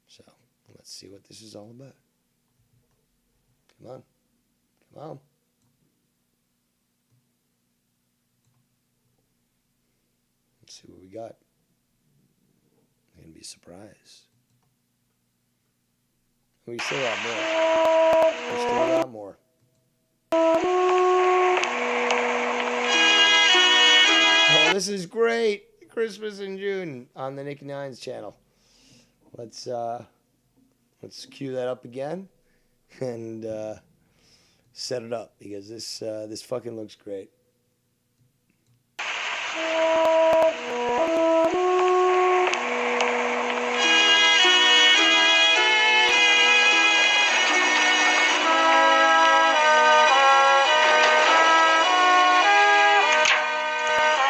So, let's see what this is all about. Come on. Come on. Let's see what we got. I'm going to be surprised. We still got more. We still got more. Oh, this is great. Christmas in June on the Nicky Nines channel. Let's cue that up again and set it up because this fucking looks great.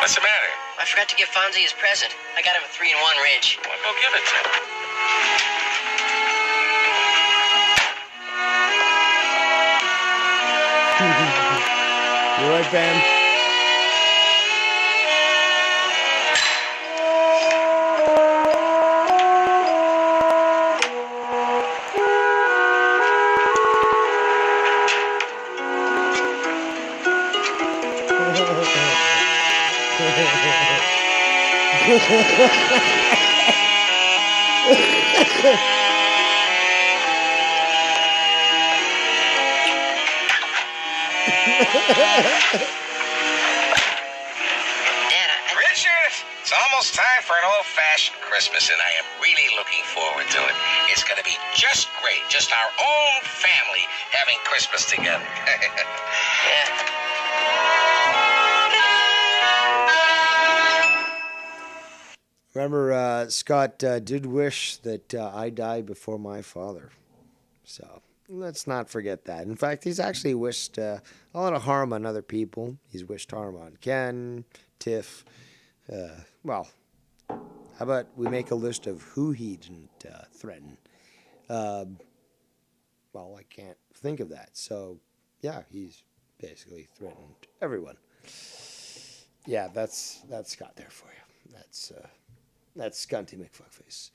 What's the matter? I forgot to give Fonzie his present. I got him a 3-in-1 wrench. Well, go give it to him. You right, Bam? Richard, it's almost time for an old-fashioned Christmas, and I am really looking forward to it. It's going to be just great, just our own family having Christmas together. Remember, Scott did wish that I die before my father. So let's not forget that. In fact, he's actually wished a lot of harm on other people. He's wished harm on Ken, Tiff. Well, how about we make a list of who he didn't threaten? Well, I can't think of that. So, yeah, he's basically threatened everyone. Yeah, that's Scott there for you. That's Scunty McFuckface.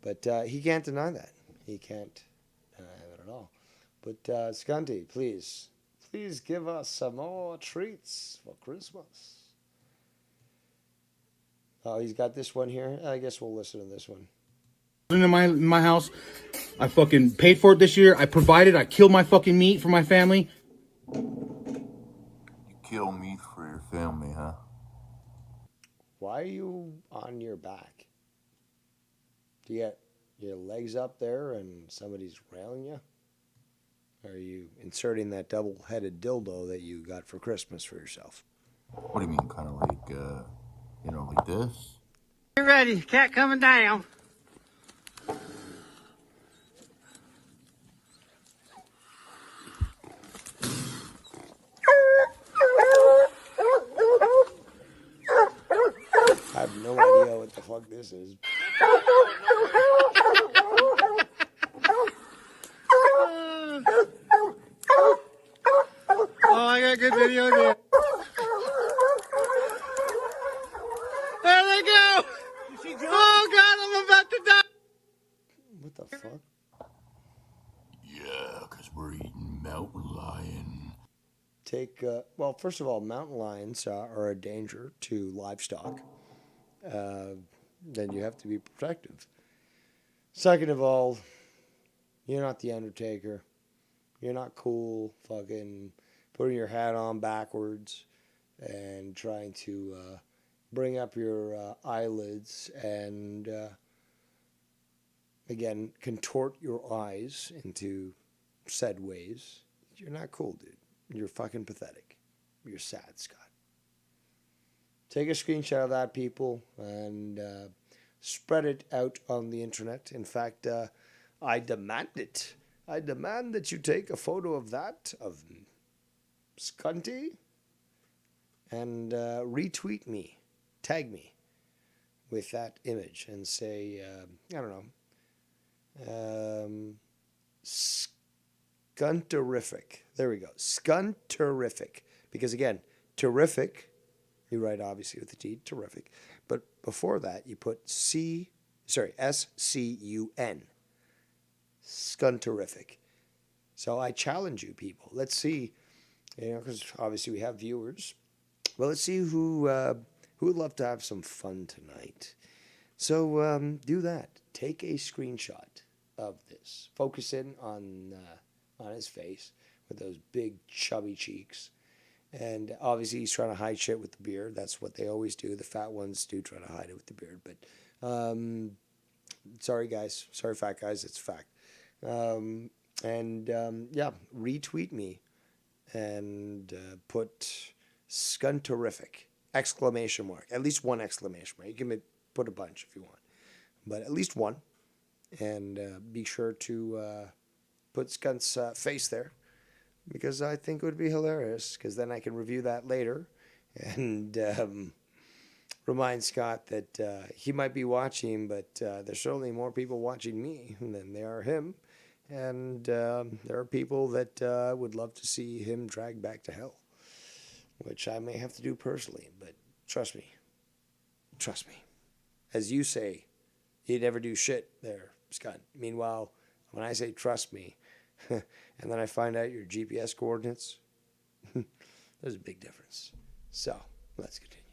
But he can't deny that. He can't deny that at all. But Scunty, please give us some more treats for Christmas. Oh, he's got this one here. I guess we'll listen to this one. In my house, I fucking paid for it this year. I provided. I killed my fucking meat for my family. You kill meat for your family, huh? Why are you on your back? Do you get your legs up there and somebody's railing you? Or are you inserting that double-headed dildo that you got for Christmas for yourself? What do you mean, kind of like, like this? Get ready, cat coming down. I have no idea what the fuck fuck this is. Oh, I got good video there. There they go! Oh God, I'm about to die! What the fuck? Yeah, because we're eating mountain lion. Well, first of all, mountain lions are a danger to livestock. Then you have to be protective. Second of all, you're not the Undertaker. You're not cool fucking putting your hat on backwards and trying to bring up your eyelids and, again, contort your eyes into said ways. You're not cool, dude. You're fucking pathetic. You're sad, Scott. Take a screenshot of that, people, and spread it out on the internet. In fact, I demand it. I demand that you take a photo of that, of Scunty, and retweet me, tag me with that image and say, I don't know, Scunterific. There we go. Scunterific. Because again, terrific, you write obviously with the T, terrific. But before that, you put S-C-U-N. Scunterific. So I challenge you people. Let's see, because obviously we have viewers. Well, let's see who would love to have some fun tonight. So do that. Take a screenshot of this. Focus in on his face with those big chubby cheeks. And obviously he's trying to hide shit with the beard. That's what they always do. The fat ones do try to hide it with the beard. But sorry, guys. Sorry, fat guys. It's a fact. Yeah, retweet me and put Scunterific! Exclamation mark. At least one exclamation mark. You can put a bunch if you want. But at least one. And be sure to put Skunt's face there. Because I think it would be hilarious. Because then I can review that later. And remind Scott that he might be watching, but there's certainly more people watching me than there are him. And there are people that would love to see him dragged back to hell. Which I may have to do personally. But trust me. Trust me. As you say, you never do shit there, Scott. Meanwhile, when I say trust me, and then I find out your GPS coordinates, there's a big difference. So, let's continue.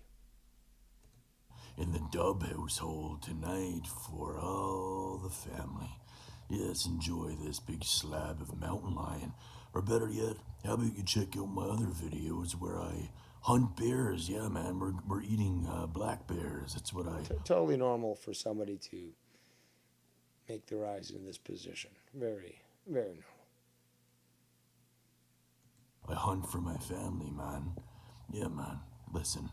In the Dub household tonight for all the family. Yes, enjoy this big slab of mountain lion. Or better yet, how about you check out my other videos where I hunt bears? Yeah, man, we're eating black bears. That's what I... Totally normal for somebody to make their eyes in this position. Very, very normal. I hunt for my family, man. Yeah, man. Listen,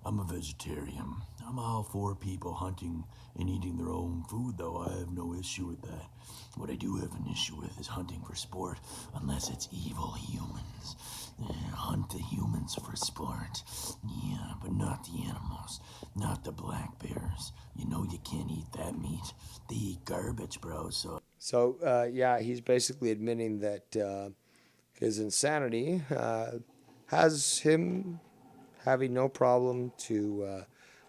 I'm a vegetarian. I'm all for people hunting and eating their own food, though. I have no issue with that. What I do have an issue with is hunting for sport, unless it's evil humans. Hunt the humans for sport. Yeah, but not the animals. Not the black bears. You know you can't eat that meat. They eat garbage, bro, so... So, yeah, he's basically admitting that his insanity has him having no problem to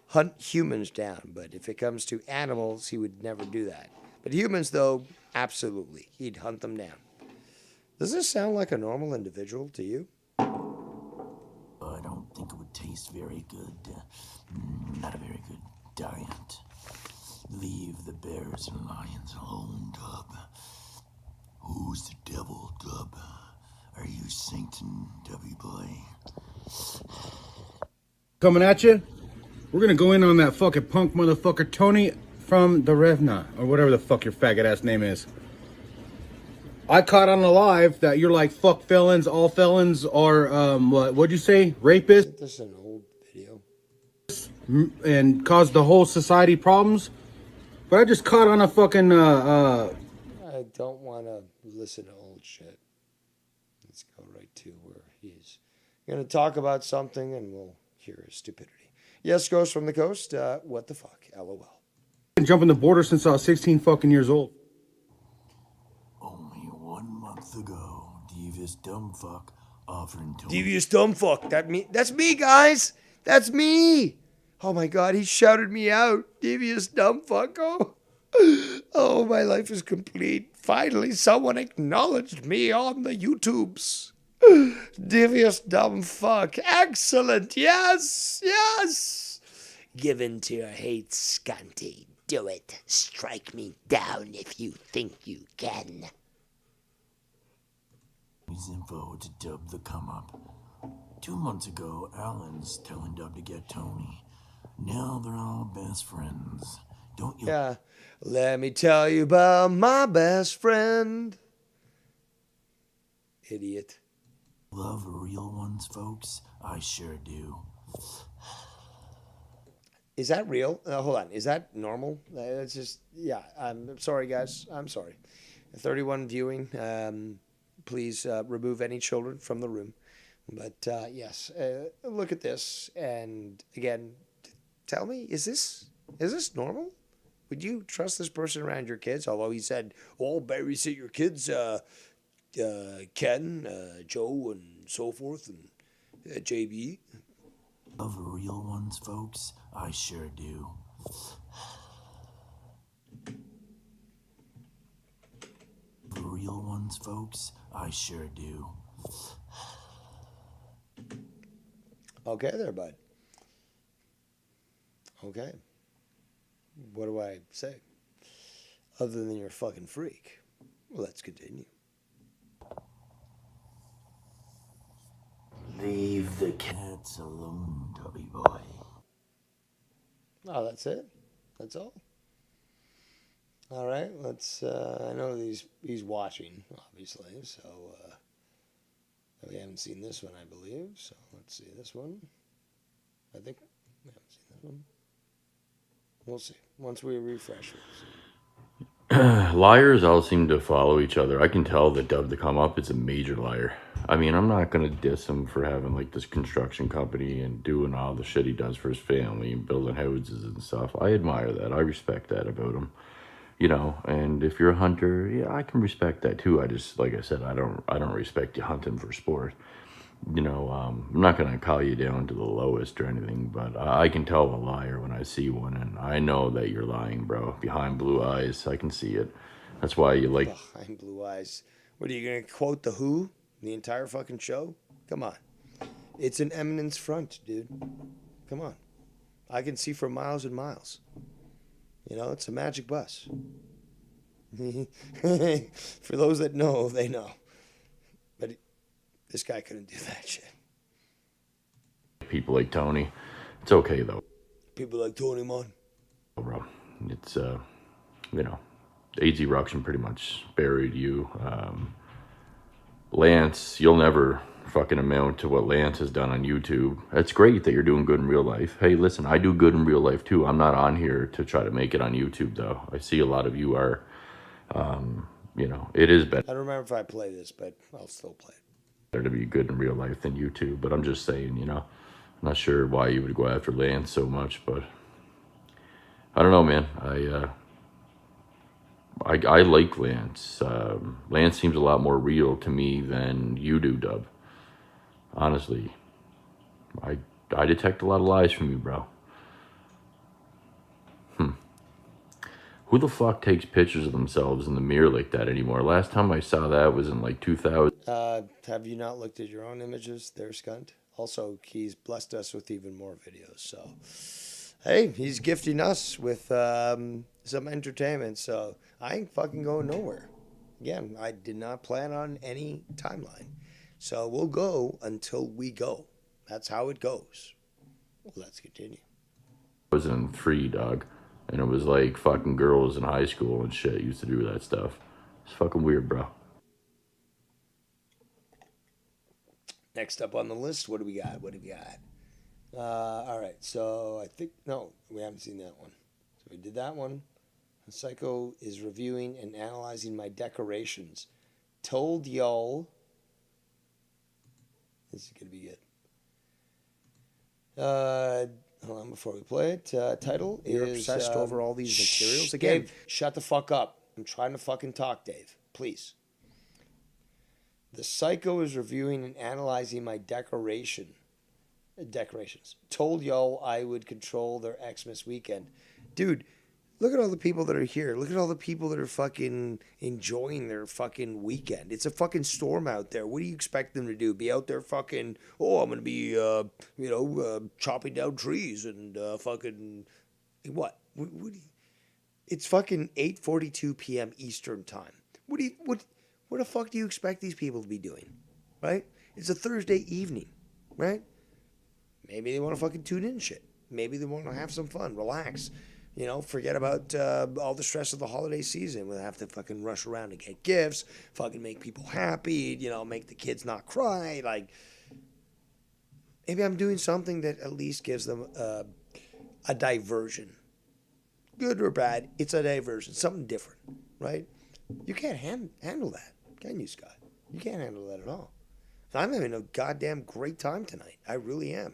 hunt humans down. But if it comes to animals, he would never do that. But humans, though, absolutely. He'd hunt them down. Does this sound like a normal individual to you? I don't think it would taste very good. Not a very good diet. Leave the bears and lions alone, Dub. Who's the devil, Dub? Are you Satan, Dubby boy? Coming at you. We're gonna go in on that fucking punk motherfucker Tony from the Revna, or whatever the fuck your faggot ass name is. I caught on the live that you're like, fuck felons, all felons are what'd you say? Rapists? This is an old video. And caused the whole society problems. But I just caught on a fucking I don't want to listen to old shit. Let's go right to where he's going to talk about something and we'll hear his stupidity. Yes, Ghost from the Coast. What the fuck? LOL. been jumping the border since I was 16 fucking years old. Only 1 month ago, devious dumb fuck offering to Devious dumb fuck. That's me, guys. That's me. Oh my god, he shouted me out. Devious dumb fuck. Oh, my life is complete. Finally, someone acknowledged me on the YouTubes. Devious dumb fuck. Excellent. Yes. Yes. Give in to your hate, Scanty. Do it. Strike me down if you think you can. his info to Dub the come up. 2 months ago, Alan's telling Dub to get Tony. Now they're all best friends. Don't you? Yeah. Let me tell you about my best friend. Idiot. Love real ones, folks? I sure do. Is that real? Hold on. Is that normal? It's just, yeah. I'm sorry, guys. I'm sorry. 31 viewing. Please remove any children from the room. But yes, look at this. And again, tell me, is this normal? Would you trust this person around your kids? Although he said, "Oh, babysit your kids, Ken, Joe, and so forth, and JB." Love real ones, folks? I sure do. Real ones, folks? I sure do. Okay there, bud. Okay. What do I say? Other than you're a fucking freak. Well, let's continue. Leave the cats alone, Tubby boy. Oh, that's it? That's all? All right, let's, I know he's watching, obviously, so, we haven't seen this one, I believe, so let's see this one. I think we haven't seen this one. We'll see. Once we refresh, we'll see. Liars all seem to follow each other. I can tell that Dub the Come Up is a major liar. I mean, I'm not going to diss him for having like this construction company and doing all the shit he does for his family and building houses and stuff. I admire that. I respect that about him. You know, and if you're a hunter, yeah, I can respect that too. I just, like I said, I don't respect you hunting for sport. You know, I'm not going to call you down to the lowest or anything, but I can tell a liar when I see one, and I know that you're lying, bro. Behind blue eyes, I can see it. That's why you like... Behind blue eyes. What, are you going to quote The Who? The entire fucking show? Come on. It's an eminence front, dude. Come on. I can see for miles and miles. You know, it's a magic bus. For those that know, they know. But this guy couldn't do that shit. People like Tony. It's okay, though. People like Tony, man. Bro, it's, you know, AIDS eruption pretty much buried you. Lance, you'll never fucking amount to what Lance has done on YouTube. It's great that you're doing good in real life. Hey, listen, I do good in real life too. I'm not on here to try to make it on YouTube, though. I see a lot of you are. You know, it is better. I don't remember if I play this, but I'll still play it. Better to be good in real life than YouTube, but I'm just saying, you know, I'm not sure why you would go after Lance so much, but I don't know, man. I like Lance. Lance seems a lot more real to me than you do, Dub. Honestly, I detect a lot of lies from you, bro. Who the fuck takes pictures of themselves in the mirror like that anymore? Last time I saw that was in like 2000. Have you not looked at your own images there, Skunt? Also, he's blessed us with even more videos. So, hey, he's gifting us with some entertainment. So, I ain't fucking going nowhere. Again, I did not plan on any timeline. So, we'll go until we go. That's how it goes. Let's continue. 2003, dog. And it was like fucking girls in high school and shit used to do that stuff. It's fucking weird, bro. Next up on the list, what do we got? All right, so I think, no, we haven't seen that one. So we did that one. Psycho is reviewing and analyzing my decorations. Told y'all. This is going to be good. Hold on before we play it. Title You're is obsessed over all these materials again. again? Shut the fuck up. I'm trying to fucking talk, Dave. Please. The Psycho is reviewing and analyzing my decorations. Told y'all I would control their Xmas weekend. Dude, look at all the people that are here. Look at all the people that are fucking enjoying their fucking weekend. It's a fucking storm out there. What do you expect them to do? Be out there fucking, oh, I'm going to be, chopping down trees and fucking, what? What do you, it's fucking 8:42 p.m. Eastern time. What the fuck do you expect these people to be doing? Right? It's a Thursday evening, right? Maybe they want to fucking tune in and shit. Maybe they want to have some fun, relax. You know, forget about all the stress of the holiday season. We'll have to fucking rush around and get gifts, fucking make people happy, you know, make the kids not cry. Like, maybe I'm doing something that at least gives them a diversion. Good or bad, it's a diversion, something different, right? You can't handle that, can you, Scott? You can't handle that at all. And I'm having a goddamn great time tonight. I really am.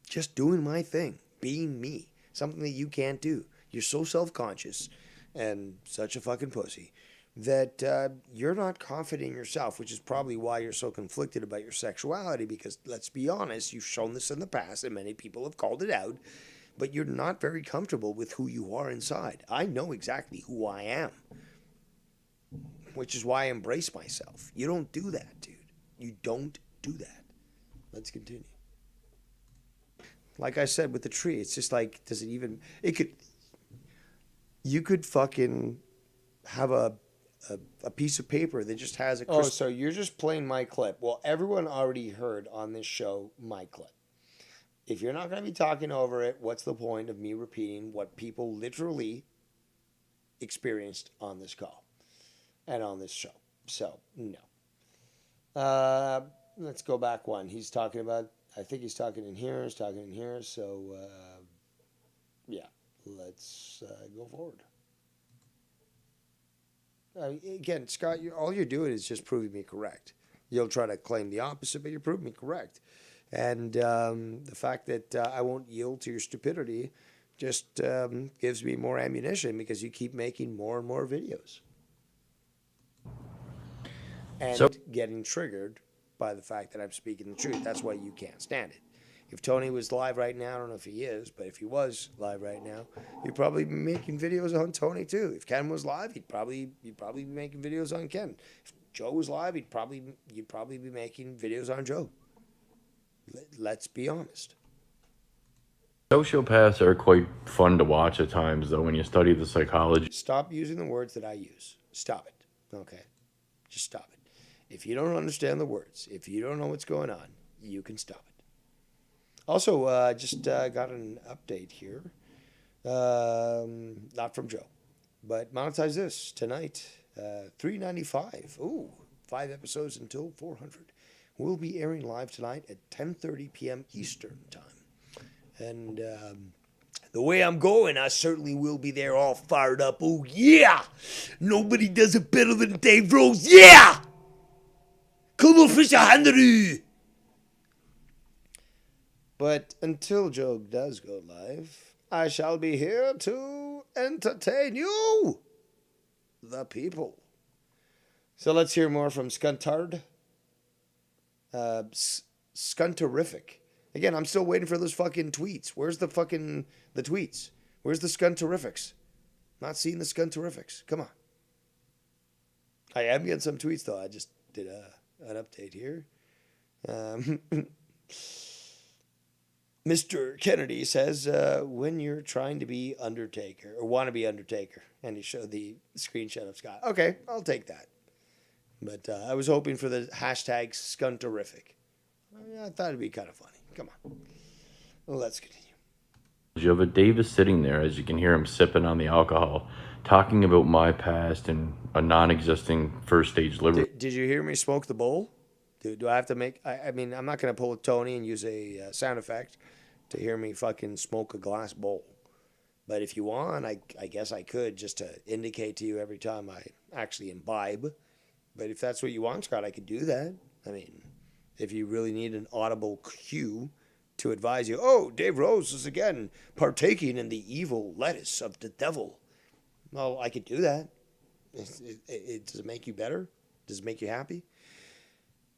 Just doing my thing, being me, something that you can't do. You're so self-conscious and such a fucking pussy that you're not confident in yourself, which is probably why you're so conflicted about your sexuality, because let's be honest, you've shown this in the past and many people have called it out, but you're not very comfortable with who you are inside. I know exactly who I am, which is why I embrace myself. You don't do that, dude. You don't do that. Let's continue. Like I said with the tree, it's just like, does it even, you could fucking have a piece of paper that just has a Oh, so you're just playing my clip. Well, everyone already heard on this show my clip. If you're not going to be talking over it, what's the point of me repeating what people literally experienced on this call and on this show? So, no. Let's go back one. He's talking about, I think he's talking in here, so, yeah, let's go forward. Again, Scott, all you're doing is just proving me correct. You'll try to claim the opposite, but you're proving me correct. And the fact that I won't yield to your stupidity just gives me more ammunition because you keep making more and more videos. And getting triggered by the fact that I'm speaking the truth. That's why you can't stand it. If Tony was live right now, I don't know if he is, but if he was live right now, you'd probably be making videos on Tony too. If Ken was live, you'd probably be making videos on Ken. If Joe was live, you'd probably be making videos on Joe. Let's be honest. Sociopaths are quite fun to watch at times, though, when you study the psychology. Stop using the words that I use. Stop it. Okay? Just stop it. If you don't understand the words, if you don't know what's going on, you can stop it. Also, just got an update here. Not from Joe, but monetize this tonight. $3.95. Ooh, 5 episodes until 400. We'll be airing live tonight at 10:30 p.m. Eastern time. And the way I'm going, I certainly will be there all fired up. Oh, yeah! Nobody does it better than Dave Rose. Yeah! Kerbal Space Program. But until Joe does go live, I shall be here to entertain you, the people. So let's hear more from Skuntard. Skunterific. Again, I'm still waiting for those fucking tweets. Where's the tweets? Where's the Skunterifics? Not seeing the Skunterifics. Come on. I am getting some tweets, though. I just did an update here. Mr. Kennedy says, when you're trying to be Undertaker, or want to be Undertaker, and he showed the screenshot of Scott. Okay, I'll take that. But I was hoping for the hashtag Skunterific. I thought it'd be kind of funny. Come on. Well, let's continue. You have a Davis sitting there, as you can hear him sipping on the alcohol, talking about my past and a non-existing first stage liver. Did you hear me smoke the bowl? Do I have to make... I mean, I'm not going to pull a Tony and use a sound effect to hear me fucking smoke a glass bowl. But if you want, I guess I could, just to indicate to you every time I actually imbibe. But if that's what you want, Scott, I could do that. I mean, if you really need an audible cue to advise you, oh, Dave Rose is again partaking in the evil lettuce of the devil. Well, I could do that. Does it make you better? Does it make you happy?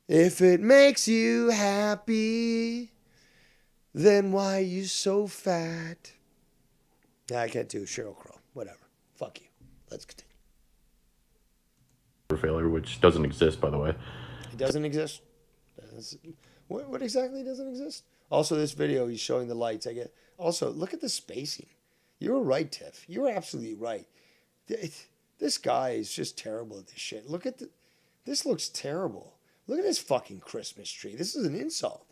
If it makes you happy, then why you so fat? Nah, I can't do Sheryl Crow. Whatever. Fuck you. Let's continue. Failure, which doesn't exist, by the way. It doesn't exist. What exactly doesn't exist? Also, this video, he's showing the lights. Also, look at the spacing. You were right, Tiff. You were absolutely right. This guy is just terrible at this shit. Look at this looks terrible. Look at this fucking Christmas tree. This is an insult.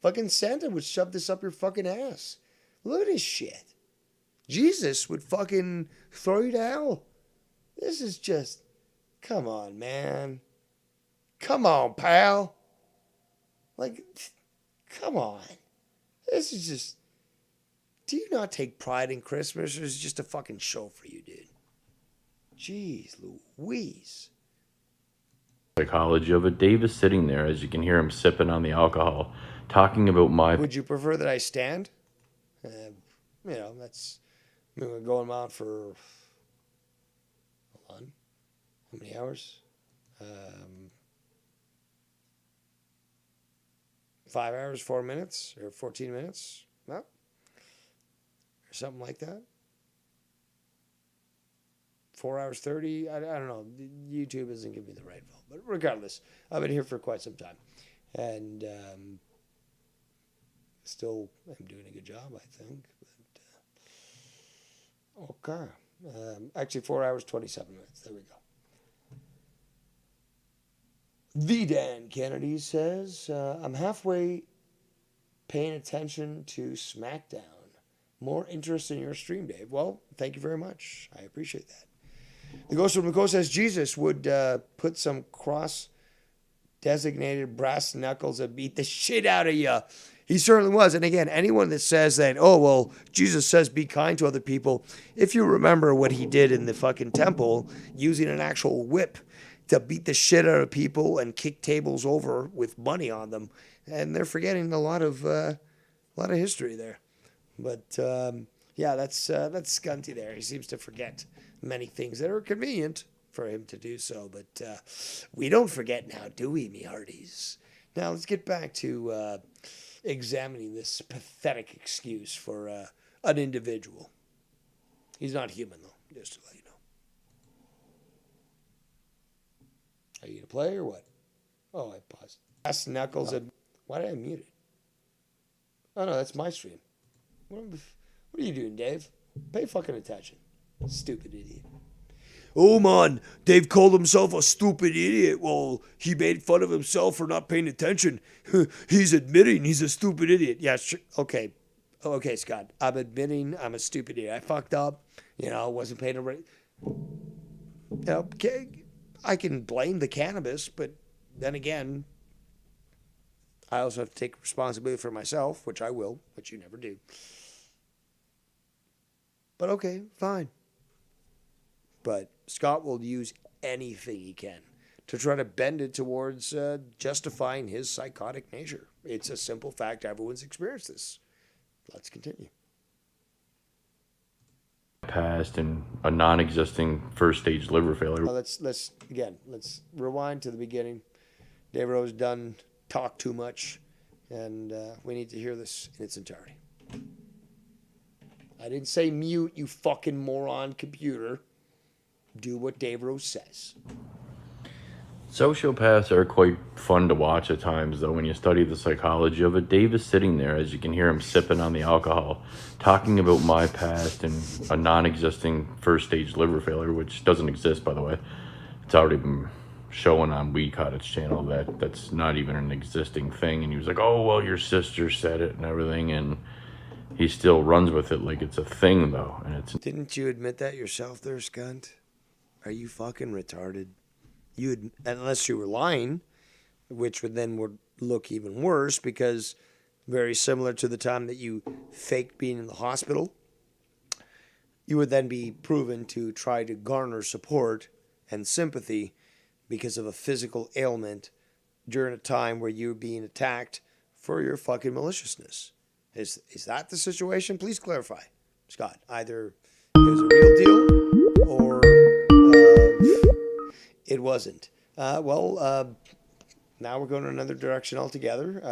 Fucking Santa would shove this up your fucking ass. Look at this shit. Jesus would fucking throw you to hell. This is just, come on, man. Come on, pal. Like, come on. This is just, do you not take pride in Christmas, or is it just a fucking show for you, dude? Jeez Louise. Psychology of it. Dave is sitting there, as you can hear him sipping on the alcohol, talking about Would you prefer that I stand? That's, we're going on for, hold on, how many hours? 5 hours, 4 minutes, or 14 minutes? No? Or something like that? 4 hours 30? I don't know. YouTube isn't giving me the right vote. But regardless, I've been here for quite some time. And still am doing a good job, I think. But, okay. Actually, 4 hours, 27 minutes. There we go. The Dan Kennedy says, I'm halfway paying attention to SmackDown. More interest in your stream, Dave. Well, thank you very much. I appreciate that. The Ghost of McCo says Jesus would put some cross-designated brass knuckles and beat the shit out of you. He certainly was. And again, anyone that says that, oh, well, Jesus says be kind to other people. If you remember what he did in the fucking temple, using an actual whip to beat the shit out of people and kick tables over with money on them. And they're forgetting a lot of history there. But, yeah, that's Scunty there. He seems to forget many things that are convenient for him to do so. But we don't forget now, do we, me hearties? Now, let's get back to examining this pathetic excuse for an individual. He's not human, though, just to let you know. Are you going to play or what? Oh, I paused. Brass knuckles. Why did I mute it? Oh, no, that's my stream. What are you doing, Dave? Pay fucking attention. Stupid idiot. Oh, man, Dave called himself a stupid idiot. Well, he made fun of himself for not paying attention. He's admitting he's a stupid idiot. Yeah, sure. Okay. Okay, Scott. I'm admitting I'm a stupid idiot. I fucked up. Wasn't paying attention. Okay. I can blame the cannabis, but then again, I also have to take responsibility for myself, which I will, which you never do. But okay, fine. But Scott will use anything he can to try to bend it towards justifying his psychotic nature. It's a simple fact. Everyone's experienced this. Let's continue. Past and a non-existing first stage liver failure. Let's rewind to the beginning. Dave Rose done talk too much, and we need to hear this in its entirety. I didn't say mute, you fucking moron computer. Do what Dave Rose says. Sociopaths are quite fun to watch at times, though, when you study the psychology of it. Dave is sitting there, as you can hear him sipping on the alcohol, talking about my past and a non-existing first-stage liver failure, which doesn't exist, by the way. It's already been showing on Weed Cottage channel that that's not even an existing thing. And he was like, oh, well, your sister said it and everything, and he still runs with it like it's a thing, though. And it's. Didn't you admit that yourself there, Scunt? Are you fucking retarded? Unless you were lying, which would look even worse, because very similar to the time that you faked being in the hospital, you would then be proven to try to garner support and sympathy because of a physical ailment during a time where you were being attacked for your fucking maliciousness. Is that the situation? Please clarify, Scott. Either it was a real deal or it wasn't. Now we're going in another direction altogether.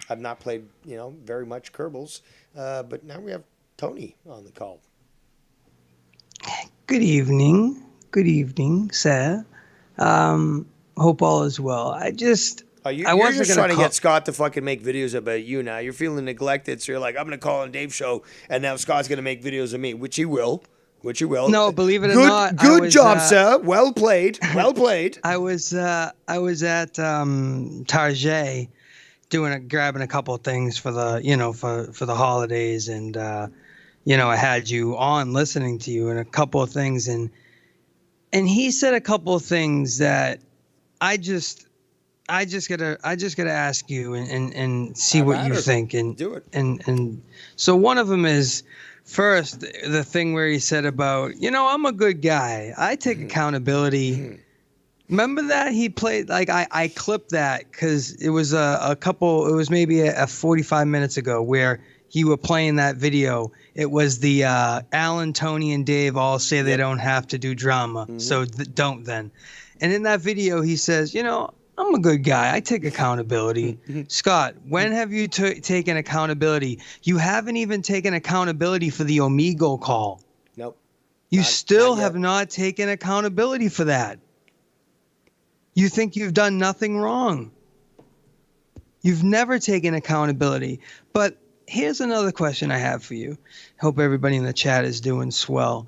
I've not played, very much Kerbals, but now we have Tony on the call. Good evening, sir. Hope all is well. You're wasn't just gonna trying to get Scott to fucking make videos about you now. You're feeling neglected, so you're like, I'm going to call on Dave's show, and now Scott's going to make videos of me, which he will. No, believe it or not, Good job, sir. Well played. Well played. I was at Target grabbing a couple of things for the for the holidays, and I had you on listening to you and a couple of things, and he said a couple of things that I just gotta ask you and see what you think, and do it. And so one of them is, first, the thing where he said about, I'm a good guy. I take accountability. Remember that he played, like, I clipped that because it was it was maybe a 45 minutes ago where you were playing that video. It was the Alan, Tony, and Dave all say they don't have to do drama, so don't then. And in that video, he says, I'm a good guy. I take accountability. Scott, when have you taken accountability? You haven't even taken accountability for the Omegle call. Nope. You still have not taken accountability for that. You think you've done nothing wrong. You've never taken accountability. But here's another question I have for you. Hope everybody in the chat is doing swell.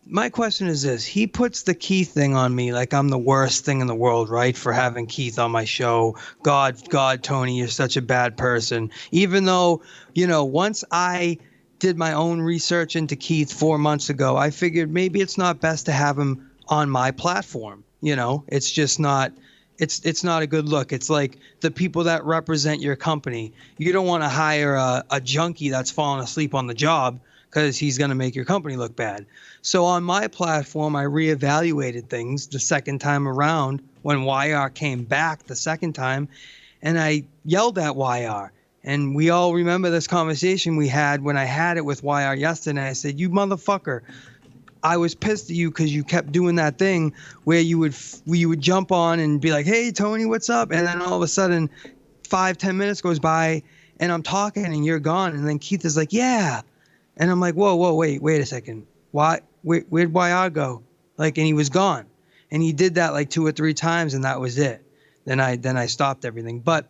My question is this. He puts the Keith thing on me like I'm the worst thing in the world, right, for having Keith on my show. God, Tony, you're such a bad person. Even though, once I did my own research into Keith 4 months ago, I figured maybe it's not best to have him on my platform. It's just not – it's not a good look. It's like the people that represent your company. You don't want to hire a junkie that's falling asleep on the job because he's going to make your company look bad. So on my platform, I reevaluated things the second time around when YR came back the second time, and I yelled at YR. And we all remember this conversation we had when I had it with YR yesterday. I said, you motherfucker, I was pissed at you because you kept doing that thing where you would jump on and be like, hey, Tony, what's up? And then all of a sudden 5-10 minutes goes by and I'm talking and you're gone. And then Keith is like, yeah. And I'm like, whoa, wait a second. Where'd YR go? And he was gone. And he did that like 2 or 3 times, and that was it. Then I stopped everything. But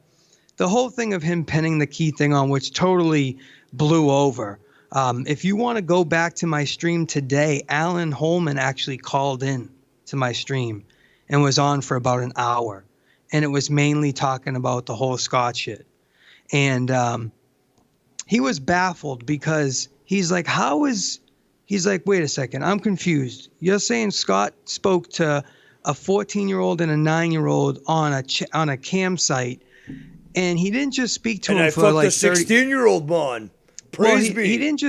the whole thing of him pinning the Keith thing on, which totally blew over. If you want to go back to my stream today, Alan Holman actually called in to my stream and was on for about an hour. And it was mainly talking about the whole Scott shit. And he was baffled because he's like, wait a second, I'm confused. You're saying Scott spoke to a 14-year-old and a 9-year-old on a campsite, and he didn't just speak to him for like 30... a 16-year-old man. Praise be. He didn't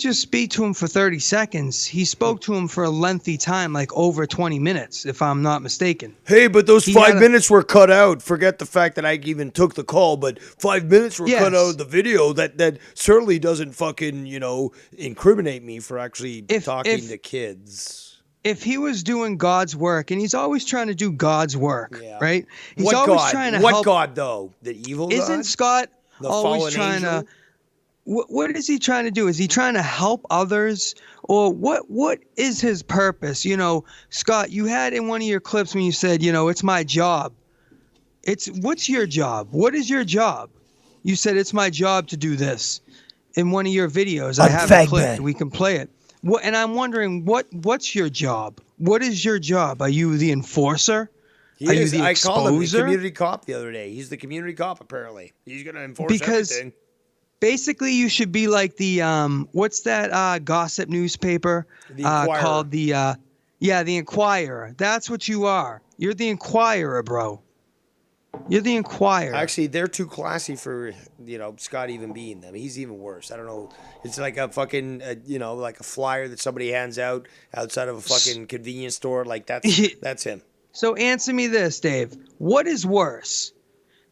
just speak to him for 30 seconds. He spoke to him for a lengthy time, like over 20 minutes, if I'm not mistaken. Hey, but those 5 minutes were cut out. Forget the fact that I even took the call, but 5 minutes were cut out of the video. That certainly doesn't fucking, incriminate me for actually talking to kids. If he was doing God's work, and he's always trying to do God's work, right? He's what always God? trying to what help. God, though? The evil God? Isn't Scott the always trying angel? to... What is he trying to do? Is he trying to help others? Or what is his purpose? Scott, you had in one of your clips when you said, it's my job. What's your job? What is your job? You said it's my job to do this in one of your videos. I have it clipped. We can play it. And I'm wondering, what's your job? What is your job? Are you the enforcer? Are you the I called him the exposer? community cop the other day. He's the community cop, apparently. He's going to enforce everything. Basically, you should be like the what's that gossip newspaper called the Inquirer. That's what you are. You're the Inquirer, bro. You're the Inquirer. Actually, they're too classy for Scott even being them. He's even worse. I don't know. It's like a fucking like a flyer that somebody hands out outside of a fucking convenience store. Like that's him. So answer me this, Dave. What is worse?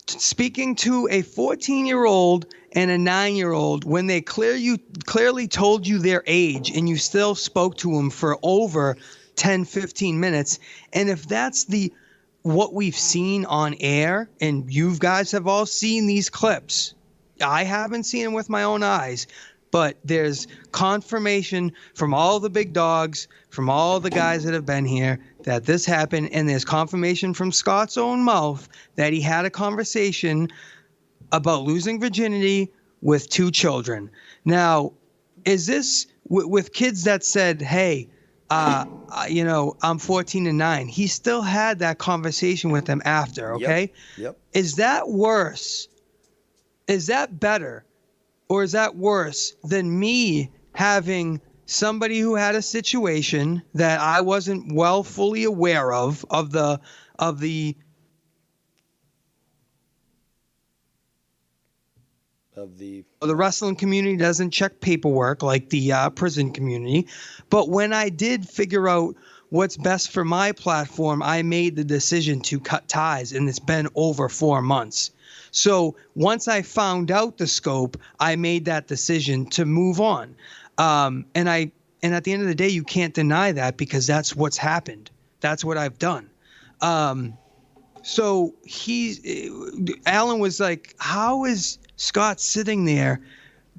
speaking to a 14-year-old and a 9-year-old when they clearly told you their age and you still spoke to them for over 10, 15 minutes. And if that's what we've seen on air, and you guys have all seen these clips, I haven't seen them with my own eyes, but there's confirmation from all the big dogs, from all the guys that have been here, that this happened. And there's confirmation from Scott's own mouth that he had a conversation about losing virginity with 2 children. Now, is this with kids that said, hey, I'm 14 and 9. He still had that conversation with them after, okay? Yep. Is that worse? Is that better? Or is that worse than me having somebody who had a situation that I wasn't fully aware of the wrestling community doesn't check paperwork like the prison community. But when I did figure out what's best for my platform, I made the decision to cut ties, and it's been over 4 months. So once I found out the scope, I made that decision to move on. And at the end of the day, you can't deny that because that's what's happened. That's what I've done. So Alan was like, how is Scott sitting there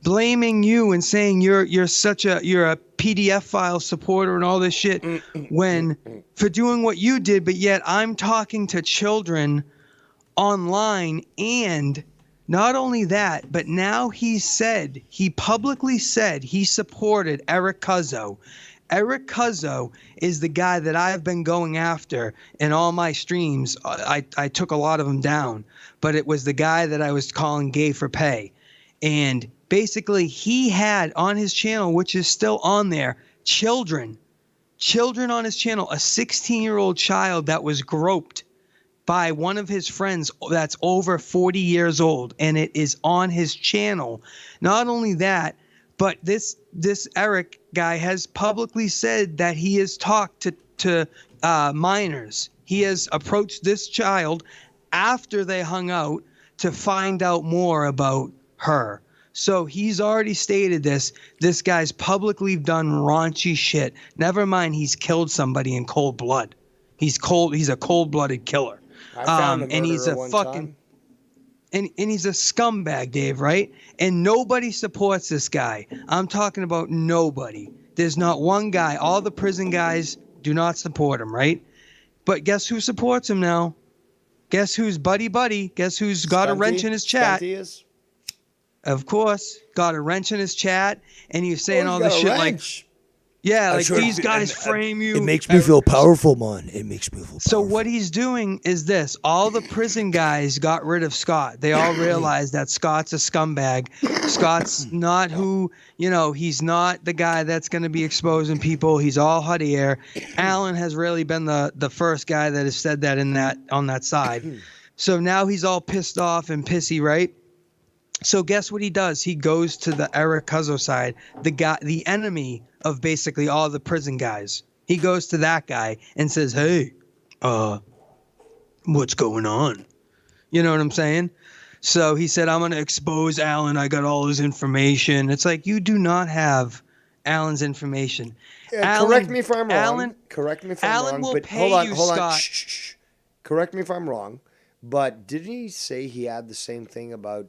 blaming you and saying you're a PDF file supporter and all this shit when for doing what you did, but yet I'm talking to children online. And not only that, but now he publicly said he supported Eric Cuzzo. Eric Cuzzo is the guy that I've been going after in all my streams. I took a lot of them down, but it was the guy that I was calling gay for pay. And basically he had on his channel, which is still on there, children on his channel, a 16-year-old child that was groped by one of his friends that's over 40 years old, and it is on his channel. Not only that, but this Eric guy has publicly said that he has talked to minors. He has approached this child after they hung out to find out more about her. So he's already stated this. This guy's publicly done raunchy shit. Never mind, he's killed somebody in cold blood. He's a cold-blooded killer. I found a and he's a one fucking time. and he's a scumbag, Dave, right? And nobody supports this guy. I'm talking about nobody. There's not one guy. All the prison guys do not support him, right? But guess who supports him now? Guess who's buddy? Guess who's got a wrench in his chat? Of course, got a wrench in his chat, and he was saying all this shit like, yeah, like these guys frame you. It makes me feel powerful, man. It makes me feel powerful. So what he's doing is this. All the prison guys got rid of Scott. They all realized that Scott's a scumbag. Scott's not he's not the guy that's going to be exposing people. He's all hot air. Alan has really been the first guy that has said that on that side. So now he's all pissed off and pissy, right? So guess what he does? He goes to the Eric Cuzzo side, the enemy of basically all the prison guys. He goes to that guy and says, hey, what's going on? You know what I'm saying? So he said, I'm going to expose Alan. I got all his information. It's like, you do not have Alan's information. Correct me if I'm wrong. Alan will but pay hold you, on. Scott. Shh. Correct me if I'm wrong. But didn't he say he had the same thing about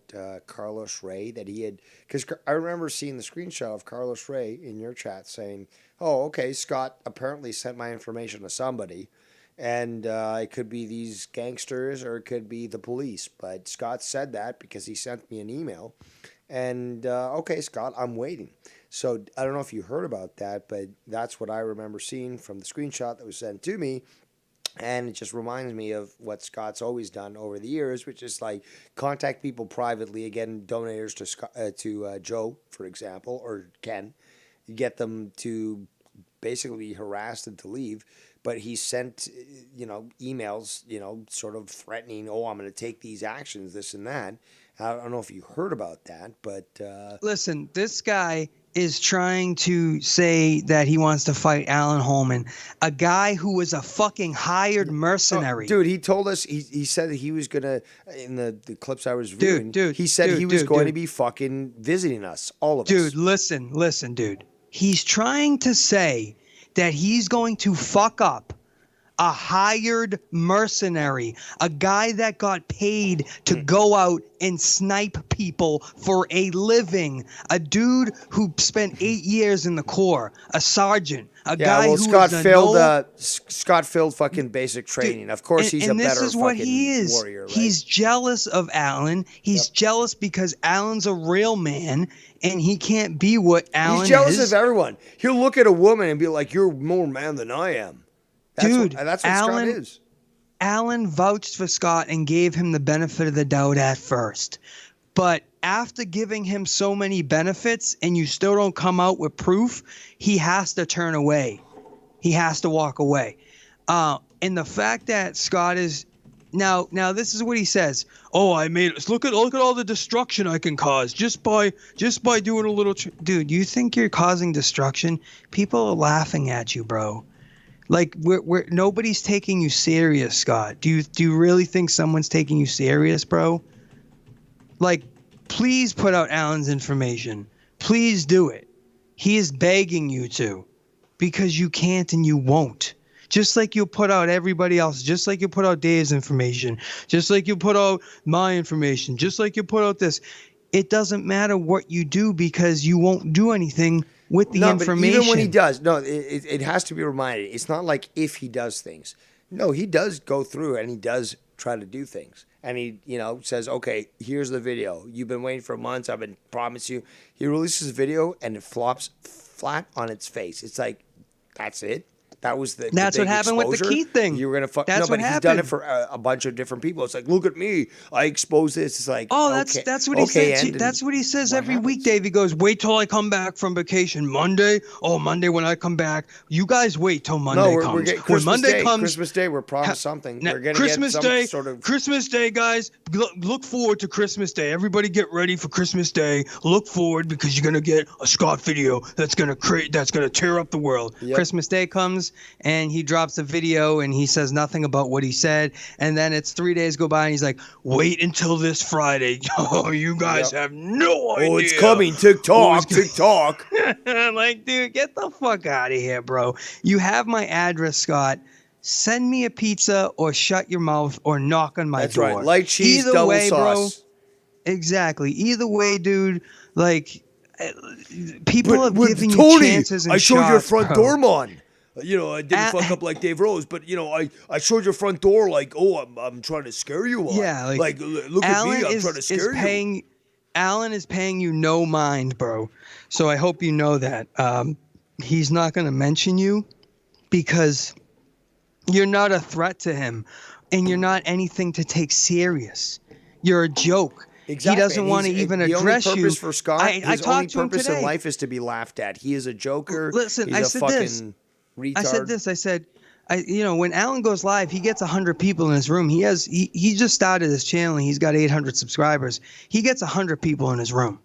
Carlos Ray that he had? Because I remember seeing the screenshot of Carlos Ray in your chat saying, oh, okay, Scott apparently sent my information to somebody. And it could be these gangsters or it could be the police. But Scott said that because he sent me an email. And, okay, Scott, I'm waiting. So I don't know if you heard about that, but that's what I remember seeing from the screenshot that was sent to me. And it just reminds me of what Scott's always done over the years, which is like contact people privately. Again, donators to Joe, for example, or Ken. You get them to basically be harassed and to leave. But he sent, emails, sort of threatening, oh, I'm going to take these actions, this and that. I don't know if you heard about that, but... Listen, this guy is trying to say that he wants to fight Alan Holman, a guy who was a fucking hired mercenary. Dude, he told us, he said that he was going to, in the clips I was viewing, he said he was going to be fucking visiting us, all of us. Dude, listen, dude. He's trying to say that he's going to fuck up a hired mercenary, a guy that got paid to go out and snipe people for a living, a dude who spent 8 years in the Corps, a sergeant, a guy who Scott failed fucking basic training. Of course, he's a better fucking warrior, right? He's jealous of Alan. He's jealous because Alan's a real man and he can't be what Alan is. He's jealous of everyone. He'll look at a woman and be like, "You're more man than I am." That's what Scott is. Alan vouched for Scott and gave him the benefit of the doubt at first. But after giving him so many benefits and you still don't come out with proof, he has to turn away. He has to walk away. And the fact that Scott is now this is what he says. Oh, I made it. Look at all the destruction I can cause just by doing a little. Dude, you think you're causing destruction? People are laughing at you, bro. Like we're nobody's taking you serious, Scott. Do you really think someone's taking you serious, bro? Like, please put out Alan's information. Please do it. He is begging you to, because you can't and you won't. Just like you put out everybody else, just like you put out Dave's information, just like you put out my information, just like you put out this. It doesn't matter what you do because you won't do anything with the information. But even when he does, it has to be reminded. It's not like if he does things. No, he does go through and he does try to do things. And he, says, okay, here's the video. You've been waiting for months. I've been promising you. He releases a video and it flops flat on its face. It's like, that's it. That was the That's big what happened exposure. with the Keith thing. You were gonna fuck. That's no, but what he's done happened. it for a bunch of different people. It's like, look at me, I exposed this. It's like, oh, okay, that's what he says. and That's what he says every happens? week, Dave. He goes, wait till I come back from vacation Monday. Oh, Monday when I come back, you guys wait till Monday comes. We're getting when Christmas Monday Day. comes, Christmas Day, we're promised something. Now, We're gonna Christmas get some Day, sort of Christmas Day, guys. Look forward to Christmas Day. Everybody get ready for Christmas Day. Look forward because you're gonna get a Scott video that's gonna tear up the world. Yep. Christmas Day comes and he drops a video and he says nothing about what he said, and then it's 3 days go by and he's like, wait until this Friday. Oh, you guys have no idea. Oh, it's coming. TikTok. Like, dude, get the fuck out of here, bro. You have my address, Scott. Send me a pizza or shut your mouth or knock on my door. That's right. Light cheese, Either double way, sauce. Bro. Exactly. Either way, dude. Like, people are giving Tony, you chances and I showed your shots, front bro. door, man. I didn't fuck up like Dave Rose, but I showed your front door like, oh, I'm trying to scare you. Yeah, like look Alan at me, I'm trying to scare you. Alan is paying you no mind, bro. So I hope you know that. He's not going to mention you because you're not a threat to him, and you're not anything to take serious. You're a joke. Exactly. He doesn't want to even address you. The only purpose for Scott, his only purpose in today. life is to be laughed at. He is a joker. Listen, He's I a said fucking this. retard. I said this. I said, when Alan goes live, he gets 100 people in his room. He just started his channel and he's got 800 subscribers. He gets 100 people in his room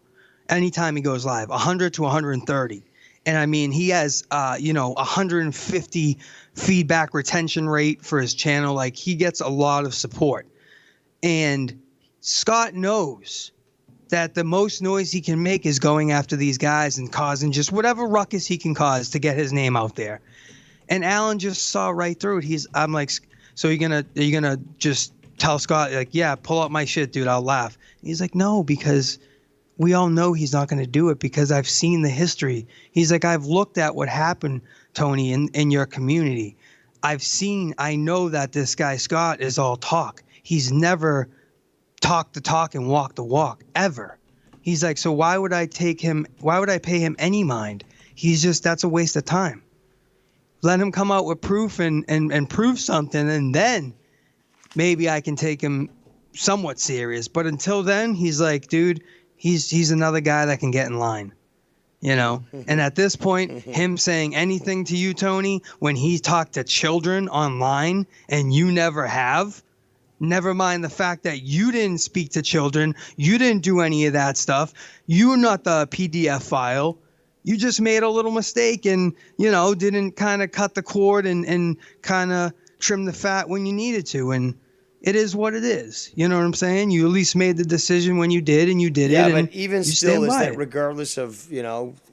anytime he goes live, 100 to 130. And I mean, he has 150 feedback retention rate for his channel. Like, he gets a lot of support. And Scott knows that the most noise he can make is going after these guys and causing just whatever ruckus he can cause to get his name out there. And Alan just saw right through it. I'm like, so are you gonna just tell Scott, like, yeah, pull out my shit, dude, I'll laugh. He's like, no, because we all know he's not gonna do it because I've seen the history. He's like, I've looked at what happened, Tony, in your community. I know that this guy Scott is all talk. He's never talk the talk and walk the walk ever. He's like, so why would I pay him any mind? That's a waste of time. Let him come out with proof and prove something, and then maybe I can take him somewhat serious. But until then, he's like, dude, he's another guy that can get in line. And at this point, him saying anything to you, Tony, when he talked to children online and you never have, never mind the fact that you didn't speak to children. You didn't do any of that stuff. You're not the PDF file. You just made a little mistake and, didn't kind of cut the cord and kind of trim the fat when you needed to. And it is what it is. You know what I'm saying? You at least made the decision when you did, and you did it. Yeah, and but even you still, stand is by that it. regardless of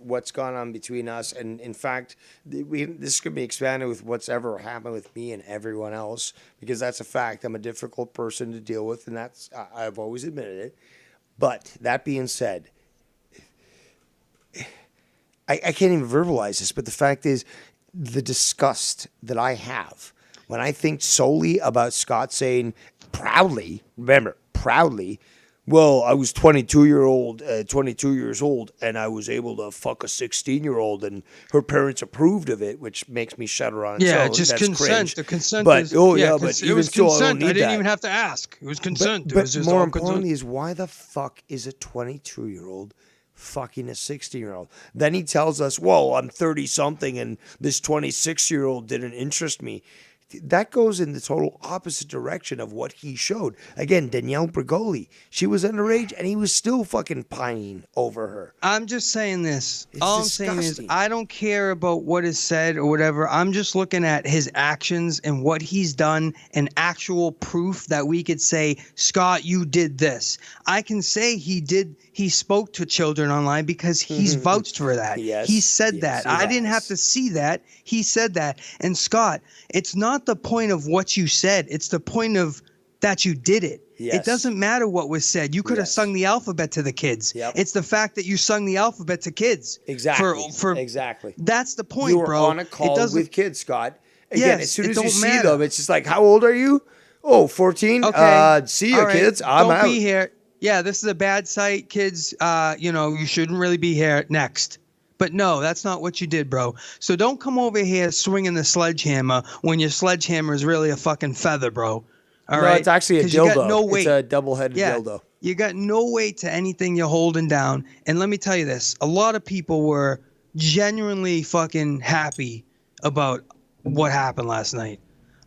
what's gone on between us, and in fact, this could be expanded with what's ever happened with me and everyone else, because that's a fact. I'm a difficult person to deal with, and I've always admitted it. But that being said, I can't even verbalize this, but the fact is, the disgust that I have when I think solely about Scott saying proudly, remember, proudly, well, I was 22 years old, and I was able to fuck a 16-year-old, and her parents approved of it, which makes me shudder on its Yeah, own. just That's consent. cringe. The consent but, is. Oh, yeah, but it even was still, I don't consent. need I didn't that. even have to ask. It was consent. But it was just more all importantly consent. is, why the fuck is a 22-year-old fucking a 16-year-old? Then he tells us, well, I'm 30-something and this 26-year-old didn't interest me. That goes in the total opposite direction of what he showed. Again, Danielle Bregoli, she was underage and he was still fucking pining over her. I'm just saying this. It's All I'm saying is disgusting. I don't care about what is said or whatever. I'm just looking at his actions and what he's done and actual proof that we could say, Scott, you did this. I can say he spoke to children online because he's vouched for that. Yes, he said yes, that. he I didn't have has. to see that. He said that. And Scott, it's not the point of what you said. It's the point of that you did it. Yes. It doesn't matter what was said. You could have Yes. sung the alphabet to the kids. Yep. It's the fact that you sung the alphabet to kids. Exactly. For exactly. That's the point, You were bro. on a call with kids, Scott. Again, Yes, as soon it as you don't see matter. them, it's just like, how old are you? Oh, 14? Okay. See you, All right. kids. I'm Don't out. be here. Yeah, this is a bad site, kids. You shouldn't really be here. Next. But no, that's not what you did, bro. So don't come over here swinging the sledgehammer when your sledgehammer is really a fucking feather, bro. All No, right? it's actually a 'Cause you got dildo. no It's weight. a double-headed dildo. You got no weight to anything you're holding down. And let me tell you this. A lot of people were genuinely fucking happy about what happened last night.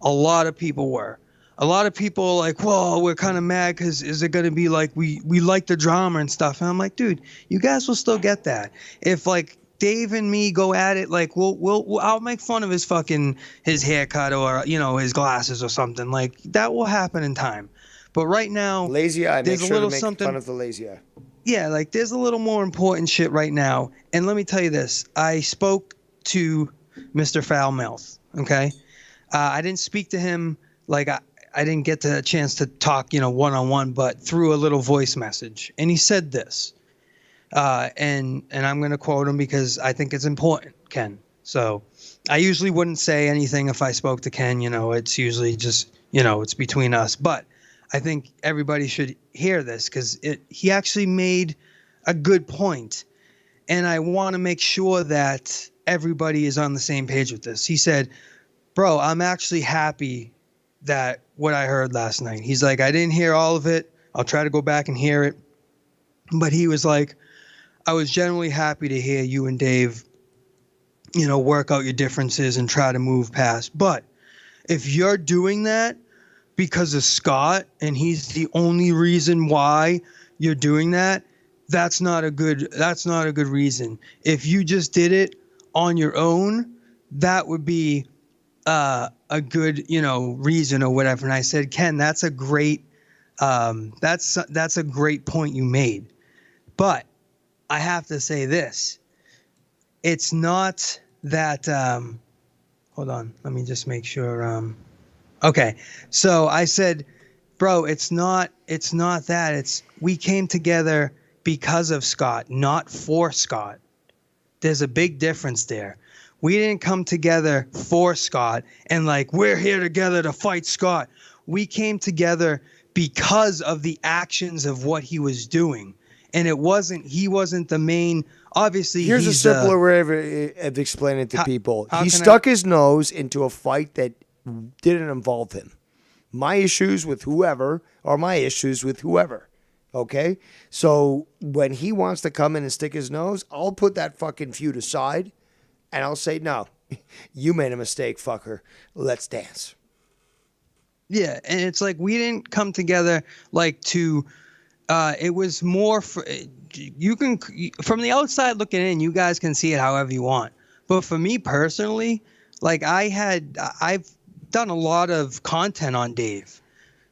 A lot of people were. A lot of people are like, whoa, we're kind of mad because is it going to be like we like the drama and stuff? And I'm like, dude, you guys will still get that. If like Dave and me go at it, like I'll make fun of his haircut or his glasses or something. Like that will happen in time. But right now, Lazy eye. Make there's a sure to little make something. fun of the lazy eye. Yeah, like there's a little more important shit right now. And let me tell you this. I spoke to Mr. Foulmouth, okay? I didn't speak to him like I didn't get the chance to talk, one-on-one, but through a little voice message. And he said this. And I'm going to quote him because I think it's important, Ken. So I usually wouldn't say anything if I spoke to Ken. It's usually just, it's between us. But I think everybody should hear this because he actually made a good point. And I want to make sure that everybody is on the same page with this. He said, bro, I'm actually happy that what I heard last night. He's like, I didn't hear all of it. I'll try to go back and hear it. But he was like, I was generally happy to hear you and Dave, work out your differences and try to move past. But if you're doing that because of Scott and he's the only reason why you're doing that, that's not a good reason. If you just did it on your own, that would be a good, reason or whatever. And I said, Ken, that's a great point you made. But I have to say this. It's not that hold on, let me just make sure okay. So I said, bro, it's not that. It's we came together because of Scott, not for Scott. There's a big difference there. We didn't come together for Scott and like we're here together to fight Scott. We came together because of the actions of what he was doing. And he wasn't the main, obviously. Here's a simpler way of explaining it to people. He stuck his nose into a fight that didn't involve him. My issues with whoever are my issues with whoever. Okay? So when he wants to come in and stick his nose, I'll put that fucking feud aside and I'll say, no, you made a mistake, fucker. Let's dance. Yeah. And it's like we didn't come together like to It was more for you can from the outside looking in, you guys can see it however you want. But for me personally, like I've done a lot of content on Dave.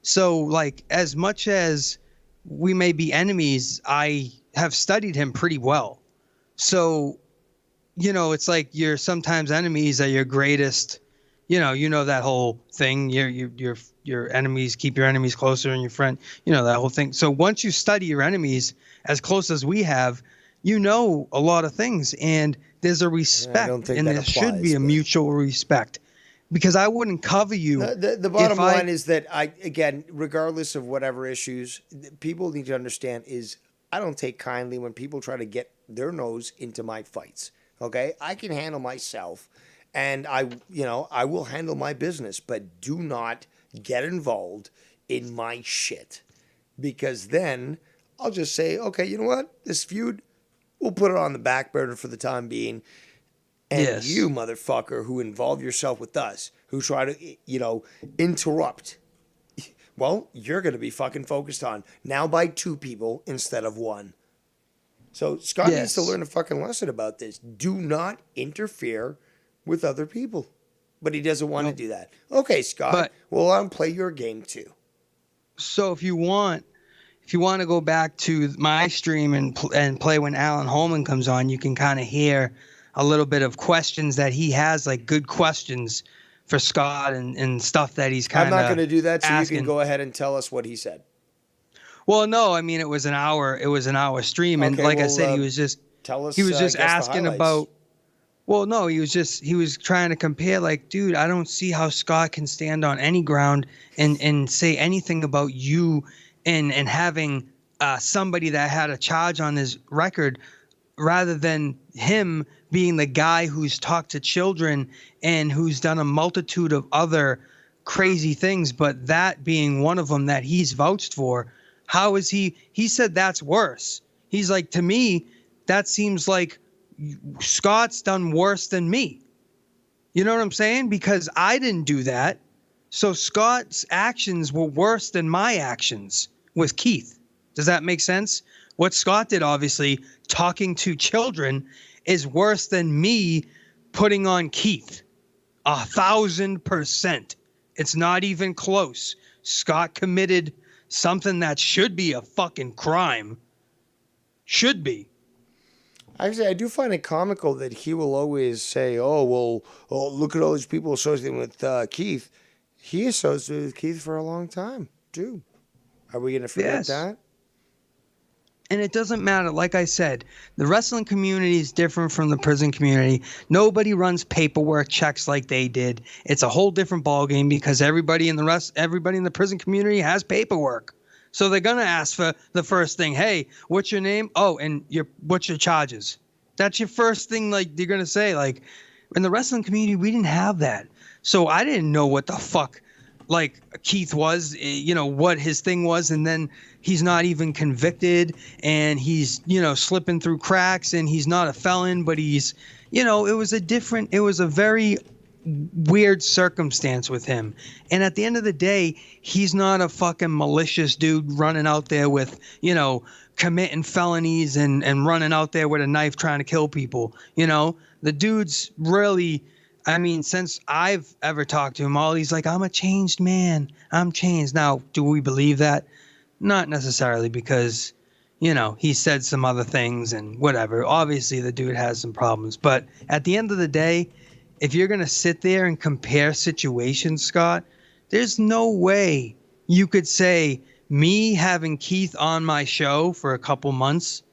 So like as much as we may be enemies, I have studied him pretty well. So, it's like you're sometimes enemies are your greatest, that whole thing. Your enemies, keep your enemies closer and your friend, that whole thing. So once you study your enemies as close as we have, a lot of things, and there's a respect, and there should be a mutual respect, because I wouldn't cover you. The bottom line is that again, regardless of whatever issues, people need to understand is I don't take kindly when people try to get their nose into my fights. Okay, I can handle myself, and I will handle my business, but do not get involved in my shit, because then I'll just say, okay, you know what? This feud, we'll put it on the back burner for the time being. And you, motherfucker, who involve yourself with us, who try to, interrupt, well, you're going to be fucking focused on now by 2 people instead of 1. So Scott needs to learn a fucking lesson about this. Do not interfere with other people. But he doesn't want to do that. Okay, Scott, I'll play your game too. So if you want to go back to my stream and play when Alan Holman comes on, you can kind of hear a little bit of questions that he has, like good questions for Scott and stuff that he's kind of I'm not going to do that, so asking. You can go ahead and tell us what he said. Well, no, I mean, it was an hour stream. And like I said, he was just asking about, well, no, he was trying to compare, like, dude, I don't see how Scott can stand on any ground and say anything about you and having somebody that had a charge on his record, rather than him being the guy who's talked to children and who's done a multitude of other crazy things, but that being one of them that he's vouched for. How is he said that's worse. He's like, to me, that seems like Scott's done worse than me. You know what I'm saying? Because I didn't do that. So Scott's actions were worse than my actions with Keith. Does that make sense? What Scott did, obviously, talking to children, is worse than me putting on Keith. 1,000%. It's not even close. Scott committed something that should be a fucking crime. Should be. Actually, I do find it comical that he will always say, look at all these people associating with Keith. He associated with Keith for a long time, too. Are we going to forget that? And it doesn't matter. Like I said, the wrestling community is different from the prison community. Nobody runs paperwork checks like they did. It's a whole different ballgame because everybody in the prison community has paperwork. So they're going to ask for the first thing. Hey, what's your name? Oh, and what's your charges? That's your first thing, like, they're going to say. Like, in the wrestling community, we didn't have that. So I didn't know what the fuck, like, Keith was, what his thing was. And then he's not even convicted, and he's, slipping through cracks, and he's not a felon, but he's, it was a very weird circumstance with him. And at the end of the day, he's not a fucking malicious dude running out there with, committing felonies and running out there with a knife trying to kill people. The dude's really, since I've ever talked to him, he's like, I'm a changed man. I'm changed. Now, do we believe that? Not necessarily, because, he said some other things and whatever. Obviously, the dude has some problems. But at the end of the day, if you're going to sit there and compare situations, Scott, there's no way you could say me having Keith on my show for a couple months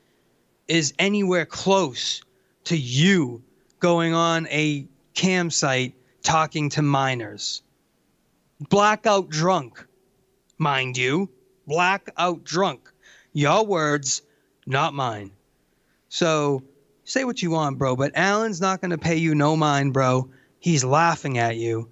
is anywhere close to you going on a campsite talking to minors. Blackout drunk, mind you. Blackout drunk. Your words, not mine. So say what you want, bro, but Alan's not going to pay you no mind, bro. He's laughing at you.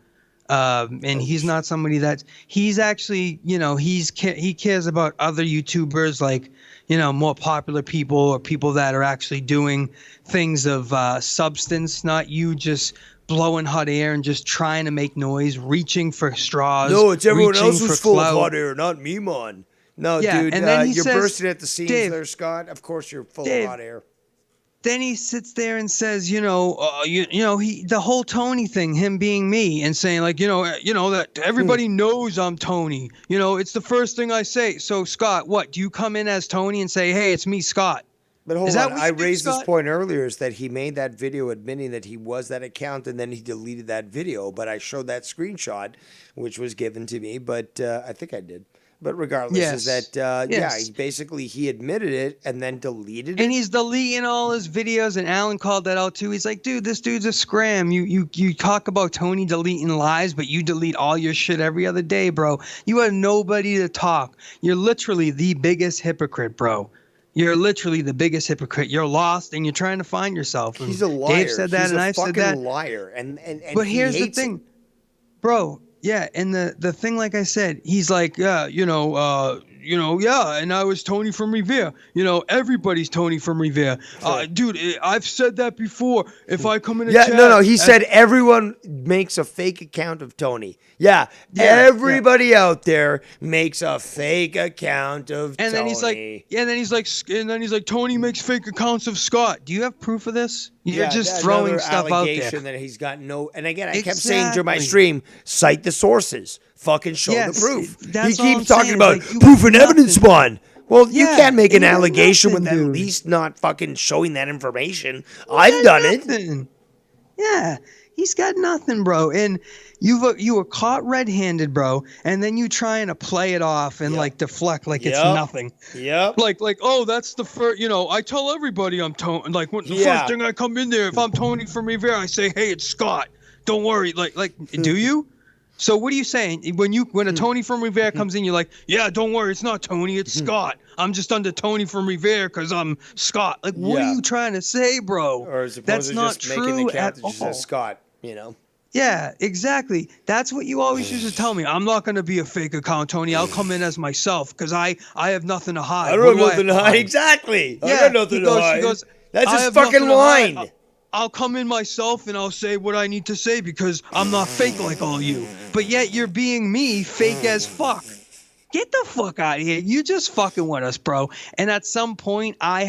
And he's not somebody he's actually, he cares about other YouTubers, like, more popular people or people that are actually doing things of substance, not you just blowing hot air and just trying to make noise, reaching for straws. No, it's everyone else who's full clout. of hot air, not me, man. No, Yeah, dude, and then he you're says, bursting at the seams Dave, there, Scott. Of course, you're full Dave, of hot air. then he sits there and says, the whole Tony thing, him being me, and saying like, that everybody knows I'm Tony. It's the first thing I say. So Scott, what do you come in as Tony and say, hey, it's me, Scott? But hold Is that on, what I you do, raised this Scott? point earlier, is that he made that video admitting that he was that account, and then he deleted that video. But I showed that screenshot, which was given to me. But I think I did. But regardless, is Yes. that Yes. he admitted it and then deleted it. And he's deleting all his videos, and Alan called that out too. He's like, dude, this dude's a scram. You talk about Tony deleting lives, but you delete all your shit every other day, bro. You have nobody to talk. You're literally the biggest hypocrite, bro. You're literally the biggest hypocrite. You're lost, and you're trying to find yourself. And He's a liar. Dave said that, He's and a I've said fucking that. liar. And But he here's the hates it. thing, bro. Yeah, and the thing, like I said, he's like, yeah, and I was Tony from Revere. Everybody's Tony from Revere. Dude, I've said that before. If I come in a chat, no. He said everyone makes a fake account of Tony. Yeah, everybody out there makes a fake account of and Tony. then he's like, Tony makes fake accounts of Scott. Do you have proof of this? You're just throwing another stuff out allegation there. that he's got no. And again, I kept saying during my stream, cite the sources. Fucking show the proof. He that's all I'm keeps talking saying, about like, you proof have and evidence nothing. spawn. Well, you Yeah, can't make an you got allegation nothing, with at dude. least not fucking showing that information. I've done it. Nothing. Yeah, he's got nothing, bro. And you were caught red-handed, bro. And then you trying to play it off and like deflect like it's nothing. Yep. Like, oh, that's the first. I tell everybody I'm Tony. Like, when the first thing I come in there, if I'm Tony from Revere, I say, hey, it's Scott. Don't worry. Like, do you? So what are you saying? When a Tony from Revere comes in, you're like, yeah, don't worry, it's not Tony, it's Scott. I'm just under Tony from Revere because I'm Scott. Like, what are you trying to say, bro? Or as opposed That's to not just making true the account at that just all. says Scott, Yeah, exactly. That's what you always used to tell me. I'm not going to be a fake account, Tony. I'll come in as myself because I have nothing to hide. I don't have nothing to hide. Exactly. I got nothing to hide. That's "I his have fucking nothing to hide. line. I'll come in myself and I'll say what I need to say because I'm not fake like all you. But yet you're being me, fake as fuck. Get the fuck out of here. You just fucking with us, bro. And at some point, I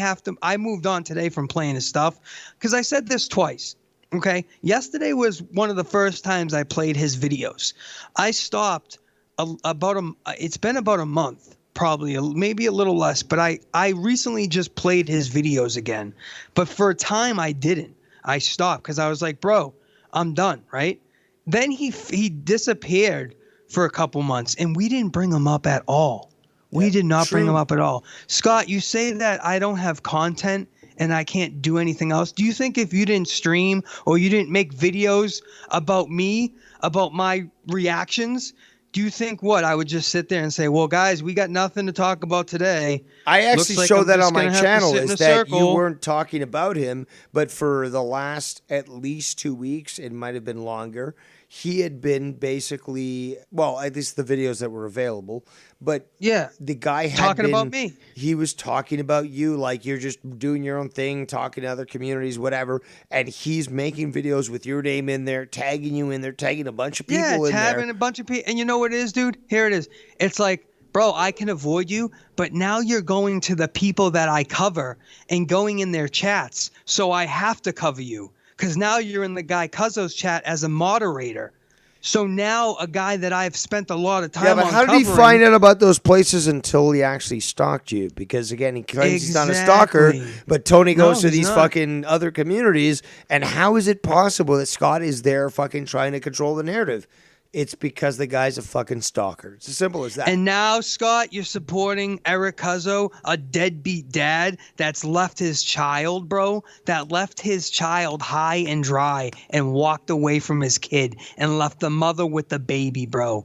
moved on today from playing his stuff because I said this twice. Okay. Yesterday was one of the first times I played his videos. I stopped it's been about a month. Probably maybe a little less, but I recently just played his videos again. But for a time I didn't. I stopped because I was like, bro, I'm done, right? Then he disappeared for a couple months, and we didn't bring him up at all. We did not bring him up at all. Scott, you say that I don't have content and I can't do anything else. Do you think if you didn't stream or you didn't make videos about me, about my reactions, do you think I would just sit there and say, well, guys, we got nothing to talk about today. I actually showed that on my channel, is that circle. you weren't talking about him, but for the last at least 2 weeks, it might have been longer, he had been basically, well, at least the videos that were available, but the guy had talking been, about me. He was talking about you, like you're just doing your own thing, talking to other communities, whatever, and he's making videos with your name in there, tagging you in there, tagging a bunch of people in there. Yeah, tagging a bunch of people. And you know what it is, dude? Here it is. It's like, bro, I can avoid you, but now you're going to the people that I cover and going in their chats, so I have to cover you. Because now you're in the guy Cuzzo's chat as a moderator. So now a guy that I've spent a lot of time on how did he find out about those places until he actually stalked you? Because, again, he claims he's not a stalker, but Tony goes to these fucking other communities, and how is it possible that Scott is there fucking trying to control the narrative? It's because the guy's a fucking stalker. It's as simple as that. And now, Scott, you're supporting Eric Cuzzo, a deadbeat dad that's left his child, bro, that left his child high and dry and walked away from his kid and left the mother with the baby, bro,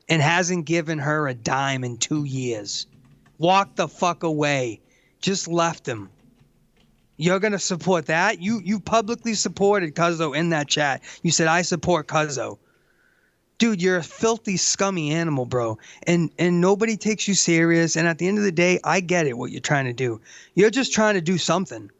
and hasn't given her a dime in 2 years. Walked the fuck away. Just left him. You're going to support that? You publicly supported Cuzzo in that chat. You said, I support Cuzzo. Dude, you're a filthy, scummy animal, bro. And nobody takes you serious. And at the end of the day, I get it, what you're trying to do. You're just trying to do something.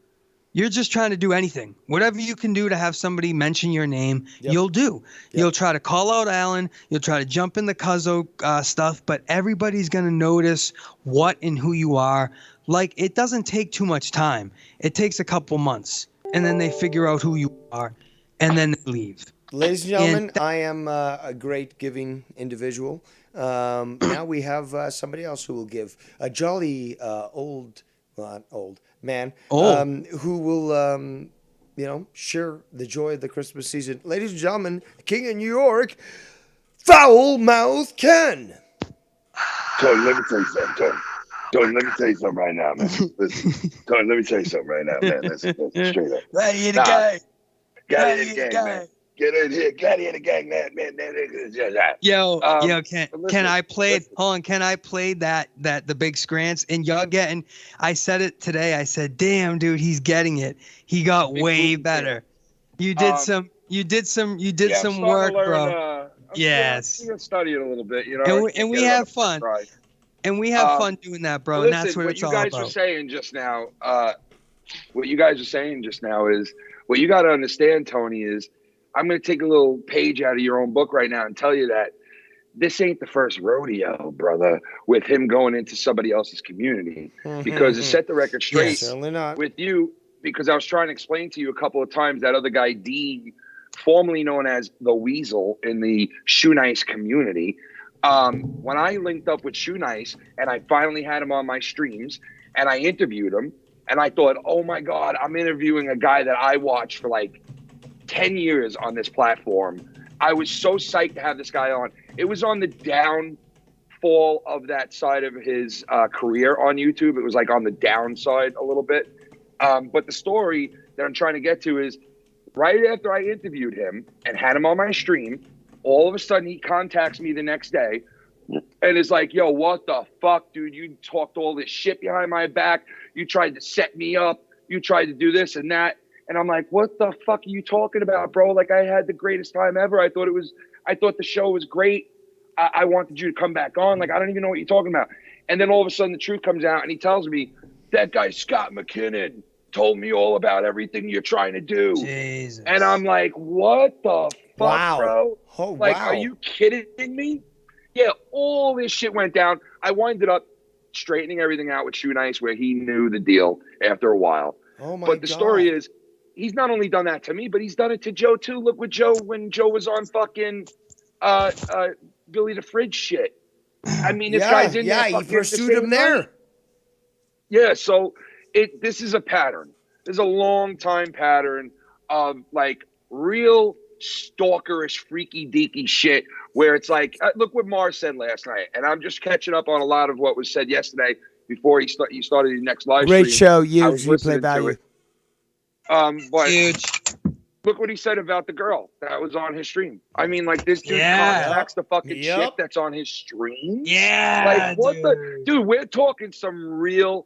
You're just trying to do anything. Whatever you can do to have somebody mention your name, Yep. you'll do. Yep. You'll try to call out Alan. You'll try to jump in the Cuzzo stuff, but everybody's going to notice what and who you are. Like, it doesn't take too much time. It takes a couple months, and then they figure out who you are, and then they leave. Ladies and gentlemen, I am a great giving individual. Now we have somebody else who will give, a jolly old man who will, share the joy of the Christmas season. Ladies and gentlemen, King of New York, Foul Mouth Ken. Tony, let me tell you something, Tony. Tony, let me tell you something right now, man. Listen, Tony, let me tell you something right now, man. Listen, straight up. Right here, the guy. Got in the gang, man. Get in here. Got in the gang, man. Yo, can I play? Hold on, can I play that the big scrants? And y'all getting? I said it today. I said, "Damn, dude, he's getting it. He got way better. You did some work, bro. Yes. I'm gonna study it a little bit, you know. And we have fun. And we have fun doing that, bro. Listen, and that's what it's all about. What you guys are saying just now is what you got to understand, Tony, is I'm going to take a little page out of your own book right now and tell you that this ain't the first rodeo, brother, with him going into somebody else's community. Because to set the record straight with you, because I was trying to explain to you a couple of times that other guy, Dean, formerly known as the Weasel in the Shoe Nice community, when I linked up with Shoe Nice and I finally had him on my streams and I interviewed him, and I thought, oh my God, I'm interviewing a guy that I watched for like 10 years on this platform. I was so psyched to have this guy on. It was on the downfall of that side of his career on YouTube. It was like on the downside a little bit. But the story that I'm trying to get to is right after I interviewed him and had him on my stream, all of a sudden he contacts me the next day and is like, yo, what the fuck, dude? You talked all this shit behind my back. You tried to set me up. You tried to do this and that. And I'm like, what the fuck are you talking about, bro? Like, I had the greatest time ever. I thought the show was great. I wanted you to come back on. Like, I don't even know what you're talking about. And then all of a sudden the truth comes out and he tells me, that guy Scott McKinnon told me all about everything you're trying to do. Jesus. And I'm like, what the fuck, bro? Oh, like, wow. Are you kidding me? Yeah, all this shit went down. I winded up straightening everything out with Shoe Nice where he knew the deal after a while. Oh my But the story is, he's not only done that to me, but he's done it to Joe too. Look what Joe, when Joe was on fucking Billy the Fridge shit. I mean, this guy's in there. Yeah, he pursued him there. Yeah, so this is a pattern. There's a long time pattern of like real stalkerish, freaky deaky shit where it's like, look what Mars said last night. And I'm just catching up on a lot of what was said yesterday before you started the next live stream. Great show. You play listening value. But Huge. look what he said about the girl that was on his stream. I mean, like, this dude contacts the fucking chick that's on his stream. Yeah, like, what dude, we're talking some real,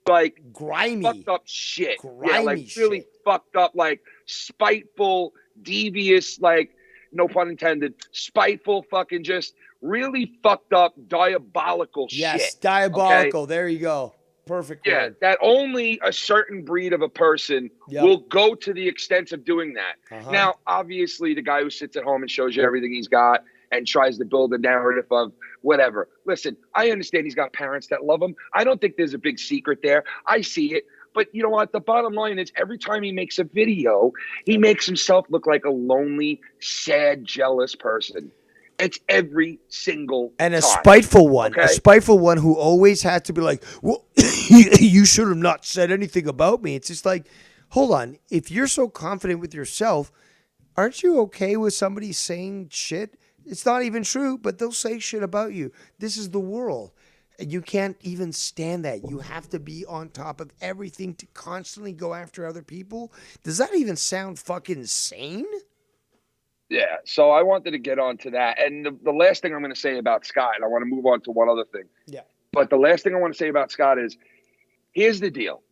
like, grimy, fucked up shit. Grimy yeah, like really shit. Fucked up, like spiteful, devious, like, no pun intended, spiteful, fucking just really fucked up, diabolical shit. Yes, diabolical. Okay? There you go. Perfect. Yeah, word. that only a certain breed of a person will go to the extent of doing that. Now, obviously, the guy who sits at home and shows you everything he's got and tries to build a narrative of whatever. Listen, I understand he's got parents that love him. I don't think there's a big secret there. I see it. But you know what? The bottom line is every time he makes a video, he makes himself look like a lonely, sad, jealous person. It's every single and a time. spiteful one. Okay? A spiteful one who always had to be like, well, you should have not said anything about me. It's just like, hold on. If you're so confident with yourself, aren't you okay with somebody saying shit? It's not even true, but they'll say shit about you. This is the world. And you can't even stand that. You have to be on top of everything to constantly go after other people. Does that even sound fucking sane? Yeah, so I wanted to get on to that. And the last thing I'm going to say about Scott, and I want to move on to one other thing. Yeah. But the last thing I want to say about Scott is, here's the deal.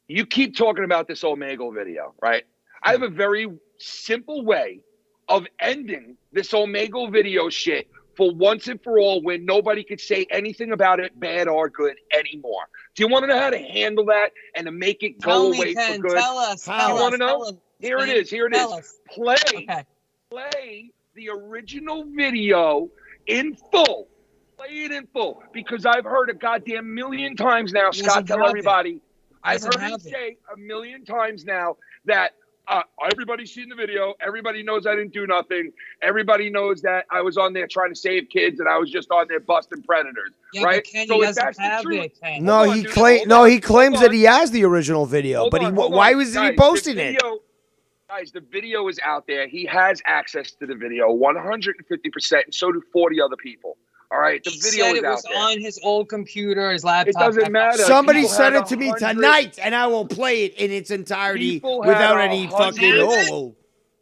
You keep talking about this Omegle video, right? I have a very simple way of ending this Omegle video shit for once and for all, when nobody could say anything about it, bad or good, anymore. Do you want to know how to handle that and to make it Tell go me, away Ken, for good? tell us. You Tell want to us, know? tell us, Here it Ken, is. Here it is. tell us. Play the original video in full. Play it in full, because I've heard a goddamn million times now, Scott, tell everybody. I've heard him say a million times now that everybody's seen the video. Everybody knows I didn't do nothing. Everybody knows that I was on there trying to save kids and I was just on there busting predators. Yeah, right? but Ken, So he if that's doesn't the have truth, it, Ken. No, he claims that he has the original video, but why wasn't he posting it? Guys, the video is out there. He has access to the video 150%, and so do 40 other people. All right, the video said is it was out there. on his old computer, his laptop. It doesn't matter. Somebody People sent had it to me 100 tonight, and I will play it in its entirety People without had any 100 fucking.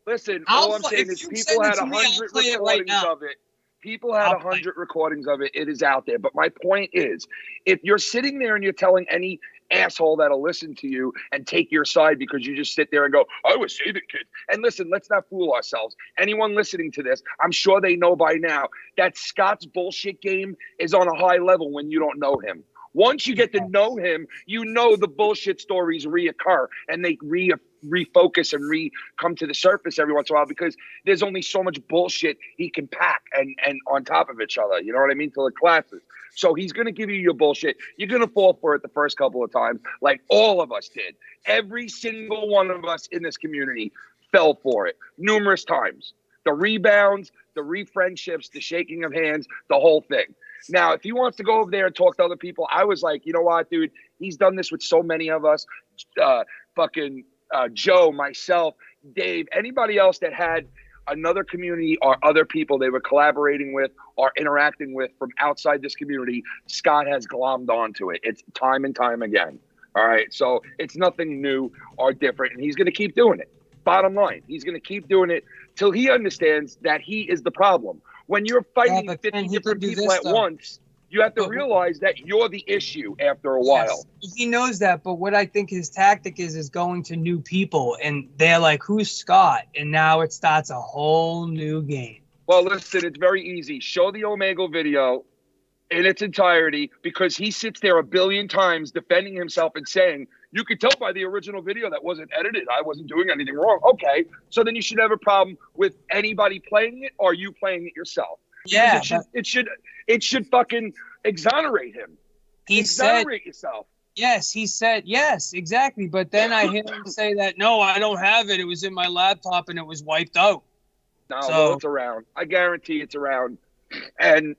Listen, I'll all I'm play- saying if is you people send it had to me, I'll 100 play it right recordings now. of it. People had 100 recordings of it. It is out there. But my point is, if you're sitting there and you're telling any asshole that'll listen to you and take your side because you just sit there and go, I was saving kids. And listen, let's not fool ourselves. Anyone listening to this, I'm sure they know by now that Scott's bullshit game is on a high level when you don't know him. Once you get to know him, you know the bullshit stories reoccur and they refocus and come to the surface every once in a while, because there's only so much bullshit he can pack and on top of each other. You know what I mean? Till it classes. So he's going to give you your bullshit. You're going to fall for it the first couple of times, like all of us did. Every single one of us in this community fell for it numerous times. The rebounds, the re-friendships, the shaking of hands, the whole thing. Now, if he wants to go over there and talk to other people, I was like, you know what, dude? He's done this with so many of us. Joe, myself, Dave, anybody else that had another community or other people they were collaborating with or interacting with from outside this community, Scott has glommed onto it. It's time and time again. All right. So it's nothing new or different. And he's going to keep doing it. Bottom line, he's going to keep doing it till he understands that he is the problem. When you're fighting 50 different people at once, you have to realize that you're the issue after a while. Yes, he knows that, but what I think his tactic is going to new people, and they're like, who's Scott? And now it starts a whole new game. Well, listen, it's very easy. Show the Omegle video in its entirety, because he sits there a billion times defending himself and saying, you could tell by the original video that wasn't edited. I wasn't doing anything wrong. Okay, so then you should have a problem with anybody playing it or you playing it yourself. Yeah, it should fucking exonerate him. Exonerate yourself. Yes, he said yes, exactly. But then I hear him say that no, I don't have it. It was in my laptop and it was wiped out. No, well, it's around. I guarantee it's around. And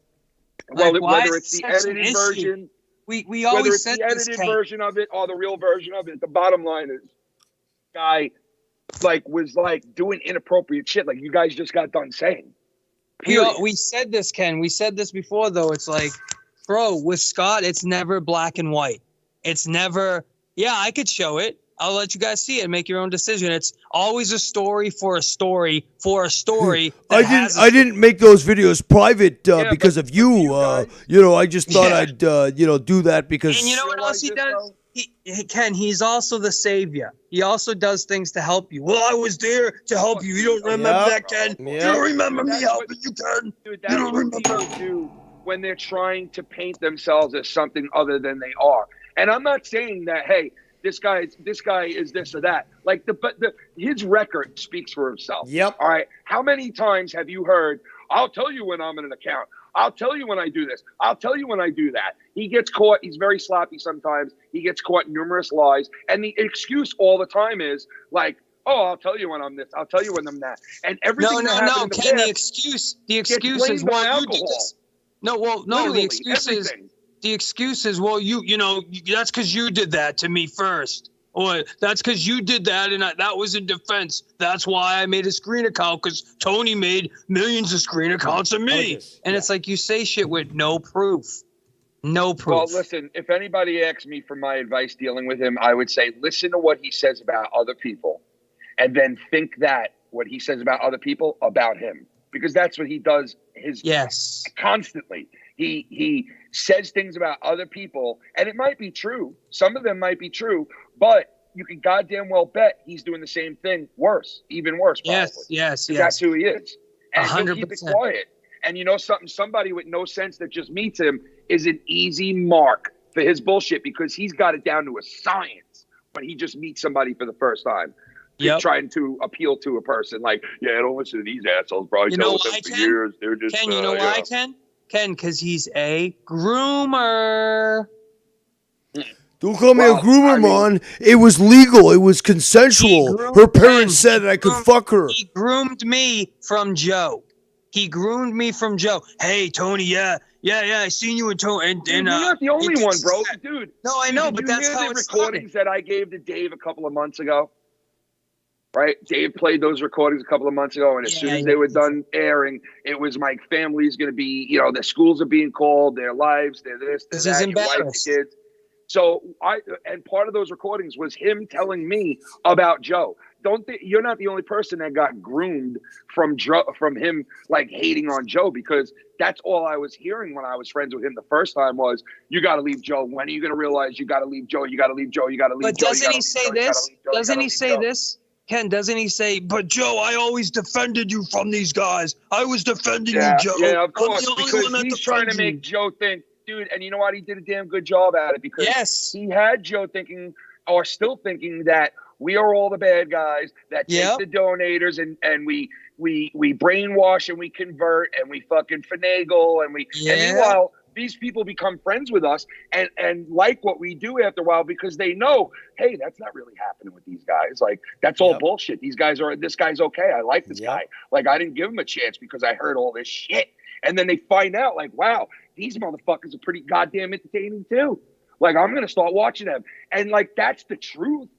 whether it's the edited version, we always said the edited version of it or the real version of it, the bottom line is, guy was doing inappropriate shit like you guys just got done saying. We said this, Ken. We said this before, though. It's like, bro, with Scott, it's never black and white. It's never, yeah, I could show it. I'll let you guys see it and make your own decision. It's always a story for a story for a story. I didn't make those videos private because of you. I just thought I'd do that because. And you know what else he does? Ken, he's also the savior. He also does things to help you. Well, I was there to help you. You don't remember that, Ken? You don't remember me helping you, Ken? Dude, that's what people do when they're trying to paint themselves as something other than they are. And I'm not saying that, hey, this guy is this or that. Like his record speaks for himself. Yep. All right. How many times have you heard, I'll tell you when I'm in an account. I'll tell you when I do this. I'll tell you when I do that. He gets caught. He's very sloppy sometimes. He gets caught in numerous lies. And the excuse all the time is like, oh, I'll tell you when I'm this. I'll tell you when I'm that. And everything No, Ken, the excuse is, well, you did this. The excuse is, well, you know, that's because you did that to me first. Or that's because you did that, and that was in defense. That's why I made a screen account, because Tony made millions of screen accounts of me. And it's like you say shit with no proof. No proof. Well, listen, if anybody asks me for my advice dealing with him, I would say listen to what he says about other people, and then think that what he says about other people about him, because that's what he does. Constantly. He says things about other people, and it might be true. Some of them might be true, but you can goddamn well bet he's doing the same thing worse, even worse. Probably. Yes. That's who he is. And 100%. he'll keep it quiet. And you know something? Somebody with no sense that just meets him is an easy mark for his bullshit because he's got it down to a science when he just meets somebody for the first time. Trying to appeal to a person like, yeah, don't listen to these assholes, bro. You know why, Ken? They're just, Ken, you know why, Ken? Ken, because he's a groomer. Don't call me a groomer, man. It was legal. It was consensual. Her parents said I could fuck her. He groomed me from Joe. Hey, Tony, yeah, I seen you and Tony. And you're not the only one, bro. Dude. No, I know, did but you that's hear how the it's recordings that I gave to Dave a couple of months ago. Right? Dave played those recordings a couple of months ago, and as soon as they were done airing, it was my family's going to be, their schools are being called, their lives, their this, their that, your wife, your kids. So and part of those recordings was him telling me about Joe. You're not the only person that got groomed from him, like hating on Joe, because that's all I was hearing when I was friends with him the first time was, you got to leave Joe. When are you going to realize you got to leave Joe? You got to leave Joe. You got to leave Joe. But doesn't he say this? Doesn't he say this? Ken, doesn't he say, but Joe, I always defended you from these guys. I was defending you, Joe. Yeah, of course, because he's trying to make Joe think, dude, and you know what? He did a damn good job at it because he had Joe thinking, or still thinking, that we are all the bad guys that take the donators and we brainwash and we convert and we fucking finagle and and meanwhile, these people become friends with us and like what we do after a while because they know, hey, that's not really happening with these guys. Like, that's all bullshit. This guy's okay. I like this guy. Like, I didn't give him a chance because I heard all this shit. And then they find out, like, wow, these motherfuckers are pretty goddamn entertaining too. Like, I'm going to start watching them. And like, that's the truth.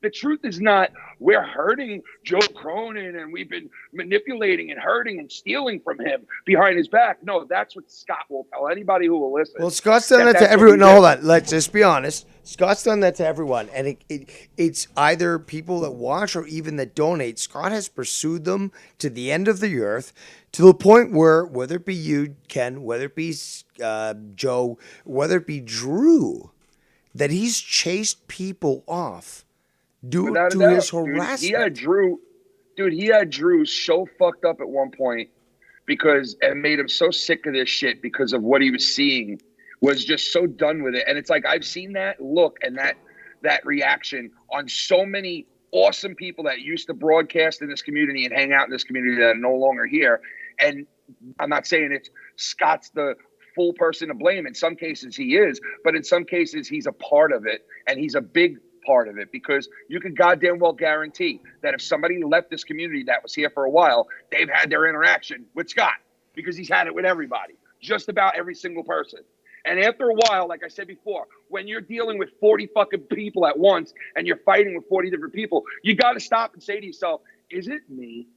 The truth is not we're hurting Joe Cronin and we've been manipulating and hurting and stealing from him behind his back. No, that's what Scott will tell anybody who will listen. Well, Scott's done that to everyone. No, hold on. Let's just be honest. Scott's done that to everyone. And it's either people that watch or even that donate. Scott has pursued them to the end of the earth to the point where, whether it be you, Ken, whether it be Joe, whether it be Drew, that he's chased people off due to his harassment. He had Drew so fucked up at one point and made him so sick of this shit because of what he was seeing, was just so done with it. And it's like, I've seen that look and that reaction on so many awesome people that used to broadcast in this community and hang out in this community that are no longer here. And I'm not saying Scott's the full person to blame. In some cases he is, but in some cases he's a part of it, and he's a big part of it, because you can goddamn well guarantee that if somebody left this community that was here for a while, they've had their interaction with Scott, because he's had it with everybody, just about every single person. And after a while, like I said before, when you're dealing with 40 fucking people at once and you're fighting with 40 different people, you got to stop and say to yourself, is it me?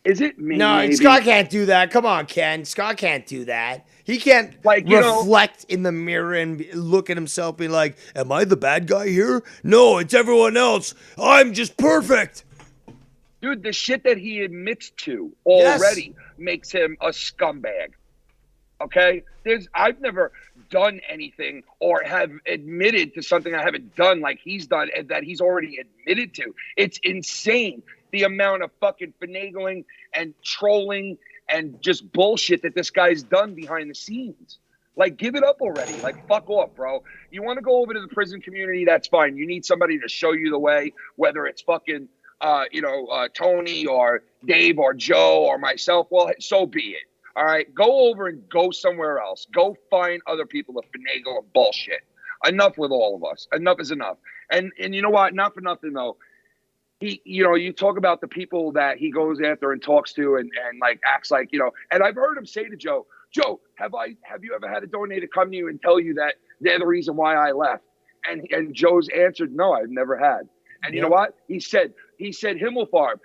Is it me? No, maybe? Scott can't do that. Come on, Ken. Scott can't do that. He can't reflect in the mirror and look at himself and be like, am I the bad guy here? No, it's everyone else. I'm just perfect. Dude, the shit that he admits to already makes him a scumbag. Okay? I've never done anything or have admitted to something I haven't done like he's done and that he's already admitted to. It's insane, the amount of fucking finagling and trolling and just bullshit that this guy's done behind the scenes. Like, give it up already. Like, fuck off, bro. You want to go over to the prison community, that's fine. You need somebody to show you the way, whether it's fucking, Tony or Dave or Joe or myself. Well, so be it. All right, go over and go somewhere else. Go find other people to finagle and bullshit. Enough with all of us. Enough is enough. And you know what? Not for nothing, though. You talk about the people that he goes after and talks to and like acts like, and I've heard him say to Joe, have you ever had a donator come to you and tell you that they're the reason why I left? And Joe's answered, no, I've never had. And you know what? He said Himmelfarb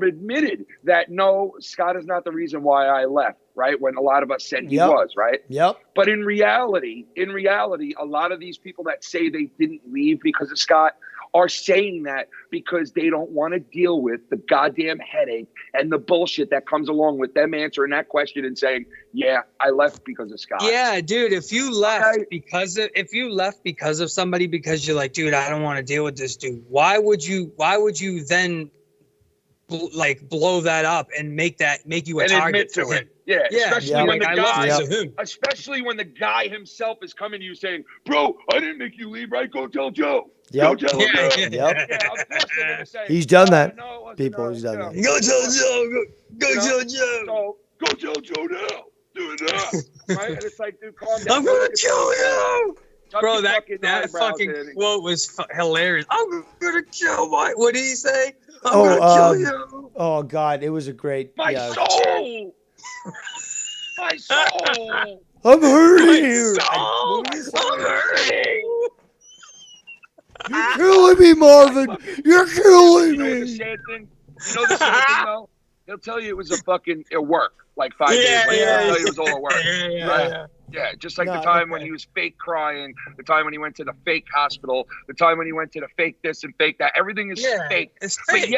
admitted that no, Scott is not the reason why I left, right? When a lot of us said he was, right? Yep. But in reality, a lot of these people that say they didn't leave because of Scott are saying that because they don't want to deal with the goddamn headache and the bullshit that comes along with them answering that question and saying, yeah, I left because of Scott. Yeah, dude, if you left because of somebody because you're like, dude, I don't want to deal with this dude, why would you then blow that up and make you a target for him? Yeah, Yeah, especially Yep. when the I love guy, this of him. especially when the guy himself is coming to you saying, "Bro, I didn't make you leave, right? Go tell Joe. Go Yep. tell him." Yeah, Joe." yeah. Yep. Yeah, of course they're gonna say He's done that. No, it wasn't, People, he's done that. Go tell Joe. Go You know? tell Joe. So go tell Joe now. Do it now, right? And it's like, dude, calm down. I'm gonna kill you. Tuck Bro, your that eyebrows fucking in and- quote was hilarious. I'm gonna kill my. What did he say? I'm Oh, gonna kill you. oh God, it was a great. My yeah. soul. My soul. I'm hurting here. I'm hurting. You're killing me, Marvin. You're killing You know what the me. sad thing? You know the sad thing though? He'll tell you it was a work. Like 5 days later, he'll tell you it was all a work. Right? Yeah, just like No, the time when he was fake crying, the time when he went to the fake hospital, the time when he went to the fake this and fake that. Everything is fake. It's fake.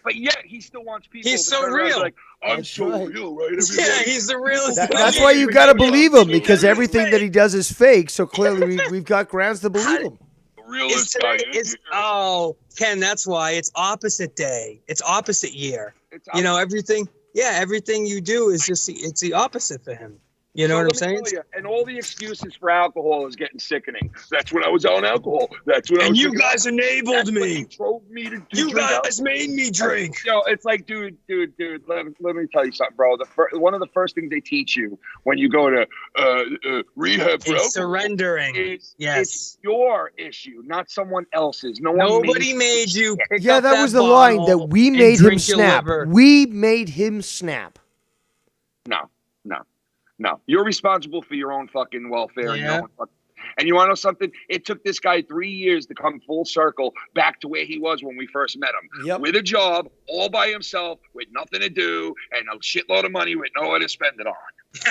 But yet he still wants people He's to so turn around and be real. like, I'm That's so right. real, right? Everybody? Yeah, he's the realest. That's why you gotta believe him, because everything that he does is fake. So clearly, we've got grounds to believe him. Realest guy in here. Ken, that's why it's opposite day. It's opposite year. It's You know, everything you do is just it's the opposite for him. You know So what I'm let me saying? tell you, and all the excuses for alcohol is getting sickening. That's when I was on alcohol. That's when I And was you drinking guys alcohol. enabled That's when me. you drove me to You drink guys alcohol. made me drink. You know, it's like, dude. Let me tell you something, bro. One of the first things they teach you when you go to rehab for It's alcohol surrendering. is Yes. it's your issue, not someone else's. Nobody made you pick Yeah, up that was the bottle line that we and made him drink your snap. liver. We made him snap. No. You're responsible for your own fucking welfare. Yeah. And you want to know something? It took this guy 3 years to come full circle back to where he was when we first met him. Yep. With a job, all by himself, with nothing to do, and a shitload of money with nowhere to spend it on.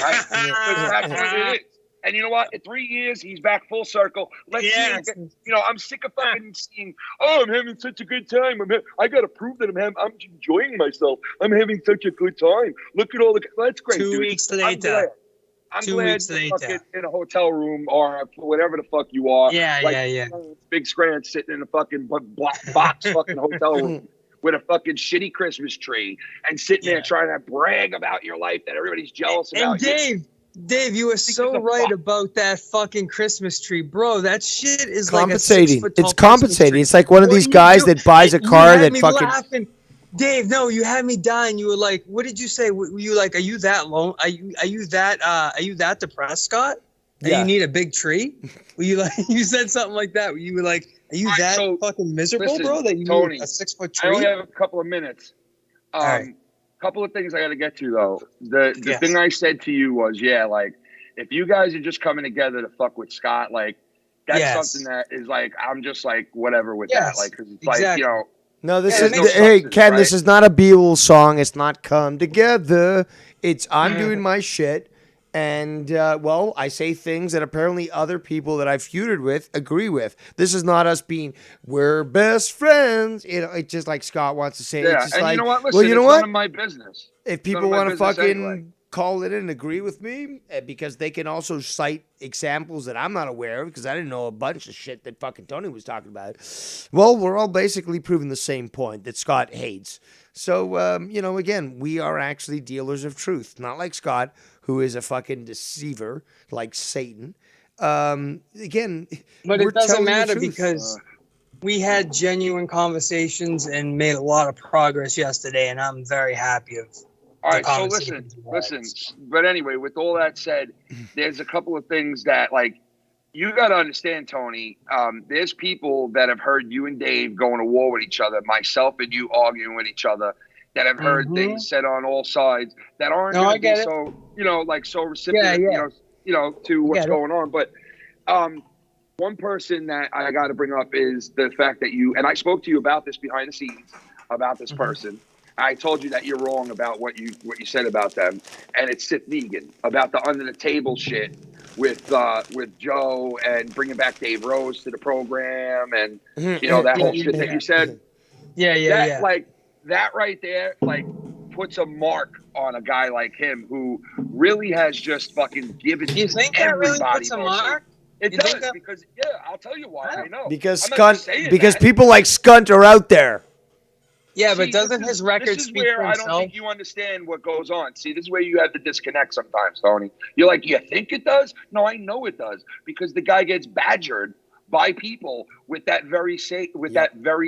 Right? That's what it is. And you know what? In 3 years, he's back full circle. Let's see. Yes. You know, I'm sick of fucking seeing, I'm having such a good time. I got to prove that I'm enjoying myself. I'm having such a good time. Look at all the, that's great. 2 dude. weeks I'm later. glad. I'm 2 glad weeks you're later. fucking in a hotel room or whatever the fuck you are. Yeah, Like, yeah. Big Scranton sitting in a fucking black box fucking hotel room with a fucking shitty Christmas tree and sitting there trying to brag about your life that everybody's jealous about. And Dave, you were so right about that fucking Christmas tree, bro. That shit is like a Compensating. 6 foot tall It's compensating. Christmas It's like one of tree. these What guys do you that buys a do? car You had that me fucking. laughing. Dave, no, you had me dying. You were like, what did you say? Were you like, are you that lone? Are you that depressed, Scott? That Yeah. you need a big tree? Were you like, you said something like that? Were you like, are you that fucking miserable, listen, bro? That you Tony, need a 6 foot I only tree? have a couple of minutes. right. Couple of things I got to get to though. The Yes. thing I said to you was, like, if you guys are just coming together to fuck with Scott, like, that's Yes. something that is like, I'm just like, whatever with Yes, that. Like, 'cause it's like, exactly. you know, No, this Yeah, is there's no hey substance, Ken. This right? is not a Beatles song. It's not "Come Together." It's I'm doing my shit, and well, I say things that apparently other people that I've feuded with agree with. This is not us being we're best friends. You know, it's just like Scott wants to say. yeah. It's just And like, you know what? Listen, well, you know it's what? none of my business. If None people of my want to business fucking anyway. call it in and agree with me, because they can also cite examples that I'm not aware of, because I didn't know a bunch of shit that fucking Tony was talking about. Well, we're all basically proving the same point that Scott hates. So, you know, again, we are actually dealers of truth, not like Scott, who is a fucking deceiver like Satan. Again, But we're it doesn't telling the matter truth. because we had genuine conversations and made a lot of progress yesterday, and I'm very happy of. All the right, so conversations we had. listen. But anyway, with all that said, there's a couple of things that, like, you got to understand, Tony. There's people that have heard you and Dave going to war with each other, myself and you arguing with each other, that have heard things said on all sides that aren't No, I going to get be it. so, you know, like so recipient, you know, to what's get it. going on. But one person that I got to bring up is the fact that you, and I spoke to you about this behind the scenes, about this person. I told you that you're wrong about what you said about them, and it's Sith Negan about the under the table shit with Joe and bringing back Dave Rose to the program, and you know that whole shit that you said. Yeah. Like that right there, like puts a mark on a guy like him who really has just fucking given. You think that everybody really puts a mostly. mark? It You does think that- because I'll tell you why. I know Because I'm not just Skunt, saying because that. people like Skunt are out there. Yeah, See, but doesn't his record this is speak where for I don't himself? think you understand what goes on. See, this is where you have the disconnect sometimes, Tony. You're like, you think it does? No, I know it does, because the guy gets badgered by people with that very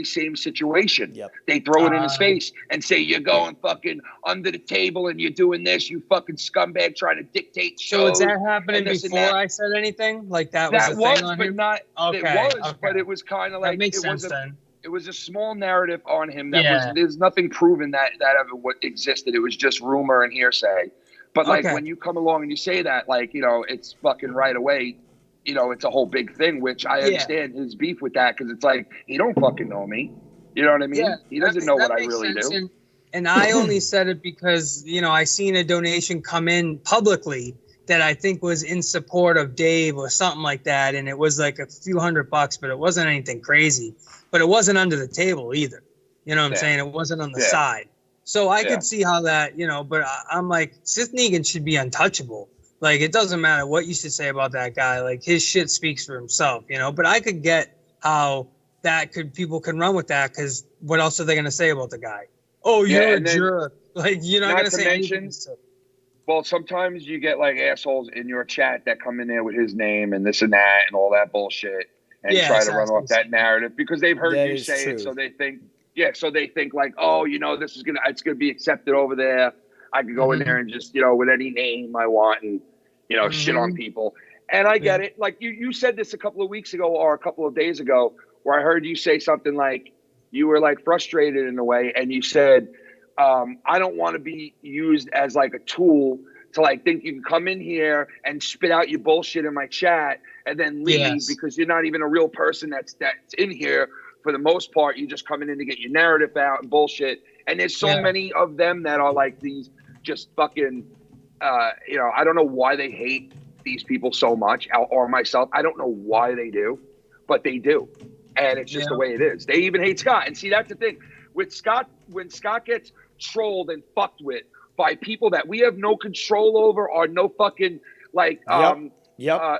same situation. Yep. They throw it in his face and say, you're going fucking under the table and you're doing this, you fucking scumbag trying to dictate shows. So was that happening and this and before that. I said anything? Like that was That a thing was, on but him? not. Okay, It was, okay. but it was kind of That like makes it sense was then. It was a small narrative on him that Yeah. was. There's nothing proven that ever what existed. It was just rumor and hearsay. But like Okay. when you come along and you say that, like, you know, it's fucking right away. You know, it's a whole big thing, which I understand his beef with that, because it's like, he don't fucking know me. You know what I mean? Yeah, He doesn't know what I makes really sense. do. And I only said it because, you know, I seen a donation come in publicly that I think was in support of Dave or something like that. And it was like a few $100, but it wasn't anything crazy. But it wasn't under the table either. You know what I'm saying? It wasn't on the side. So I could see how that, you know, but I'm like, Sith Negan should be untouchable. Like, it doesn't matter what you should say about that guy. Like, his shit speaks for himself, you know? But I could get how people can run with that, because what else are they going to say about the guy? Oh, you're a jerk. Like, you're not going to say anything. Well, sometimes you get like assholes in your chat that come in there with his name and this and that and all that bullshit and try to run off that narrative because they've heard you say it. So they think, like, oh, you know, it's gonna be accepted over there. I could go in there and just, you know, with any name I want and, you know, shit on people. And I get it. Like you said this a couple of weeks ago or a couple of days ago, where I heard you say something like you were like frustrated in a way, and you said, I don't want to be used as like a tool to like think you can come in here and spit out your bullshit in my chat and then leave because you're not even a real person that's in here. For the most part, you're just coming in to get your narrative out and bullshit. And there's so many of them that are like these just fucking, you know, I don't know why they hate these people so much, or myself. I don't know why they do, but they do. And it's just the way it is. They even hate Scott. And see, that's the thing. With Scott, when Scott gets trolled and fucked with by people that we have no control over or no fucking, like,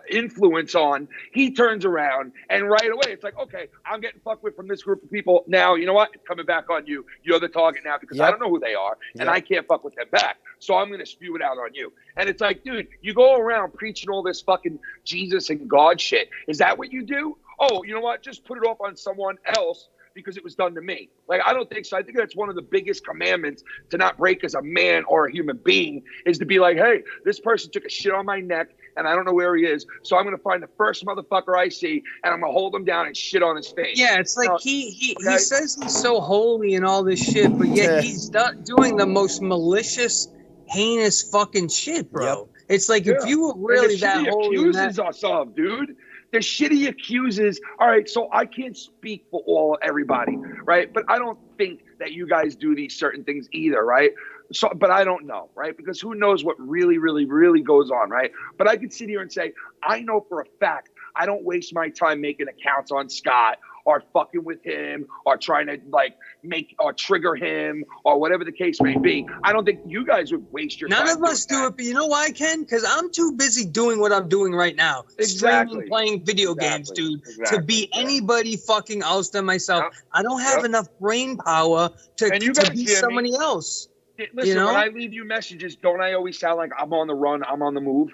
influence on, he turns around and right away it's like, okay, I'm getting fucked with from this group of people. Now, you know what? It's coming back on you. You're the target now because I don't know who they are and I can't fuck with them back. So I'm going to spew it out on you. And it's like, dude, you go around preaching all this fucking Jesus and God shit. Is that what you do? Oh, you know what? Just put it off on someone else because it was done to me. Like, I don't think so. I think that's one of the biggest commandments to not break as a man or a human being, is to be like, hey, this person took a shit on my neck and I don't know where he is. So I'm going to find the first motherfucker I see and I'm going to hold him down and shit on his face. Yeah, it's like he says he's so holy and all this shit, but yet he's doing the most malicious, heinous fucking shit, bro. It's like, if you were really that holy, he accuses us of, dude. The shit he accuses. All right, so I can't speak for everybody, right? But I don't think that you guys do these certain things either, right? So, but I don't know, right? Because who knows what really, really, really goes on, right? But I could sit here and say, I know for a fact I don't waste my time making accounts on Scott or fucking with him or trying to like make or trigger him or whatever the case may be. I don't think you guys would waste your time. None of us do it, but you know why, Ken? Because I'm too busy doing what I'm doing right now. Streaming, playing video games, dude. To be anybody fucking else than myself. I don't have enough brain power to be somebody else. Listen, you know? When I leave you messages, don't I always sound like I'm on the run, I'm on the move?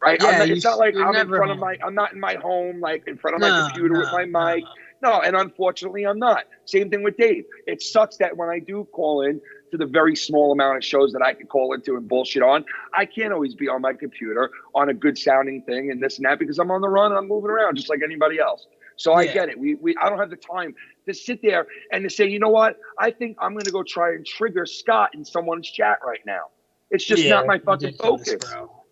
Right? Yeah, it's not like I'm in front of I'm not in my home, like in front of my computer with my mic. No, and unfortunately I'm not. Same thing with Dave. It sucks that when I do call in to the very small amount of shows that I can call into and bullshit on, I can't always be on my computer on a good sounding thing and this and that because I'm on the run and I'm moving around just like anybody else. So I get it. I don't have the time to sit there and to say, you know what? I think I'm going to go try and trigger Scott in someone's chat right now. It's just not my fucking focus.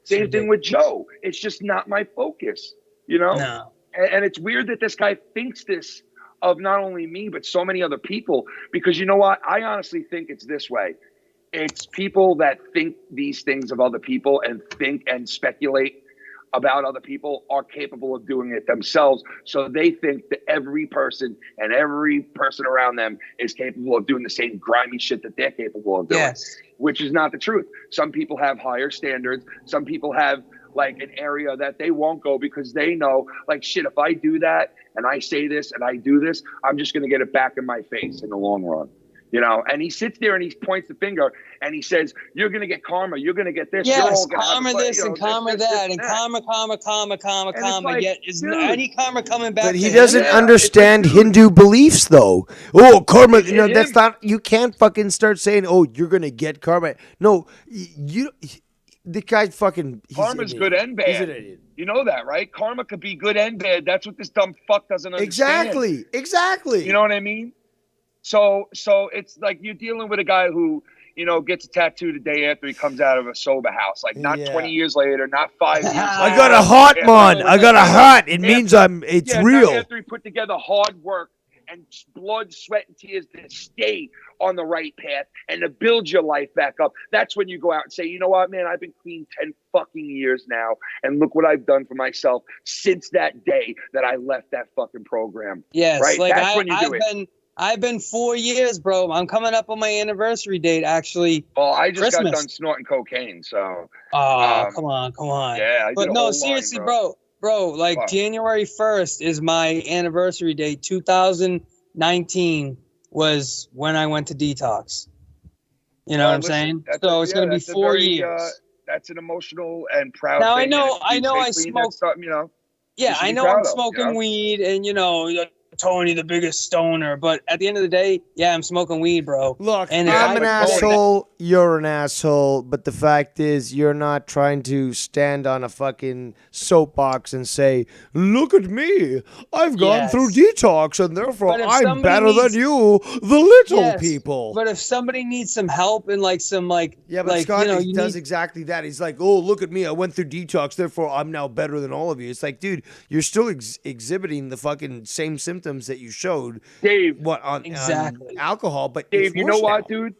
Same thing with Joe. It's just not my focus, you know? No. And it's weird that this guy thinks this of not only me, but so many other people, because you know what? I honestly think it's this way. It's people that think these things of other people and think and speculate about other people are capable of doing it themselves. So they think that every person and every person around them is capable of doing the same grimy shit that they're capable of doing, which is not the truth. Some people have higher standards. Some people have like an area that they won't go because they know, like, shit, if I do that and I say this and I do this, I'm just going to get it back in my face in the long run. You know, and he sits there and he points the finger and he says, "You're gonna get karma. You're gonna get this. You're Yes, all gonna karma have this and karma that, and karma. And it's like, Yet is dude, any karma coming back? But he to doesn't him? understand Hindu beliefs, though. Oh, karma! You know, that's him- not. You can't fucking start saying, "Oh, you're gonna get karma." No, you. The guy fucking. Karma's an good idiot. and bad. He's an idiot. You know that, right? Karma could be good and bad. That's what this dumb fuck doesn't understand. Exactly. You know what I mean? So it's like you're dealing with a guy who, you know, gets a tattoo the day after he comes out of a sober house. Like not 20 years later, not 5 years later. I got a heart, man. I got a heart. It means it's real. Not after he put together hard work and blood, sweat, and tears to stay on the right path and to build your life back up. That's when you go out and say, you know what, man, I've been clean 10 fucking years now. And look what I've done for myself since that day that I left that fucking program. Yes, right? like That's when you do I've been 4 years, bro. I'm coming up on my anniversary date, actually. Well, I just Christmas. got done snorting cocaine, so. Oh, come on. Yeah, I did but a no, whole seriously, line, bro. Like What? January 1st is my anniversary date. 2019 was when I went to detox. You know what I'm saying? So it's gonna be 4 years. That's an emotional and proud. Now thing, I know I basically, smoke. that's something, you know. Yeah, you should I be know proud I'm of, smoking you know? weed, and Tony, the biggest stoner. But at the end of the day, yeah, I'm smoking weed, bro. Look, and if I'm I an could go in asshole. You're an asshole. But the fact is, you're not trying to stand on a fucking soapbox and say, "Look at me. I've gone Yes. through detox, and therefore But if I'm somebody better needs- than you, the little Yes, people." But if somebody needs some help and Yeah, but like, Scott you does need, exactly that. He's like, "Oh, look at me. I went through detox, therefore I'm now better than all of you." It's like, dude, you're still exhibiting the fucking same symptoms that you showed. Dave, on alcohol, but Dave, it's you know worse what, now. dude?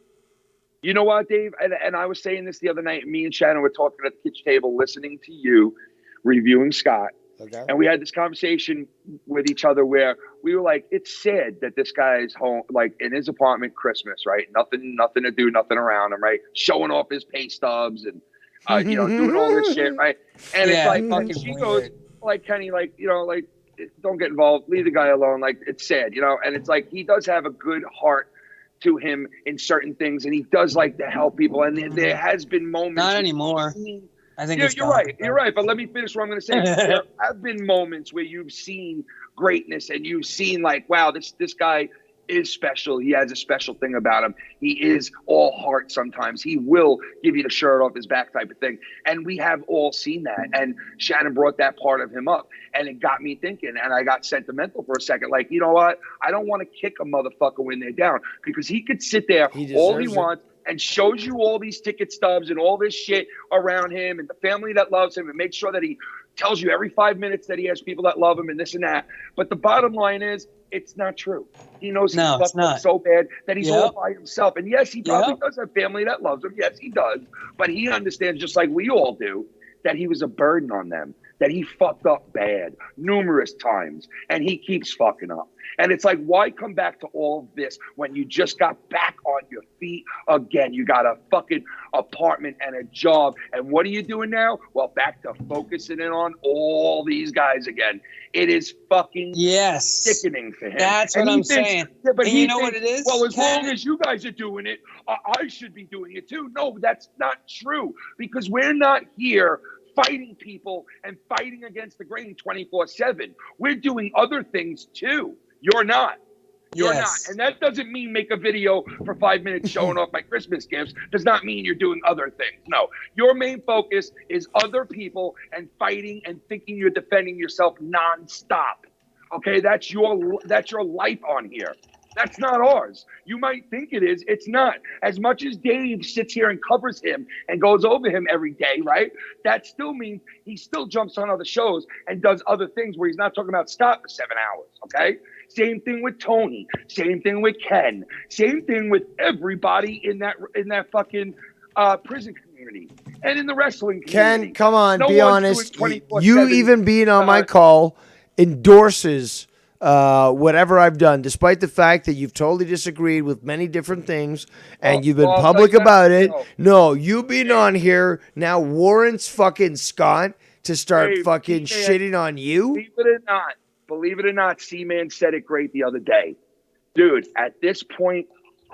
You know what, Dave? And I was saying this the other night. Me and Shannon were talking at the kitchen table, listening to you, reviewing Scott. Okay. And we had this conversation with each other where we were like, it's sad that this guy's home, like in his apartment, Christmas, right? Nothing to do, nothing around him, right? Showing off his pay stubs and, doing all this shit, right? And Yeah, it's like, fucking and she weird. goes, like, Kenny, like, don't get involved. Leave the guy alone. Like, it's sad, And it's like, he does have a good heart to him in certain things. And he does like to help people. And there has been moments. Not anymore. I think You're right. You're right. But let me finish what I'm going to say. There have been moments where you've seen greatness and you've seen like, wow, this guy is special. He has a special thing about him. He is all heart sometimes. He will give you the shirt off his back type of thing. And we have all seen that. And Shannon brought that part of him up. And it got me thinking. And I got sentimental for a second. Like, you know what? I don't want to kick a motherfucker when they're down. Because he could sit there all he wants and shows you all these ticket stubs and all this shit around him and the family that loves him and makes sure that he tells you every 5 minutes that he has people that love him and this and that. But the bottom line is, it's not true. He knows he's fucked up so bad that he's all by himself. And yes, he probably does have family that loves him. Yes, he does. But he understands, just like we all do, that he was a burden on them, that he fucked up bad numerous times, and he keeps fucking up. And it's like, why come back to all of this when you just got back on your feet again? You got a fucking apartment and a job. And what are you doing now? Well, back to focusing in on all these guys again. It is fucking sickening for him. That's And what he I'm thinks- saying. Yeah, but And he you know what thinks, it is, well, as Ken? long as you guys are doing it, I should be doing it too. No, that's not true, because we're not here fighting people and fighting against the grain 24/7. We're doing other things too. You're not. You're not. And that doesn't mean make a video for 5 minutes showing off my Christmas gifts. Does not mean you're doing other things. No. Your main focus is other people and fighting and thinking you're defending yourself nonstop. Okay? That's your life on here. That's not ours. You might think it is. It's not. As much as Dave sits here and covers him and goes over him every day, right? That still means he still jumps on other shows and does other things where he's not talking about Scott for 7 hours, okay? Same thing with Tony. Same thing with Ken. Same thing with everybody in that fucking prison community and in the wrestling community. Ken, come on, No be one's honest. doing 24/7, You even being on my call endorses whatever I've done, despite the fact that you've totally disagreed with many different things and you've been well, I'll public tell you about that, it. No, you being on here now warrants fucking Scott to start Dave, fucking shitting on you. Believe it or not, C-Man said it great the other day. Dude, at this point,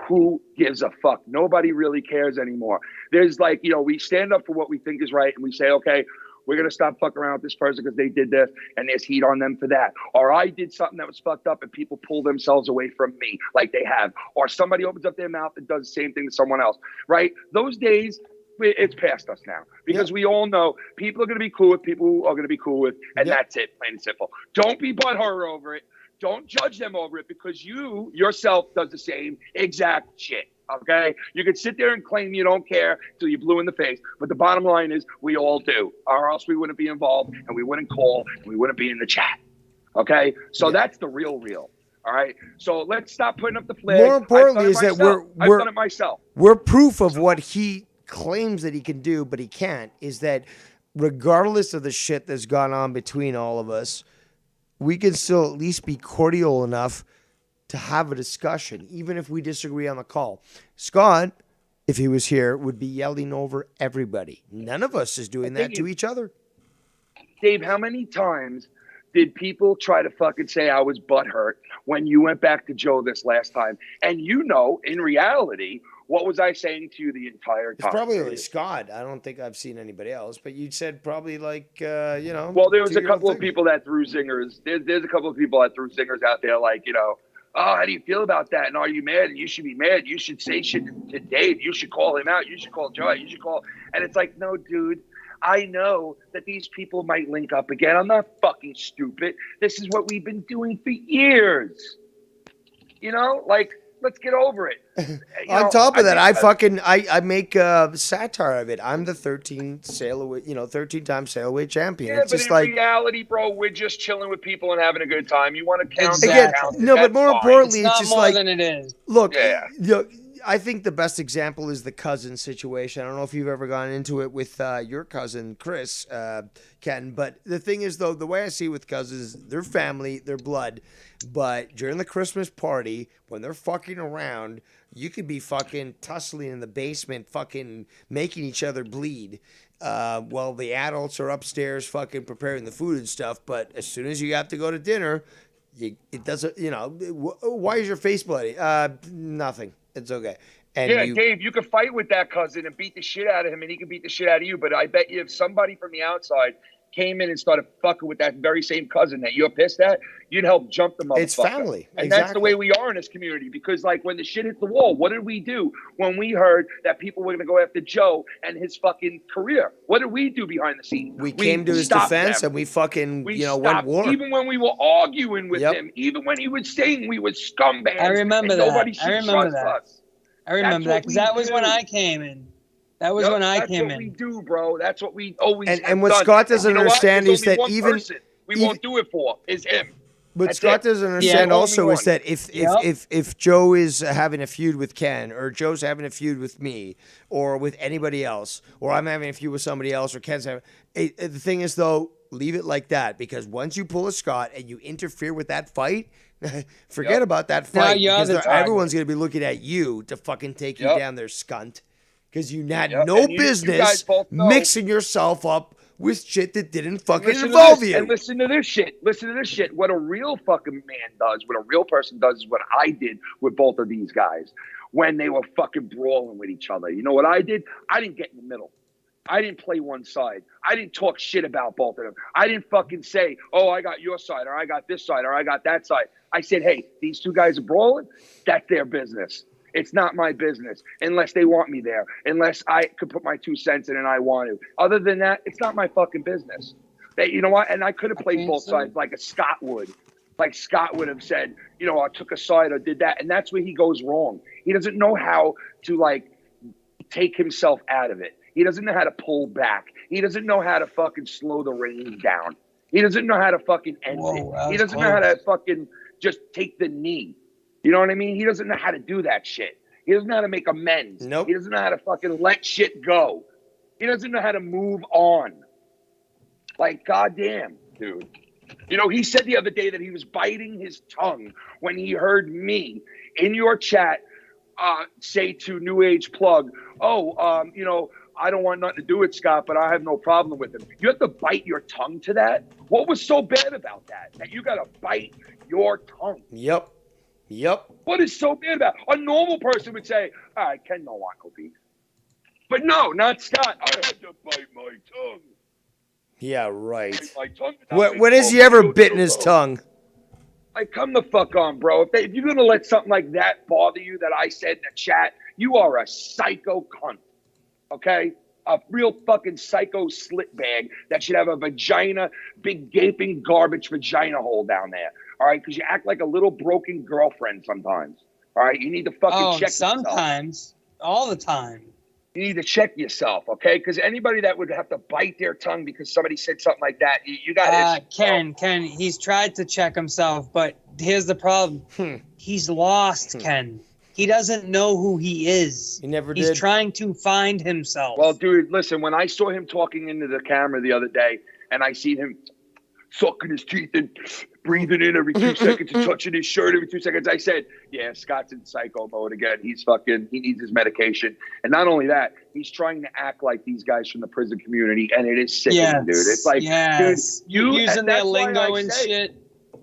who gives a fuck? Nobody really cares anymore. There's like, you know, we stand up for what we think is right and we say, okay, we're going to stop fucking around with this person because they did this and there's heat on them for that. Or I did something that was fucked up and people pull themselves away from me like they have. Or somebody opens up their mouth and does the same thing to someone else, right? Those days, it's past us now because we all know people are going to be cool with people who are going to be cool with, and that's it, plain and simple. Don't be butthurt over it. Don't judge them over it because you yourself does the same exact shit. Okay, you can sit there and claim you don't care till you're blue in the face, but the bottom line is we all do, or else we wouldn't be involved and we wouldn't call and we wouldn't be in the chat. Okay, so that's the real. All right, so let's stop putting up the flag. More importantly, is that I've done it myself. We're proof of what he claims that he can do, but he can't. Is that regardless of the shit that's gone on between all of us, we can still at least be cordial enough to have a discussion, even if we disagree on the call. Scott, if he was here, would be yelling over everybody. None of us is doing that to each other. Dave, how many times did people try to fucking say I was butthurt when you went back to Joe this last time? And you know, in reality, what was I saying to you the entire time? It's probably only Scott. I don't think I've seen anybody else, but you said probably like, you know. Well, there was a couple of people that threw zingers. There's a couple of people that threw zingers out there like, you know, oh, how do you feel about that? And are you mad? And you should be mad. You should say shit to Dave. You should call him out. You should call Joe. You should call. And it's like, no, dude, I know that these people might link up again. I'm not fucking stupid. This is what we've been doing for years. You know, like, let's get over it. On top of that, I make satire of it. I'm the 13-time sailaway champion. Yeah, It's but just in like reality, bro, we're just chilling with people and having a good time. You want to count again, count, no, but that's more fine. importantly, It's it's not just more like than it is. Look, Yeah. you know, I think the best example is the cousin situation. I don't know if you've ever gone into it with your cousin Chris, Ken. But the thing is, though, the way I see it with cousins, they're family, they're blood. But during the Christmas party, when they're fucking around, you could be fucking tussling in the basement, fucking making each other bleed. While the adults are upstairs fucking preparing the food and stuff. But as soon as you have to go to dinner, it doesn't, you know, why is your face bloody? Nothing. It's okay. And yeah, Dave, you could fight with that cousin and beat the shit out of him, and he could beat the shit out of you. But I bet you if somebody from the outside came in and started fucking with that very same cousin that you're pissed at, you'd help jump the motherfucker. It's family. And exactly. that's the way we are in this community. Because, like, when the shit hit the wall, what did we do when we heard that people were going to go after Joe and his fucking career? What did we do behind the scenes? We came to his defense and we fucking, went war. Even when we were arguing with him, even when he was saying we were scumbags. I remember and that. Nobody should trust us. I remember that because that was when I came in. That was when I came in. That's what we do, bro. That's what we always have and what done. Scott doesn't understand is that even we won't do it for is him. What Scott doesn't understand also is that if Joe is having a feud with Ken, or Joe's having a feud with me, or with anybody else, or I'm having a feud with somebody else, or Ken's having, the thing is though, leave it like that, because once you pull a Scott and you interfere with that fight, forget about that fight, because everyone's going to be looking at you to fucking take you down there, scunt, because you had no business mixing yourself up with shit that didn't fucking involve you. And listen to this shit. Listen to this shit. What a real fucking man does, what a real person does, is what I did with both of these guys when they were fucking brawling with each other. You know what I did? I didn't get in the middle. I didn't play one side. I didn't talk shit about both of them. I didn't fucking say, oh, I got your side, or I got this side, or I got that side. I said, hey, these two guys are brawling. That's their business. It's not my business unless they want me there, unless I could put my 2 cents in and I want to. Other than that, it's not my fucking business. You know what? And I could have played both sides like a Scott would. Like Scott would have said, you know, I took a side or did that. And that's where he goes wrong. He doesn't know how to, like, take himself out of it. He doesn't know how to pull back. He doesn't know how to fucking slow the reins down. He doesn't know how to fucking end it. He doesn't know how to fucking just take the knee. You know what I mean? He doesn't know how to do that shit. He doesn't know how to make amends. Nope. He doesn't know how to fucking let shit go. He doesn't know how to move on. Like, goddamn, dude. You know, he said the other day that he was biting his tongue when he heard me in your chat say to New Age Plug, you know, I don't want nothing to do with Scott, but I have no problem with him. You have to bite your tongue to that? What was so bad about that? That you got to bite your tongue? Yep. Yep. What is so bad about it? A normal person would say, all right, Ken don't want no beef. But no, not Scott. I had to bite my tongue. Yeah, right. Bite my tongue without When has making he ever videos bitten in a his row. tongue? Like, come the fuck on, bro. If you're going to let something like that bother you that I said in the chat, you are a psycho cunt. Okay? A real fucking psycho slit bag that should have a vagina, big gaping garbage vagina hole down there. All right? Because you act like a little broken girlfriend sometimes. All right? You need to fucking check yourself. Sometimes. All the time. You need to check yourself, okay? Because anybody that would have to bite their tongue because somebody said something like that, you got Ken, he's tried to check himself, but here's the problem. He's lost, Ken. He doesn't know who he is. He never He's did. trying to find himself. Well, dude, listen, when I saw him talking into the camera the other day and I seen him sucking his teeth and breathing in every 2 seconds and touching his shirt every 2 seconds, I said, yeah, Scott's in psycho mode again. He needs his medication. And not only that, he's trying to act like these guys from the prison community, and it is sickening, dude. It's like, dude, you using their lingo and shit.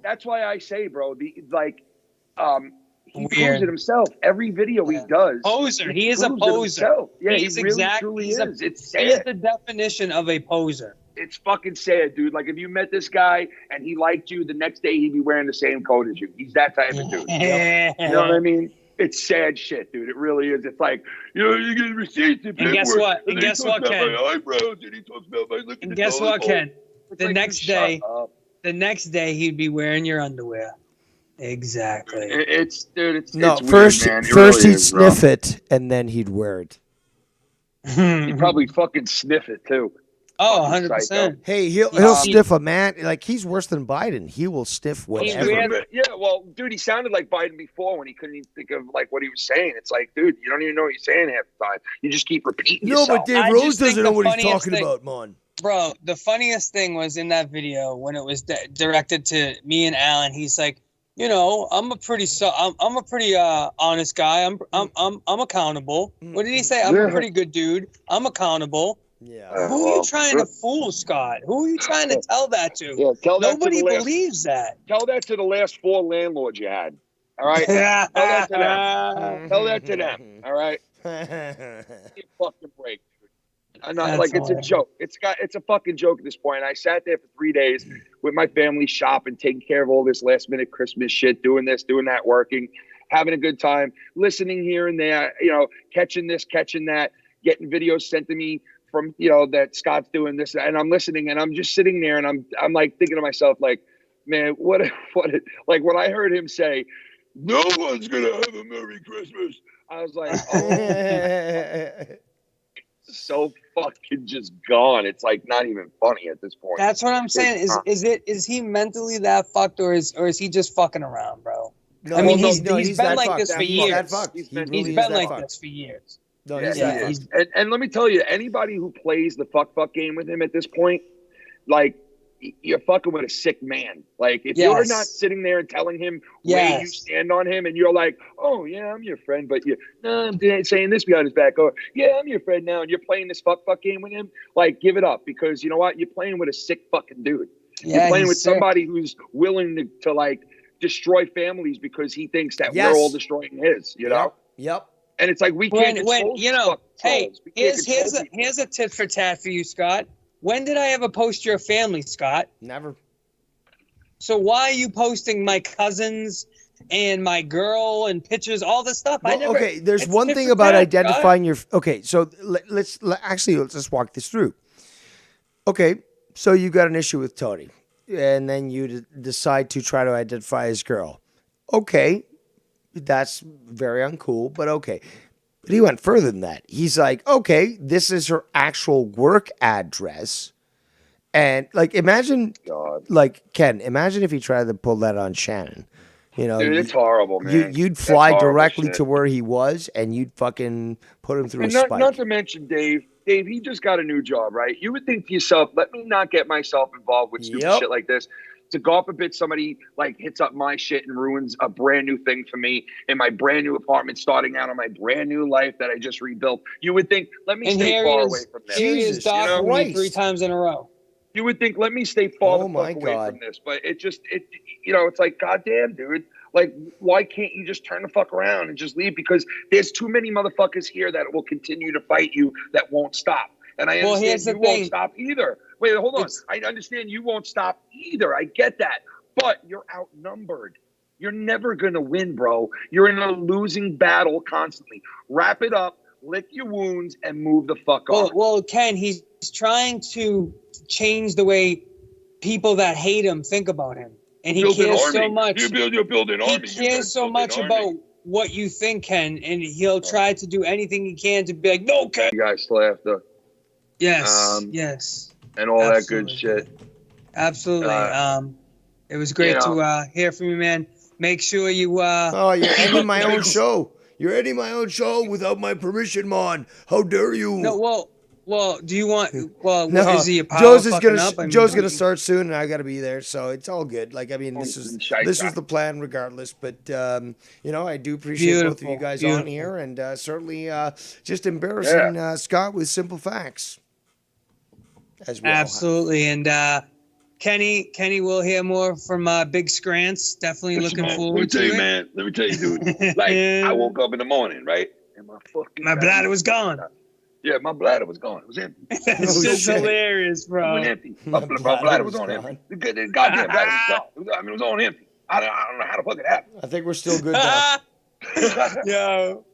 That's why I say, bro, he proves Weird. it himself. Every video he does. Poser. He is a proves it poser. himself. Yeah, He's he really truly is. It's sad. He is the definition of a poser. It's fucking sad, dude. Like, if you met this guy and he liked you, the next day he'd be wearing the same coat as you. He's that type of dude. You know what I mean? It's sad shit, dude. It really is. It's like, you get receipts and guess what? And guess what, Ken? My eyebrows, and he talks about my looking. And guess what, Ken? It's The like, next dude, day, he'd be wearing your underwear. Exactly. It's No, it's first, weird, man. It first really he'd is, bro. sniff it, and then he'd wear it. He'd probably fucking sniff it too. Oh, Fucking 100%. psycho. Hey, he'll sniff a man. Like, he's worse than Biden. He will sniff whatever. Yeah, well, dude, he sounded like Biden before when he couldn't even think of like what he was saying. It's like, dude, you don't even know what you're saying half the time. You just keep repeating No, yourself. but Dave Rose doesn't know what he's talking about, man. Bro, the funniest thing was in that video when it was directed to me and Alan. He's like, I'm a pretty honest guy. I'm accountable. What did he say? I'm a pretty good dude. I'm accountable. Yeah. Who are you trying to fool, Scott? Who are you trying to tell that to? Yeah, tell that Nobody to the last, believes that. Tell that to the last 4 landlords you had. All right. Tell that to them. Tell that to them. All right. Give fucking break, dude. It's a joke. It's a fucking joke at this point. I sat there for 3 days with my family shopping, taking care of all this last minute Christmas shit, doing this, doing that, working, having a good time, listening here and there, catching this, catching that, getting videos sent to me from that Scott's doing this, and I'm listening, and I'm just sitting there, and I'm like thinking to myself, like, man, what like when I heard him say, "No one's gonna have a Merry Christmas," I was like, oh, so fucking just gone. It's like not even funny at this point. That's what I'm saying. Is he mentally that fucked, or is he just fucking around, bro? No, I mean, he's been like this for years. He's been like this for years. No, Yeah, and let me tell you, anybody who plays the fuck game with him at this point, like, you're fucking with a sick man. Like, if you're not sitting there and telling him where you stand on him, and you're like, oh yeah, I'm your friend, but I'm saying this behind his back, or yeah, I'm your friend now, and you're playing this fuck game with him, like, give it up, because you know what? You're playing with a sick fucking dude. You're playing with somebody who's willing to like destroy families because he thinks that we're all destroying his. Yep. And it's like we can't hey, here's a tit for tat for you, Scott. When did I ever post your family, Scott? Never. So why are you posting my cousins and my girl and pictures, all this stuff? Well, okay, there's one thing about identifying your. Okay, so let's just walk this through. Okay, so you got an issue with Tony, and then you decide to try to identify his girl. Okay. That's very uncool, but okay. But he went further than that. He's like, okay, this is her actual work address. And like, imagine, Ken, imagine if he tried to pull that on Shannon. Dude, it's horrible, man. You'd fly directly to where he was, and you'd fucking put him through a spike. Not to mention Dave, he just got a new job, right? You would think to yourself, let me not get myself involved with stupid shit like this. To God forbid somebody like hits up my shit and ruins a brand new thing for me in my brand new apartment, starting out on my brand new life that I just rebuilt. You would think, let me stay far away from this. Here he is docking me 3 times in a row. You would think, let me stay far away from this. But it's like, goddamn, dude. Like, why can't you just turn the fuck around and just leave? Because there's too many motherfuckers here that will continue to fight you that won't stop. And I understand you won't stop either. Wait, hold on. I understand you won't stop either. I get that. But you're outnumbered. You're never going to win, bro. You're in a losing battle constantly. Wrap it up, lick your wounds, and move the fuck on. Well, Ken, he's trying to change the way people that hate him think about him. And he cares so much. You're building He army. cares so much about what you think, Ken, and he'll try to do anything he can to be like, no, Ken. You guys still have to. Yes, yes. And all that good shit. Absolutely. It was great to hear from you, man. Make sure you... Oh, you're ending my own show. You're ending my own show without my permission, man. How dare you? No, well, do you want... Well, no, is he a power Joe's is fucking gonna up? Joe's gonna start soon, and I gotta be there, so it's all good. Like, I mean, this was the plan, regardless. But you know, I do appreciate both of you guys on here, and certainly just embarrassing Scott with simple facts. As we absolutely, and Kenny, we'll hear more from Big Scrants. Definitely looking forward to it. Man. Let me tell you, dude. Like, I woke up in the morning, right, and my bladder was gone. Yeah, my bladder was gone. It was empty. It's just hilarious, bro. It was empty. My bladder was on empty. The goddamn bladder was gone. I mean, it was on empty. I don't know how the fuck it happened. I think we're still good now. Yo,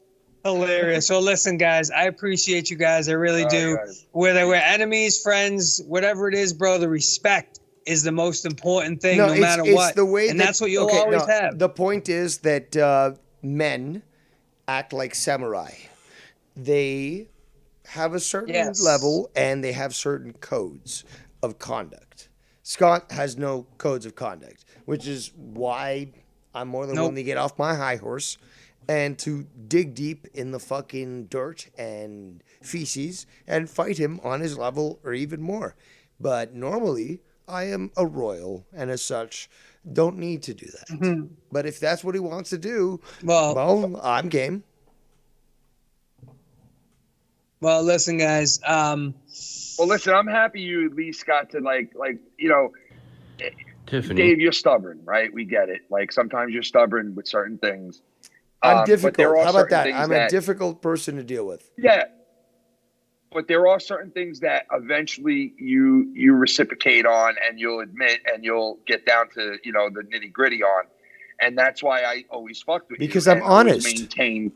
hilarious. So listen, guys, I appreciate you guys. I really do. Whether we're enemies, friends, whatever it is, bro, the respect is the most important thing, no matter what. The way and that's what you'll always have. The point is that men act like samurai. They have a certain level, and they have certain codes of conduct. Scott has no codes of conduct, which is why I'm more than willing to get off my high horse and to dig deep in the fucking dirt and feces and fight him on his level or even more. But normally, I am a royal, and as such, don't need to do that. Mm-hmm. But if that's what he wants to do, well, I'm game. Well, listen, guys. Well, listen, I'm happy you at least got to like you know, Tiffany. Dave, you're stubborn, right? We get it. Like sometimes you're stubborn with certain things. I'm difficult. How about that? I'm a difficult person to deal with. Yeah. But there are certain things that eventually you reciprocate on, and you'll admit, and you'll get down to, you know, the nitty gritty on, and that's why I always fucked with you. Because I'm honest. Maintain,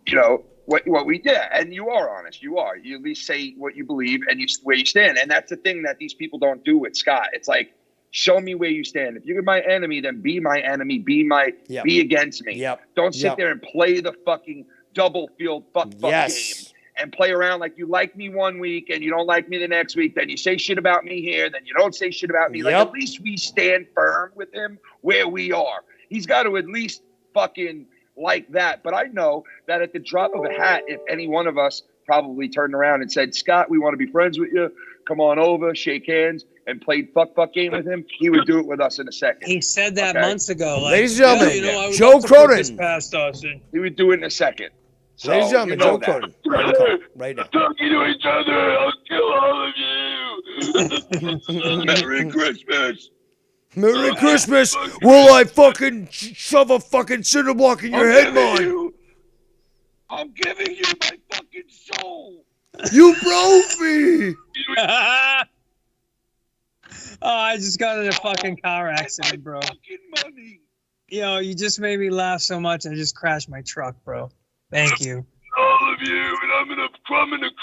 you know, what we did, and you are honest. You are. You at least say what you believe and where you stand, and that's the thing that these people don't do with Scott. It's like, show me where you stand. If you're my enemy, then be my enemy. Be against me. Yep. Don't sit there and play the fucking double field fuck game. And play around like you like me one week and you don't like me the next week. Then you say shit about me here. Then you don't say shit about me. Like, at least we stand firm with him where we are. He's got to at least fucking like that. But I know that at the drop of a hat, if any one of us probably turned around and said, Scott, we want to be friends with you. Come on over, shake hands, and played fuck game with him, he would do it with us in a second. He said that months ago. Like, ladies and gentlemen, Joe Cronin. He would do it in a second. So, ladies and gentlemen, Joe Cronin. Right now. Talking to each other. I'll kill all of you. Merry Christmas. Merry Christmas. Will I fucking shove a fucking cinder block in your head, man? I'm giving you my fucking soul. You broke me. Oh, I just got in a fucking car accident, bro. Money. Yo, you just made me laugh so much. I just crashed my truck, bro. Thank you. All of you, and I'm gonna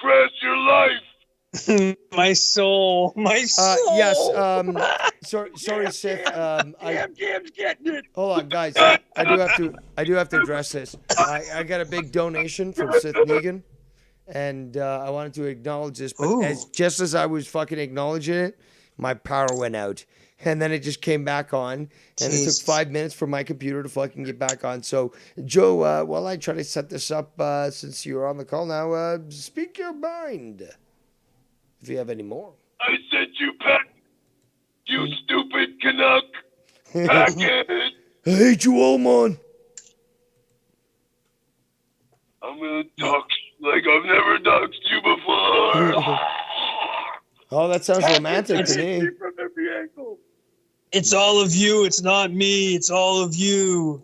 crash your life. My soul. Yes. Sorry, Sith. Jam's getting it. Hold on, guys. I do have to address this. I got a big donation from Sith Negan, and I wanted to acknowledge this. But just as I was fucking acknowledging it, my power went out. And then it just came back on, and it took 5 minutes for my computer to fucking get back on. So, Joe, while I try to set this up, since you're on the call now, speak your mind, if you have any more. I said you pack, you stupid Canuck. Pack it. I hate you all, man. I'm gonna dox like I've never doxed you before. Oh, that sounds romantic to me. From every angle. It's all of you. It's not me. It's all of you.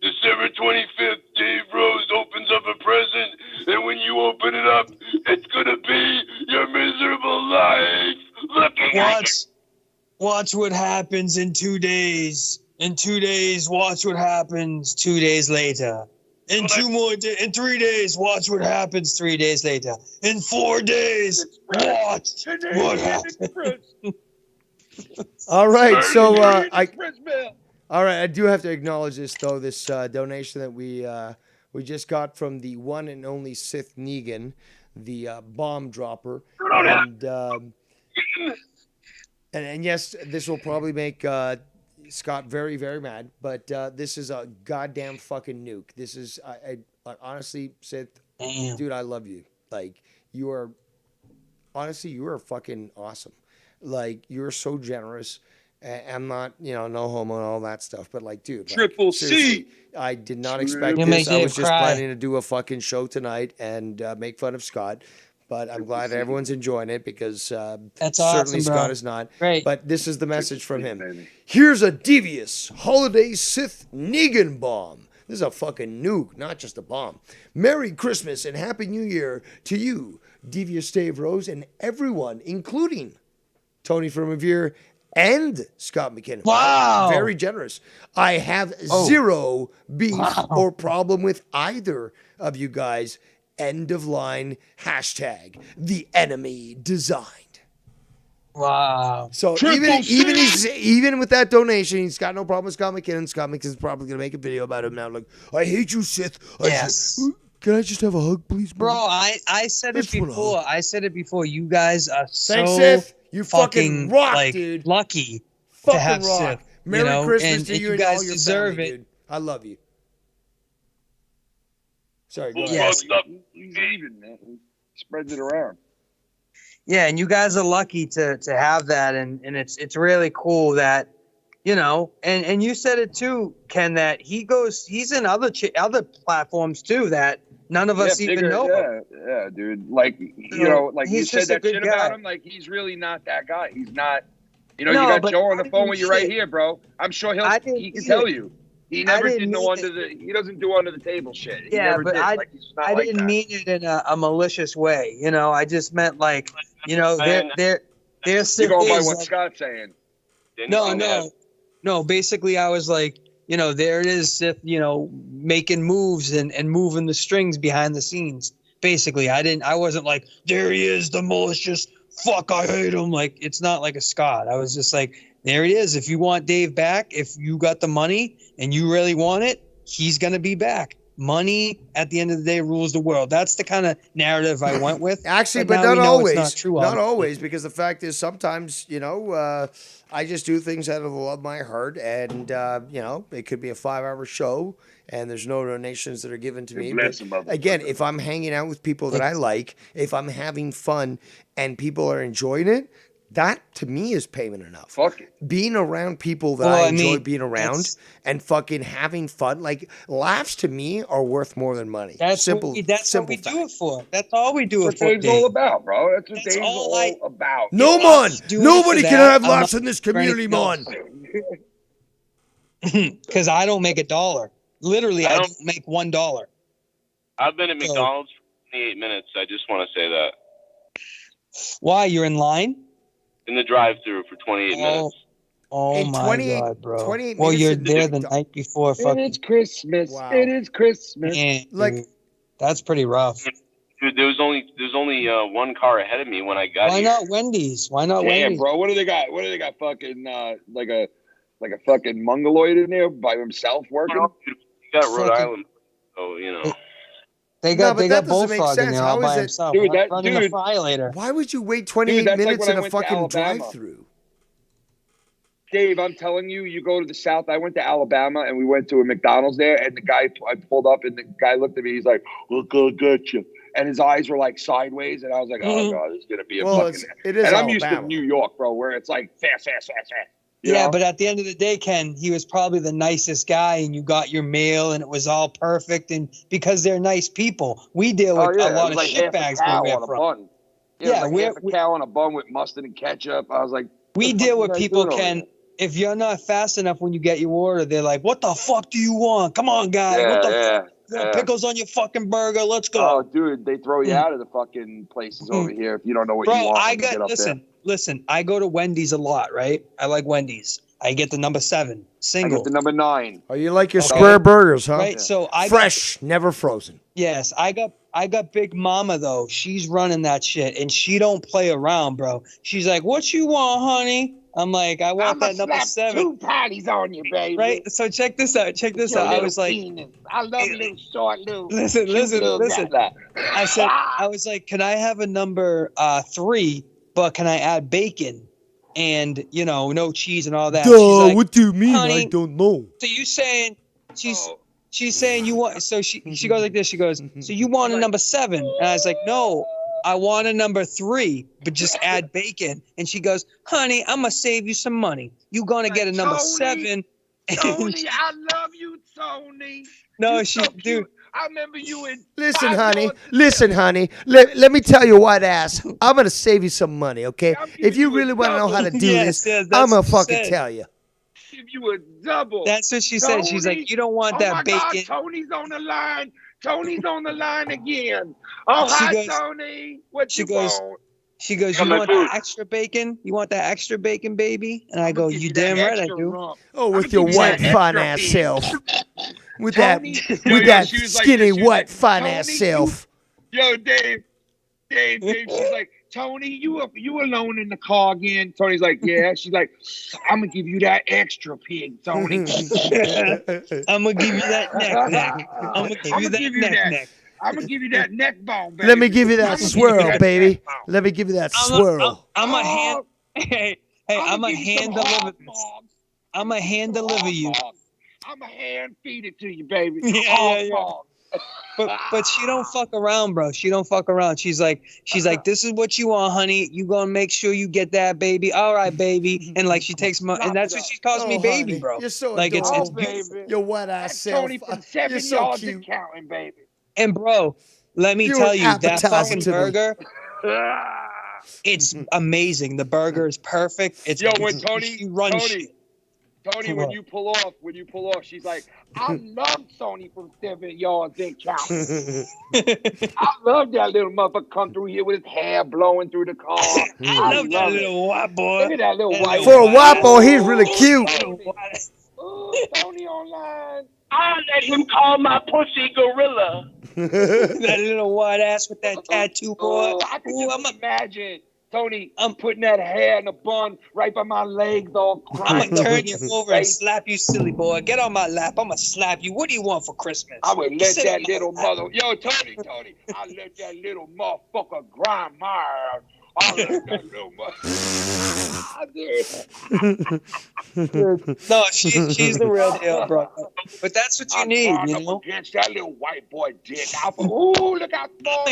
December 25th, Dave Rose opens up a present, and when you open it up, it's gonna be your miserable life. Looking at you. Watch what happens in 2 days. In 2 days, watch what happens 2 days later. In 3 days, watch what happens 3 days later. In 4 days, watch what happens. All right, so all right, I do have to acknowledge this though. This donation that we just got from the one and only Sith Negan, the bomb dropper, and yes, this will probably make Scott very, very mad. But this is a goddamn fucking nuke. This is I honestly, Sith, dude, I love you. Like you are fucking awesome. Like you're so generous. I'm not, no homo and all that stuff, but like, dude, Triple C. I did not expect this. I was just planning to do a fucking show tonight and make fun of Scott, but I'm glad everyone's enjoying it because That's certainly awesome, bro. Scott is not. Great. But this is the message from him. Here's a devious holiday Sith Negan bomb. This is a fucking nuke, not just a bomb. Merry Christmas and Happy New Year to you, devious Dave Rose, and everyone, including Tony from Revere and Scott McKinnon. Wow. Very generous. I have zero beef or problem with either of you guys. End of line. Hashtag the enemy designed. Wow. So even with that donation, he's got no problem with Scott McKinnon. Scott McKinnon's probably going to make a video about him now. Like, I hate you, Sith. Can I just have a hug, please? Bro, I said it before. I said it before. You guys are Thanks, so Sith. You fucking rock, dude. Lucky fucking to have rock. Sith. Merry Christmas and to you you and guys all your deserve family, it. dude. I love you. Sorry, go Yes. ahead. He's even, man. He spreads it around. Yeah, and you guys are lucky to have that, and it's really cool that, and you said it too, Ken, that he's in other platforms too that none of us even know. Yeah, dude. Like like you said that shit about him. Like he's really not that guy. He's not. You got Joe on the phone with you right here, bro. I'm sure he can tell you. He never did he doesn't do under the table shit. He never did. I didn't mean it in a malicious way. I just meant like, they're You're going by what Scott's saying. No. Basically, I was like, there it is, Sith, making moves and moving the strings behind the scenes. Basically, I wasn't like, there he is, the malicious fuck, I hate him. Like, it's not like a Scott. I was just like, there he is. If you want Dave back, if you got the money and you really want it, he's going to be back. Money, at the end of the day, rules the world. That's the kind of narrative I went with. Actually, but not always. Not true. Not always, because the fact is sometimes, I just do things out of the love of my heart, and, it could be a 5-hour show, and there's no donations that are given to me. But again, if I'm hanging out with people that I like, if I'm having fun and people are enjoying it, that to me is payment enough. Fuck it. Being around people that I enjoy being around and fucking having fun, like laughs to me are worth more than money. That's what we do it for. That's all we do it for. That's what Dave's all about, bro. That's what Dave's all about. No, man. Nobody can have laughs in this community, man. Because I don't make $1. Literally, I don't make $1. I've been at McDonald's for 28 minutes. I just want to say that. Why? You're in line? In the drive-thru for 28 minutes. Oh my God, bro. 28 well, you're there the night before. It's Christmas. Wow. It is Christmas. Man, that's pretty rough. Dude, there's only one car ahead of me when I got here. Why not Wendy's? Wendy's? Bro. What do they got? What do they got? Fucking like a fucking mongoloid in there by himself working. You got Rhode Island, so They got Bullfrog in there all by himself. Dude, running a fry later. Why would you wait 28 minutes in a fucking drive-thru? Dave, I'm telling you, you go to the South. I went to Alabama and we went to a McDonald's there, and the guy, I pulled up and the guy looked at me. He's like, "Look, I got you," and his eyes were like sideways, and I was like, "Oh God, it's gonna be a fucking." It is. And I'm Alabama. used to New York, bro, where it's like fast. Yeah, but at the end of the day, Ken, he was probably the nicest guy, and you got your mail, and it was all perfect. And because they're nice people, we deal with a lot of shitbags where we're from. Yeah, half a cow on a bun with mustard and ketchup. I was like, we deal with people, Ken. if you're not fast enough when you get your order, they're like, "What the fuck do you want? Come on, guy. Yeah, what the yeah, fuck? You want yeah. pickles on your fucking burger? Let's go." Oh, dude, they throw you out of the fucking places over here if you don't know what you Bro, want. I when you get got up listen. I go to Wendy's a lot, right? I like Wendy's. I get the number 7 there. I single. get the number 9. Oh, you like your Okay. square burgers, huh? Right, so I Fresh, never frozen. Yes, I got Big Mama though. She's running that shit, and she don't play around, bro. She's like, "What you want, honey?" I'm like, "I want that number 7." 2 patties on you, baby. Right. So check this out. I was like, I love little short little. listen. Blah. I was like, "Can I have a number 3? But can I add bacon and no cheese and all that?" Duh, She's like, what do you mean? "Honey, I don't know. So you saying she's saying you want? So she goes like this. She goes, "So you want a number 7?" And I was like, "No, I want a number 3, but just add bacon." And she goes, "Honey, I'm gonna save you some money. You gonna get a number 7." Tony, I love you, Tony. No, You she, so dude. cute. I remember you in. Listen, honey. Let me tell you what, ass. I'm gonna save you some money, okay? If you really want to know how to do Yes, this, yes, I'm that's gonna what she fucking said. tell you. Give you a double. That's what she said. She's like, "You don't want oh that my bacon." God, Tony's on the line. Tony's on the line again. Oh, She hi, goes- Tony. What she you goes, want? She goes, Got "You my want food. that extra bacon? You want that extra bacon, baby?" And I go, "You damn right I do." Oh, with your white fine ass self. With that She was like skinny this. She was white like, fine ass "Tony, self. Yo, Dave. She's like, "Tony, you alone in the car again?" Tony's like, "Yeah." She's like, "I'm gonna give you that extra pig, Tony." I'm gonna give you that neck. I'm gonna give you that neck. I'm gonna give you that neck bone, baby. Let me give you that I'ma give you swirl, that baby. neck bone. Let me give you that swirl. I'm a hand. Hey, I'm a give you hand some deliver hog this. maws. I'm a hand deliver you. I'm a hand feed it to you, baby. Yeah, Hog yeah. maws. But she don't fuck around, bro. She don't fuck around. She's like, "This is what you want, honey. You gonna make sure you get that, baby. All right, baby." And like she takes my, and that's what she calls me, Oh, baby, honey, bro. You're so like it's adorable. beautiful. Your white ass self. Tony from You're 7 so yards cute. and counting, baby. And bro, let me You're tell an you, that appetizer fucking to me. burger, it's amazing. The burger is perfect. It's Yo, when Tony, she runs shit. Tony, when you pull off, she's like, "I love Tony from 7 yards and counting. I love that little motherfucker come through here with his hair blowing through the car. I love that little white boy. Look at that little white For a boy. white boy, he's really cute. Ooh, Tony online. I let him call my pussy gorilla. That little white ass with that tattoo, boy. Ooh, I can just imagine. Tony, I'm putting that hair in a bun right by my legs all I'm crying. gonna turn you over and slap you, silly boy. Get on my lap. I'm gonna slap you. What do you want for Christmas? I would let Sit on that my little lap. mother. Yo, Tony, I let that little motherfucker grind my ass. I let that little No, she's the real deal, bro. But that's what you need, you know. Against that little white boy dick. Ooh, look how small.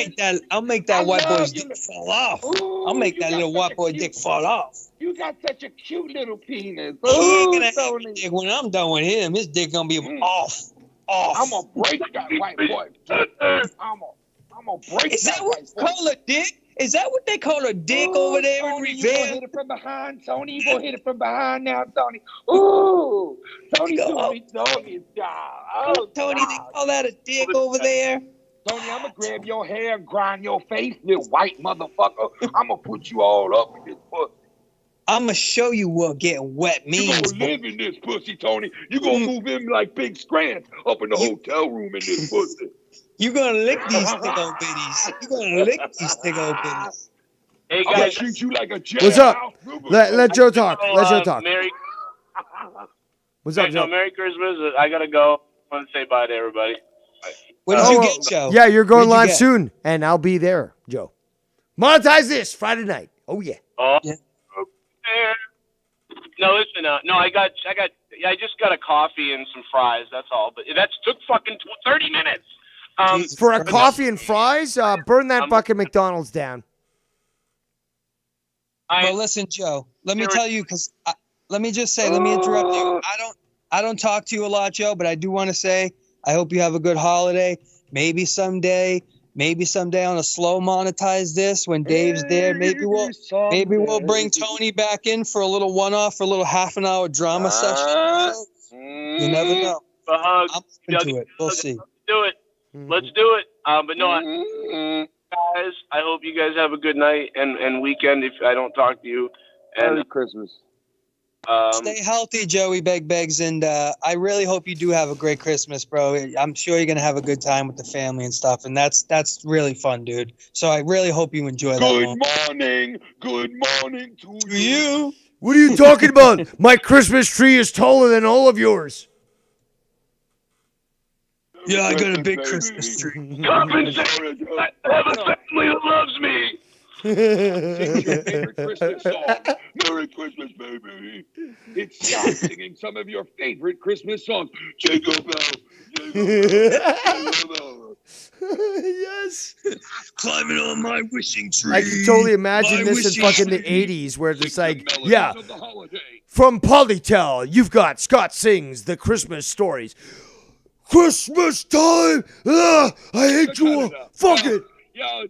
I'll make that white love boy's you. dick fall off. Ooh, I'll make you that got little such white a boy cute- dick fall off. You got such a cute little penis. He ain't Ooh, gonna have Tony. a dick. When I'm done with him, his dick gonna be off. I'm gonna break that white boy dick. I'm gonna break Is that that what white you boy. call a dick? Is that what they call a dick Ooh, over there Tony, in you gonna Revere? hit it from behind, Tony. You gonna hit it from behind now, Tony. Ooh, Tony doing his job. Oh, Tony, they God. call that a dick over there? Tony, I'm gonna grab your hair and grind your face, little white motherfucker. I'm gonna put you all up in this pussy. I'm gonna show you what getting wet You means. gonna live in this pussy, Tony. You gonna move in like big scrants up in the hotel room in this pussy. You gonna lick these thick old bitties. You gonna lick these thick old bitties. Hey I'm gonna guys, treat you like a What's up? jailhouse. Let Joe talk. Let Joe talk. Merry, What's up, Joe? Merry Christmas. I gotta go. I want to say bye to everybody. What did you get, Joe? Yeah, you're going What'd you live get? soon, and I'll be there, Joe. Monetize this Friday night. Oh yeah. Oh. Yeah. No, listen. No, I just got a coffee and some fries. That's all. But that took fucking 30 minutes. For a coffee and fries, burn that fucking McDonald's down. Well, listen, Joe. Let me tell you, because let me just say, let me interrupt you. I don't talk to you a lot, Joe, but I do want to say, I hope you have a good holiday. Maybe someday Maybe someday on a slow monetize this when Dave's there. Maybe we'll bring Tony back in for a little one-off, for a little half an hour drama session. You never know. I'm open to it. We'll see. Do it. Let's do it. But no, guys, I hope you guys have a good night and weekend if I don't talk to you. And Merry Christmas. Stay healthy, Joey Begs, and I really hope you do have a great Christmas, bro. I'm sure you're gonna have a good time with the family and stuff, and that's really fun, dude. So I really hope you enjoy that. Good morning to you. What are you talking about? My Christmas tree is taller than all of yours. Yeah, I got a big Christmas tree. Compensation. I have a family that loves me. Sing your favorite Christmas song. Merry Christmas, baby. It's Scott singing some of your favorite Christmas songs. Jingle bell, jingle bell. Yes. Climbing on my wishing tree. I can totally imagine this in fucking the 80s where it's like, yeah, from Polytel, you've got Scott sings the Christmas stories. Christmas time! I hate you all. Fuck it. Yo,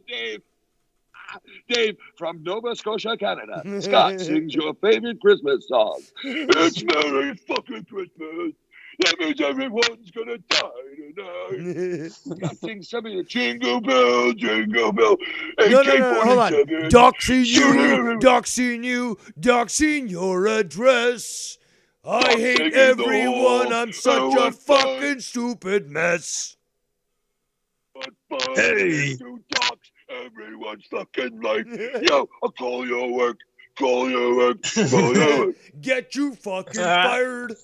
Dave from Nova Scotia, Canada. Scott sings your favorite Christmas song. It's Merry fucking Christmas. That means everyone's gonna die tonight. Scott sings some of your Jingle Bell, Jingle Bell. No, hold on. Doxing you, doxing your address. I hate everyone. I'm such a fucking stupid mess. Hey. Everyone's fucking like, yo, I'll call your work. Get you fucking fired.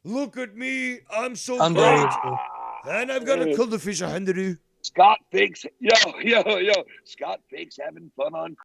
Look at me. I'm so great. Unbelievable. And I've got a kill the fish, Henry. Scott thinks, yo. Scott thinks having fun on